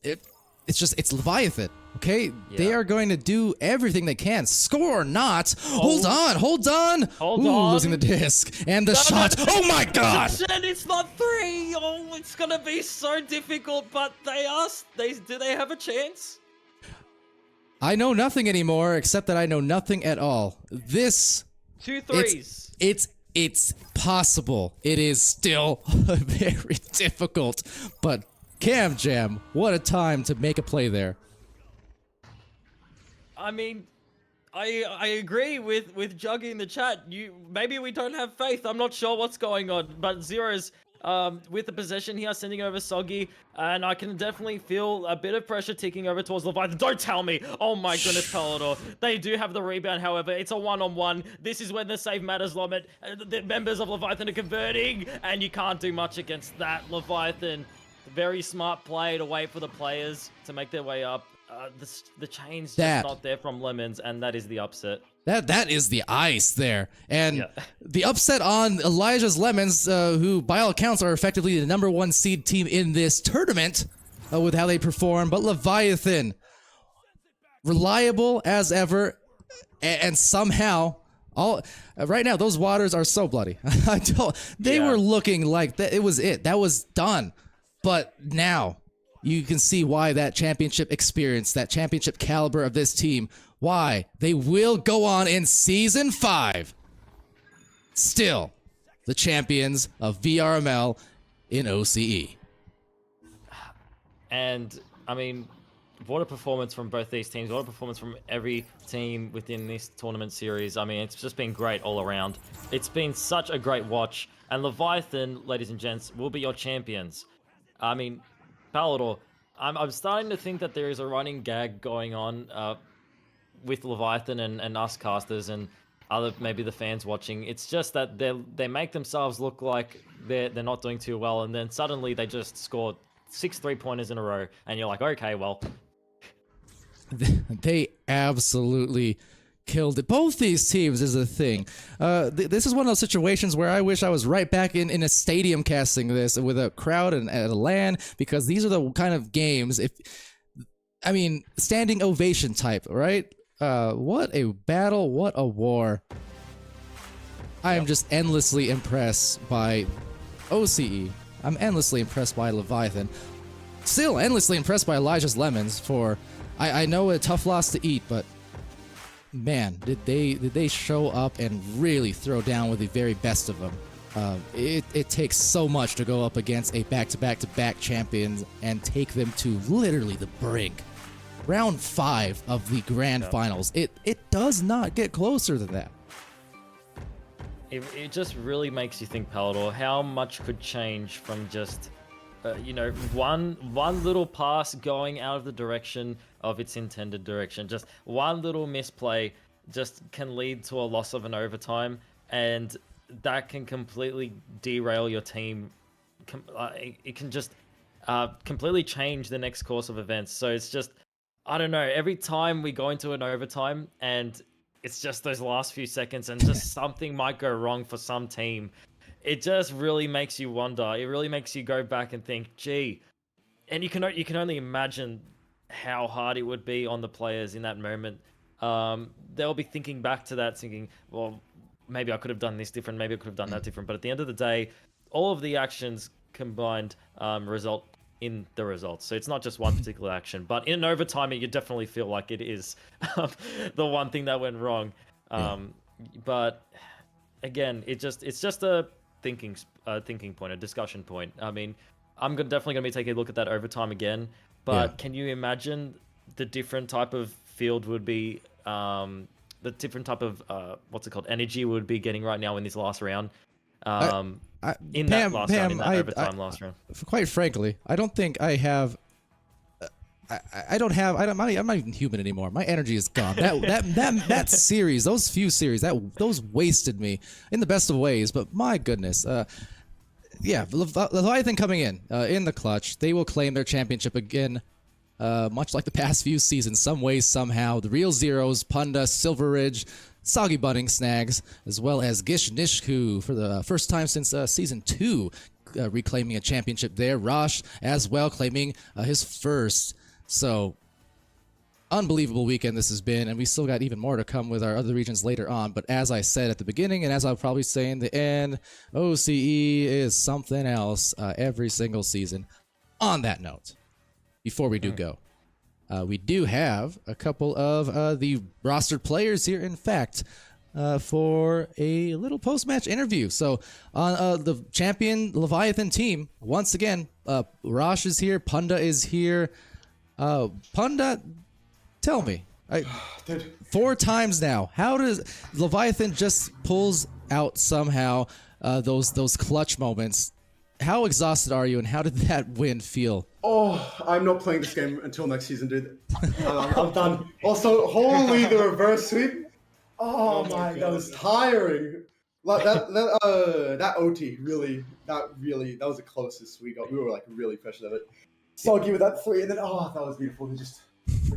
it. It's Leviathan. Okay, Yeah. They are going to do everything they can. Score or not. Hold on. Losing the disc and the shot. Oh my God! And it's not 3. Oh, it's gonna be so difficult. But do they have a chance? I know nothing anymore except that I know nothing at all. This 2 threes. It's possible. It is still very difficult, but Cam Jam, what a time to make a play there. I mean, I agree with Juggy in the chat. Maybe we don't have faith. I'm not sure what's going on, but Zero's with the possession here, sending over Soggy, and I can definitely feel a bit of pressure ticking over towards Leviathan. Don't tell me! Oh my goodness, Palador. They do have the rebound, however. It's a 1-on-1. This is when the save matters, Lomet. The members of Leviathan are converting, and you can't do much against that. Leviathan, very smart play to wait for the players to make their way up. The chain's just not there from Lemons, and that is the upset. That is the ice there. And the upset on Elijah's Lemons, who by all accounts are effectively the #1 seed team in this tournament with how they perform. But Leviathan, reliable as ever, and somehow, right now, those waters are so bloody. They were looking like that. It was it. That was done. But now, you can see why that championship experience, that championship caliber of this team, why they will go on in Season 5. Still, the champions of VRML in OCE. And, I mean, what a performance from both these teams. What a performance from every team within this tournament series. I mean, it's just been great all around. It's been such a great watch. And Leviathan, ladies and gents, will be your champions. I mean, Palador, I'm starting to think that there is a running gag going on with Leviathan and us casters and maybe the fans watching. It's just that they make themselves look like they're not doing too well, and then suddenly they just scored 6 3-pointers in a row, and you're like, okay, well. They absolutely killed it. Both these teams is a thing. This is one of those situations where I wish I was right back in a stadium casting this with a crowd and at a LAN, because these are the kind of games, standing ovation type, right? What a battle, what a war. I am just endlessly impressed by OCE. I'm endlessly impressed by Leviathan. Still endlessly impressed by Elijah's Lemons for, I know a tough loss to eat, but man, did they show up and really throw down with the very best of them. It takes so much to go up against a back-to-back-to-back champion and take them to literally the brink. Round 5 of the grand finals. It does not get closer than that. It just really makes you think, Palador, how much could change from just, one little pass going out of the direction of its intended direction. Just one little misplay just can lead to a loss of an overtime, and that can completely derail your team. It can just completely change the next course of events. So it's just, I don't know, every time we go into an overtime and it's just those last few seconds and just something might go wrong for some team, it just really makes you wonder. It really makes you go back and think, gee, and you can only imagine how hard it would be on the players in that moment. They'll be thinking back to that, thinking, well, maybe I could have done this different, maybe I could have done that different. But at the end of the day, all of the actions combined result in the results. So it's not just one particular action. But in overtime, you definitely feel like it is the one thing that went wrong. But again, it's just a thinking point, a discussion point. I mean, I'm definitely going to be taking a look at that overtime again. But can you imagine the different type of field would be, the different type of, what's it called, energy would be getting right now in this last round? Overtime last round. Quite frankly, I don't think I have. I'm not even human anymore. My energy is gone. That series, those few series, those wasted me in the best of ways. But my goodness, Leviathan coming in the clutch. They will claim their championship again, much like the past few seasons, some way, somehow. The Real Zeros, Punda, Silver Ridge, Soggy Bunning Snags, as well as Gish Nishku for the first time since Season 2, reclaiming a championship there. Rosh as well claiming his first. So, unbelievable weekend this has been, and we still got even more to come with our other regions later on. But as I said at the beginning, and as I'll probably say in the end, OCE is something else every single season. On that note, before we do go, we do have a couple of the rostered players here, in fact, for a little post-match interview. So on the champion Leviathan team, once again, Rosh is here, Punda is here. Punda, tell me, 4 times now, how does Leviathan just pulls out somehow those clutch moments? How exhausted are you, and how did that win feel? Oh, I'm not playing this game until next season, dude. I'm done. Also, holy, the reverse sweep. Oh my god, it's tiring. Like that OT that was the closest we got. We were like really pressured of it. Soggy with that 3, and then that was beautiful. Just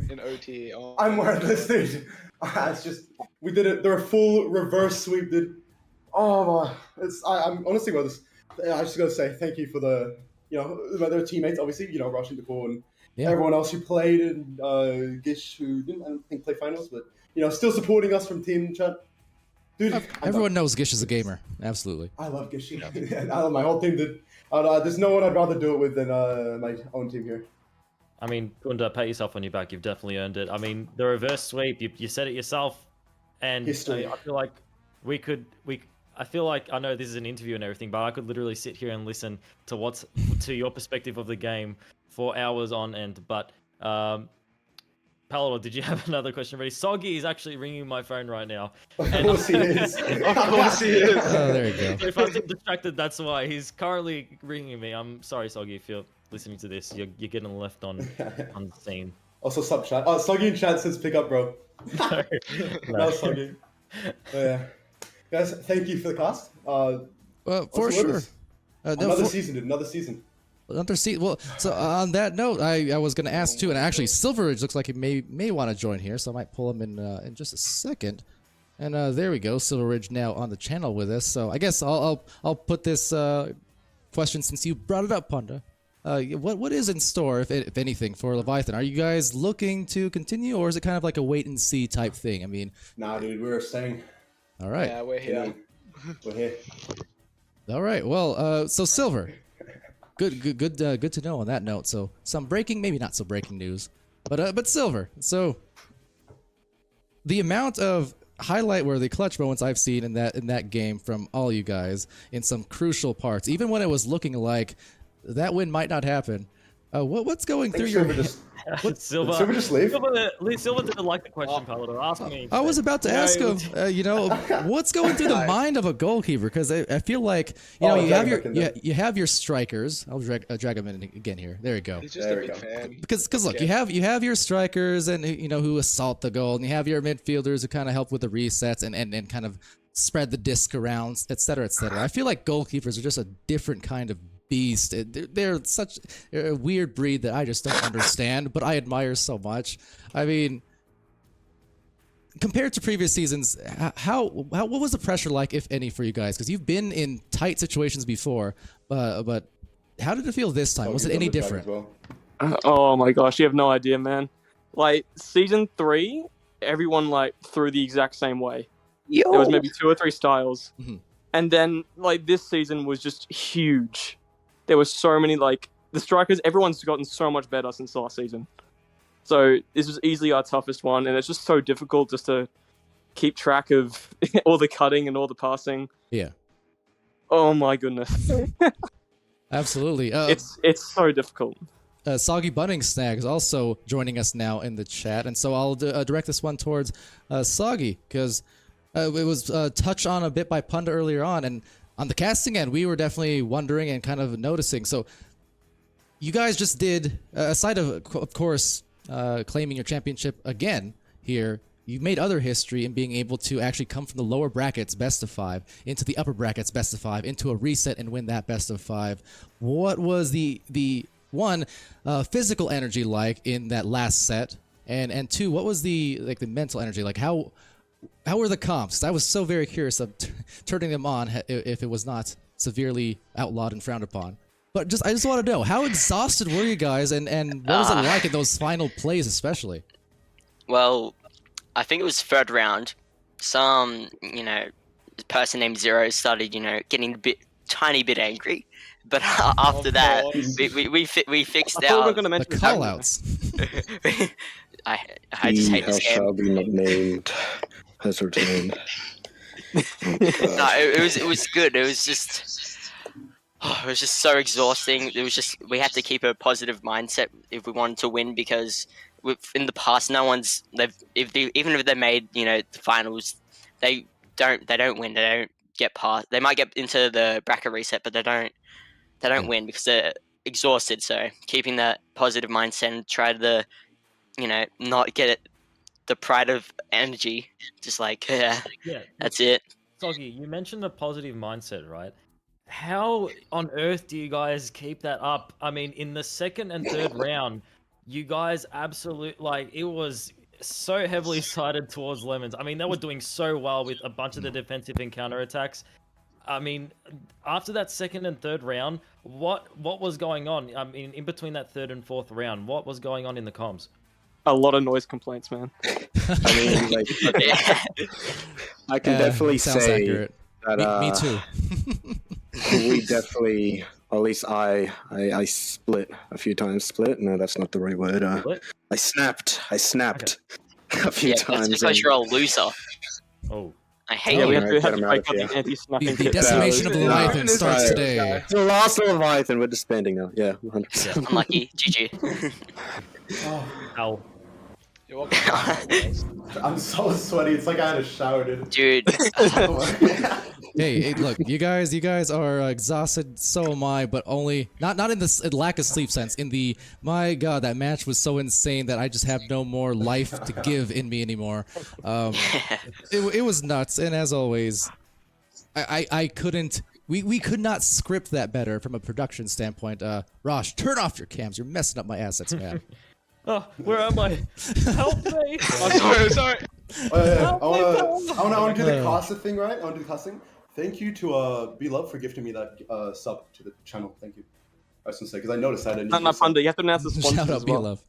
in OT. Oh, I'm worthless, dude. It's just we did it. They're a full reverse sweep, dude. Oh my, I'm honestly about this. I just gotta say thank you for their teammates, obviously, rushing the ball and everyone else who played, and Gish, who didn't, I don't think, play finals, but still supporting us from team chat. Dude, everyone knows Gish is a gamer. Absolutely. I love Gish. I love my whole team, dude. There's no one I'd rather do it with than my own team here. I mean, Punda, pat yourself on your back. You've definitely earned it. I mean, the reverse sweep, you said it yourself, and I feel like I feel like, I know this is an interview and everything, but I could literally sit here and listen to your perspective of the game for hours on end. But Palador, did you have another question ready? Soggy is actually ringing my phone right now. Of course he is. Of course he is. Oh, there you go. If I'm distracted, that's why. He's currently ringing me. I'm sorry, Soggy, if you're listening to this. You're getting left on the scene. Also, sub chat. Soggy in chat says pick up, bro. No, Soggy. Yeah. Guys, thank you for the cast. Well, for sure. Another season, dude. Another season. Well, so on that note, I was going to ask too, and actually Silver Ridge looks like he may want to join here, so I might pull him in just a second. And there we go, Silver Ridge now on the channel with us. So I guess I'll put this question, since you brought it up, Punda. What is in store, if anything, for Leviathan? Are you guys looking to continue, or is it kind of like a wait and see type thing? I mean, nah, dude, we're staying. All right. Yeah, we're here. We're here. All right. Well, so Silver. Good to know on that note. So some breaking, maybe not so breaking news, but Silver. So the amount of highlight-worthy clutch moments I've seen in that game from all you guys in some crucial parts, even when it was looking like that win might not happen. What's going through your head? Silver just leave? Silver didn't like the question, Palador. Ask me. I was about to ask him, what's going through the mind of a goalkeeper? Because I feel like, you have your strikers. I'll drag him in again here. There you go. He's just a big fan. Because look, you have your strikers and who assault the goal, and you have your midfielders who kind of help with the resets and kind of spread the disc around, etc., etc. I feel like goalkeepers are just a different kind of beast. They're such a weird breed that I just don't understand, but I admire so much. I mean, compared to previous seasons, what was the pressure like, if any, for you guys? Because you've been in tight situations before, but how did it feel this time? Was it any different? Oh my gosh, you have no idea, man. Like, season 3, everyone, like, threw the exact same way. There was maybe 2 or 3 styles. And then, like, this season was just huge. There was so many, like, the strikers, everyone's gotten so much better since last season. So this was easily our toughest one, and it's just so difficult just to keep track of all the cutting and all the passing. Yeah. Oh my goodness. Absolutely. It's so difficult. Soggy Bunning Snag is also joining us now in the chat, and so I'll direct this one towards Soggy, because it was touched on a bit by Punda earlier on, and on the casting end, we were definitely wondering and kind of noticing. So you guys just did, aside of course, claiming your championship again here, you made other history in being able to actually come from the lower brackets best of 5 into the upper brackets best of 5 into a reset and win that best of 5. What was the one physical energy like in that last set, and 2, what was the mental energy like? How were the comps? I was so very curious of turning them on if it was not severely outlawed and frowned upon. But I just want to know, how exhausted were you guys, and what was it like in those final plays especially? Well, I think it was 3rd round. Some, person named Zero started, getting tiny bit angry. But after that, we fixed our... The call-outs. I just hate this game. Shall be not named has returned. No, it was good. It was just so exhausting. We had to keep a positive mindset if we wanted to win, because in the past, no one's even if they made the finals, they don't win. They don't get past. They might get into the bracket reset, but they don't win because they're exhausted. So keeping that positive mindset and try to not get the pride of energy, just that's it. Soggy, you mentioned a positive mindset, right? How on earth do you guys keep that up? I mean, in the 2nd and 3rd round, you guys it was so heavily sided towards Lemons. I mean, they were doing so well with a bunch of the defensive and counter attacks. I mean, after that 2nd and 3rd round, what was going on? I mean, in between that 3rd and 4th round, what was going on in the comms? A lot of noise complaints, man. I mean, I can definitely say accurate. that me too. we definitely, or at least I split a few times. No, that's not the right word. I snapped okay. A few times. That's because you're a loser. Oh. I hate we you. have to break up the anti-snapping The decimation of the Leviathan starts today. It's the last Leviathan. We're disbanding now. Yeah, 100%. Unlucky. GG. Ow. I'm so sweaty. It's like I had a shower, dude. Hey, look, you guys are exhausted. So am I, but only not in the lack of sleep sense. In the, my God, that match was so insane that I just have no more life to give in me anymore. It was nuts, and as always, I couldn't. We could not script that better from a production standpoint. Rosh, turn off your cams. You're messing up my assets, man. Oh, where am I? Help me! Sorry. I want to do the Casa thing, right? I want to do the Casa thing. Thank you to Beloved for gifting me that sub to the channel. Thank you. I was gonna say because I noticed that. Not Punda. You have to announce the sponsors Shout out as well.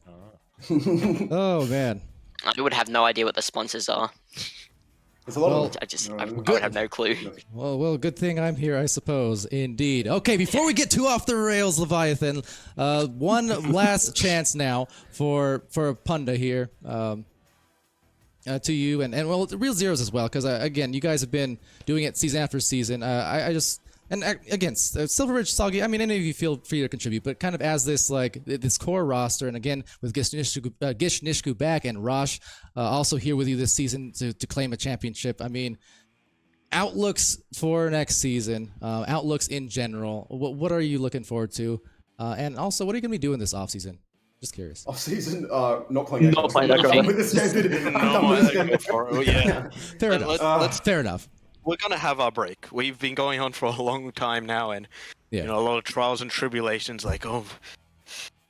Beloved. Oh man. I would have no idea what the sponsors are. There's a lot of I would have no clue. Well, good thing I'm here, I suppose. Indeed. Okay, before we get too off the rails, Leviathan, one last chance now for Punda here, to you and well, the Real Zeros as well, because again, you guys have been doing it season after season. Again, Silver Ridge, Soggy, I mean, any of you feel free to contribute, but kind of as this this core roster, and again with Gish Nishku back and Rosh also here with you this season to claim a championship. I mean, outlooks for next season, outlooks in general. What are you looking forward to, and also what are you gonna be doing this off season? Just curious. Off season, not playing. Not playing Echo. With this game, dude. Yeah. Fair enough. We're gonna have our break. We've been going on for a long time now, and Yeah. You know, a lot of trials and tribulations. Like, oh,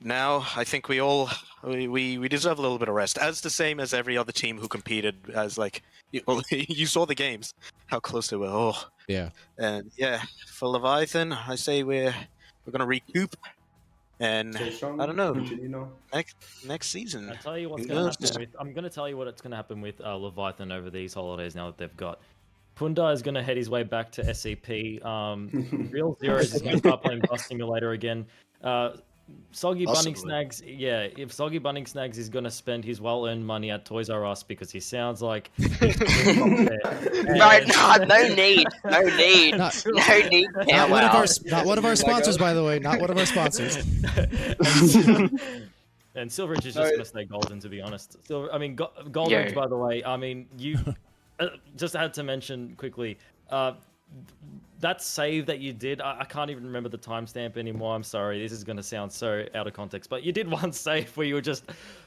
now I think we all we deserve a little bit of rest. As the same as every other team who competed. As like, you saw the games, how close they were. Oh, Yeah. and yeah, for Leviathan, I say we're gonna recoup. And Stay strong, I don't know. Puccino. Next season. I'll tell you what's who going to knows? happen with. I'm going to tell you what it's going to happen with Leviathan over these holidays now that they've got. Punda is going to head his way back to SCP. Real Zeros is going to start playing Bus Simulator again. Soggy Bunning Snags, yeah, if Soggy Bunning Snags is going to spend his well-earned money at Toys R Us because he sounds like... No need. No need. Not, No need. not one of our sponsors, by the way. Not one of our sponsors. And Silveridge is just going to stay golden, to be honest. Goldenridge, by the way, I mean, you just had to mention quickly, that save that you did, I can't even remember the timestamp anymore. I'm sorry. This is going to sound so out of context. But you did one save where you were just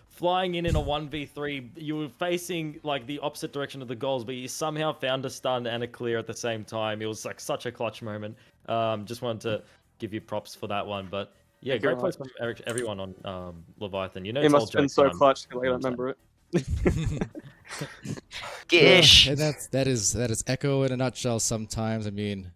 flying in a 1v3. You were facing like the opposite direction of the goals, but you somehow found a stun and a clear at the same time. It was like such a clutch moment. Just wanted to give you props for that one. But yeah, great plays from everyone on Leviathan. You know, It must have been so clutch because I don't remember it. Gish. And that is Echo in a nutshell sometimes. I mean,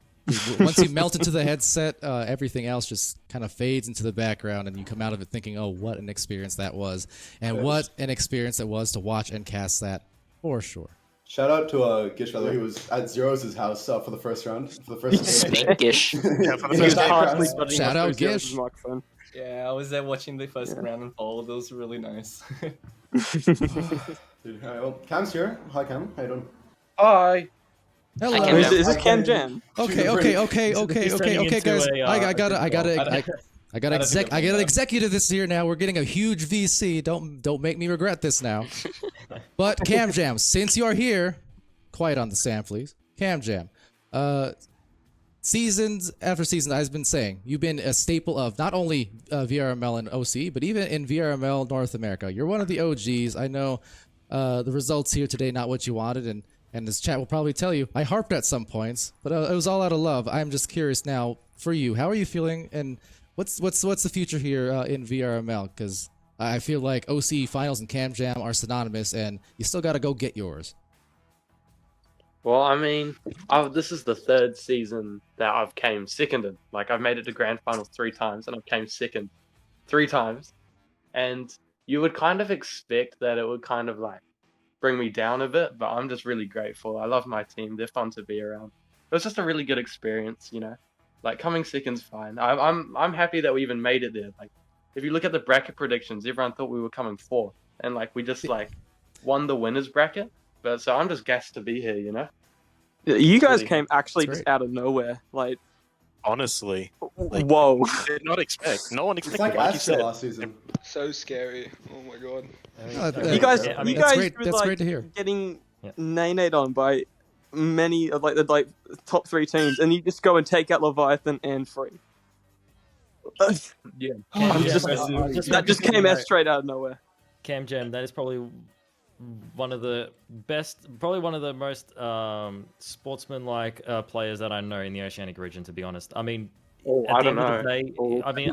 once you melt into the headset, everything else just kind of fades into the background, and you come out of it thinking, oh, what an experience that was. And what an experience it was to watch and cast that, for sure. Shout out to Gish, by the way. He was at Zeros' house for the first round. For the first game. Gish. Yeah, for the first round. Shout out Gish. Yeah, I was there watching the first round unfold. It was really nice. Dude, all right, well, Cam's here. Hi, Cam. How you doing? Hi. Hello. Is this Cam Jam? Okay, guys. I got an executive this year now. We're getting a huge VC. Don't make me regret this now. But Cam Jam, since you are here, quiet on the stand, please. Cam Jam, seasons after season, I've been saying you've been a staple of not only VRML and OCE, but even in VRML North America. You're one of the OGs. I know the results here today not what you wanted, and this chat will probably tell you I harped at some points, but it was all out of love. I'm just curious now for you. How are you feeling, and what's the future here in VRML? Because I feel like OCE finals and Cam Jam are synonymous, and you still got to go get yours. Well, I mean, this is the third season that I've came second in. Like, I've made it to grand finals 3 times, and I've came second 3 times. And you would kind of expect that it would kind of like bring me down a bit, but I'm just really grateful. I love my team. They're fun to be around. It was just a really good experience, you know. Like, coming second's fine. I'm happy that we even made it there. Like, if you look at the bracket predictions, everyone thought we were coming 4th, and like we just like won the winners bracket. But so I'm just gassed to be here, you know. You guys came actually just out of nowhere, like. Honestly, like, whoa! Did not expect. No one expected. It's like Like you said. last season. So scary. Oh my god. You guys, that's great to hear. Getting nailed on by many of like the top 3 teams, and you just go and take out Leviathan and Free. Yeah, that just came out straight out of nowhere. Cam Jam, that is probably one of the best, probably one of the most sportsman-like players that I know in the Oceanic region, to be honest. I mean, I don't know. But at the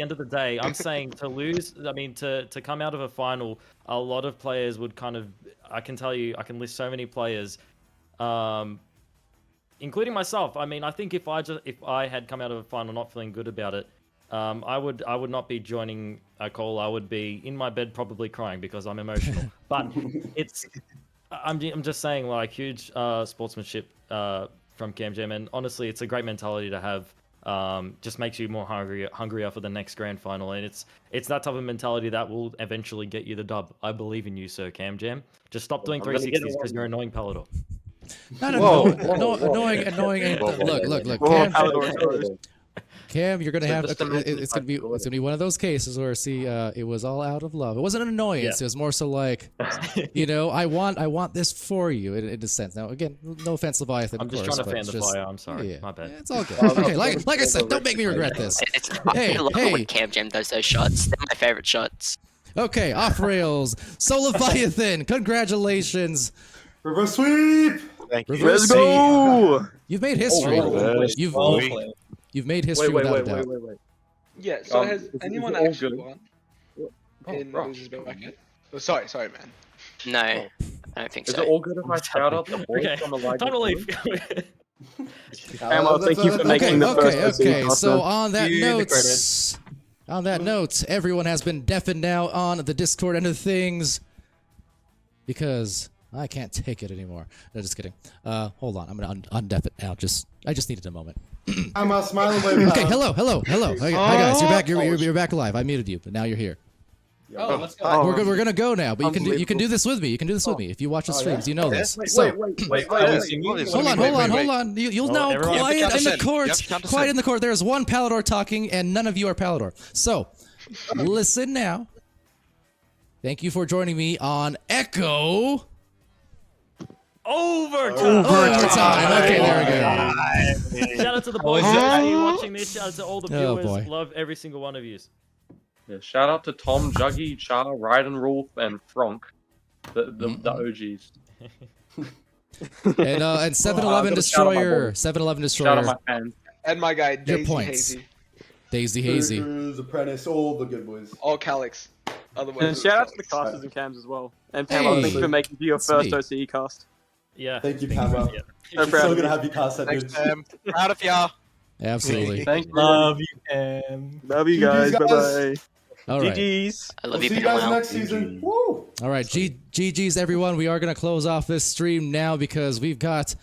end of the day, I'm saying to lose, I mean, to come out of a final, a lot of players would kind of, I can tell you, I can list so many players, including myself. I mean, I think if I had come out of a final not feeling good about it, I would not be joining a call. I would be in my bed probably crying because I'm emotional. But I'm just saying, like, huge sportsmanship from Cam Jam, and honestly, it's a great mentality to have. Just makes you more hungrier for the next grand final, and it's that type of mentality that will eventually get you the dub. I believe in you, sir, Cam Jam. Just stop doing 360s because you're annoying Palador. Annoying. Look. Cam, you're gonna have it's gonna be one of those cases where it was all out of love. It wasn't an annoyance. It was more so like, you know, I want this for you in a sense. Now again, no offense, Leviathan. I'm just trying to fan the fire. I'm sorry. Yeah. My bad. It's all good. Okay, like I said, don't make me regret this. I love when Cam Jam does those shots. They're my favorite shots. Okay, off rails. So Leviathan, congratulations. Reverse sweep. Thank you. Reverse Let's go. You've made history. You've made history without a doubt. Wait. Yeah, so has is it anyone all actually good? won in Moses bracket? Oh, sorry, man. No, I don't think Is so. it all good if I shout out the boys Okay, from the live? time to leave. Well, thank you for making the first Okay. So caster. on that note, everyone has been deafened now on the Discord end of things because I can't take it anymore. No, just kidding. Hold on, I'm gonna undeaf it now. I just needed a moment. I'm a smiling wave. Okay, hello. Hi guys, you're back. You're back alive. I muted you, but now you're here. Oh, let's go. We're gonna go now, but you can do this with me. You can do this with me if you watch the streams. You know this. So Wait. hold on. You'll know. everyone- Quiet in the You court. have to count to Quiet 10. in the court. There's one Palador talking, and none of you are Palador. So listen now. Thank you for joining me on Echo. Overtime. Okay, there we go. Shout out to the boys actually watching this. Shout out to all the Oh, viewers. boy. Love every single one of you. Yeah, shout out to Tom, Juggy, Char, Ryden, Rolf, and Frank, the OGs. And 7-Eleven Destroyer. 7-Eleven Shout out Destroyer. my fans. And my guy, Your Daisy points. Hazy. Daisy Hazy. Hooters, Apprentice, all the good boys. All Calyx. Otherwise, And shout out to the casters and cams as well. And Pam, Hey. thank you for making your That's first me. OCE cast. Yeah. Thank you, Pamela. Yeah. We're so gonna have you cast that, dude. Proud of ya. Absolutely. Thank you. Love you, Cam. Love you GGs, guys. Bye bye. All right. GGs. I We'll love you, see you people guys now. next season. Woo! All right, GG's everyone. We are going to close off this stream now because we've got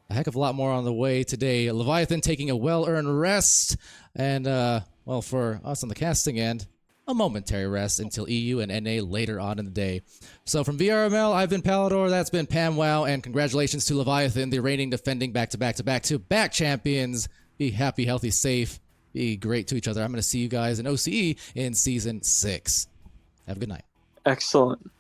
a heck of a lot more on the way today. Leviathan taking a well-earned rest, and, well, for us on the casting end, a momentary rest until EU and NA later on in the day. So from VRML, I've been Palador, that's been Pam Wow, and congratulations to Leviathan, the reigning, defending back-to-back champions. Be happy, healthy, safe. Be great to each other. I'm going to see you guys in OCE in Season 6. Have a good night. Excellent.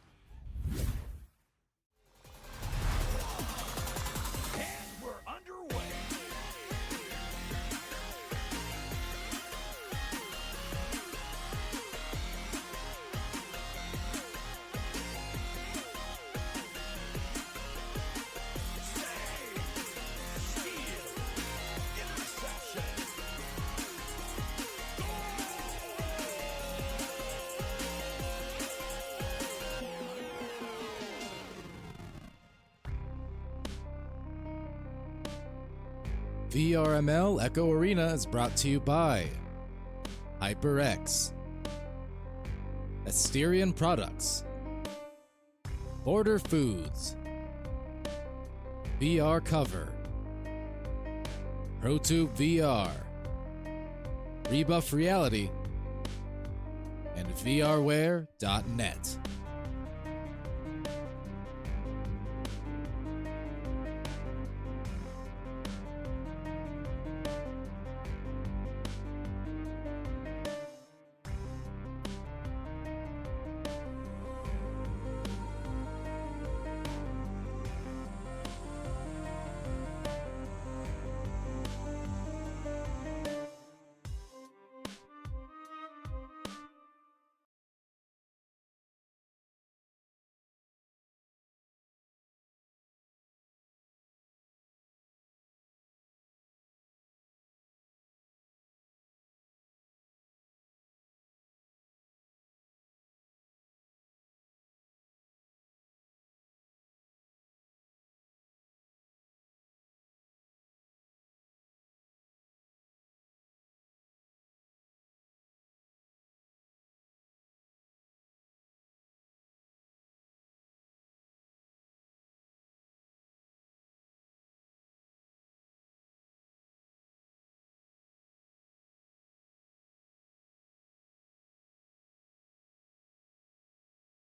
VRML Echo Arena is brought to you by HyperX, Asterion Products, Border Foods, VR Cover, ProTube VR, Rebuff Reality, and VRware.net.